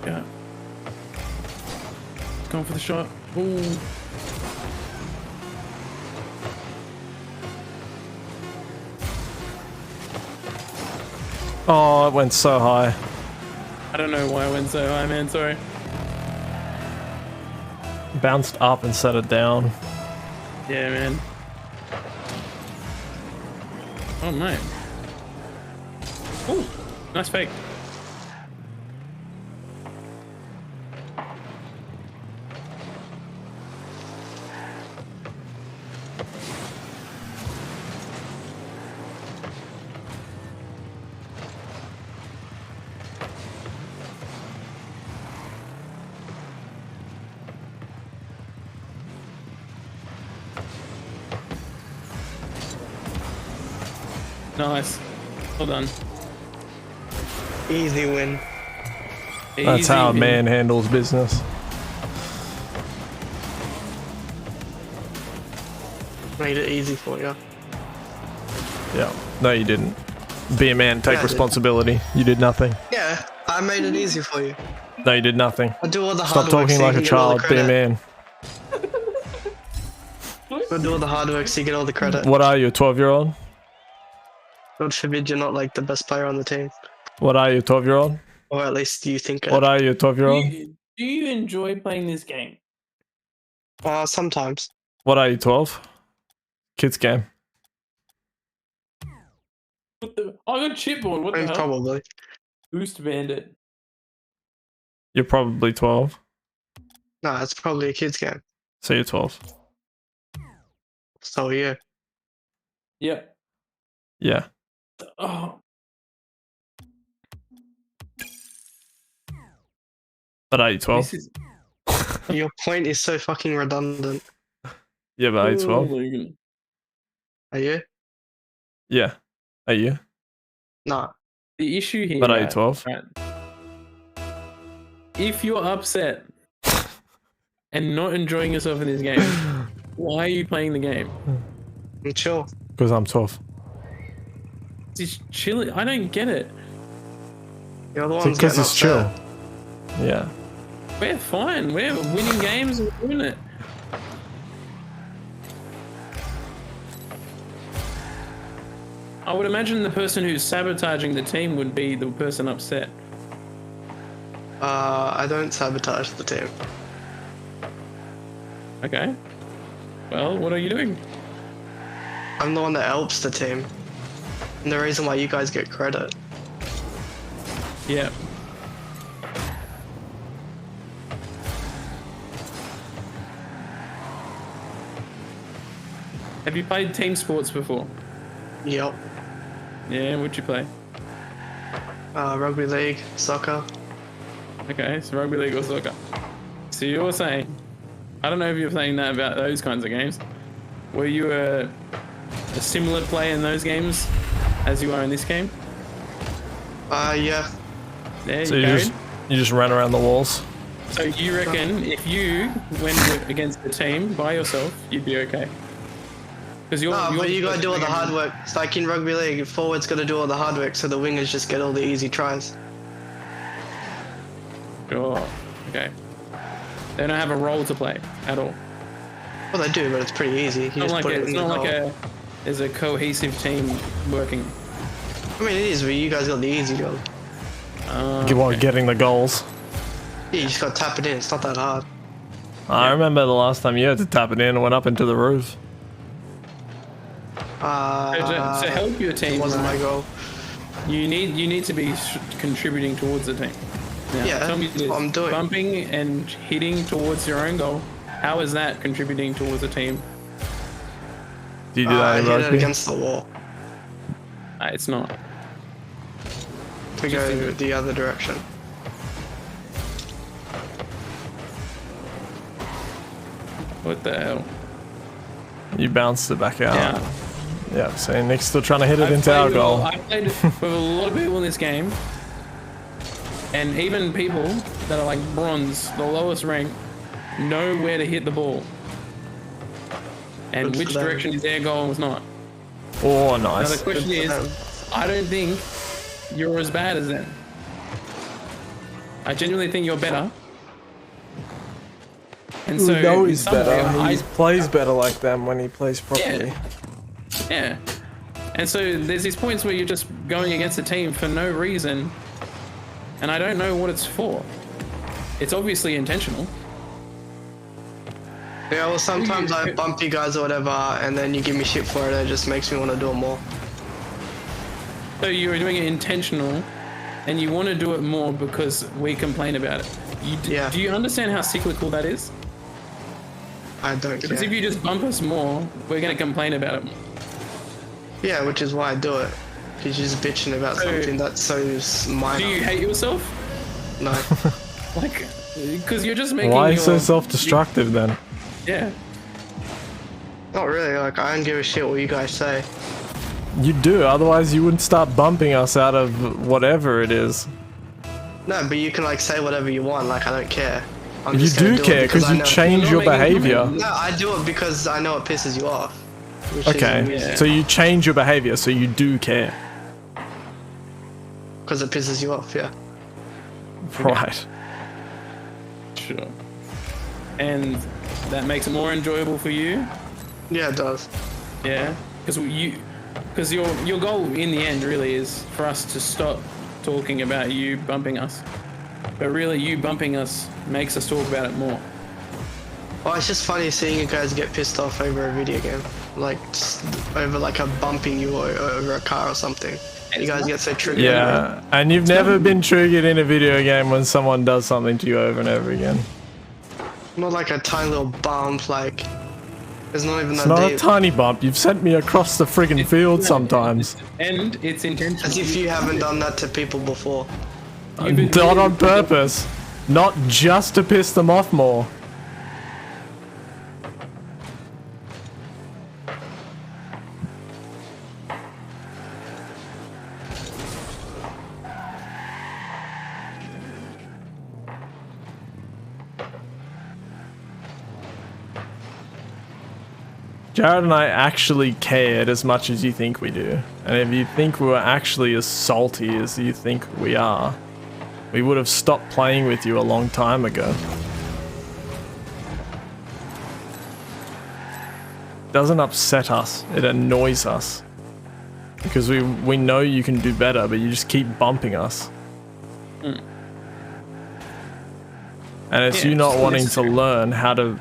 Speaker 5: Yeah. Going for the shot. Oh.
Speaker 1: Oh, it went so high.
Speaker 5: I don't know why I went so high, man. Sorry.
Speaker 1: Bounced up and set it down.
Speaker 5: Yeah, man. Oh, mate. Ooh, nice fake. Nice. Well done.
Speaker 4: Easy win.
Speaker 1: That's how a
Speaker 5: Easy.
Speaker 1: man handles business.
Speaker 4: Now made it easy for you.
Speaker 1: Yeah. No, you didn't. Be a man. Take
Speaker 4: Yeah, I did.
Speaker 1: responsibility. You did nothing.
Speaker 4: Yeah, I made it easy for you.
Speaker 1: No, you did nothing.
Speaker 4: I do all the
Speaker 1: Stop
Speaker 4: hard work.
Speaker 1: talking
Speaker 4: so you
Speaker 1: like a
Speaker 4: can get all the
Speaker 1: child. Be a
Speaker 4: credit.
Speaker 1: man.
Speaker 4: I do all the hard work so you get all the credit.
Speaker 1: What are you, a 12-year-old?
Speaker 4: God forbid you're not like the best player on the team.
Speaker 1: What are you, a 12-year-old?
Speaker 4: Or at least you think it.
Speaker 1: What are you, a 12-year-old?
Speaker 5: Do you enjoy playing this game?
Speaker 4: Sometimes.
Speaker 1: What are you, 12? Kids game.
Speaker 5: What the? I got chipboard. What
Speaker 4: I
Speaker 5: the
Speaker 4: mean,
Speaker 5: hell?
Speaker 4: probably.
Speaker 5: Boost Bandit.
Speaker 1: You're probably 12.
Speaker 4: No, it's probably a kid's game.
Speaker 1: So you're 12.
Speaker 4: So yeah.
Speaker 5: Yep.
Speaker 1: Yeah.
Speaker 5: Oh.
Speaker 1: But are you 12?
Speaker 5: This is.
Speaker 4: Your point is so fucking redundant.
Speaker 1: Yeah, but are you
Speaker 5: Oh
Speaker 1: 12?
Speaker 5: my goodness.
Speaker 4: Are you?
Speaker 1: Yeah. Are you?
Speaker 4: Nah.
Speaker 5: The issue here.
Speaker 1: But are you 12?
Speaker 5: right, if you're upset and not enjoying yourself in this game, why are you playing the game?
Speaker 4: I'm chill.
Speaker 1: Because I'm 12.
Speaker 5: Just chill. I don't get it.
Speaker 4: You're the ones
Speaker 1: Because
Speaker 4: getting
Speaker 1: it's chill.
Speaker 4: upset.
Speaker 1: Yeah.
Speaker 5: We're fine. We're winning games. We're doing it. I would imagine the person who's sabotaging the team would be the person upset.
Speaker 4: I don't sabotage the team.
Speaker 5: Okay. Well, what are you doing?
Speaker 4: I'm the one that helps the team. And the reason why you guys get credit.
Speaker 5: Yeah. Have you played team sports before?
Speaker 4: Yep.
Speaker 5: Yeah, what'd you play?
Speaker 4: Rugby league, soccer.
Speaker 5: Okay, so rugby league or soccer. So you're saying, I don't know if you're saying that about those kinds of games. Were you a similar player in those games as you are in this game?
Speaker 4: Yeah.
Speaker 5: There
Speaker 1: So
Speaker 5: you
Speaker 1: you
Speaker 5: go.
Speaker 1: just ran around the walls?
Speaker 5: So you reckon if you went against the team by yourself, you'd be okay? Because you're.
Speaker 4: No,
Speaker 5: you're
Speaker 4: but you gotta do all the
Speaker 5: person
Speaker 4: hard work. It's like in rugby league, forwards gotta do all the hard work so the wingers just get all the easy tries.
Speaker 5: Sure. Okay. They don't have a role to play at all.
Speaker 4: Well, they do, but it's pretty easy. You
Speaker 5: It's
Speaker 4: just
Speaker 5: not
Speaker 4: put
Speaker 5: like,
Speaker 4: it
Speaker 5: it's
Speaker 4: in the
Speaker 5: not like
Speaker 4: goal.
Speaker 5: there's a cohesive team working.
Speaker 4: I mean, it is, but you guys got the easy goal.
Speaker 1: Getting the goals.
Speaker 4: Yeah, you just gotta tap it in. It's not that hard.
Speaker 1: I remember the last time you had to tap it in and went up into the roof.
Speaker 5: To help your team,
Speaker 4: Wasn't my
Speaker 5: right,
Speaker 4: goal.
Speaker 5: you need to be contributing towards the team. Now,
Speaker 4: Yeah,
Speaker 5: tell me
Speaker 4: that's
Speaker 5: this,
Speaker 4: what I'm doing.
Speaker 5: bumping and hitting towards your own goal. How is that contributing towards the team?
Speaker 1: Do you do
Speaker 4: I
Speaker 1: that in
Speaker 4: hit it
Speaker 1: rugby?
Speaker 4: against the wall
Speaker 5: It's not.
Speaker 4: to go the other direction.
Speaker 5: What the hell?
Speaker 1: You bounced it back out.
Speaker 5: Yeah.
Speaker 1: Yeah, so Nick's still trying to hit it
Speaker 5: I've
Speaker 1: into our
Speaker 5: played with-
Speaker 1: goal.
Speaker 5: I've played with a lot of people in this game, and even people that are like bronze, the lowest rank, know where to hit the ball and
Speaker 4: Good for
Speaker 5: which
Speaker 4: them.
Speaker 5: direction is their goal and what's not.
Speaker 1: Oh,
Speaker 5: Now the
Speaker 1: nice.
Speaker 5: question
Speaker 4: Good for
Speaker 5: is, I don't think you're as bad as them. I genuinely think you're better. And so in some way,
Speaker 1: plays better like them when he plays properly.
Speaker 5: Yeah. And so there's these points where you're just going against a team for no reason, and I don't know what it's for. It's obviously intentional.
Speaker 4: Yeah, well, sometimes I bump you guys or whatever, and then you give me shit for it, and it just makes me want to do it more.
Speaker 5: So you're doing it intentional, and you want to do it more because we complain about it.
Speaker 4: Yeah.
Speaker 5: Do you understand how cyclical that is?
Speaker 4: I don't
Speaker 5: Because
Speaker 4: care.
Speaker 5: if you just bump us more, we're going to complain about it more.
Speaker 4: Yeah, which is why I do it. Because you're just bitching about
Speaker 5: So-
Speaker 4: something that's so minor.
Speaker 5: Do you hate yourself?
Speaker 4: No.
Speaker 5: Like, because you're just making
Speaker 1: Why are you so
Speaker 5: your-
Speaker 1: self-destructive then?
Speaker 5: Yeah.
Speaker 4: Not really, like, I don't give a shit what you guys say.
Speaker 1: You do, otherwise you wouldn't start bumping us out of whatever it is.
Speaker 4: No, but you can, like, say whatever you want, like, I don't care. I'm
Speaker 1: You
Speaker 4: just gonna
Speaker 1: do
Speaker 4: it
Speaker 1: care
Speaker 4: because
Speaker 1: because
Speaker 4: I
Speaker 1: you
Speaker 4: know-
Speaker 1: change
Speaker 5: You're
Speaker 1: your
Speaker 5: not making a
Speaker 1: behavior.
Speaker 5: comment.
Speaker 4: No, I do it because I know it pisses you off. which is
Speaker 1: Okay,
Speaker 4: amusing.
Speaker 1: so you change your behavior, so you do care.
Speaker 4: Because it pisses you off, yeah.
Speaker 1: Right.
Speaker 5: Sure. And that makes it more enjoyable for you.
Speaker 4: Yeah, it does.
Speaker 5: Yeah, because your goal in the end really is for us to stop talking about you bumping us, but really you bumping us makes us talk about it more.
Speaker 4: Well, it's just funny seeing you guys get pissed off over a video game, like just over like a bumping you or over a car or something. You guys get so triggered.
Speaker 1: Yeah, and you've never been triggered in a video game when someone does something to you over and over again.
Speaker 4: Not like a tiny little bump, like it's not even
Speaker 1: It's
Speaker 4: that
Speaker 1: not
Speaker 4: deep.
Speaker 1: a tiny bump. You've sent me across the friggin' field sometimes.
Speaker 5: And it's intentional.
Speaker 4: As if you haven't done that to people before.
Speaker 1: Not on purpose. Not just to piss them off more. Jared and I actually cared as much as you think we do. And if you think we were actually as salty as you think we are, we would have stopped playing with you a long time ago. It doesn't upset us, it annoys us. Because we know you can do better, but you just keep bumping us. And it's you not wanting to learn how to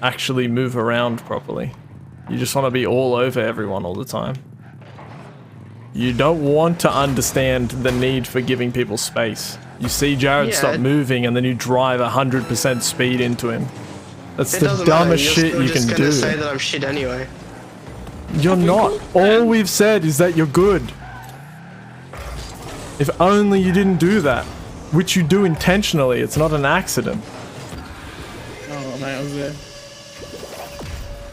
Speaker 1: actually move around properly. You just want to be all over everyone all the time. You don't want to understand the need for giving people space. You see Jared stop moving and then you drive 100% speed into him. That's the dumbest shit you can do.
Speaker 4: You're just gonna say that I'm shit anyway.
Speaker 1: You're not. All we've said is that you're good. If only you didn't do that. Which you do intentionally. It's not an accident.
Speaker 5: Oh man, I was there.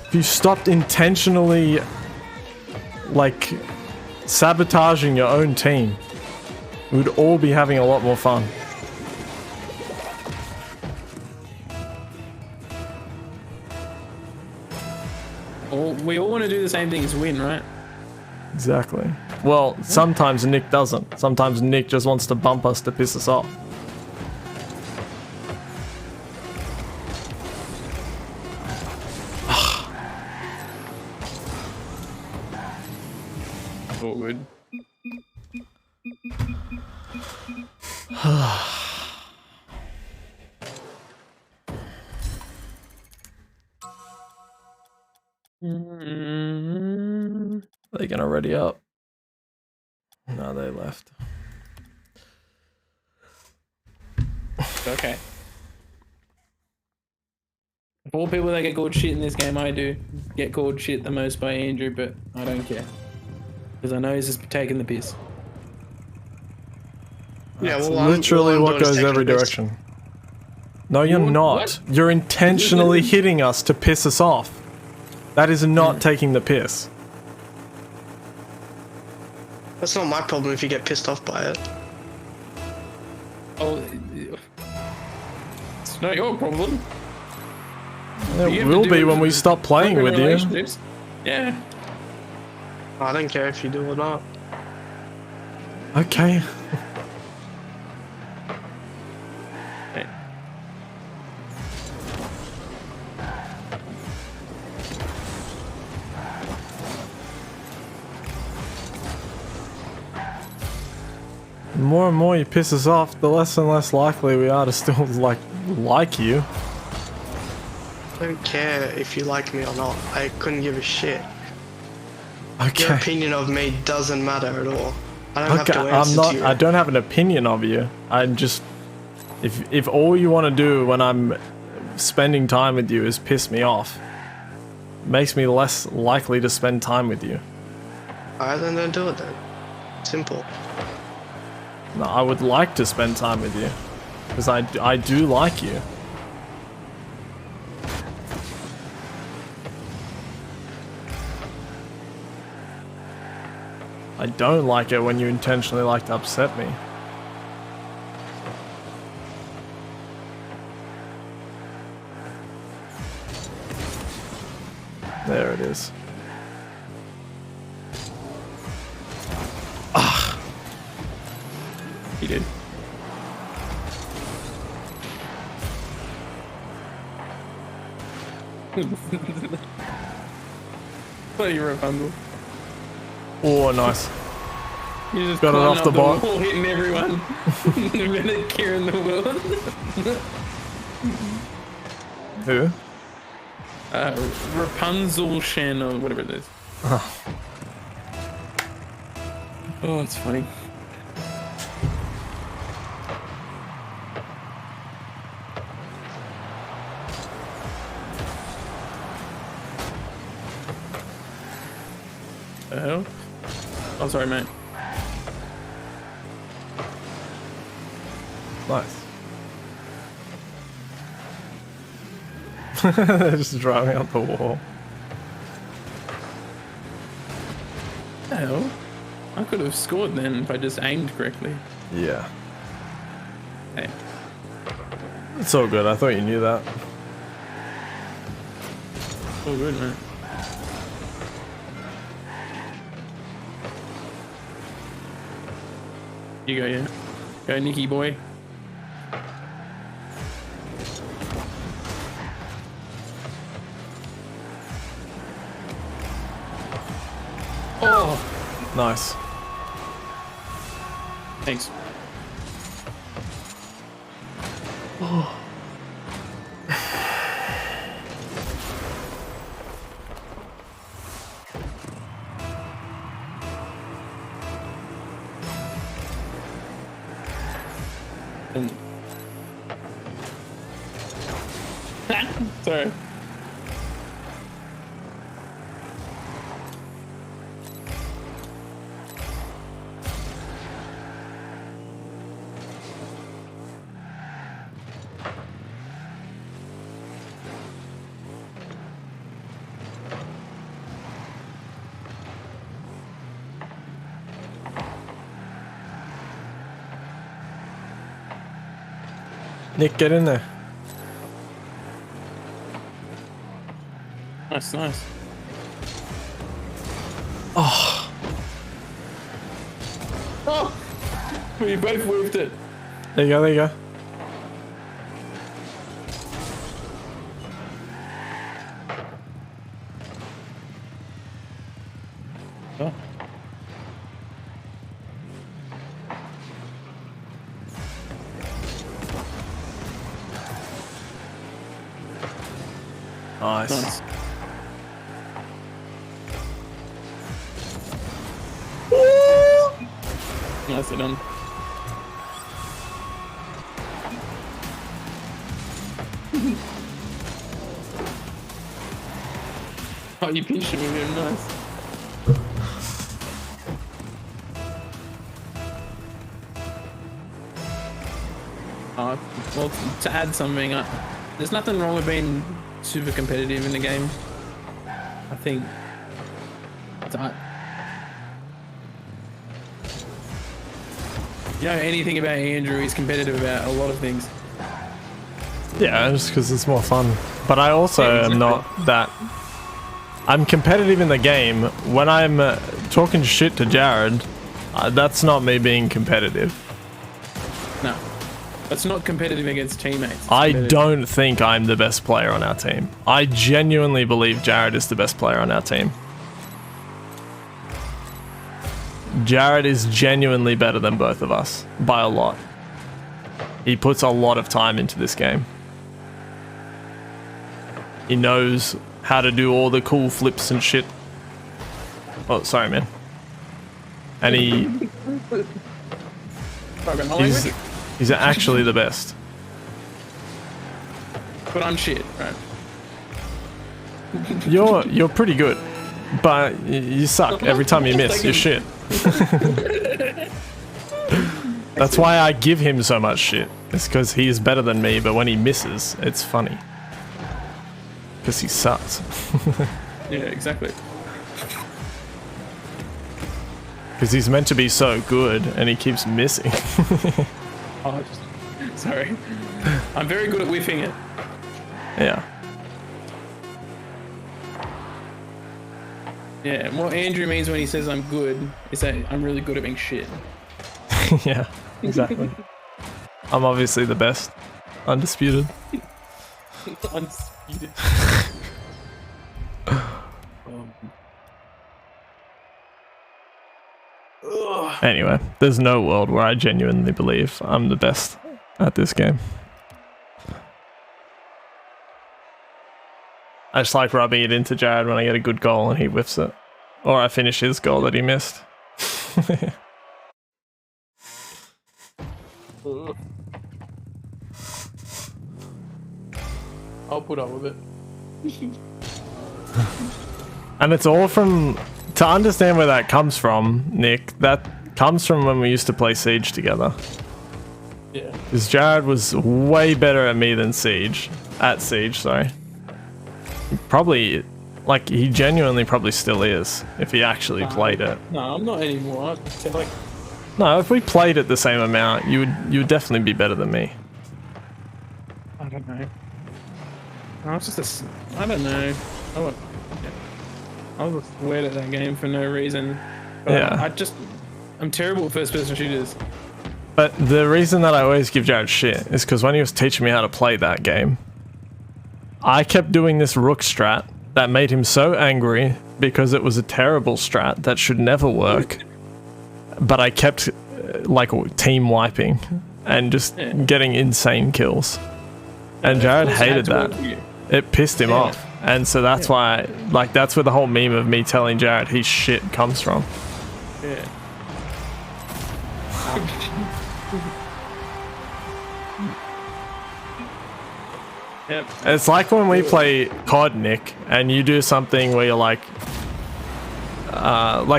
Speaker 1: If you stopped intentionally, like, sabotaging your own team, we would all be having a lot more fun.
Speaker 5: We all want to do the same thing as win, right?
Speaker 1: Exactly. Well, sometimes Nick doesn't. Sometimes Nick just wants to bump us to piss us off.
Speaker 5: All good.
Speaker 1: Are they gonna ready up? No, they left.
Speaker 5: Okay. Of all people that get called shit in this game, I do get called shit the most by Andrew, but I don't care. Because I know he's just taking the piss.
Speaker 4: Yeah,
Speaker 1: That's
Speaker 4: well,
Speaker 1: literally what goes every
Speaker 4: this.
Speaker 1: direction. No, you're not.
Speaker 5: What?
Speaker 1: You're intentionally hitting us to piss us off. That is not taking the piss.
Speaker 4: That's not my problem if you get pissed off by it.
Speaker 5: Oh, it's not your problem.
Speaker 1: It will be when we stop playing with you.
Speaker 5: Yeah.
Speaker 4: I don't care if you do or not.
Speaker 1: Okay.
Speaker 5: Hey.
Speaker 1: The more and more you piss us off, the less and less likely we are to still like you.
Speaker 4: I don't care if you like me or not. I couldn't give a shit.
Speaker 1: Okay.
Speaker 4: Your opinion of me doesn't matter at all. I don't have to
Speaker 1: Okay,
Speaker 4: answer to you.
Speaker 1: I don't have an opinion of you. I'm just, if all you want to do when I'm spending time with you is piss me off, makes me less likely to spend time with you.
Speaker 4: Alright, then don't do it then. Simple.
Speaker 1: No, I would like to spend time with you, because I do like you. I don't like it when you intentionally like to upset me. There it is.
Speaker 5: He did. Bloody Rapunzel.
Speaker 1: Oh, nice.
Speaker 5: You just
Speaker 1: Got it off the bot.
Speaker 5: wall, hitting everyone. Kieran the world.
Speaker 1: Who?
Speaker 5: Rapunzel Shen or whatever it is. Oh, it's funny. The hell? Oh, sorry, mate.
Speaker 1: Nice. They're just driving up the wall.
Speaker 5: What the hell? I could have scored then if I just aimed correctly.
Speaker 1: Yeah.
Speaker 5: Hey.
Speaker 1: It's all good. I thought you knew that.
Speaker 5: All good, man. You go, yeah. Go, Nicky boy. Oh!
Speaker 1: Nice.
Speaker 5: Thanks. Sorry.
Speaker 1: Nick, get in there.
Speaker 5: Nice, nice.
Speaker 1: Oh.
Speaker 5: Oh! We both whiffed it.
Speaker 1: There you go, there you go.
Speaker 5: Oh.
Speaker 1: Nice.
Speaker 5: Nice. Nicely done. Oh, you pinched him with him, nice. Well, to add something, there's nothing wrong with being super competitive in the game. I think you know anything about Andrew, he's competitive about a lot of things.
Speaker 1: Yeah, just because it's more fun. But I also
Speaker 5: Yeah, exactly.
Speaker 1: am not that... I'm competitive in the game. When I'm talking shit to Jared, that's not me being competitive.
Speaker 5: No. It's not competitive against teammates. It's
Speaker 1: I
Speaker 5: competitive.
Speaker 1: don't think I'm the best player on our team. I genuinely believe Jared is the best player on our team. Jared is genuinely better than both of us by a lot. He puts a lot of time into this game. He knows how to do all the cool flips and shit. Oh, sorry, man. And he's actually the best.
Speaker 5: But I'm shit, right?
Speaker 1: You're pretty good, but you suck every time you miss. You're shit. That's why I give him so much shit. It's because he is better than me, but when he misses, it's funny. Because he sucks.
Speaker 5: Yeah, exactly.
Speaker 1: Because he's meant to be so good, and he keeps missing.
Speaker 5: Oh, sorry. I'm very good at whiffing it.
Speaker 1: Yeah.
Speaker 5: Yeah, what Andrew means when he says I'm good is that I'm really good at being shit.
Speaker 1: Yeah. exactly. I'm obviously the best. Undisputed.
Speaker 5: Undisputed.
Speaker 1: Anyway, there's no world where I genuinely believe I'm the best at this game. I just like rubbing it into Jared when I get a good goal and he whiffs it. Or I finish his goal that he missed.
Speaker 5: I'll put up with it.
Speaker 1: And it's all from... To understand where that comes from, Nick, that comes from when we used to play Siege together.
Speaker 5: Yeah.
Speaker 1: Because Jared was way better at me than Siege. At Siege, sorry. Probably... Like, he genuinely probably still is, if he actually played it.
Speaker 5: No, I'm not anymore. Like,
Speaker 1: no, if we played it the same amount, you would definitely be better than me.
Speaker 5: I don't know. I was just I don't know. I was weird at that game for no reason. But
Speaker 1: Yeah.
Speaker 5: I'm terrible at first-person shooters.
Speaker 1: But the reason that I always give Jared shit is because when he was teaching me how to play that game, I kept doing this rook strat that made him so angry because it was a terrible strat that should never work. But I kept like team wiping and just getting insane kills. And Jared hated that. It pissed him off. And so that's why, like, that's where the whole meme of me telling Jared he's shit comes from.
Speaker 5: Yeah. Yep.
Speaker 1: It's like when we play COD, Nick, and you do something where you're like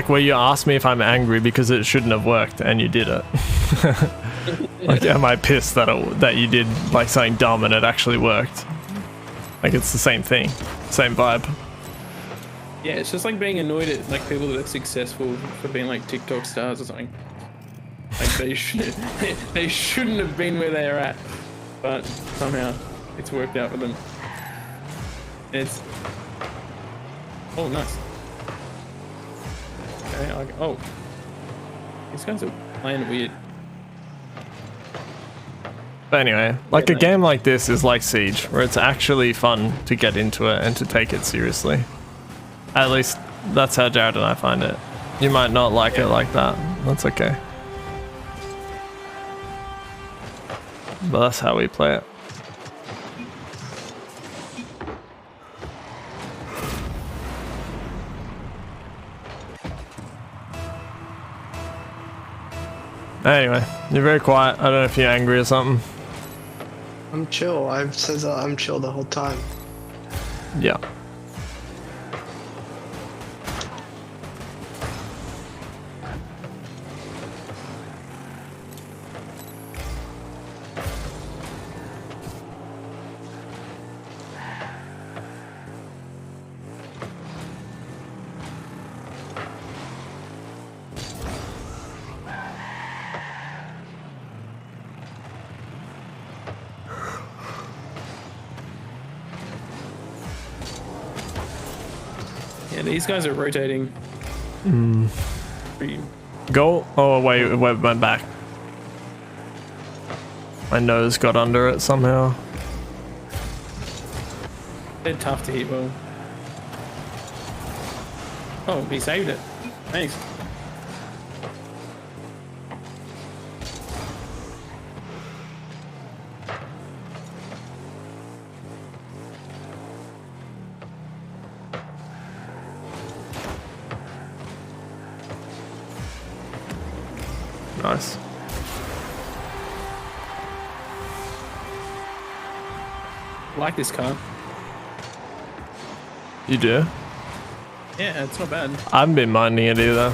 Speaker 1: where you ask me if I'm angry because it shouldn't have worked, and you did it. Like, am I pissed that you did like something dumb and it actually worked? Like, it's the same thing, same vibe.
Speaker 5: Yeah, it's just like being annoyed at like people that are successful for being like TikTok stars or something. Like they shouldn't have been where they are at, but somehow it's worked out for them. It's nice. Okay, these guys are playing weird.
Speaker 1: But anyway, like a game like this is like Siege, where it's actually fun to get into it and to take it seriously. At least that's how Jared and I find it. You might not like it like that. That's okay. But that's how we play it. Anyway, you're very quiet. I don't know if you're angry or something.
Speaker 4: I'm chill. I've said that I'm chill the whole time.
Speaker 1: Yeah.
Speaker 5: Yeah, these guys are rotating.
Speaker 1: Go. Oh wait, it went back. My nose got under it somehow.
Speaker 5: They're tough to hit well. Oh, he saved it. Thanks.
Speaker 1: Nice.
Speaker 5: I like this car.
Speaker 1: You do?
Speaker 5: Yeah, it's not bad.
Speaker 1: I haven't been minding it either.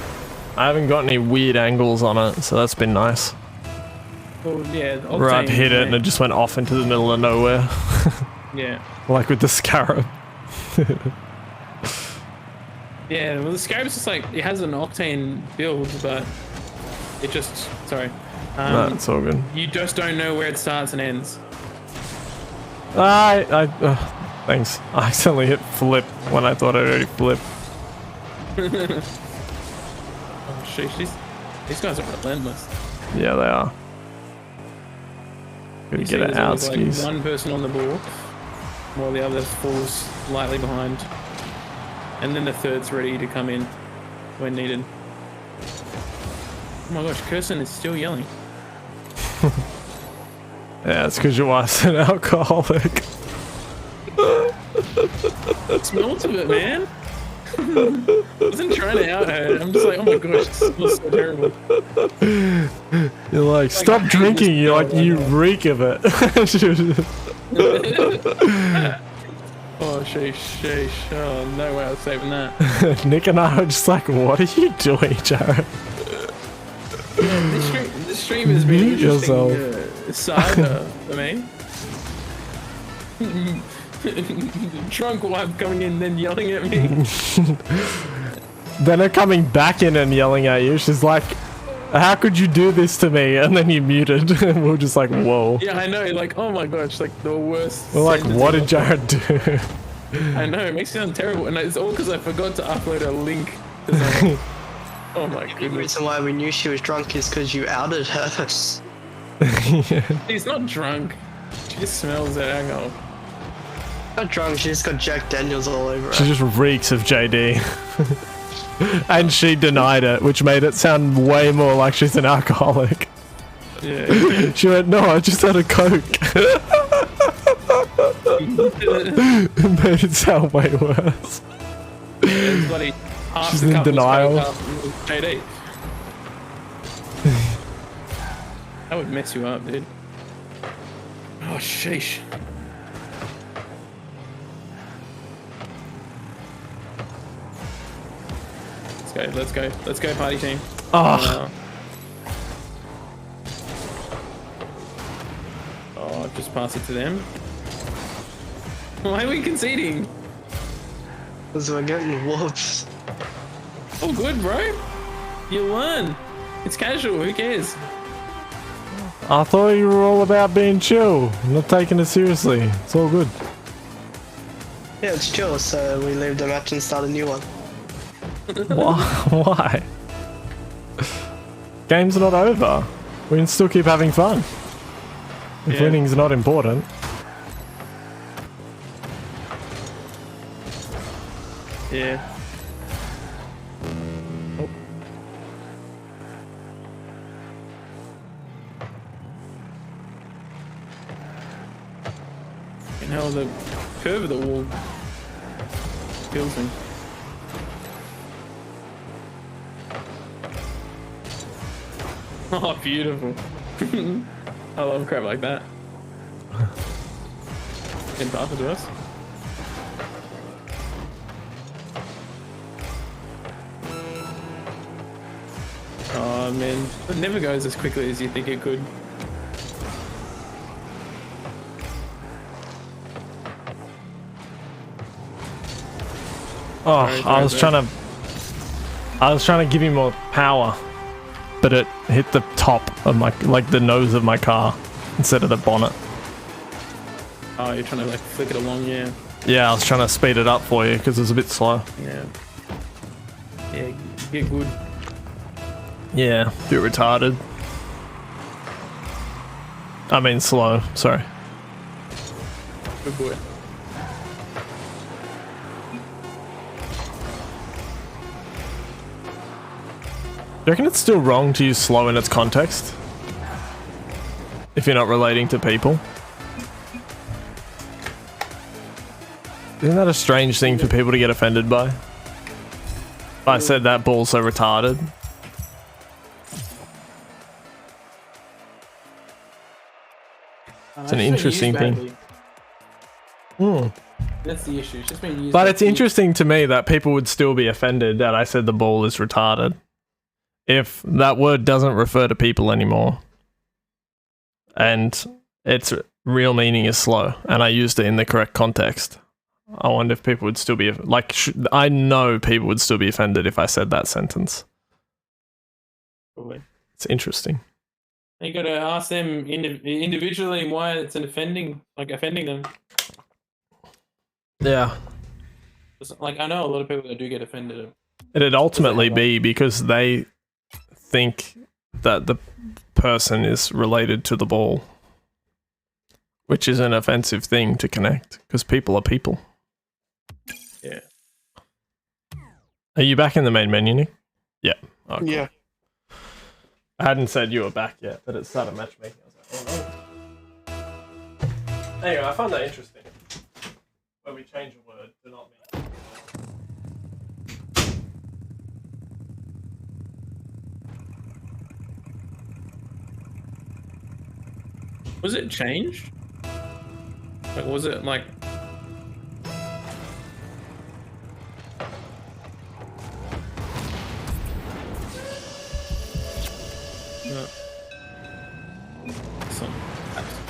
Speaker 1: I haven't got any weird angles on it, so that's been nice.
Speaker 5: Well, yeah.
Speaker 1: Where I'd hit it and it just went off into the middle of nowhere.
Speaker 5: Yeah.
Speaker 1: Like with the Scarab.
Speaker 5: Yeah, well, the Scarab's just like, it has an octane build, but it just, sorry.
Speaker 1: No, it's all good.
Speaker 5: You just don't know where it starts and ends.
Speaker 1: Thanks. I accidentally hit flip when I thought I'd already flipped.
Speaker 5: Oh, sheesh, these guys are relentless.
Speaker 1: Yeah, they are. Gotta
Speaker 5: You
Speaker 1: get
Speaker 5: see
Speaker 1: it
Speaker 5: there's
Speaker 1: out,
Speaker 5: always,
Speaker 1: skis.
Speaker 5: one person on the ball, while the other falls slightly behind, and then the third's ready to come in when needed. Oh my gosh, Kirsten is still yelling.
Speaker 1: Yeah, it's because your wife's an alcoholic.
Speaker 5: Smells of it, man. I wasn't trying to out her. I'm just like, oh my gosh, this smells so terrible.
Speaker 1: You're like, stop
Speaker 5: I hate
Speaker 1: drinking.
Speaker 5: this
Speaker 1: You're like,
Speaker 5: smell
Speaker 1: you
Speaker 5: right now.
Speaker 1: reek of it.
Speaker 5: Oh, sheesh. Oh, no way I was saving that.
Speaker 1: Nick and I are just like, what are you doing, Jared?
Speaker 5: This stream has been
Speaker 1: Mute
Speaker 5: interesting
Speaker 1: yourself.
Speaker 5: saga for me. Drunk wife coming in then yelling at me.
Speaker 1: Then her coming back in and yelling at you. She's like, how could you do this to me? And then you muted. And we we're just like, whoa.
Speaker 5: Yeah, I know, like, oh my gosh, like the worst.
Speaker 1: We're like,
Speaker 5: sentence
Speaker 1: what did
Speaker 5: ever.
Speaker 1: Jared do?
Speaker 5: I know, it makes it sound terrible, and it's all because I forgot to upload a link to something. Oh my
Speaker 4: The
Speaker 5: goodness.
Speaker 4: reason why we knew she was drunk is because you outed her.
Speaker 5: She's not drunk. She just smells that alcohol.
Speaker 4: Not drunk, she just got Jack Daniels all over
Speaker 1: She
Speaker 4: her.
Speaker 1: just reeks of JD. And she denied it, which made it sound way more like she's an alcoholic.
Speaker 5: Yeah.
Speaker 1: She went, no, I just had a Coke. It made it sound way worse.
Speaker 5: It's bloody half
Speaker 1: She's
Speaker 5: the
Speaker 1: in
Speaker 5: cup was
Speaker 1: denial.
Speaker 5: Coke, half was JD. That would mess you up, dude. Oh, sheesh. Let's go, party team.
Speaker 1: Oh,
Speaker 5: Oh, just pass it to them. Why are we conceding?
Speaker 4: Because we're getting whooped.
Speaker 5: Oh, good, bro. You learn. It's casual. Who cares?
Speaker 1: I thought you were all about being chill, not taking it seriously. It's all good.
Speaker 4: Yeah, it's chill, so we leave the match and start a new one.
Speaker 1: Why? Game's not over. We can still keep having fun. If
Speaker 5: Yeah.
Speaker 1: winning's not important.
Speaker 5: Yeah. Oh. And how the curve of the wall kills me. Oh, beautiful. I love crap like that. Can pass it to us. Oh man, it never goes as quickly as you think it could.
Speaker 1: Oh,
Speaker 5: Sorry,
Speaker 1: I was
Speaker 5: sorry.
Speaker 1: trying to give you more power, but it hit the top of my, like the nose of my car instead of the bonnet.
Speaker 5: Oh, you're trying to like flick it along, yeah.
Speaker 1: Yeah, I was trying to speed it up for you because it was a bit slow.
Speaker 5: Yeah. Yeah, get good.
Speaker 1: Yeah, bit retarded. I mean slow, sorry.
Speaker 5: Good boy.
Speaker 1: Do you reckon it's still wrong to use slow in its context? If you're not relating to people? Isn't that a strange thing for people to get offended by? If I said that ball's so retarded. It's an interesting thing. Hmm.
Speaker 5: That's the issue. It's just been used.
Speaker 1: But it's interesting to me that people would still be offended that I said the ball is retarded. If that word doesn't refer to people anymore. And its real meaning is slow. And I used it in the correct context. I wonder if people would still be... Like, I know people would still be offended if I said that sentence.
Speaker 5: Probably.
Speaker 1: It's interesting.
Speaker 5: You got to ask them individually why it's offending them.
Speaker 1: Yeah.
Speaker 5: Like, I know a lot of people that do get offended.
Speaker 1: It'd ultimately be because they think that the person is related to the ball. Which is an offensive thing to connect, because people are people.
Speaker 5: Yeah.
Speaker 1: Are you back in the main menu, Nick? Yeah. Oh, cool.
Speaker 4: Yeah.
Speaker 1: I hadn't said you were back yet, but it started matchmaking. I was like, oh no. Anyway, I found that interesting. Where we change a word to not mean.
Speaker 5: Was it changed? Like, was it like? No. Some apps.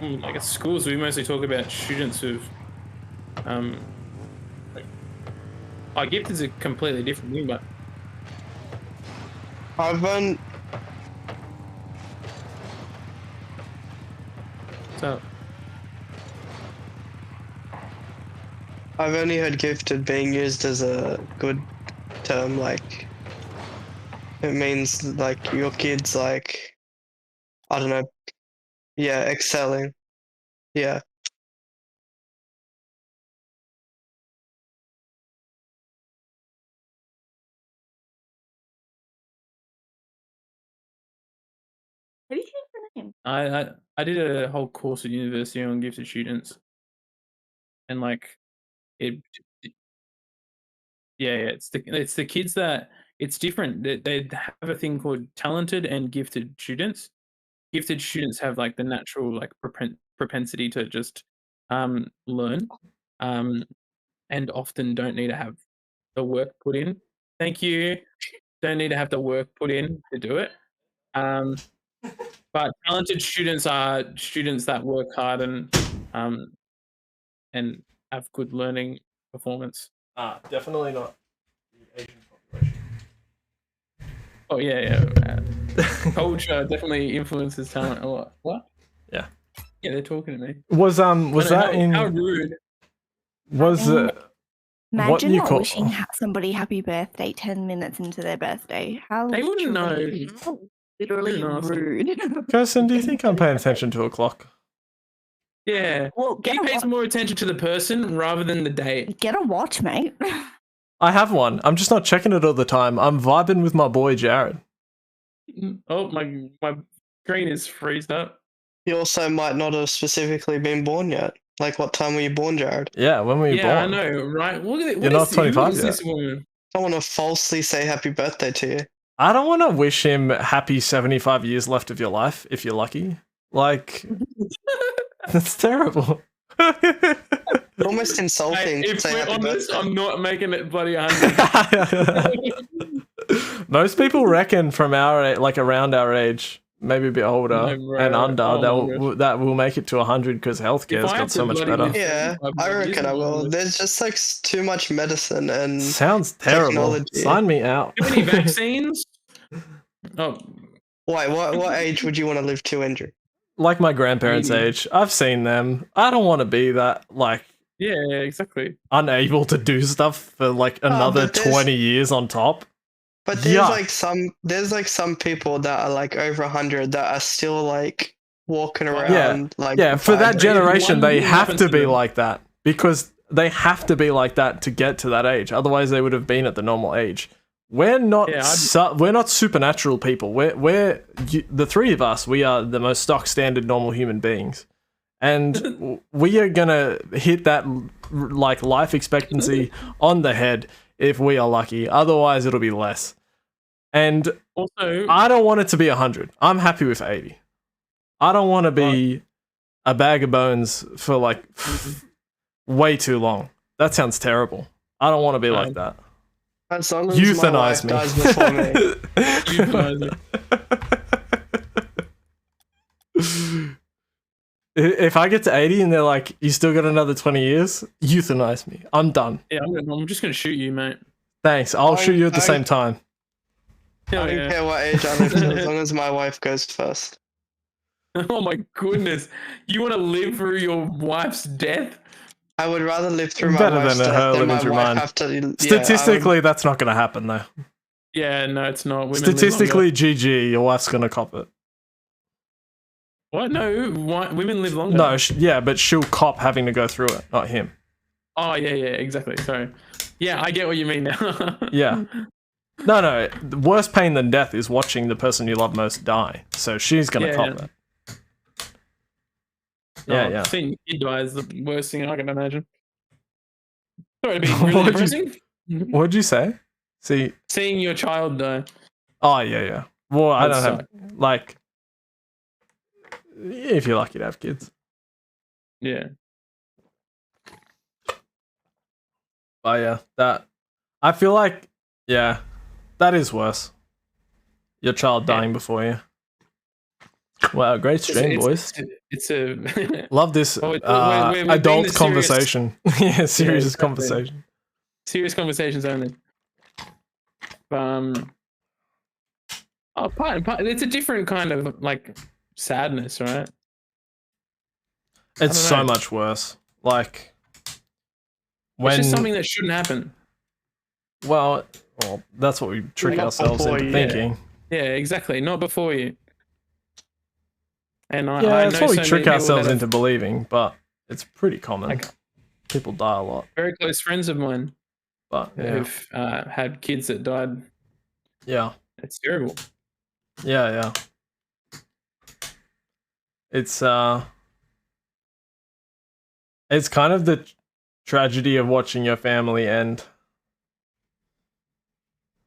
Speaker 5: Like at schools, we mostly talk about students who've, like, gift is a completely different thing, but
Speaker 4: I've only heard gifted being used as a good term, like it means like your kid's like, I don't know, yeah, excelling. Yeah.
Speaker 7: How do you change the name?
Speaker 5: I did a whole course at university on gifted students, and like it, yeah, it's the kids that it's different. They have a thing called talented and gifted students. Gifted students have like the natural like propensity to just learn, and often don't need to have the work put in. Thank you. Don't need to have the work put in to do it. But talented students are students that work hard and have good learning performance.
Speaker 1: Definitely not the Asian population.
Speaker 5: Oh yeah. Culture definitely influences talent a lot. What?
Speaker 1: Yeah.
Speaker 5: Yeah, they're talking to me.
Speaker 1: Was that in?
Speaker 5: How rude.
Speaker 1: Was
Speaker 7: Imagine
Speaker 1: what you
Speaker 7: not
Speaker 1: call?
Speaker 7: wishing somebody happy birthday 10 minutes into their birthday. How
Speaker 5: They wouldn't know.
Speaker 7: how literally
Speaker 5: Wouldn't ask.
Speaker 7: rude.
Speaker 1: Kirsten, do you think I'm paying attention to a clock?
Speaker 5: Yeah.
Speaker 7: Well,
Speaker 5: He pays more attention to the person rather than the date.
Speaker 7: Get a watch, mate.
Speaker 1: I have one. I'm just not checking it all the time. I'm vibing with my boy Jared.
Speaker 5: Oh, my screen is freezed up.
Speaker 4: You also might not have specifically been born yet. Like, what time were you born, Jared?
Speaker 1: Yeah, when were you
Speaker 5: Yeah,
Speaker 1: born?
Speaker 5: I know, right? Look at it.
Speaker 1: You're not 25 yet.
Speaker 5: This woman?
Speaker 4: I want to falsely say happy birthday to you.
Speaker 1: I don't want to wish him happy 75 years left of your life if you're lucky. Like, that's terrible.
Speaker 4: Almost insulting to
Speaker 5: If
Speaker 4: say
Speaker 5: we're
Speaker 4: happy
Speaker 5: honest,
Speaker 4: birthday.
Speaker 5: I'm not making it bloody 100.
Speaker 1: Most people reckon from our age, like around our age, maybe a bit older
Speaker 5: No, bro.
Speaker 1: and under,
Speaker 5: Oh my
Speaker 1: that will make it to 100 because healthcare's
Speaker 5: If I
Speaker 1: got
Speaker 5: had
Speaker 1: so
Speaker 5: to
Speaker 1: much
Speaker 5: bloody
Speaker 1: better.
Speaker 5: live-
Speaker 4: Yeah, I reckon I will.
Speaker 5: Disney.
Speaker 4: There's just like too much medicine and
Speaker 1: Sounds terrible.
Speaker 4: Technology.
Speaker 1: Sign me out.
Speaker 5: Do you have any vaccines? Oh,
Speaker 4: wait, what age would you want to live to, Andrew?
Speaker 1: Like my grandparents'
Speaker 5: Maybe.
Speaker 1: age. I've seen them. I don't want to be that, like,
Speaker 5: yeah, exactly.
Speaker 1: unable to do stuff for like another
Speaker 4: but there's-
Speaker 1: 20 years on top.
Speaker 4: But there's
Speaker 1: Yuck.
Speaker 4: like some people that are like over 100 that are still like walking around.
Speaker 1: Yeah.
Speaker 4: Like
Speaker 1: Yeah, for that
Speaker 4: fine.
Speaker 1: generation,
Speaker 5: one
Speaker 1: they
Speaker 5: thing
Speaker 1: have
Speaker 5: happens
Speaker 1: to
Speaker 5: to
Speaker 1: be
Speaker 5: them.
Speaker 1: like that because they have to be like that to get to that age. Otherwise, they would have been at the normal age. We're not
Speaker 5: Yeah,
Speaker 1: we're not supernatural people. We're the three of us. We are the most stock standard normal human beings, and we are gonna hit that like life expectancy on the head if we are lucky. Otherwise, it'll be less. And
Speaker 5: Also,
Speaker 1: I don't want it to be 100. I'm happy with 80. I don't want to be a bag of bones for like way too long. That sounds terrible. I don't want to be like that.
Speaker 4: As long as my wife
Speaker 1: Euthanize me.
Speaker 4: dies before me.
Speaker 5: euthanize it.
Speaker 1: If I get to 80 and they're like, you still got another 20 years, euthanize me. I'm done.
Speaker 5: Yeah, I'm just gonna shoot you, mate.
Speaker 1: Thanks. I'll shoot you at the
Speaker 4: I-
Speaker 1: same time.
Speaker 4: I
Speaker 5: Hell
Speaker 4: don't
Speaker 5: yeah.
Speaker 4: care what age I live to as long as my wife goes first.
Speaker 5: Oh my goodness! You want to live through your wife's death?
Speaker 4: I would rather live through my
Speaker 1: Better
Speaker 4: wife's
Speaker 1: than her
Speaker 4: death than
Speaker 1: living
Speaker 4: my
Speaker 1: through
Speaker 4: wife
Speaker 1: mine.
Speaker 4: have to. Yeah,
Speaker 1: Statistically, that's not going to happen though.
Speaker 5: Yeah, no, it's not. Women live
Speaker 1: Statistically, GG, your wife's going to cop it.
Speaker 5: longer. What? No, women live longer.
Speaker 1: No, yeah, but she'll cop having to go through it, not him.
Speaker 5: Oh yeah, exactly. Sorry. Yeah, I get what you mean now.
Speaker 1: Yeah. No, the worse pain than death is watching the person you love most die. So she's going to cop it. Yeah.
Speaker 5: Seeing your kid die is the worst thing I can imagine. Sorry to be really depressing.
Speaker 1: What'd you say? See,
Speaker 5: seeing your child die.
Speaker 1: Oh yeah. Well, I don't
Speaker 5: suck.
Speaker 1: have like. If you're lucky to have kids.
Speaker 5: Yeah.
Speaker 1: Oh yeah, that. I feel like, yeah, that is worse. Your child dying before you. Wow, great stream, boys.
Speaker 5: It's a
Speaker 1: love this
Speaker 5: we're
Speaker 1: adult
Speaker 5: being
Speaker 1: conversation. Yeah, serious
Speaker 5: exactly.
Speaker 1: conversation.
Speaker 5: Serious conversations only. It's a different kind of like sadness, right?
Speaker 1: It's so much worse. Like when
Speaker 5: it's just something that shouldn't happen.
Speaker 1: Well, that's what we trick ourselves into thinking.
Speaker 5: Yeah, exactly. Not before you. And I
Speaker 1: that's
Speaker 5: know
Speaker 1: what we
Speaker 5: so
Speaker 1: trick
Speaker 5: many
Speaker 1: ourselves
Speaker 5: people
Speaker 1: into believing, but it's pretty common. People die a lot.
Speaker 5: Very close friends of mine,
Speaker 1: but
Speaker 5: who've had kids that died.
Speaker 1: Yeah,
Speaker 5: it's terrible.
Speaker 1: Yeah. It's kind of the tragedy of watching your family end.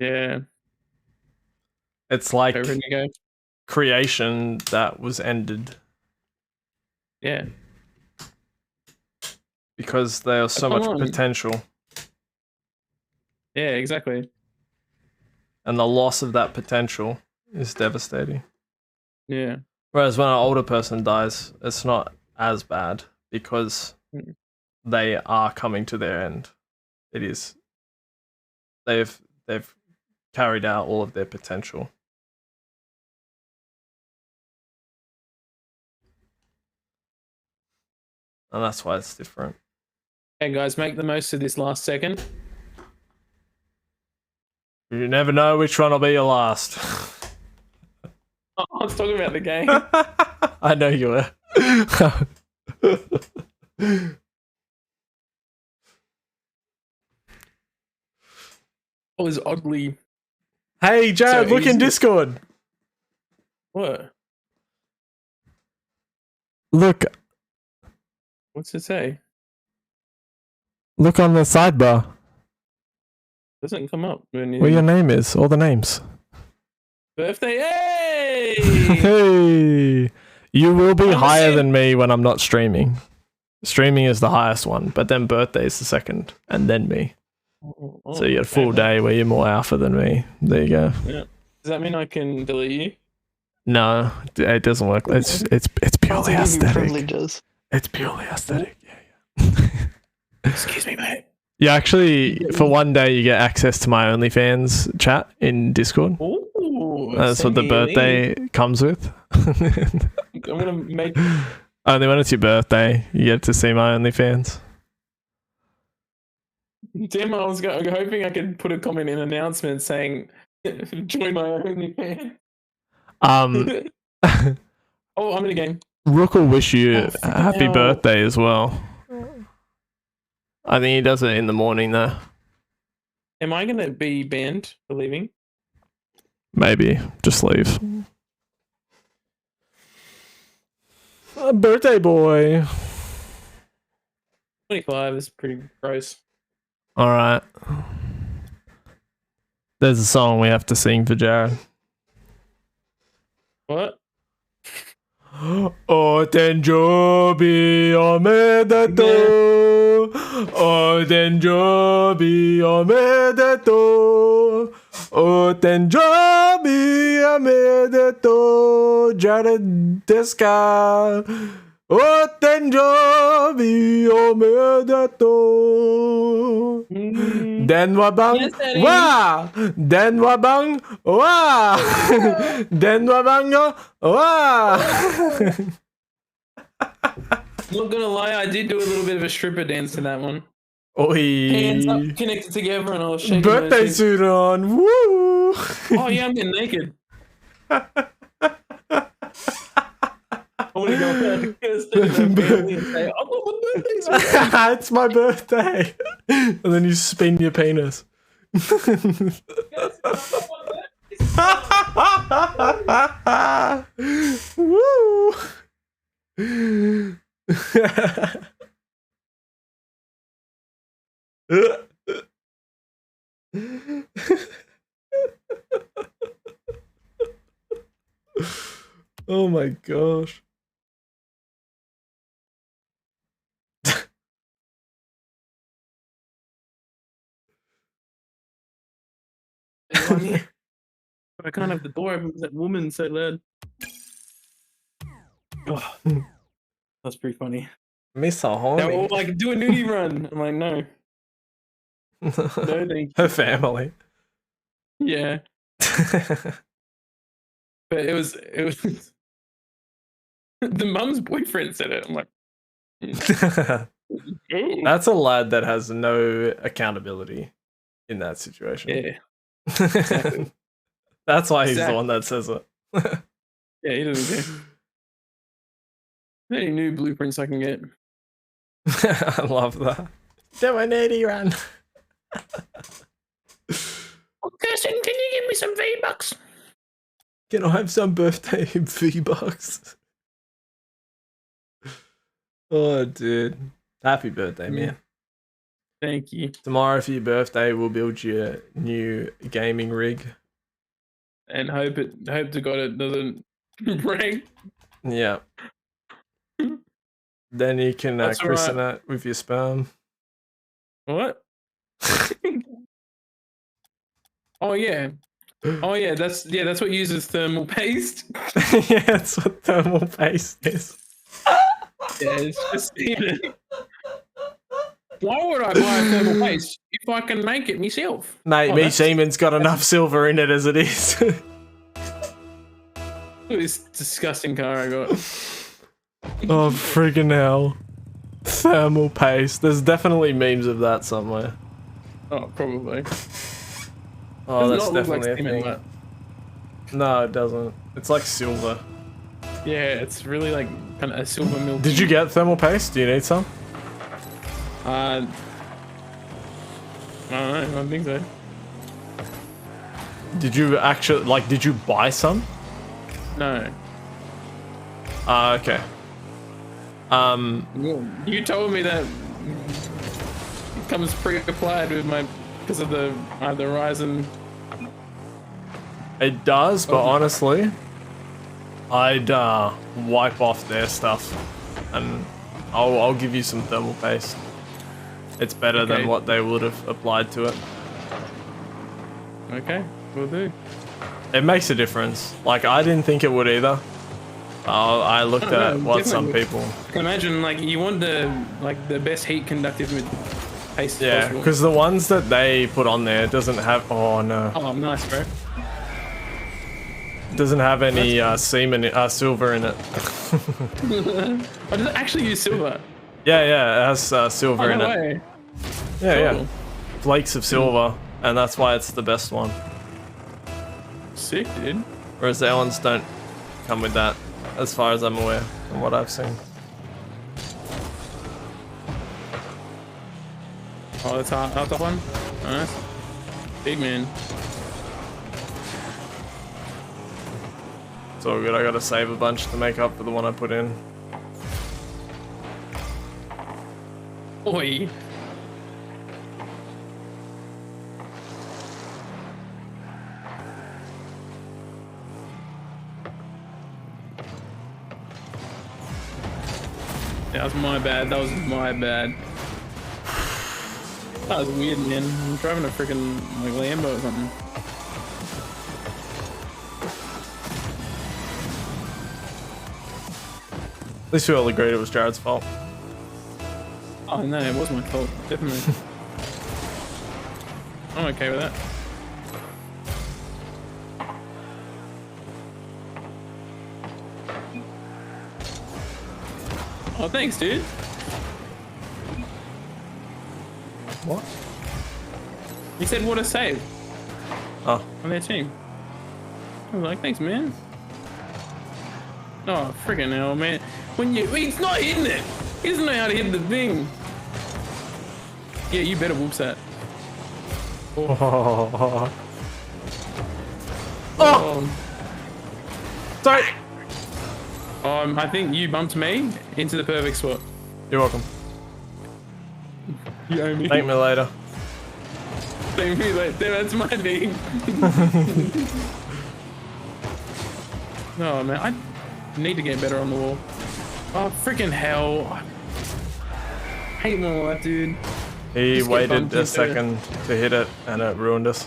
Speaker 5: Yeah.
Speaker 1: It's like creation that was ended.
Speaker 5: Yeah.
Speaker 1: Because there's so much potential.
Speaker 5: Yeah, exactly.
Speaker 1: And the loss of that potential is devastating.
Speaker 5: Yeah.
Speaker 1: Whereas when an older person dies, it's not as bad because they are coming to their end. It is. They've carried out all of their potential. And that's why it's different.
Speaker 5: Hey guys, make the most of this last second.
Speaker 1: You never know which one will be your last.
Speaker 5: I was talking about the game.
Speaker 1: I know you were.
Speaker 5: All is oddly.
Speaker 1: Hey Jared, look in Discord.
Speaker 5: What?
Speaker 1: Look.
Speaker 5: What's it say?
Speaker 1: Look on the sidebar.
Speaker 5: Doesn't come up.
Speaker 1: Where your name is, all the names.
Speaker 5: Birthday, hey!
Speaker 1: Hey! You will be higher than me when I'm not streaming. Streaming is the highest one, but then birthday is the second, and then me. So you get a full day where you're more alpha than me. There you go.
Speaker 5: Yeah. Does that mean I can delete you?
Speaker 1: No, it doesn't work. It's purely aesthetic.
Speaker 4: Privileges.
Speaker 1: It's purely aesthetic. Yeah.
Speaker 5: Excuse me, mate.
Speaker 1: You actually, for one day, you get access to my OnlyFans chat in Discord.
Speaker 5: Ooh,
Speaker 1: that's what the birthday comes with.
Speaker 5: I'm gonna make.
Speaker 1: Only when it's your birthday, you get to see my OnlyFans.
Speaker 5: Damn, I was hoping I could put a comment in announcement saying, "Join my OnlyFans." Oh, I'm in a game.
Speaker 1: Rook will wish you a happy birthday as well. I think he does it in the morning though.
Speaker 5: Am I gonna be banned for leaving?
Speaker 1: Maybe. Just leave. Birthday boy.
Speaker 5: 25 is pretty gross.
Speaker 1: Alright. There's a song we have to sing for Jared.
Speaker 5: What?
Speaker 1: Otenjobi omedeto. Otenjobi omedeto. Otenjobi omedeto. Jared desu ka? Ottenjobi omedetou. Denwa bang.
Speaker 5: Yes, Daddy.
Speaker 1: Wa. Denwa bang. Wa. Denwa bang. Wa.
Speaker 5: Not gonna lie, I did do a little bit of a stripper dance to that one. Hands
Speaker 1: Oi.
Speaker 5: up, connected together, and I was shaking.
Speaker 1: Birthday
Speaker 5: those
Speaker 1: suit on. Woo.
Speaker 5: things. Oh yeah, I'm getting naked. I want to go and say, "I got my birthday suit."
Speaker 1: It's my birthday. And then you spin your penis. Woo. Oh my gosh.
Speaker 5: I can't have the door open because that woman's so loud. Oh, that's pretty funny.
Speaker 1: Miss a
Speaker 5: They're all
Speaker 1: homie.
Speaker 5: like, "Do a nudie run." I'm like, "No, no, thank
Speaker 1: Her family.
Speaker 5: yeah." But it was the mum's boyfriend said it. I'm like, "Ooh."
Speaker 1: That's a lad that has no accountability in that situation.
Speaker 5: Yeah, exactly.
Speaker 1: That's why he's the
Speaker 5: Exactly.
Speaker 1: one that says it.
Speaker 5: Yeah, he doesn't care. Any new blueprints I can get?
Speaker 1: I love that. Do a nitty run.
Speaker 5: Kirsten, can you give me some V-Bucks?
Speaker 1: Can I have some birthday V-Bucks? Oh, dude. Happy birthday, man.
Speaker 5: Thank you.
Speaker 1: Tomorrow for your birthday, we'll build you a new gaming rig.
Speaker 5: And hope to God it doesn't break.
Speaker 1: Yeah. Then you can
Speaker 5: That's
Speaker 1: christen it with your sperm.
Speaker 5: What? Oh yeah. Oh yeah, that's what uses thermal paste.
Speaker 1: Yeah, that's what thermal paste is.
Speaker 5: Yeah, it's just why would I buy a thermal paste if I can make it myself?
Speaker 1: Mate,
Speaker 5: Oh,
Speaker 1: me
Speaker 5: that's-
Speaker 1: Siemens got enough silver in it as it is.
Speaker 5: Look at this disgusting car I got.
Speaker 1: Oh, friggin' hell. Thermal paste. There's definitely memes of that somewhere.
Speaker 5: Oh, probably.
Speaker 1: Oh,
Speaker 5: Does
Speaker 1: that's
Speaker 5: not look like
Speaker 1: definitely
Speaker 5: steaming
Speaker 1: a thing.
Speaker 5: wet.
Speaker 1: No, it doesn't. It's like silver.
Speaker 5: Yeah, it's really like kind of a silver milk.
Speaker 1: Did you get thermal paste? Do you need some?
Speaker 5: I don't know. I don't think so.
Speaker 1: Did you actually, like, did you buy some?
Speaker 5: No.
Speaker 1: Okay.
Speaker 5: You told me that it comes pre-applied with my because of the Ryzen.
Speaker 1: It does, but
Speaker 5: Okay.
Speaker 1: honestly, I'd wipe off their stuff, and I'll give you some thermal paste. It's better
Speaker 5: Okay.
Speaker 1: than what they would have applied to it.
Speaker 5: Okay, will do.
Speaker 1: It makes a difference. Like, I didn't think it would either. I looked
Speaker 5: Oh,
Speaker 1: at
Speaker 5: no,
Speaker 1: what some
Speaker 5: definitely.
Speaker 1: people.
Speaker 5: Imagine like you want the best heat conductive paste
Speaker 1: Yeah,
Speaker 5: possible.
Speaker 1: because the ones that they put on there doesn't have. Oh no,
Speaker 5: Oh, nice, bro.
Speaker 1: doesn't have any silver in it.
Speaker 5: Oh, does it actually use silver?
Speaker 1: Yeah, it has silver
Speaker 5: Oh,
Speaker 1: in
Speaker 5: no
Speaker 1: it.
Speaker 5: way.
Speaker 1: Yeah,
Speaker 5: Cool.
Speaker 1: flakes of silver, and that's why it's the best one.
Speaker 5: Sick, dude.
Speaker 1: Whereas the other ones don't come with that, as far as I'm aware, from what I've seen.
Speaker 5: Oh, that's top one. Nice. Big man.
Speaker 1: It's all good. I gotta save a bunch to make up for the one I put in.
Speaker 5: Oi. That was my bad. That was my bad. That was weird, man. I'm driving a freaking like Lambo or something.
Speaker 1: At least we all agreed it was Jared's fault.
Speaker 5: Oh no, it was my fault, definitely. I'm okay with that. Oh, thanks, dude.
Speaker 1: What?
Speaker 5: He said, "What a save!"
Speaker 1: Oh.
Speaker 5: On their team. I was like, "Thanks, man." Oh, freaking hell, man! He's not hitting it. He doesn't know how to hit the thing. Yeah, you better whoops that.
Speaker 1: Oh. Oh. Sorry.
Speaker 5: I think you bumped me into the perfect spot.
Speaker 1: You're welcome.
Speaker 5: You owe me.
Speaker 1: Thank me later.
Speaker 5: Thank me later. That's my thing. Oh man, I need to get better on the wall. Oh freaking hell! I hate my life, dude.
Speaker 1: He
Speaker 5: Just get
Speaker 1: waited
Speaker 5: bumped
Speaker 1: a
Speaker 5: into
Speaker 1: second to hit it, and it ruined us.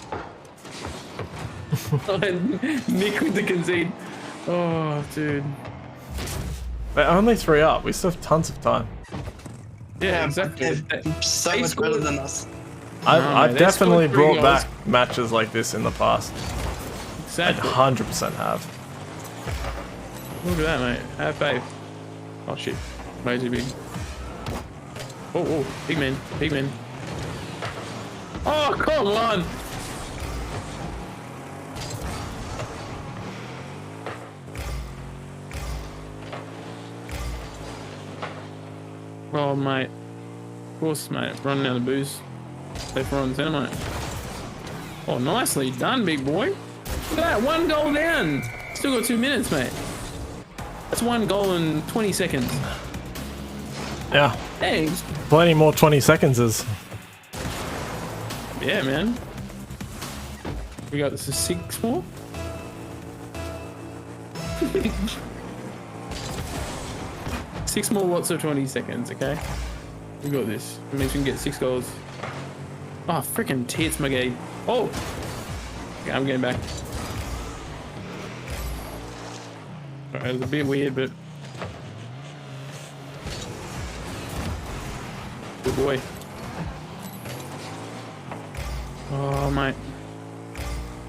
Speaker 5: Nick with the concede. Oh, dude.
Speaker 1: We're only 3 up. We still have tons of time.
Speaker 5: Yeah, exactly.
Speaker 4: So
Speaker 5: They
Speaker 4: much
Speaker 5: scored-
Speaker 4: better than us.
Speaker 1: I've
Speaker 5: they
Speaker 1: definitely
Speaker 5: scored 3
Speaker 1: brought
Speaker 5: goals.
Speaker 1: back matches like this in the past. I
Speaker 5: Exactly.
Speaker 1: 100% have.
Speaker 5: Look at that, mate. Have faith. Oh shit. Way too big. Oh, big man, big man. Oh, come on! Oh, mate. Of course, mate. Running down the boost. Left, right, and centre, mate. Oh, nicely done, big boy. Look at that. 1 goal down. Still got 2 minutes, mate. That's 1 goal in 20 seconds.
Speaker 1: Yeah.
Speaker 5: Thanks.
Speaker 1: Plenty more 20 seconds is.
Speaker 5: Yeah, man. We got this is 6 more. Six more watts of 20 seconds, okay? We got this. It means we can get 6 goals. Oh, freaking tits, McGee. Oh! Okay, I'm getting back. Alright, it was a bit weird, but... Good boy. Oh, mate.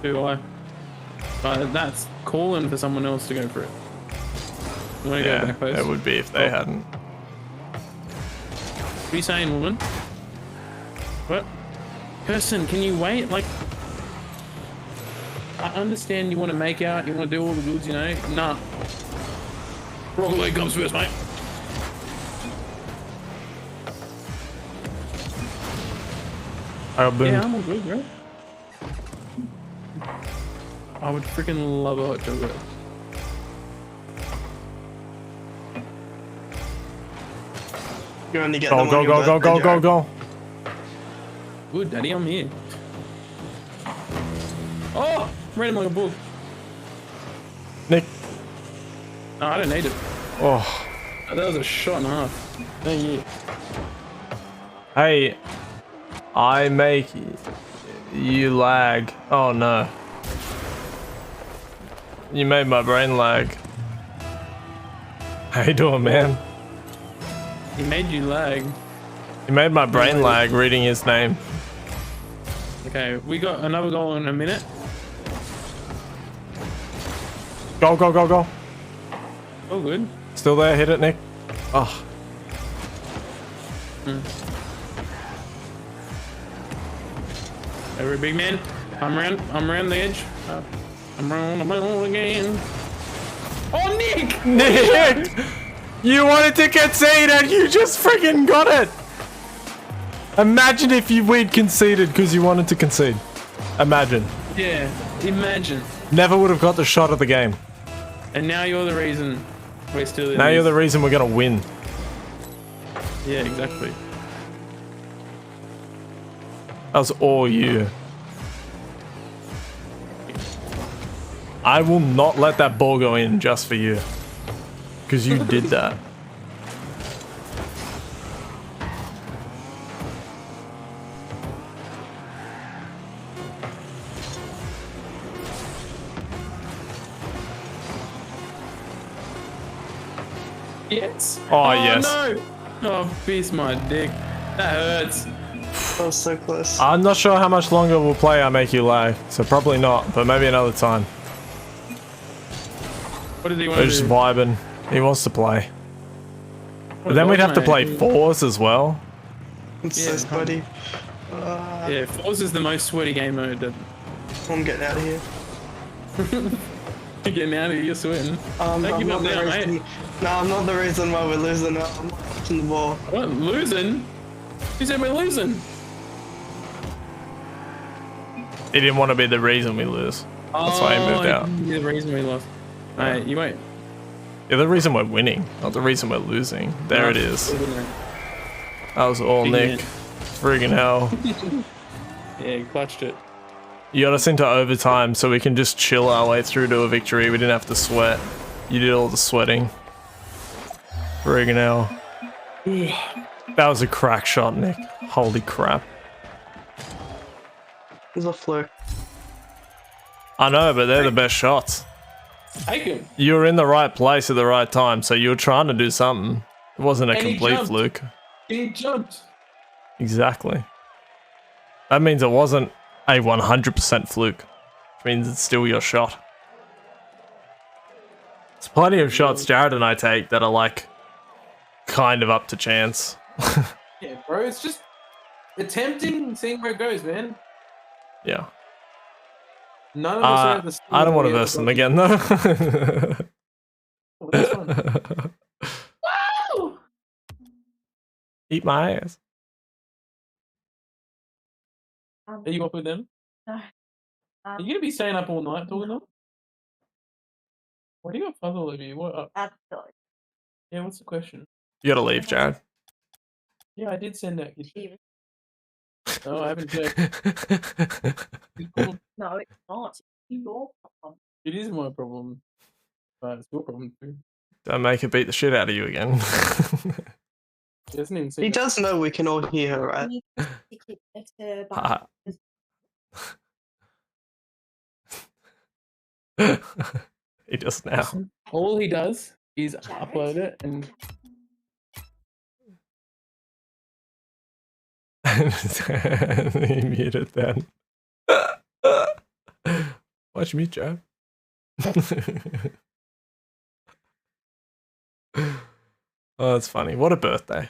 Speaker 5: Too high. But that's calling for someone else to go for it. You want to go
Speaker 1: Yeah,
Speaker 5: back post?
Speaker 1: it would be if they
Speaker 5: Oh.
Speaker 1: hadn't.
Speaker 5: What are you saying, woman? What? Person, can you wait? Like, I understand you want to make out, you want to do all the goods, you know? Nah. Rocket League comes first, mate.
Speaker 1: I got boomed.
Speaker 5: Yeah, I'm all good, bro. I would freaking love a hot chocolate.
Speaker 4: You only get
Speaker 1: Go,
Speaker 4: them
Speaker 1: go,
Speaker 4: on your
Speaker 1: go, go,
Speaker 4: birthday,
Speaker 1: go, go,
Speaker 4: Jared.
Speaker 1: go.
Speaker 5: Good, daddy, I'm here. Oh! Read him like a book.
Speaker 1: Nick.
Speaker 5: No, I don't need it.
Speaker 1: Oh.
Speaker 5: That was a shot and a half. Thank you.
Speaker 1: Hey. I make you lag. Oh no. You made my brain lag. How you doing, man?
Speaker 5: He made you lag.
Speaker 1: You made my brain lag reading his name.
Speaker 5: Okay, we got another goal in a minute.
Speaker 1: Go, go, go, go.
Speaker 5: Oh, good.
Speaker 1: Still there? Hit it, Nick. Oh.
Speaker 5: Every big man. I'm around the edge. I'm around the middle again. Oh, Nick!
Speaker 1: Nick! You wanted to concede and you just freaking got it! Imagine if we'd conceded because you wanted to concede. Imagine.
Speaker 5: Yeah, imagine.
Speaker 1: Never would have got the shot of the game.
Speaker 5: And now you're the reason we're still in
Speaker 1: Now you're
Speaker 5: this.
Speaker 1: the reason we're gonna win.
Speaker 5: Yeah, exactly.
Speaker 1: That was all you. I will not let that ball go in just for you. Because you did that.
Speaker 5: Yes.
Speaker 1: Oh, yes.
Speaker 5: No. Oh, beast my dick. That hurts.
Speaker 4: That was so close.
Speaker 1: I'm not sure how much longer we'll play I Make You Lag, so probably not, but maybe another time.
Speaker 5: What did he want
Speaker 1: We're
Speaker 5: to
Speaker 1: just
Speaker 5: do?
Speaker 1: vibing. He wants to play. But then we'd have to play fours as well.
Speaker 4: It's
Speaker 5: Yeah,
Speaker 4: so sweaty.
Speaker 5: Yeah, Forza is the most sweaty game mode.
Speaker 4: I'm getting out of here.
Speaker 5: You're getting out of here, you're sweating.
Speaker 4: I'm
Speaker 5: Don't give
Speaker 4: not
Speaker 5: up
Speaker 4: the
Speaker 5: now,
Speaker 4: reason.
Speaker 5: mate.
Speaker 4: No, I'm not the reason why we're losing. I'm not watching the ball.
Speaker 5: What? Losing? Who said we're losing?
Speaker 1: He didn't want to be the reason we lose. That's why he moved out.
Speaker 5: You're the reason we lost. Alright, you wait.
Speaker 1: You're the reason we're winning, not the reason we're losing. There it is. That was all
Speaker 5: Big
Speaker 1: Nick.
Speaker 5: man.
Speaker 1: Friggin' hell.
Speaker 5: Yeah, you clutched it.
Speaker 1: You got us into overtime so we can just chill our way through to a victory. We didn't have to sweat. You did all the sweating. Friggin' hell. That was a crack shot, Nick. Holy crap.
Speaker 4: There's a fluke.
Speaker 1: I know, but they're the best shots.
Speaker 5: Take him.
Speaker 1: You were in the right place at the right time, so you were trying to do something. It wasn't a
Speaker 5: And he
Speaker 1: complete
Speaker 5: jumped.
Speaker 1: fluke.
Speaker 5: He jumped.
Speaker 1: Exactly. That means it wasn't a 100% fluke, which means it's still your shot. There's plenty of shots Jared and I take that are like kind of up to chance.
Speaker 5: Yeah, bro, it's just attempting, seeing where it goes, man.
Speaker 1: Yeah.
Speaker 5: None of us are at the
Speaker 1: I don't want to
Speaker 5: speed
Speaker 1: verse
Speaker 5: of
Speaker 1: them
Speaker 5: the-
Speaker 1: again though.
Speaker 5: Oh, that's fine. Woo!
Speaker 1: Eat my ass.
Speaker 5: Are you up with them?
Speaker 3: No.
Speaker 5: Are you gonna be staying up all night talking to them? What do you got puzzle of you? What?
Speaker 3: Absolutely.
Speaker 5: Yeah, what's the question?
Speaker 1: You gotta leave, Jared.
Speaker 5: Yeah, I did send that. No, I haven't checked.
Speaker 3: No, it's not. Your problem.
Speaker 5: It is my problem. But it's your problem too.
Speaker 1: Don't make her beat the shit out of you again.
Speaker 5: She hasn't even seen
Speaker 4: He
Speaker 5: it.
Speaker 4: does know we can all hear her, right?
Speaker 3: You need to keep it to
Speaker 1: Ha. He does now.
Speaker 5: All he does is upload it and
Speaker 1: He muted then. Why'd you mute, Jared? Oh, that's funny. What a birthday.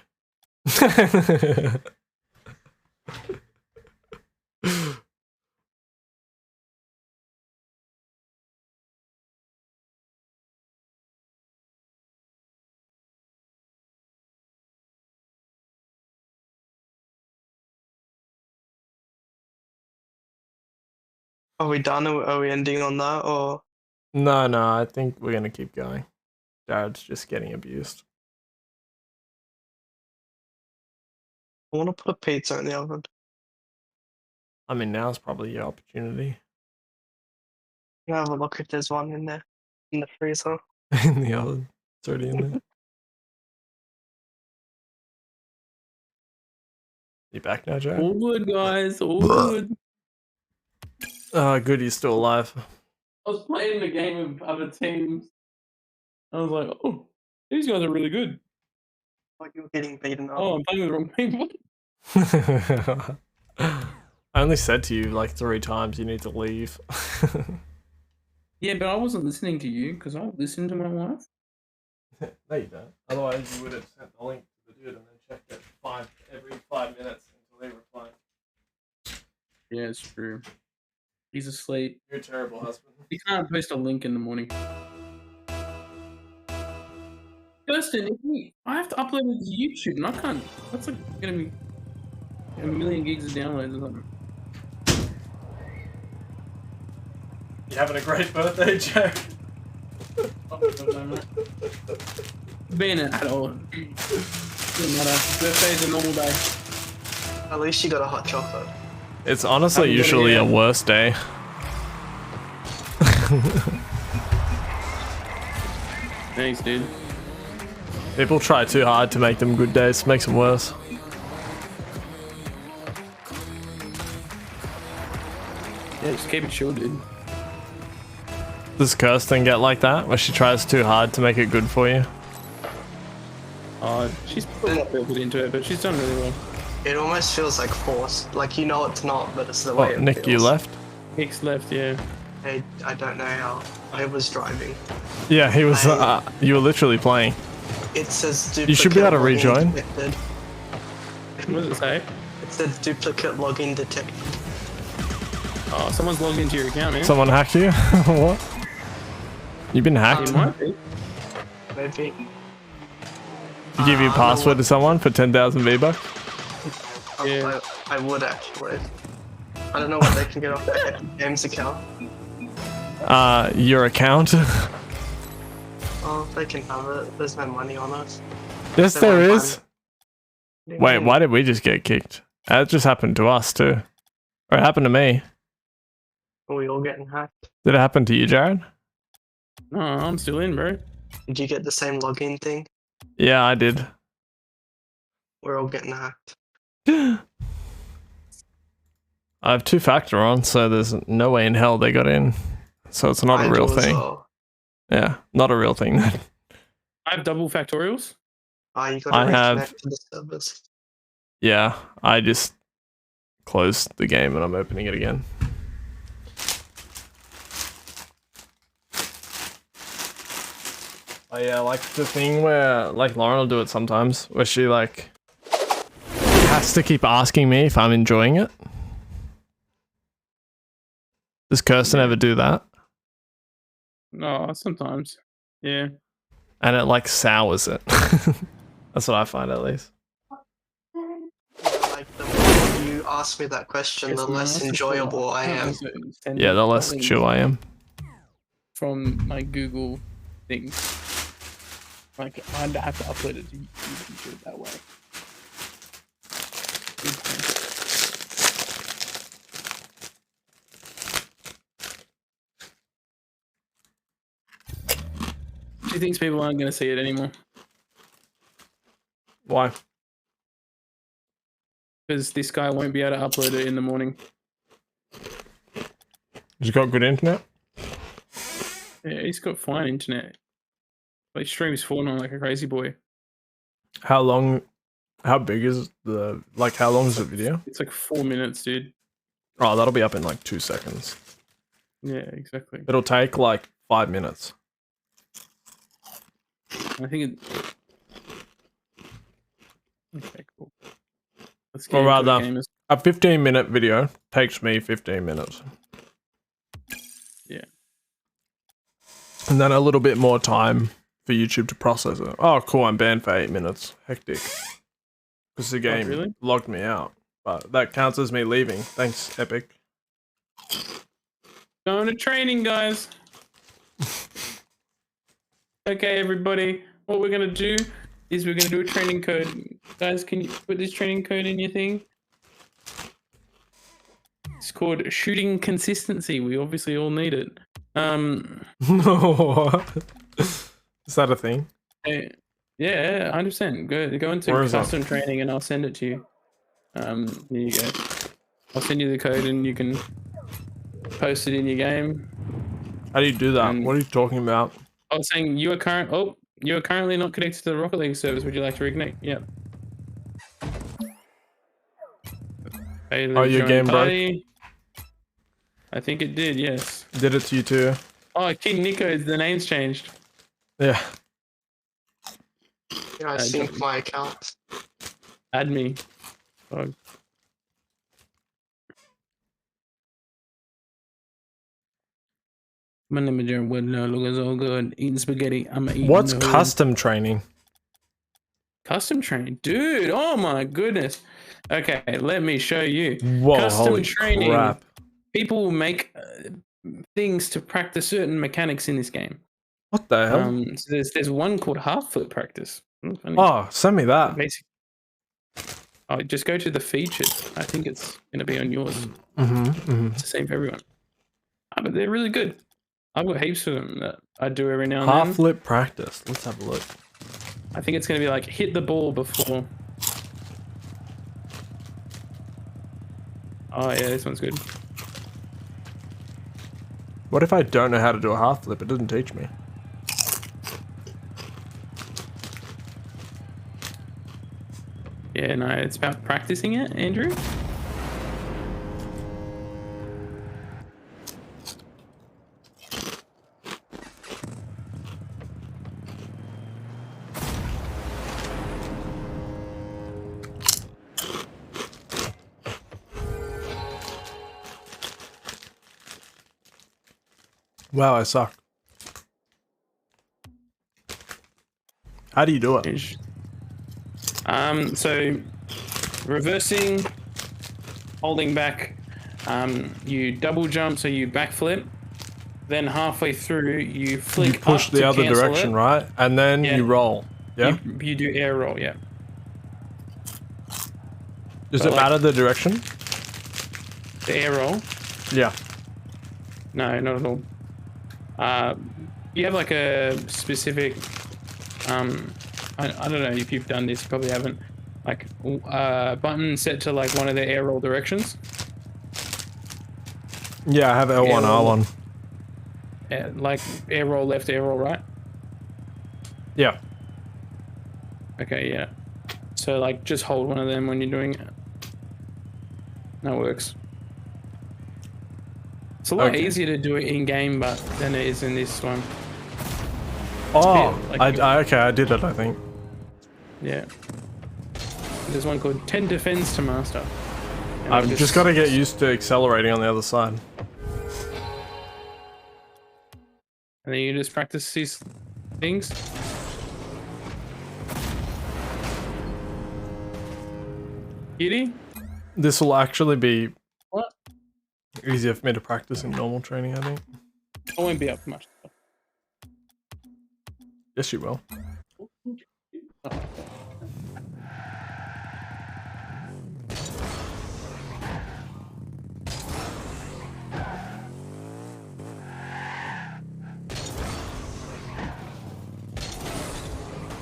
Speaker 4: Are we done? Are we ending on that? Or
Speaker 1: No, I think we're gonna keep going. Jared's just getting abused.
Speaker 4: I want to put a pizza in the oven.
Speaker 1: I mean, now's probably your opportunity.
Speaker 4: I'm gonna have a look if there's one in there, in the freezer.
Speaker 1: In the oven. It's already in there. You back now, Jared?
Speaker 5: all good, guys. All good.
Speaker 1: Oh, good, you're still alive.
Speaker 5: I was playing the game of other teams. I was like, oh, these guys are really good.
Speaker 4: Like you're getting beaten up.
Speaker 5: Oh, I'm playing with the wrong people.
Speaker 1: I only said to you like 3 times you need to leave.
Speaker 5: Yeah, but I wasn't listening to you because I listened to my wife.
Speaker 1: No, you don't. Otherwise, you would have sent the link to the dude and then checked it every 5 minutes until they reply.
Speaker 5: Yeah, it's true. He's asleep.
Speaker 1: You're a terrible husband.
Speaker 5: He can't post a link in the morning. Kirsten, I have to upload it to YouTube and I can't. That's like gonna be a million gigs of downloads or something.
Speaker 1: You having a great birthday, Jack?
Speaker 5: Being an adult doesn't matter. Birthday's a normal day.
Speaker 4: At least you got a hot chocolate.
Speaker 1: It's honestly
Speaker 5: Haven't got it
Speaker 1: usually a
Speaker 5: yet.
Speaker 1: worse day.
Speaker 5: Thanks, dude.
Speaker 1: People try too hard to make them good days, makes them worse.
Speaker 5: Yeah, just keep it chill, dude.
Speaker 1: Does Kirsten get like that, where she tries too hard to make it good for you?
Speaker 5: Oh, she's put a lot of effort into it, but she's done really well.
Speaker 4: It almost feels like forced. Like, you know it's not, but it's the way
Speaker 1: What,
Speaker 4: it
Speaker 1: Nick,
Speaker 4: feels.
Speaker 1: you left?
Speaker 5: Nick's left, yeah.
Speaker 4: I don't know how. I was driving.
Speaker 1: Yeah, he was. You were literally playing.
Speaker 4: It says duplicate.
Speaker 1: You should be able to
Speaker 4: login
Speaker 1: rejoin.
Speaker 4: detected.
Speaker 5: What does it say?
Speaker 4: It said duplicate login detected.
Speaker 5: Oh, someone's logged into your account, man.
Speaker 1: Someone hacked you? What? You've been hacked?
Speaker 5: It might be.
Speaker 4: Maybe.
Speaker 1: You give your password to someone for 10,000 V-Bucks?
Speaker 5: Yeah.
Speaker 4: I would actually. I don't know what they can get off their Epic Games account.
Speaker 1: Your account?
Speaker 4: Oh, they can have it. There's no money on it.
Speaker 1: Yes,
Speaker 4: They
Speaker 1: there
Speaker 4: won't
Speaker 1: is.
Speaker 4: find-
Speaker 1: Wait, why did we just get kicked? That just happened to us too. Or it happened to me.
Speaker 4: Are we all getting hacked?
Speaker 1: Did it happen to you, Jared?
Speaker 5: No, I'm still in, bro.
Speaker 4: Did you get the same login thing?
Speaker 1: Yeah, I did.
Speaker 4: We're all getting hacked.
Speaker 1: I have two-factor on, so there's no way in hell they got in. So it's not
Speaker 4: I
Speaker 1: a real
Speaker 4: do as
Speaker 1: thing.
Speaker 4: well.
Speaker 1: Yeah, not a real thing.
Speaker 5: I have double factorials.
Speaker 4: You gotta
Speaker 1: I have-
Speaker 4: reconnect to the servers.
Speaker 1: Yeah, I just closed the game and I'm opening it again. Oh yeah, like the thing where like Lauren will do it sometimes, where she like has to keep asking me if I'm enjoying it. Does Kirsten ever do that?
Speaker 5: No, sometimes. Yeah.
Speaker 1: And it like sours it. That's what I find at least.
Speaker 4: Like, the more you ask me that question, the less enjoyable I am.
Speaker 1: Yeah, the less chill I am.
Speaker 5: From my Google thing. Like, I'd have to upload it to YouTube and do it that way. She thinks people aren't going to see it anymore.
Speaker 1: Why?
Speaker 5: Because this guy won't be able to upload it in the morning.
Speaker 1: You got good internet?
Speaker 5: Yeah, he's got fine internet. But he streams Fortnite like a crazy boy.
Speaker 1: How long? How big is the like? How long is the video?
Speaker 5: It's like 4 minutes, dude.
Speaker 1: Oh, that'll be up in like 2 seconds.
Speaker 5: Yeah, exactly.
Speaker 1: It'll take like 5 minutes.
Speaker 5: I think it. Okay, cool. Let's get
Speaker 1: Or
Speaker 5: into the
Speaker 1: rather,
Speaker 5: gamers.
Speaker 1: a 15-minute video takes me 15 minutes.
Speaker 5: Yeah.
Speaker 1: And then a little bit more time for YouTube to process it. Oh, cool, I'm banned for 8 minutes. Hectic. Because the game
Speaker 5: really?
Speaker 1: logged me out. But that counts as me leaving. Thanks, Epic.
Speaker 5: Going to training, guys. Okay, everybody. What we're going to do is we're going to do a training code. Guys, can you put this training code in your thing? It's called shooting consistency. We obviously all need it.
Speaker 1: What? Is that a thing?
Speaker 5: Yeah, 100%. Go into
Speaker 1: Where is that?
Speaker 5: custom training and I'll send it to you. Here you go. I'll send you the code and you can post it in your game.
Speaker 1: How do you do that? What are you talking about?
Speaker 5: I was saying you are currently not connected to the Rocket League service. Would you like to reconnect? Yep.
Speaker 1: Oh, your game broke?
Speaker 5: I think it did, yes.
Speaker 1: Did it to you too?
Speaker 5: Oh, King Nico, the name's changed.
Speaker 1: Yeah.
Speaker 4: Yeah, I synced my account.
Speaker 5: Add me. Oh. My name is Jared Wood. Look, it's all good. Eating spaghetti. I'm eating.
Speaker 1: What's custom training?
Speaker 5: Custom training? Dude, oh my goodness. Okay, let me show you.
Speaker 1: Whoa,
Speaker 5: Custom
Speaker 1: holy
Speaker 5: training.
Speaker 1: crap.
Speaker 5: People will make things to practice certain mechanics in this game.
Speaker 1: What the hell?
Speaker 5: So there's one called half flip practice.
Speaker 1: Oh, send me that.
Speaker 5: Oh, just go to the featured. I think it's going to be on yours. It's the same for everyone. But they're really good. I've got heaps of them that I do every now and then.
Speaker 1: Half flip practice. Let's have a look.
Speaker 5: I think it's going to be like hit the ball before. Oh yeah, this one's good.
Speaker 1: What if I don't know how to do a half flip? It doesn't teach me.
Speaker 5: Yeah, no, it's about practicing it, Andrew.
Speaker 1: Wow, I suck. How do you do it?
Speaker 5: So reversing, holding back, you double jump, so you backflip. Then halfway through, you flick
Speaker 1: You push
Speaker 5: up
Speaker 1: the
Speaker 5: to
Speaker 1: other
Speaker 5: cancel
Speaker 1: direction,
Speaker 5: it.
Speaker 1: right? And then
Speaker 5: Yeah.
Speaker 1: you roll. Yeah?
Speaker 5: You do air roll, yeah.
Speaker 1: Does
Speaker 5: but
Speaker 1: it
Speaker 5: like-
Speaker 1: matter the direction?
Speaker 5: The air roll?
Speaker 1: Yeah.
Speaker 5: No, not at all. You have like a specific, I don't know if you've done this, you probably haven't. Like button set to like one of the air roll directions.
Speaker 1: Yeah, I have L1,
Speaker 5: Air roll.
Speaker 1: R1.
Speaker 5: Like air roll left, air roll right.
Speaker 1: Yeah.
Speaker 5: Okay, yeah. So like just hold one of them when you're doing it. That works. It's a lot
Speaker 1: Okay.
Speaker 5: easier to do it in game, but than it is in this one.
Speaker 1: Oh,
Speaker 5: bit like-
Speaker 1: okay, I did it, I think.
Speaker 5: Yeah. There's one called 10 Defends to Master. And
Speaker 1: I've
Speaker 5: it
Speaker 1: just got to get used to accelerating on the other side.
Speaker 5: And then you just practice these things. Kitty?
Speaker 1: This will actually be
Speaker 5: What?
Speaker 1: easier for me to practice in normal training, I think.
Speaker 5: I won't be up much.
Speaker 1: Yes, you will.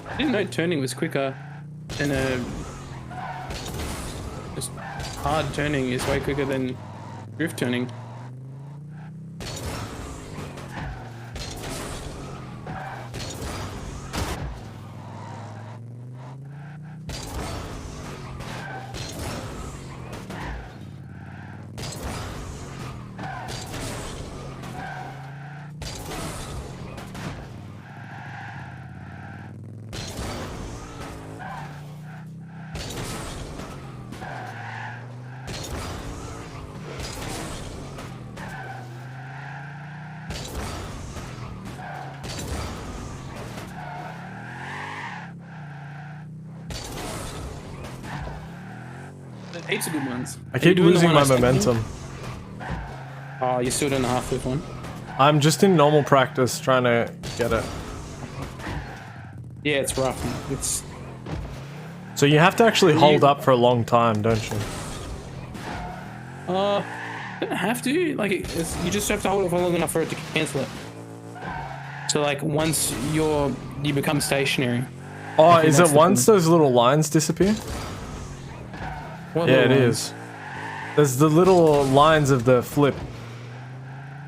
Speaker 5: I didn't know turning was quicker than just hard turning is way quicker than drift turning. Heaps of good ones.
Speaker 1: I
Speaker 5: Are you
Speaker 1: keep
Speaker 5: doing the
Speaker 1: losing
Speaker 5: one
Speaker 1: my
Speaker 5: I sent you?
Speaker 1: momentum.
Speaker 5: Oh, you're still doing the half flip one?
Speaker 1: I'm just in normal practice trying to get it.
Speaker 5: Yeah, it's rough. It's
Speaker 1: So you have to actually hold up for a long time, don't you?
Speaker 5: you don't have to. Like, you just have to hold it for long enough for it to cancel it. So like once you become stationary.
Speaker 1: Oh,
Speaker 5: I think
Speaker 1: is
Speaker 5: that's
Speaker 1: it
Speaker 5: the
Speaker 1: once
Speaker 5: thing.
Speaker 1: those little lines disappear?
Speaker 5: What
Speaker 1: Yeah, it
Speaker 5: little
Speaker 1: is. There's the little lines of the flip.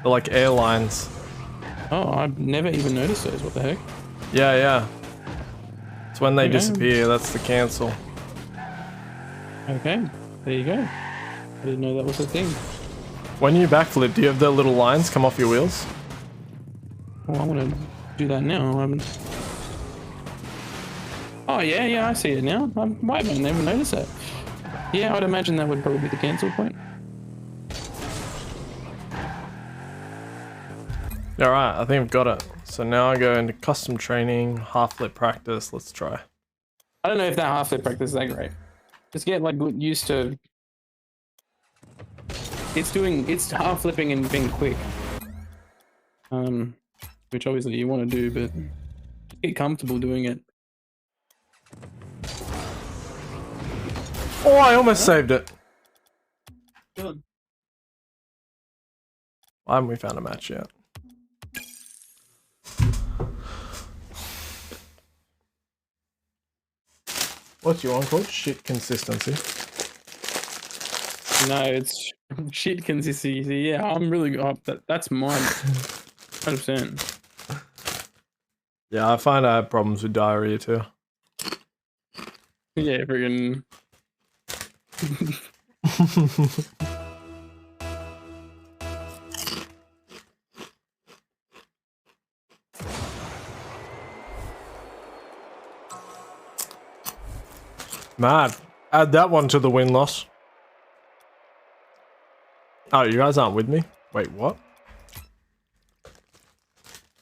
Speaker 1: They're like air lines.
Speaker 5: lines? Oh, I've never even noticed those. What the heck?
Speaker 1: Yeah, yeah. It's when they
Speaker 5: Okay.
Speaker 1: disappear, that's the cancel.
Speaker 5: Okay, there you go. I didn't know that was a thing.
Speaker 1: When you backflip, do you have the little lines come off your wheels?
Speaker 5: Well, I want to do that now. I haven't. Oh yeah, I see it now. Why have I never noticed that? Yeah, I'd imagine that would probably be the cancel point.
Speaker 1: Alright, I think I've got it. So now I go into custom training, half flip practice, let's try.
Speaker 5: I don't know if that half flip practice is that great. Just get like used to. It's half flipping and being quick. Which obviously you want to do, but get comfortable doing it.
Speaker 1: Oh, I almost saved it.
Speaker 5: Good.
Speaker 1: Why haven't we found a match yet? What's your one called? Shit consistency.
Speaker 5: No, it's shit consistency. Yeah, I'm really up. That's mine. 100%.
Speaker 1: Yeah, I find I have problems with diarrhea too.
Speaker 5: Yeah, friggin'
Speaker 1: Mad. Add that one to the win-loss. Oh, you guys aren't with me? Wait, what?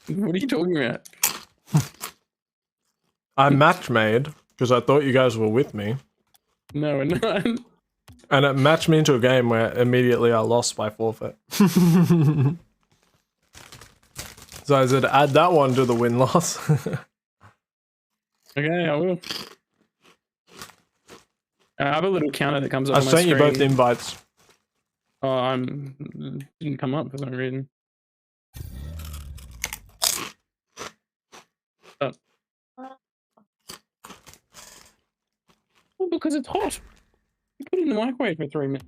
Speaker 5: What are you talking about?
Speaker 1: I match made because I thought you guys were with me.
Speaker 5: No, we're not.
Speaker 1: And it matched me into a game where immediately I lost by forfeit. So I said, add that one to the win-loss.
Speaker 5: Okay, I will. I have a little counter that comes up
Speaker 1: I
Speaker 5: on my
Speaker 1: sent you
Speaker 5: screen.
Speaker 1: both invites.
Speaker 5: Oh, didn't come up for some reason. Oh. Oh, because it's hot. You put it in the microwave for 3 minutes.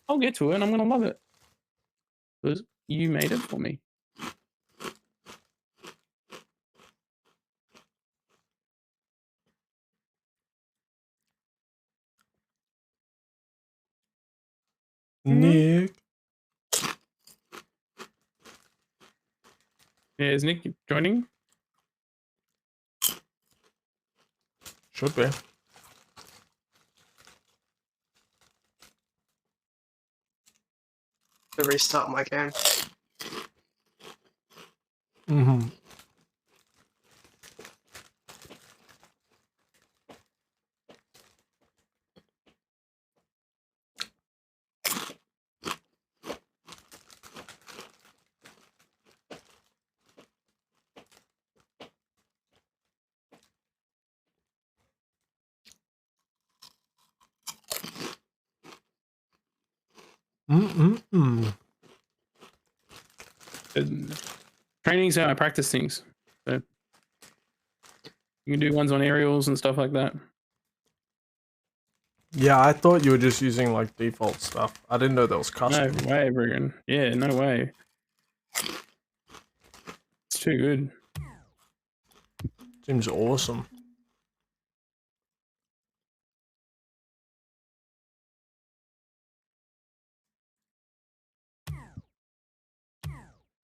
Speaker 5: I'll get to it and I'm gonna love it. Because you made it for me.
Speaker 1: Nick.
Speaker 5: Yeah, is Nick joining?
Speaker 1: Should be.
Speaker 4: To restart my game.
Speaker 1: Mm-hmm.
Speaker 5: Training's how I practice things. So you can do ones on aerials and stuff like that.
Speaker 1: Yeah, I thought you were just using like default stuff. I didn't know that was custom.
Speaker 5: No way, Brigham. Yeah, no way. It's too good.
Speaker 1: Seems awesome.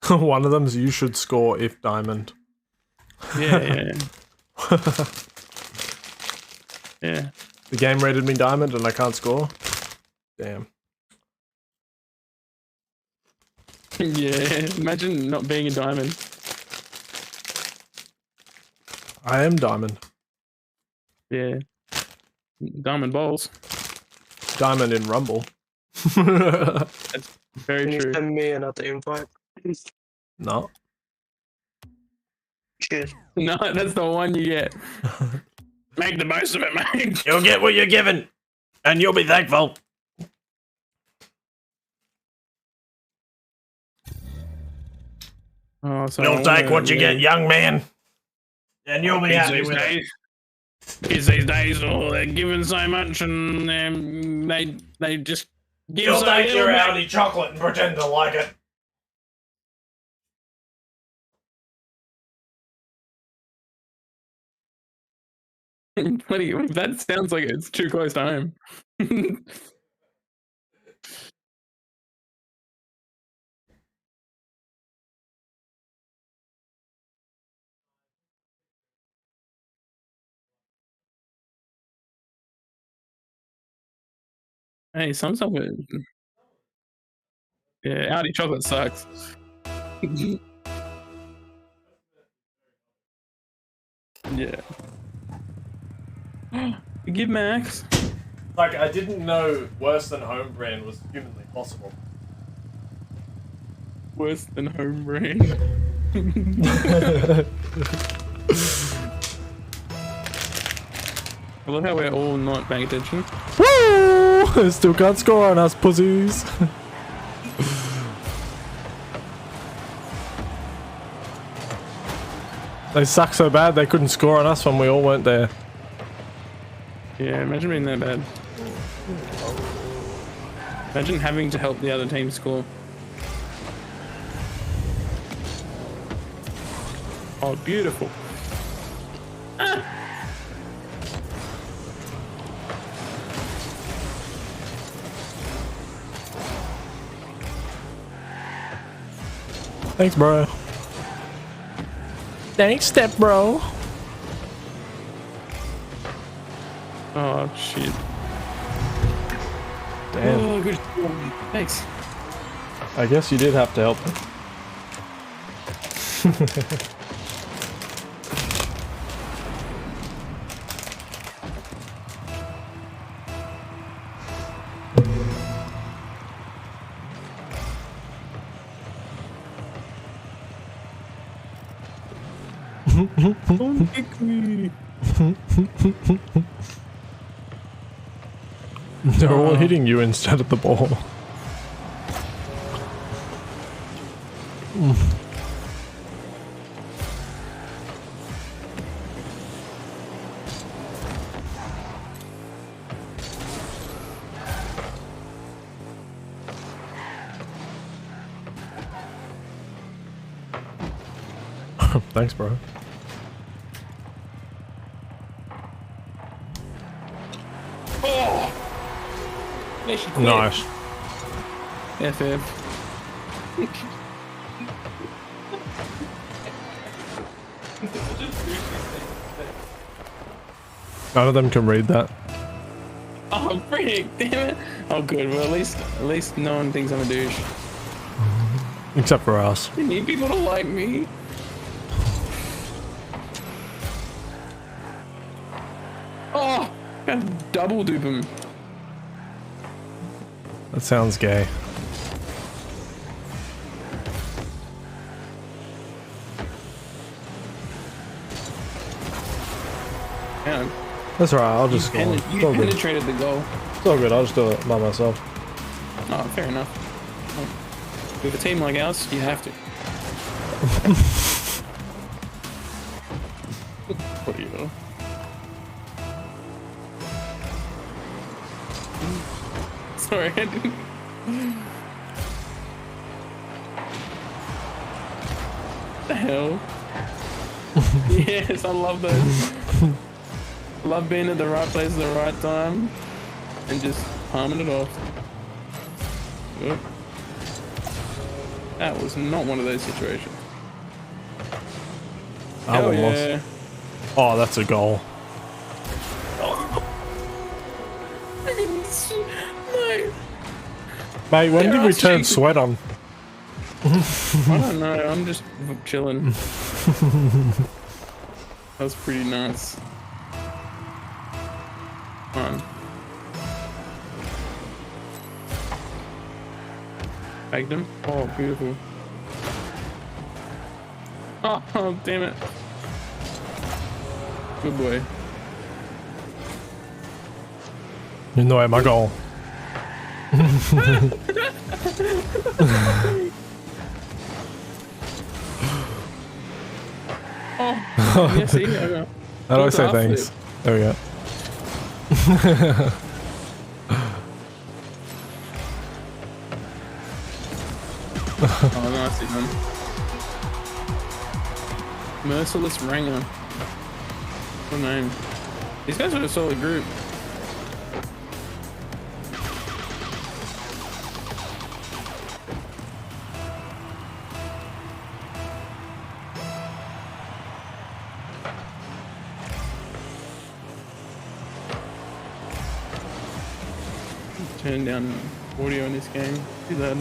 Speaker 1: One of them's you should score if diamond.
Speaker 5: Yeah. Yeah.
Speaker 1: The game rated me diamond and I can't score. Damn.
Speaker 5: Yeah. Imagine not being a diamond.
Speaker 1: I am diamond.
Speaker 5: Yeah. Diamond balls.
Speaker 1: Diamond in Rumble.
Speaker 5: That's very
Speaker 4: Can you
Speaker 5: true.
Speaker 4: send me another invite?
Speaker 1: No.
Speaker 4: Cheers.
Speaker 5: No, that's the one you get. Make the most of it, mate.
Speaker 1: You'll get what you're given, and you'll be thankful.
Speaker 5: Oh, so
Speaker 1: You'll take what you get, young man, and you'll be happy with it.
Speaker 5: Kids these days, oh, they're given so much, and they just give
Speaker 1: You'll
Speaker 5: so
Speaker 1: take
Speaker 5: little
Speaker 1: your
Speaker 5: back.
Speaker 1: Audi chocolate and pretend to like it.
Speaker 5: Bloody, that sounds like it's too close to home. Hey, some stuff is... Yeah, Audi chocolate sucks. Yeah. Give Max.
Speaker 1: Like, I didn't know worse than home brand was humanly possible.
Speaker 5: Worse than home brand. I love how we're all not paying attention.
Speaker 1: Woo! Still can't score on us, pussies. They suck so bad they couldn't score on us when we all weren't there.
Speaker 5: Yeah, imagine being that bad. Imagine having to help the other team score. Oh, beautiful. Ah.
Speaker 1: Thanks, bro. Thanks, step bro.
Speaker 5: Oh shit.
Speaker 1: Damn.
Speaker 5: Oh, good. Thanks.
Speaker 1: I guess you did have to help him.
Speaker 5: Don't kick me.
Speaker 1: They're all hitting you instead of the ball. Thanks, bro.
Speaker 5: Oh! They should quit.
Speaker 1: Nice.
Speaker 5: FF.
Speaker 1: None of them can read that.
Speaker 5: Oh, frick, damn it. Oh, good. Well, at least no one thinks I'm a douche.
Speaker 1: Except for us.
Speaker 5: You need people to like me. Oh, gotta double dupe him.
Speaker 1: That sounds gay.
Speaker 5: Yeah,
Speaker 1: That's alright, I'll just go.
Speaker 5: you
Speaker 1: It's all good.
Speaker 5: penetrated the goal.
Speaker 1: It's all good, I'll just do it by myself.
Speaker 5: Oh, fair enough. With a team like ours, you have to. What do you know? Sorry, I didn't. The hell? Yes, I love those. Love being at the right place at the right time and just palming it off. Oop. That was not one of those situations. Hell yeah.
Speaker 1: Oh, that's a goal.
Speaker 5: No.
Speaker 1: Mate, when
Speaker 5: Yeah,
Speaker 1: did we
Speaker 5: I'll
Speaker 1: turn
Speaker 5: see.
Speaker 1: sweat on?
Speaker 5: I don't know, I'm just chilling. That was pretty nice. Come on. Bagged him? Oh, beautiful. Oh, damn it. Good boy.
Speaker 1: You know my goal.
Speaker 5: Oh, yeah, see? I got
Speaker 1: How do I say
Speaker 5: half of
Speaker 1: thanks?
Speaker 5: it.
Speaker 1: There we go.
Speaker 5: Oh, nicely done. Merciless Ranger. What a name. These guys are a solid group. Turn down audio in this game. Too loud.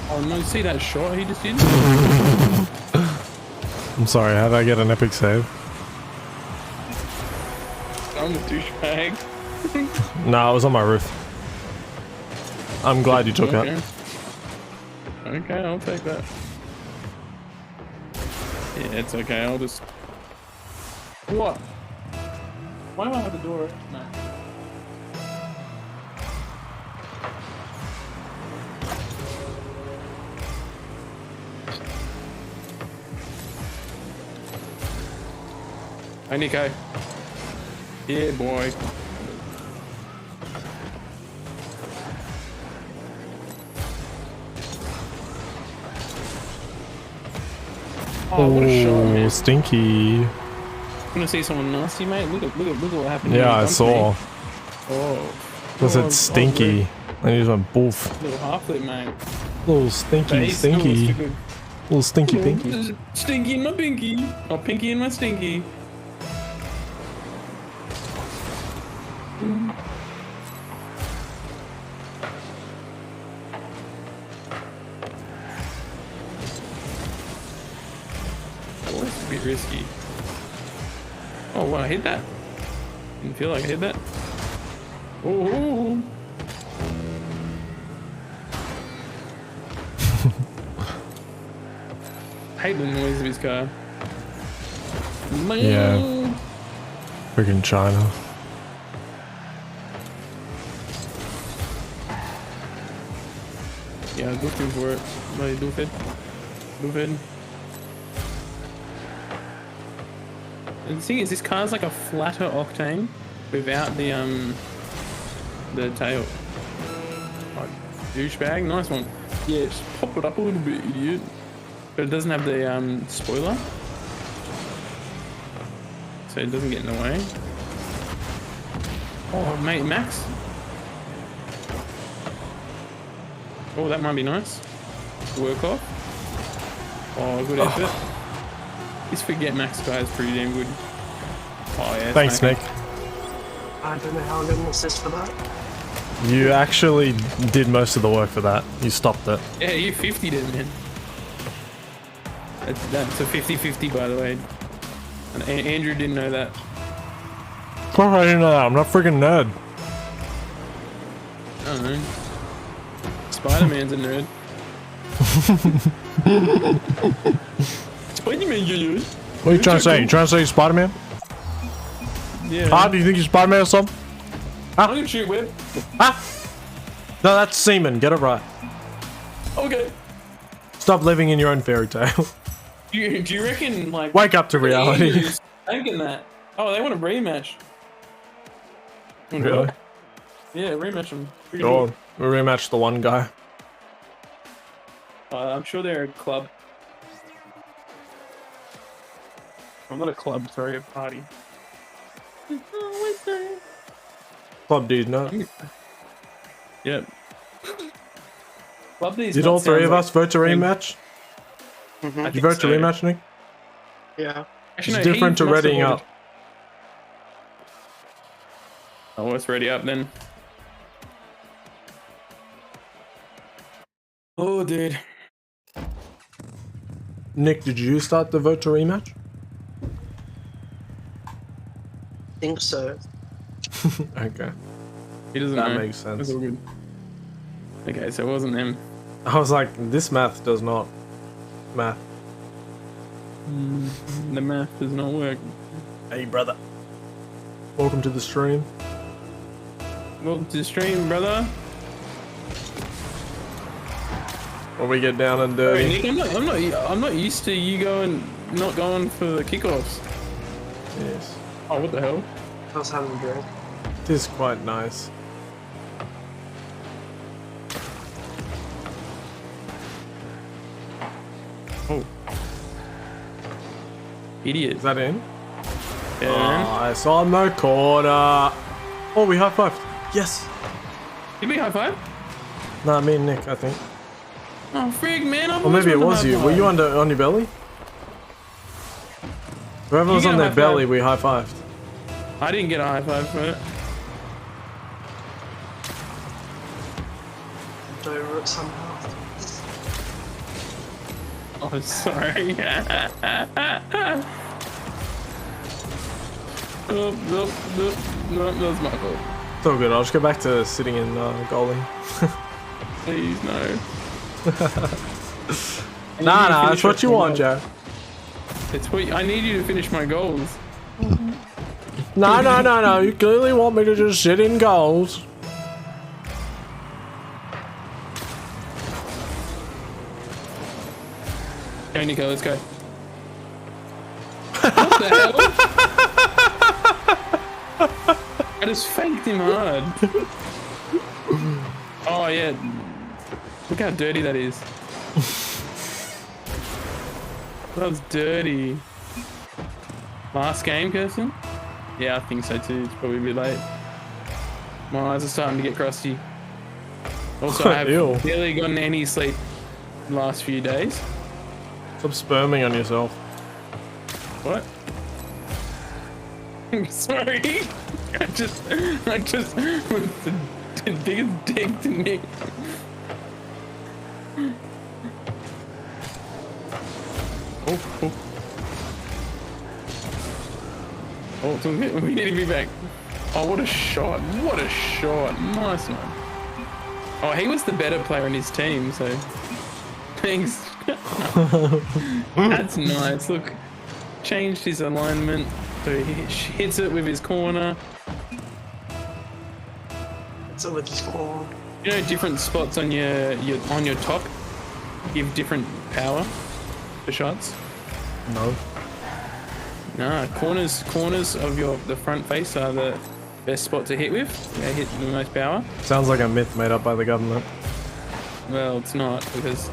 Speaker 5: Oh no, see that shot he just did?
Speaker 1: I'm sorry, how did I get an epic save?
Speaker 5: I'm a douchebag.
Speaker 1: Nah, it was on my roof. I'm glad you took
Speaker 5: Okay.
Speaker 1: it.
Speaker 5: Okay, I'll take that. Yeah, it's okay, I'll just... What? Why do I have the door open? No. Hey, Nico. Yeah, boy. Oh, what a shot, man.
Speaker 1: Stinky.
Speaker 5: You want to see someone nasty, mate? Look at what happened.
Speaker 1: Yeah, I saw.
Speaker 5: Oh.
Speaker 1: I said stinky. And he just went boof.
Speaker 5: Little half flip, mate.
Speaker 1: Little stinky, stinky. Little stinky, pinky.
Speaker 5: Stinky in my pinky. Oh, pinky in my stinky. Oh, that's a bit risky. Oh, wow, I hit that. Didn't feel like I hit that. Oh. I hate the noise of his car.
Speaker 1: Yeah. Freaking China.
Speaker 5: Yeah, I was looking for it. Bloody doofed. Doofed. And the thing is, this car's like a flatter octane without the tail. Oh, douchebag, nice one. Yeah, just pop it up a little bit, idiot. But it doesn't have the spoiler, so it doesn't get in the way. Oh, mate, Max. Oh, that might be nice. Work off. Oh, good effort. This Forget Max guy is pretty damn good. Oh yeah.
Speaker 1: Thanks, Nick.
Speaker 4: I don't know how I'm gonna assist for that.
Speaker 1: You actually did most of the work for that. You stopped it.
Speaker 5: Yeah, you 50'd it, man. That's a 50-50, by the way. And Andrew didn't know that.
Speaker 1: Oh, I didn't know that. I'm not freaking nerd.
Speaker 5: I don't know. Spider-Man's a nerd. Spider-Man's a nerd.
Speaker 1: What are you trying to say? You trying to say you're Spider-Man?
Speaker 5: Yeah.
Speaker 1: Ah, do you think you're Spider-Man or something?
Speaker 5: I'm gonna shoot Web.
Speaker 1: Ah! No, that's semen. Get it right.
Speaker 5: Okay.
Speaker 1: Stop living in your own fairy tale.
Speaker 5: Do you reckon, like...
Speaker 1: Wake up to reality.
Speaker 5: Andrew's thinking that. Oh, they want a rematch.
Speaker 1: Really?
Speaker 5: Yeah, rematch them.
Speaker 1: Go on. We'll rematch the one guy.
Speaker 5: I'm sure they're a club. I'm not a club, sorry, a party.
Speaker 1: Club dude, no.
Speaker 5: Yep. Club these.
Speaker 1: Did all three of us vote to rematch?
Speaker 4: Mm-hmm.
Speaker 1: Did you vote to rematch, Nick?
Speaker 4: Yeah.
Speaker 5: Actually,
Speaker 1: It's
Speaker 5: no,
Speaker 1: different
Speaker 5: he
Speaker 1: to
Speaker 5: must have
Speaker 1: readying
Speaker 5: voted.
Speaker 1: up.
Speaker 5: Oh, let's ready up then. Oh, dude.
Speaker 1: Nick, did you start the vote to rematch?
Speaker 4: Think so.
Speaker 1: Okay.
Speaker 5: He doesn't
Speaker 1: That
Speaker 5: know.
Speaker 1: makes sense.
Speaker 5: That's all good. Okay, so it wasn't them.
Speaker 1: I was like, this math does not math.
Speaker 5: The math does not work.
Speaker 1: Hey, brother. Welcome to the stream.
Speaker 5: Welcome to the stream, brother.
Speaker 1: Where we get down and
Speaker 5: Hey,
Speaker 1: dirty.
Speaker 5: Nick, I'm not used to you not going for the kickoffs.
Speaker 1: Yes.
Speaker 5: Oh, what the hell?
Speaker 4: I was having a drink.
Speaker 1: It is quite nice.
Speaker 5: Oh. Idiot.
Speaker 1: Is that in?
Speaker 5: Yeah,
Speaker 1: Oh,
Speaker 5: man.
Speaker 1: I saw no corner. Oh, we high-fived. Yes.
Speaker 5: Did we high five?
Speaker 1: No, me and Nick, I think.
Speaker 5: Oh, frig, man.
Speaker 1: Or maybe it was you. Were you on your belly? Whoever
Speaker 5: You
Speaker 1: was
Speaker 5: get
Speaker 1: on
Speaker 5: a
Speaker 1: their
Speaker 5: high
Speaker 1: belly,
Speaker 5: five.
Speaker 1: we high-fived.
Speaker 5: I didn't get a high five for it.
Speaker 4: Over it somehow.
Speaker 5: Oh, sorry. No, that was my fault.
Speaker 1: It's all good. I'll just go back to sitting in goalie.
Speaker 5: Please, no.
Speaker 1: Nah, that's what you want, Joe.
Speaker 5: It's what I need you to finish my goals.
Speaker 1: No. You clearly want me to just sit in goals.
Speaker 5: Go, Nico, let's go. What the hell? I just faked him hard. Oh, yeah. Look how dirty that is. That was dirty. Last game, Kirsten? Yeah, I think so too. It's probably a bit late. My eyes are starting to get crusty. Also, I
Speaker 1: Ew.
Speaker 5: have barely gotten any sleep the last few days.
Speaker 1: Stop sperming on yourself.
Speaker 5: What? Sorry. I just with the biggest dick to Nick. Oh, we need to be back. Oh, what a shot. What a shot. Nice one. Oh, he was the better player in his team, so thanks. That's nice. Look, changed his alignment. So he hits it with his corner.
Speaker 4: It's with his corner.
Speaker 5: You know, different spots on your top give different power for shots.
Speaker 1: No.
Speaker 5: No, corners of the front face are the best spot to hit with. They hit the most power.
Speaker 1: Sounds like a myth made up by the government.
Speaker 5: Well, it's not because.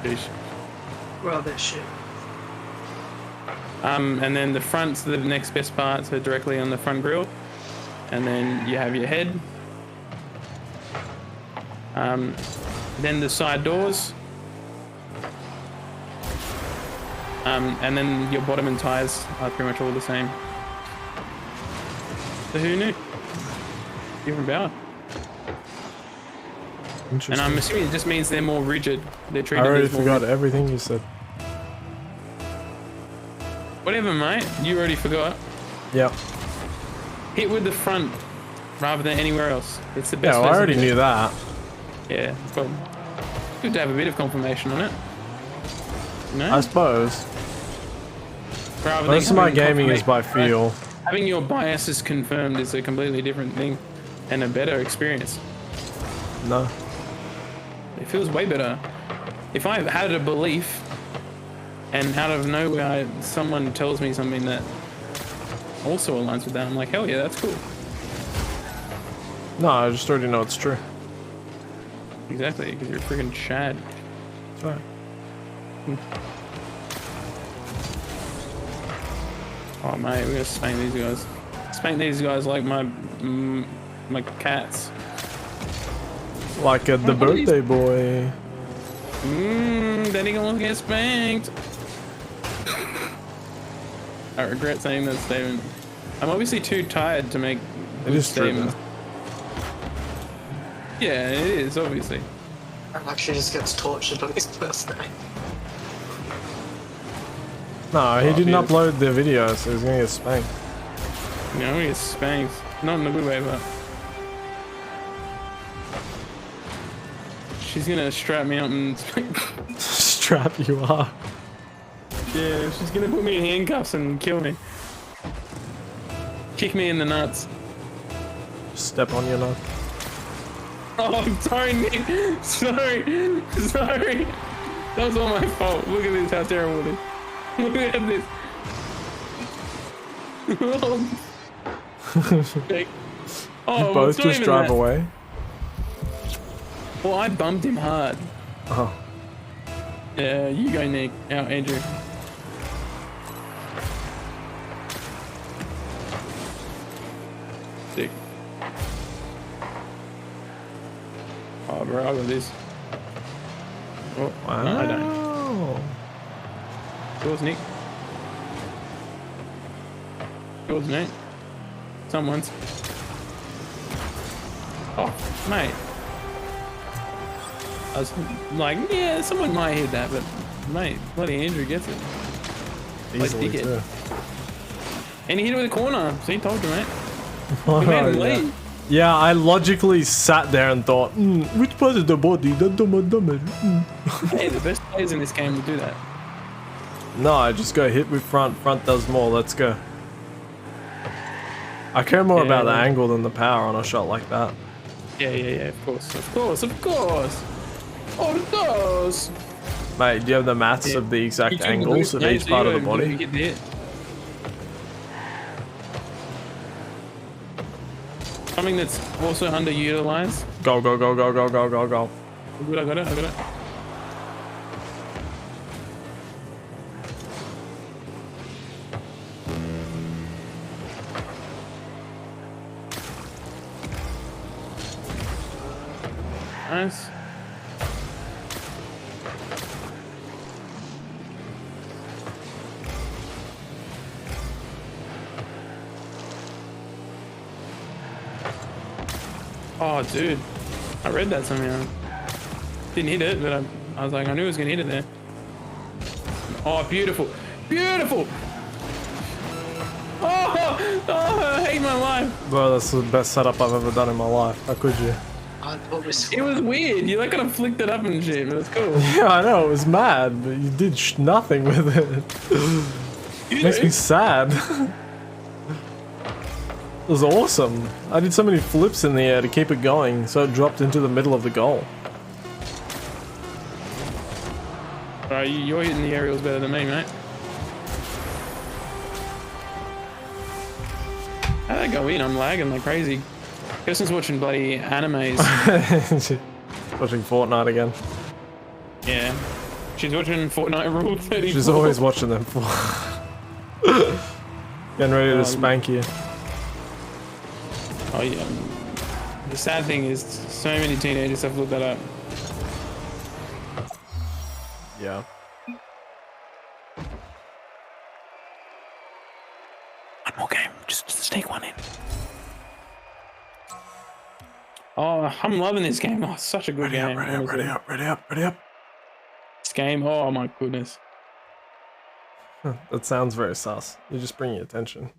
Speaker 5: Sheesh.
Speaker 4: Well, that shit.
Speaker 5: And then the front's the next best part, so directly on the front grille. And then you have your head. Then the side doors. And then your bottom and tires are pretty much all the same. So who knew? Different power. And I'm assuming it just means they're more rigid. They're
Speaker 1: I
Speaker 5: treated
Speaker 1: already
Speaker 5: as more
Speaker 1: forgot
Speaker 5: rigid.
Speaker 1: everything you said.
Speaker 5: Whatever, mate. You already forgot.
Speaker 1: Yep.
Speaker 5: Hit with the front rather than anywhere else. It's the
Speaker 1: Yeah,
Speaker 5: best.
Speaker 1: well, I
Speaker 5: place
Speaker 1: already
Speaker 5: to do it.
Speaker 1: knew that.
Speaker 5: Yeah, but good to have a bit of confirmation on it. No?
Speaker 1: I suppose.
Speaker 5: Rather
Speaker 1: Most of my
Speaker 5: having
Speaker 1: gaming is by
Speaker 5: confirmation,
Speaker 1: feel.
Speaker 5: right? Having your biases confirmed is a completely different thing and a better experience.
Speaker 1: No.
Speaker 5: It feels way better. If I had a belief and out of nowhere someone tells me something that also aligns with that, I'm like, hell yeah, that's cool.
Speaker 1: No, I just already know it's true.
Speaker 5: Exactly, because you're a freaking Chad.
Speaker 1: That's right.
Speaker 5: Oh mate, we're gonna spank these guys. Spank these guys like my cats.
Speaker 1: Like the birthday boy.
Speaker 5: Daddy gonna get spanked. I regret saying that statement. I'm obviously too tired to make
Speaker 1: It
Speaker 5: good
Speaker 1: is true.
Speaker 5: statements. Yeah, it is, obviously.
Speaker 4: And actually just gets tortured on his birthday.
Speaker 1: No, he didn't
Speaker 5: beautiful.
Speaker 1: upload the video, so he's gonna get spanked.
Speaker 5: You know, we get spanked. Not in a good way, but she's gonna strap me up and
Speaker 1: Strap you up.
Speaker 5: yeah, she's gonna put me in handcuffs and kill me. Kick me in the nuts.
Speaker 1: Step on your nut.
Speaker 5: Oh, I'm sorry, Nick. Sorry. That was all my fault. Look at this, how terrible it is. Look at this. Oh,
Speaker 1: You both
Speaker 5: it's not
Speaker 1: just
Speaker 5: even
Speaker 1: drive
Speaker 5: that.
Speaker 1: away.
Speaker 5: Well, I bumped him hard.
Speaker 1: Oh.
Speaker 5: Yeah, you go, Nick. Out, Andrew. Sick. Oh, bro, I got this. Oh,
Speaker 1: Wow.
Speaker 5: no, I don't. Yours, Nick. Yours, mate. Someone's. Oh, mate. I was like, yeah, someone might hit that, but mate, bloody Andrew gets it.
Speaker 1: Easily
Speaker 5: dickhead.
Speaker 1: too.
Speaker 5: And he hit it with a corner. So he told you, mate.
Speaker 1: Oh,
Speaker 5: We made him
Speaker 1: yeah.
Speaker 5: leave.
Speaker 1: Yeah, I logically sat there and thought, which part of the body? That damage.
Speaker 5: Hey, the best players in this game will do that.
Speaker 1: No, I just go hit with front. Front does more. Let's go. I care more about the
Speaker 5: Yeah.
Speaker 1: angle than the power on a shot like that.
Speaker 5: Yeah, of course. Of course. Of course.
Speaker 1: Mate, do you have the maths
Speaker 5: Yeah.
Speaker 1: of the exact
Speaker 5: You do
Speaker 1: angles
Speaker 5: the
Speaker 1: of
Speaker 5: good
Speaker 1: each
Speaker 5: games,
Speaker 1: part of
Speaker 5: you
Speaker 1: the
Speaker 5: gotta
Speaker 1: body?
Speaker 5: get the hit. Something that's also underutilized.
Speaker 1: Go, go, go, go, go, go, go, go.
Speaker 5: Good, I got it. Nice. Oh, dude. I read that somehow. Didn't hit it, but I was like, I knew I was going to hit it there. Oh, beautiful. Beautiful! Oh, I hate my life.
Speaker 1: Bro, that's the best setup I've ever done in my life. How could you?
Speaker 5: It was weird. You like kind of flicked it up and shit, but it's cool.
Speaker 1: Yeah, I know. It was mad, but you did nothing with it. It makes me sad. It was awesome. I did so many flips in the air to keep it going, so it dropped into the middle of the goal.
Speaker 5: Alright, you're hitting the aerials better than me, mate. How'd that go in? I'm lagging like crazy. Kirsten's watching bloody animes.
Speaker 1: Watching Fortnite again.
Speaker 5: Yeah. She's watching Fortnite Rule 34.
Speaker 1: She's always watching them. Getting ready to spank you.
Speaker 5: Oh yeah. The sad thing is, so many teenagers have looked that up.
Speaker 1: Yeah.
Speaker 5: One more game, just sneak one in. Oh, I'm loving this game. Oh, it's such a good game.
Speaker 1: Ready up.
Speaker 5: This game, oh my goodness.
Speaker 1: That sounds very sus. You're just bringing attention.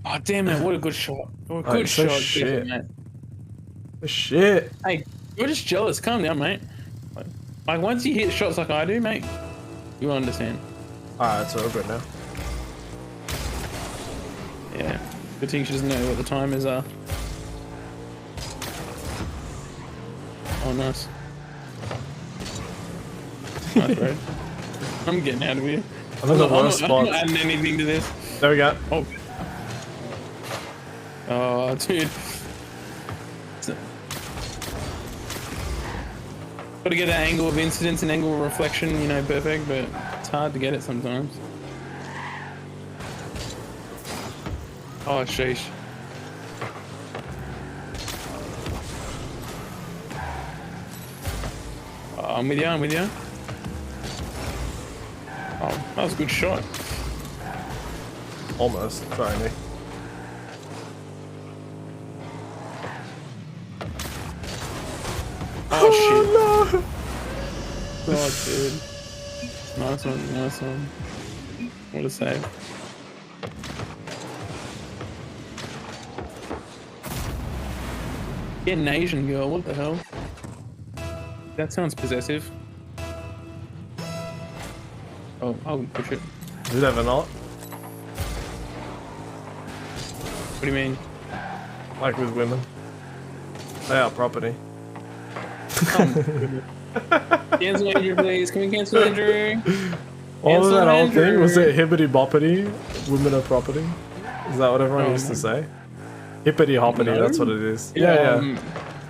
Speaker 5: Oh damn it! What a good shot. What a good
Speaker 1: so
Speaker 5: shot,
Speaker 1: shit.
Speaker 5: mate.
Speaker 1: Shit.
Speaker 5: Hey, you're just jealous. Calm down, mate. Like once you hit shots like I do, mate, you'll understand.
Speaker 1: Alright, it's all good now.
Speaker 5: Yeah. Good thing she doesn't know what the timers are. Oh, nice. Nice, bro. I'm getting out of here.
Speaker 1: I'm in the worst
Speaker 5: I'm
Speaker 1: spot.
Speaker 5: not adding anything to this.
Speaker 1: There we go.
Speaker 5: Oh. Oh, dude. Got to get that angle of incidence and angle of reflection, you know, perfect, but it's hard to get it sometimes. Oh, sheesh. I'm with you. Oh, that was a good shot.
Speaker 1: Almost. Sorry, Nick.
Speaker 5: Oh, shit. No. God, dude. Nice one. What a save. Get an Asian girl, what the hell? That sounds possessive. Oh, I'll push it.
Speaker 1: Did ever not?
Speaker 5: What do you mean?
Speaker 1: Like with women. They are property.
Speaker 5: Cancel Andrew, please. Can we cancel Andrew?
Speaker 1: What was that whole thing? Was it hibbity boppity? Women are property? Is that what everyone used to say? Hippity hoppity,
Speaker 5: No.
Speaker 1: that's what it is. Yeah.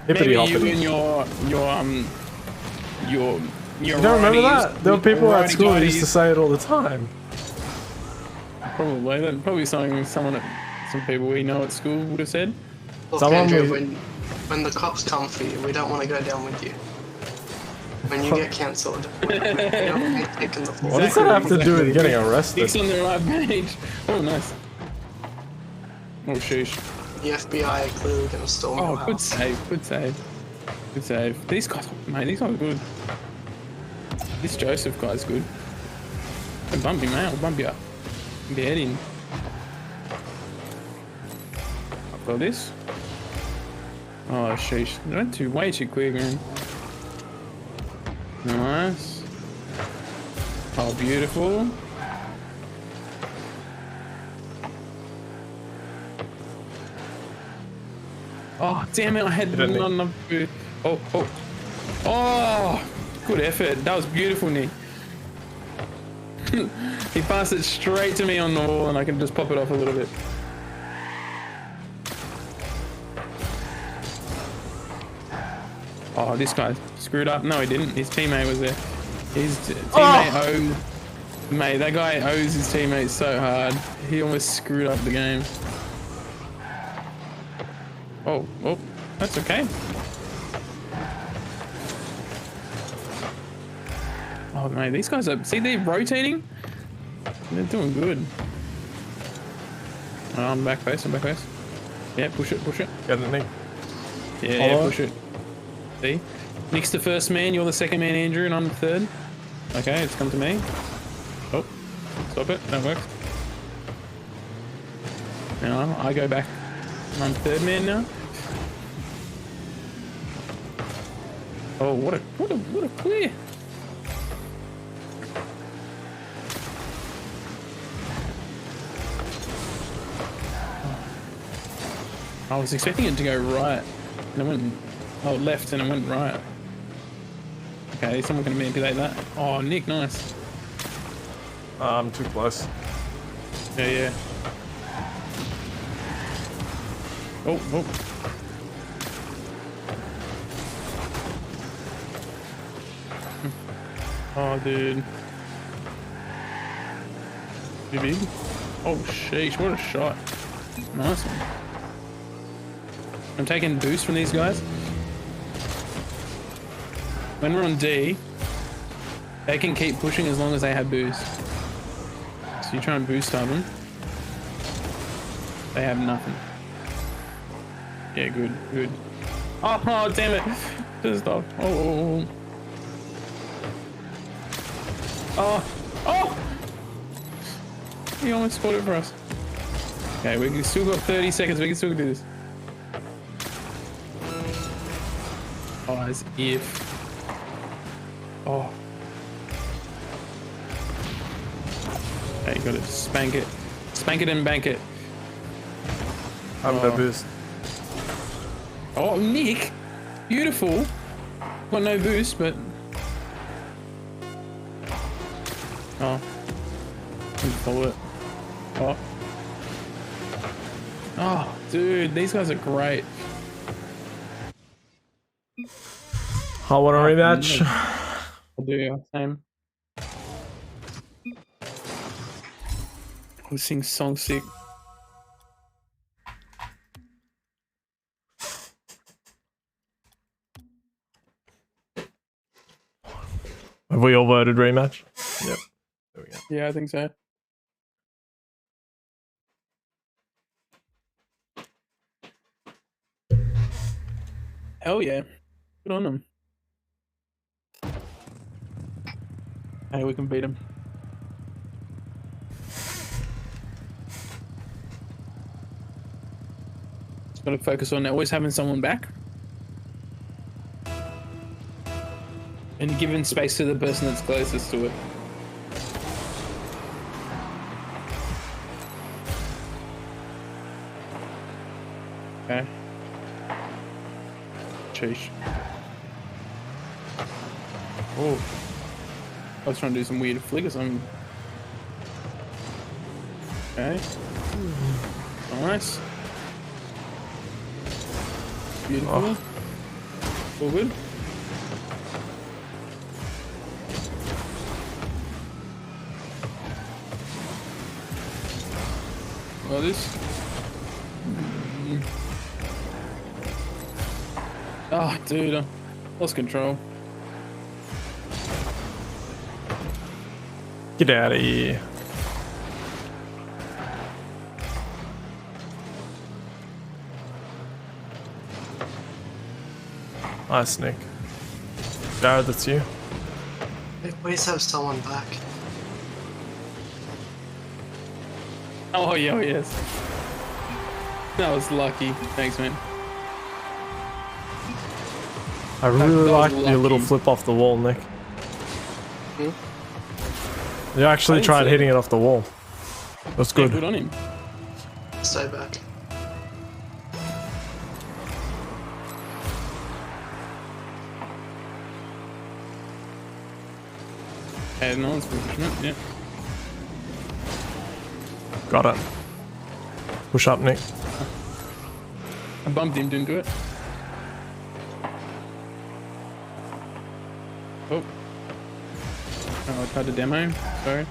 Speaker 1: Hippity
Speaker 5: Maybe
Speaker 1: hoppity.
Speaker 5: you and your
Speaker 1: You don't remember that? There were people at school who used to say it all the time.
Speaker 5: Probably. That's probably something some people we know at school would have said.
Speaker 4: Look,
Speaker 1: Someone
Speaker 4: Andrew,
Speaker 1: was-
Speaker 4: when the cops come for you, we don't want to go down with you. When you get cancelled, we don't want you taking the fall.
Speaker 1: What does that have to do with getting arrested?
Speaker 5: It's on the right page. Oh, nice. Oh, sheesh.
Speaker 4: The FBI are clearly going to storm your
Speaker 5: Oh, good
Speaker 4: house.
Speaker 5: save. Good save. These guys, mate, these guys are good. This Joseph guy's good. I'll bump you, mate. I'll bump you up. Get your head in. I've got this. Oh, sheesh. I went way too quick, man. Nice. Oh, beautiful. Oh, damn it. I had
Speaker 1: Didn't
Speaker 5: not enough. Oh, good effort. That was beautiful, Nick. He passed it straight to me on the wall and I can just pop it off a little bit. Oh, this guy screwed up. No, he didn't. His teammate was there. His teammate owed. Mate, that guy owes his teammates so hard. He almost screwed up the game. Oh, that's okay. Oh, mate, these guys are... See, they're rotating? They're doing good. Oh, I'm back base, Yeah, push it.
Speaker 1: Get it, Nick.
Speaker 5: Yeah, push it. See? Nick's the first man, you're the second man, Andrew, and I'm the third. Okay, it's come to me. Oh, stop it, that works. Now, I go back. I'm third man now. Oh, what a clear. I was expecting it to go right, and it went left, and it went right. Okay, someone can manipulate that. Oh, Nick, nice.
Speaker 1: I'm too close.
Speaker 5: Yeah. Oh. Oh, dude. Too big. Oh, sheesh, what a shot. Nice one. I'm taking boost from these guys. When we're on D, they can keep pushing as long as they have boost. So you try and boost on them. They have nothing. Yeah, good. Oh, damn it. Just stop. Oh. He almost scored it for us. Okay, we still got 30 seconds. We can still do this. Oh, as if. Oh. Okay, gotta spank it. Spank it and bank it.
Speaker 1: I'm no boost.
Speaker 5: Oh, Nick! Beautiful! Got no boost, but... Oh. Didn't follow it. Oh. Oh, dude, these guys are great.
Speaker 1: I want a rematch.
Speaker 5: I'll do, yeah, same. I'll sing song sick.
Speaker 1: Have we all voted rematch? Yep. There we go.
Speaker 5: Yeah, I think so. Hell yeah. Good on them. Hey, we can beat them. Just gotta focus on always having someone back. And giving space to the person that's closest to it. Okay. Sheesh. Oh. I was trying to do some weird flick or something. Okay. Nice. Beautiful. All good. Well, this. Oh, dude, I lost control.
Speaker 1: Get out of here. Nice, Nick. Jared, that's you.
Speaker 4: Please have someone back.
Speaker 5: Oh, yeah, oh, yes. That was lucky. Thanks, man.
Speaker 1: I really like your little flip off the wall, Nick. You actually tried hitting it off the wall. That's good.
Speaker 5: Yeah, good on him.
Speaker 4: Stay back.
Speaker 5: And no one's pushing it, yeah.
Speaker 1: Got it. Push up, Nick.
Speaker 5: I bumped him, didn't do it. Oh. Oh, I tried to demo. Sorry.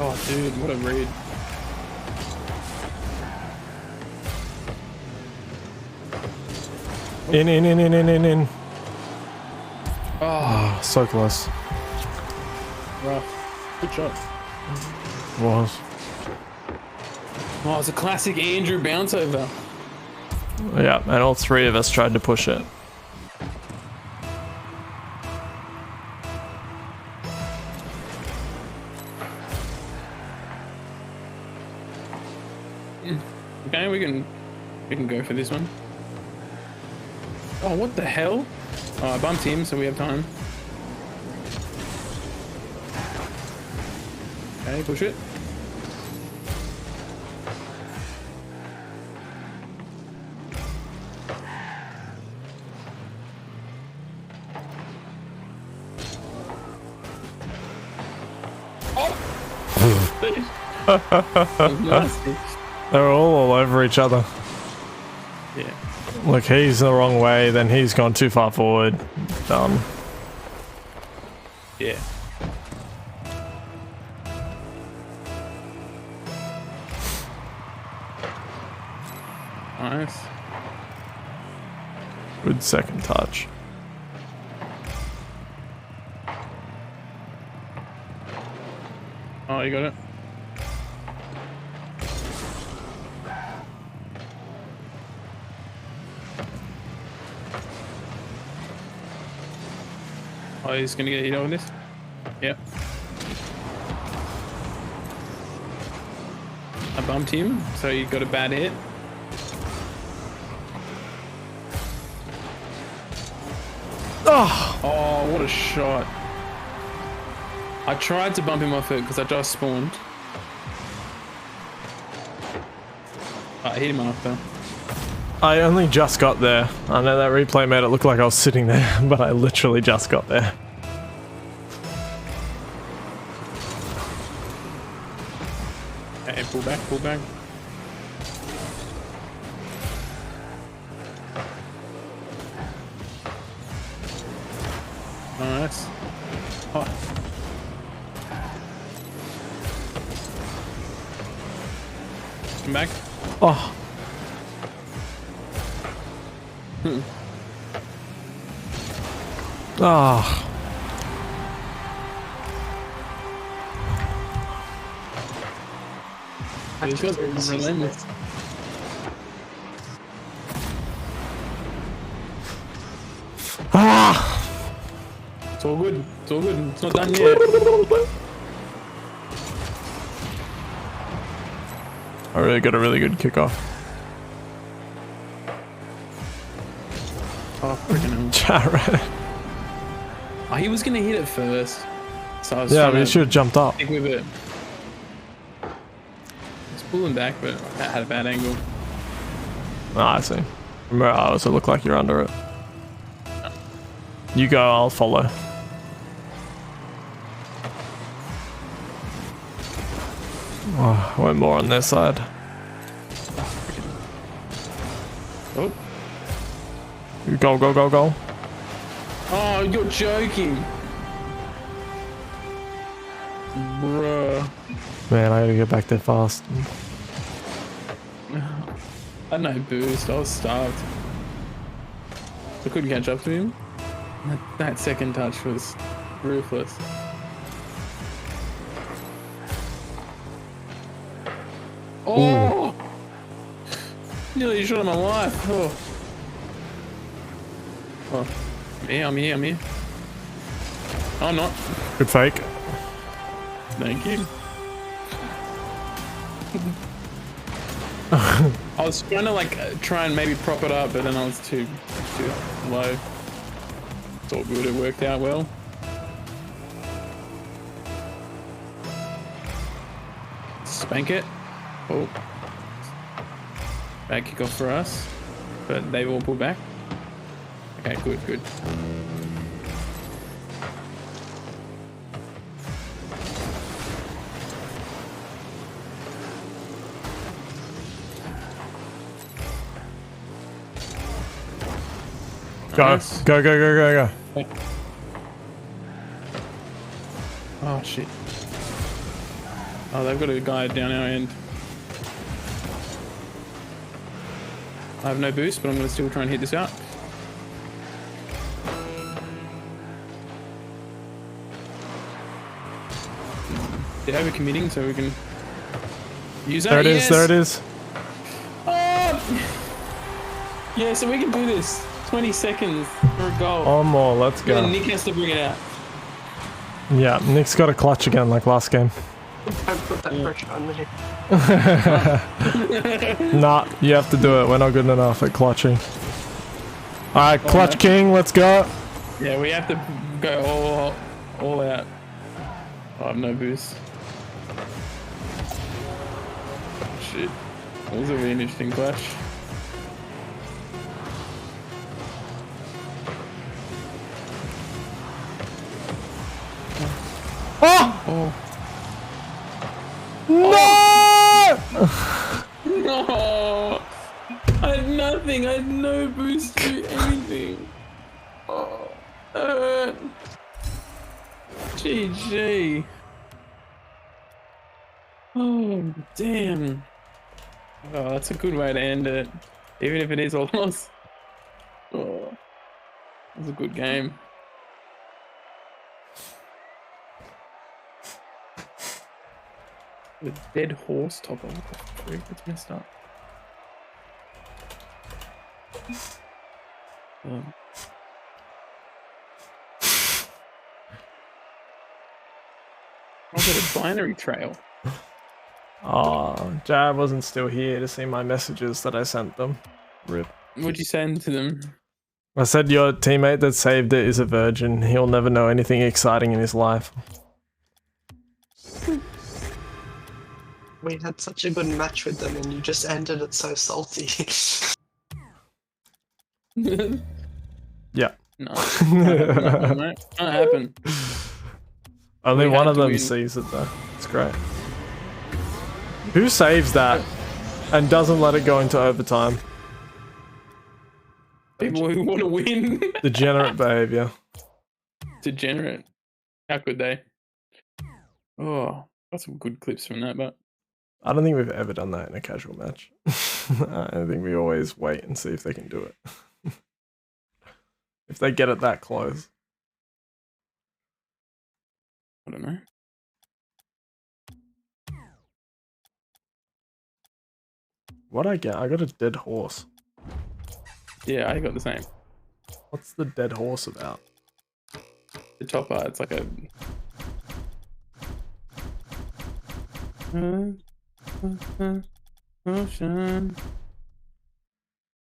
Speaker 5: Oh, dude, what a read.
Speaker 1: In.
Speaker 5: Oh,
Speaker 1: So close.
Speaker 5: rough. Good shot.
Speaker 1: Was.
Speaker 5: Oh, it's a classic Andrew bounce over.
Speaker 1: Yeah, and all three of us tried to push it.
Speaker 5: Okay, we can go for this one. Oh, what the hell? Oh, I bumped him, so we have time. Okay, push it. Nasty.
Speaker 1: They're all over each other.
Speaker 5: Yeah.
Speaker 1: Look, he's the wrong way, then he's gone too far forward. Done.
Speaker 5: Yeah. Nice.
Speaker 1: Good second touch.
Speaker 5: Oh, you got it. Oh, he's gonna get hit on this. Yep. I bumped him, so he got a bad hit. Oh, what a shot. I tried to bump him off it because I just spawned. I hit him after.
Speaker 1: I only just got there. I know that replay made it look like I was sitting there, but I literally just got there.
Speaker 5: Okay, pull back, pull back. Nice. Oh. Come back.
Speaker 1: Oh. Ah.
Speaker 5: He's got relentless.
Speaker 1: Ah.
Speaker 5: It's all good. It's all good. It's not done yet.
Speaker 1: I really got a really good kickoff.
Speaker 5: Oh, freaking hell.
Speaker 1: Jared.
Speaker 5: Oh, he was gonna hit it first. So I was
Speaker 1: Yeah,
Speaker 5: trying
Speaker 1: but you
Speaker 5: to
Speaker 1: should have jumped up.
Speaker 5: stick with it. I was pulling back, but I had a bad angle.
Speaker 1: Ah, I see. Remember, I also look like you're under it. You go, I'll follow. Oh, I went more on their side.
Speaker 5: Oh,
Speaker 1: Go, go, go, go.
Speaker 5: oh, you're joking. Bruh.
Speaker 1: Man, I gotta get back there fast.
Speaker 5: I had no boost. I was starved. I couldn't catch up to him. That second touch was ruthless. Oh! Nearly shot my life. Oh. Oh. Yeah, I'm here, I'm here. Oh, I'm not.
Speaker 1: Good fake.
Speaker 5: Thank you. I was trying to try and maybe prop it up, but then I was too low. It's all good, it worked out well. Spank it. Oh. Bad kickoff for us, but they've all pulled back. Okay, good, good.
Speaker 1: Go,
Speaker 5: Nice.
Speaker 1: go, go, go, go, go.
Speaker 5: Oh shit. Oh, they've got a guy down our end. I have no boost, but I'm going to still try and hit this out. They're overcommitting, so we can use that.
Speaker 1: There it is,
Speaker 5: Yes!
Speaker 1: there it is.
Speaker 5: Oh! Yeah, so we can do this. 20 seconds for a goal.
Speaker 1: One more, let's go.
Speaker 5: Then Nick has to bring it out.
Speaker 1: Yeah, Nick's got a clutch again like last game.
Speaker 4: Don't put that pressure on me.
Speaker 1: Nah, you have to do it. We're not good enough at clutching. Alright, Clutch King, let's go.
Speaker 5: Yeah, we have to go all out. I have no boost. Shit. That was a really interesting clash.
Speaker 1: Oh!
Speaker 5: Oh.
Speaker 1: No!
Speaker 5: No! I had nothing. I had no boost to do anything. Oh, that hurt. GG. Oh, damn. Oh, that's a good way to end it. Even if it is a loss. Oh, it was a good game. The dead horse topper. What the freak? It's messed up. I've got a binary trail.
Speaker 1: Oh, Jared wasn't still here to see my messages that I sent them. Rip.
Speaker 5: What'd you send to them?
Speaker 1: I said your teammate that saved it is a virgin. He'll never know anything exciting in his life.
Speaker 4: We had such a good match with them and you just ended it so salty.
Speaker 1: Yeah.
Speaker 5: No. Not happen.
Speaker 1: Only
Speaker 5: We
Speaker 1: one
Speaker 5: had
Speaker 1: of
Speaker 5: to
Speaker 1: them
Speaker 5: win.
Speaker 1: sees it though. It's great. Who saves that and doesn't let it go into overtime?
Speaker 5: People who want to win.
Speaker 1: Degenerate behavior.
Speaker 5: Degenerate. How could they? Oh, got some good clips from that, but
Speaker 1: I don't think we've ever done that in a casual match. I think we always wait and see if they can do it. If they get it that close.
Speaker 5: I don't know.
Speaker 1: What'd I get? I got a dead horse.
Speaker 5: Yeah, I got the same.
Speaker 1: What's the dead horse about?
Speaker 5: The topper, it's like a. Ocean.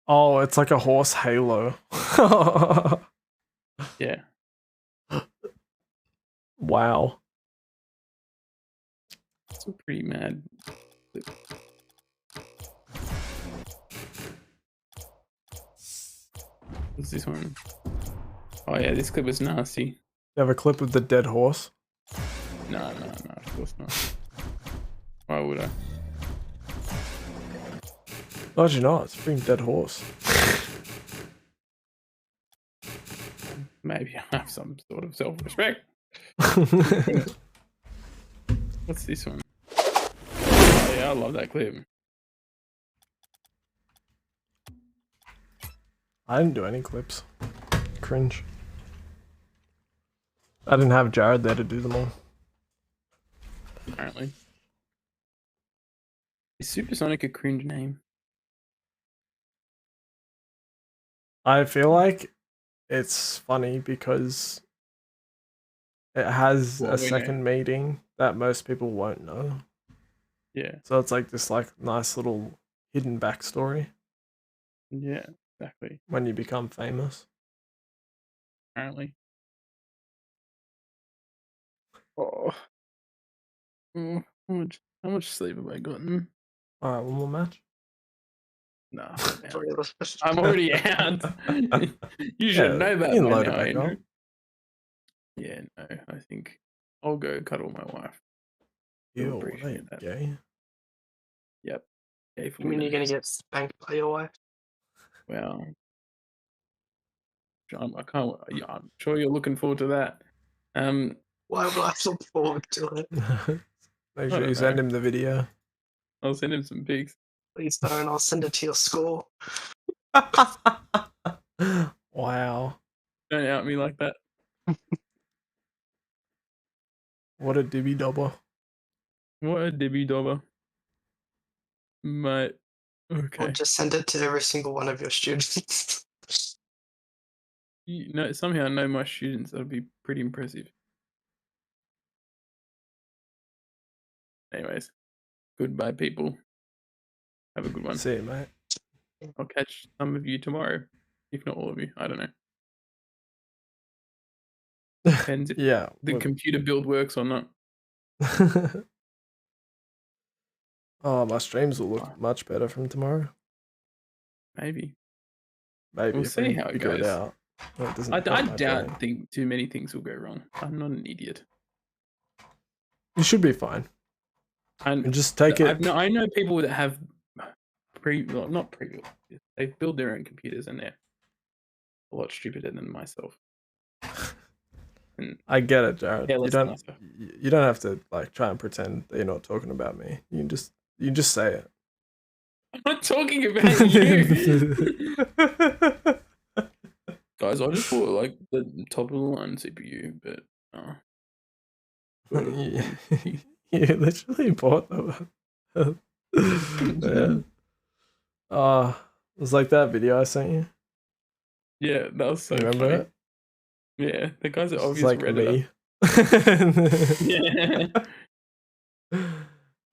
Speaker 1: Oh, it's like a horse halo.
Speaker 5: Yeah.
Speaker 1: Wow.
Speaker 5: It's a pretty mad clip. What's this one? Oh yeah, this clip was nasty.
Speaker 1: You have a clip of the dead horse?
Speaker 5: No, of course not. Why would I?
Speaker 1: No, actually not. It's a freaking dead horse.
Speaker 5: Maybe I have some sort of self-respect. What's this one? Oh yeah, I love that clip.
Speaker 1: I didn't do any clips. Cringe. I didn't have Jared there to do them all.
Speaker 5: Apparently. Is Supersonic a cringe name?
Speaker 1: I feel like it's funny because it has
Speaker 5: Well,
Speaker 1: a
Speaker 5: we know.
Speaker 1: second meaning that most people won't know.
Speaker 5: Yeah.
Speaker 1: So it's like this like nice little hidden backstory
Speaker 5: Yeah, exactly.
Speaker 1: when you become famous.
Speaker 5: Apparently. Oh. How much sleep have I gotten?
Speaker 1: Alright, one more match.
Speaker 5: Nah, man.
Speaker 4: Sorry, it was-
Speaker 5: I'm already out. You should
Speaker 1: Yeah,
Speaker 5: know that
Speaker 1: you can
Speaker 5: by
Speaker 1: load it
Speaker 5: now,
Speaker 1: back
Speaker 5: Andrew.
Speaker 1: up.
Speaker 5: Yeah, no, I think I'll go cuddle my wife. You'll
Speaker 1: Ew, what are
Speaker 5: appreciate
Speaker 1: you,
Speaker 5: that.
Speaker 1: gay?
Speaker 5: Yep. Okay,
Speaker 4: You mean you're
Speaker 5: winning.
Speaker 4: gonna get spanked by your wife?
Speaker 5: Well, I can't. Yeah, I'm sure you're looking forward to that.
Speaker 4: Why would I look forward to it?
Speaker 1: Make
Speaker 5: I
Speaker 1: sure
Speaker 5: don't
Speaker 1: you send
Speaker 5: know.
Speaker 1: him the video.
Speaker 5: I'll send him some pics.
Speaker 4: Please don't. I'll send it to your school.
Speaker 1: Wow.
Speaker 5: Don't out me like that.
Speaker 1: What a dibby dobber.
Speaker 5: What a dibby dobber, mate. Okay.
Speaker 4: Or just send it to every single one of your students.
Speaker 5: You know, somehow know my students. That'd be pretty impressive. Anyways, goodbye, people. Have a good one.
Speaker 1: See you, mate.
Speaker 5: I'll catch some of you tomorrow, if not all of you. I don't know. Depends if
Speaker 1: Yeah.
Speaker 5: the computer build works or not.
Speaker 1: Oh, my streams will look much better from tomorrow.
Speaker 5: Maybe.
Speaker 1: Maybe
Speaker 5: We'll
Speaker 1: if
Speaker 5: see
Speaker 1: I
Speaker 5: how it
Speaker 1: figure it
Speaker 5: goes.
Speaker 1: out. Well, it doesn't
Speaker 5: I
Speaker 1: hurt my brain.
Speaker 5: doubt too many things will go wrong. I'm not an idiot.
Speaker 1: You should be fine.
Speaker 5: And
Speaker 1: just take it.
Speaker 5: I know people that have not pre-built. They build their own computers and they're a lot stupider than myself. And
Speaker 1: I get it, Jared.
Speaker 5: yeah,
Speaker 1: You
Speaker 5: nicer.
Speaker 1: don't have to like try and pretend that you're not talking about me. You can just say it.
Speaker 5: I'm not talking about you. Guys, I just bought like the top of the line CPU, but
Speaker 1: You literally bought them. Yeah. It was like that video I sent you.
Speaker 5: yeah, that was so
Speaker 1: Remember
Speaker 5: funny.
Speaker 1: it?
Speaker 5: Yeah, the guys are
Speaker 1: It's
Speaker 5: obviously
Speaker 1: like
Speaker 5: Redditor.
Speaker 1: me.
Speaker 5: Yeah.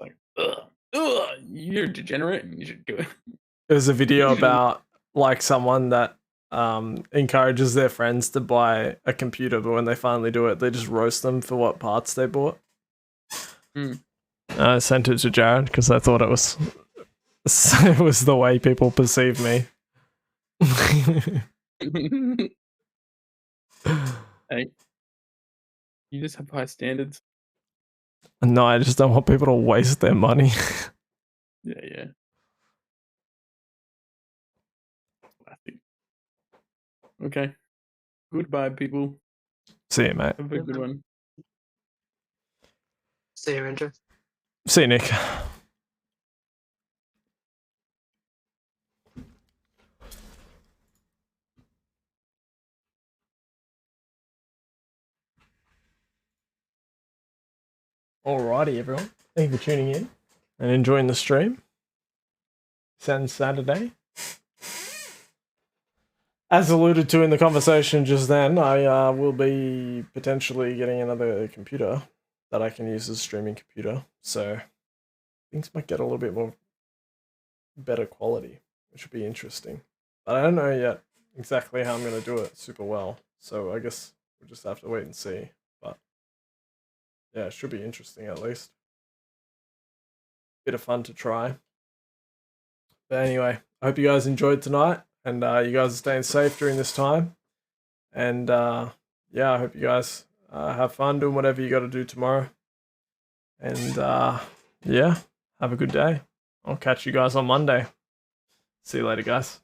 Speaker 5: Like, ugh, you're a degenerate and you should do it.
Speaker 1: There's a video about like someone that encourages their friends to buy a computer, but when they finally do it, they just roast them for what parts they bought. I sent it to Jared because I thought it was the way people perceive me.
Speaker 5: Hey, you just have high standards.
Speaker 1: No, I just don't want people to waste their money.
Speaker 5: Yeah. Classic. Okay. Goodbye, people.
Speaker 1: See you, mate.
Speaker 5: Have a good one.
Speaker 4: See you, Andrew.
Speaker 1: See you, Nick. Alrighty, everyone. Thank you for tuning in and enjoying the stream. Saturday. As alluded to in the conversation just then, I will be potentially getting another computer that I can use as a streaming computer. So things might get a little bit more better quality, which would be interesting. But I don't know yet exactly how I'm going to do it super well. So I guess we'll just have to wait and see. But yeah, it should be interesting at least. Bit of fun to try. But anyway, I hope you guys enjoyed tonight. And you guys are staying safe during this time. And yeah, I hope you guys have fun doing whatever you got to do tomorrow. And yeah, have a good day. I'll catch you guys on Monday. See you later, guys.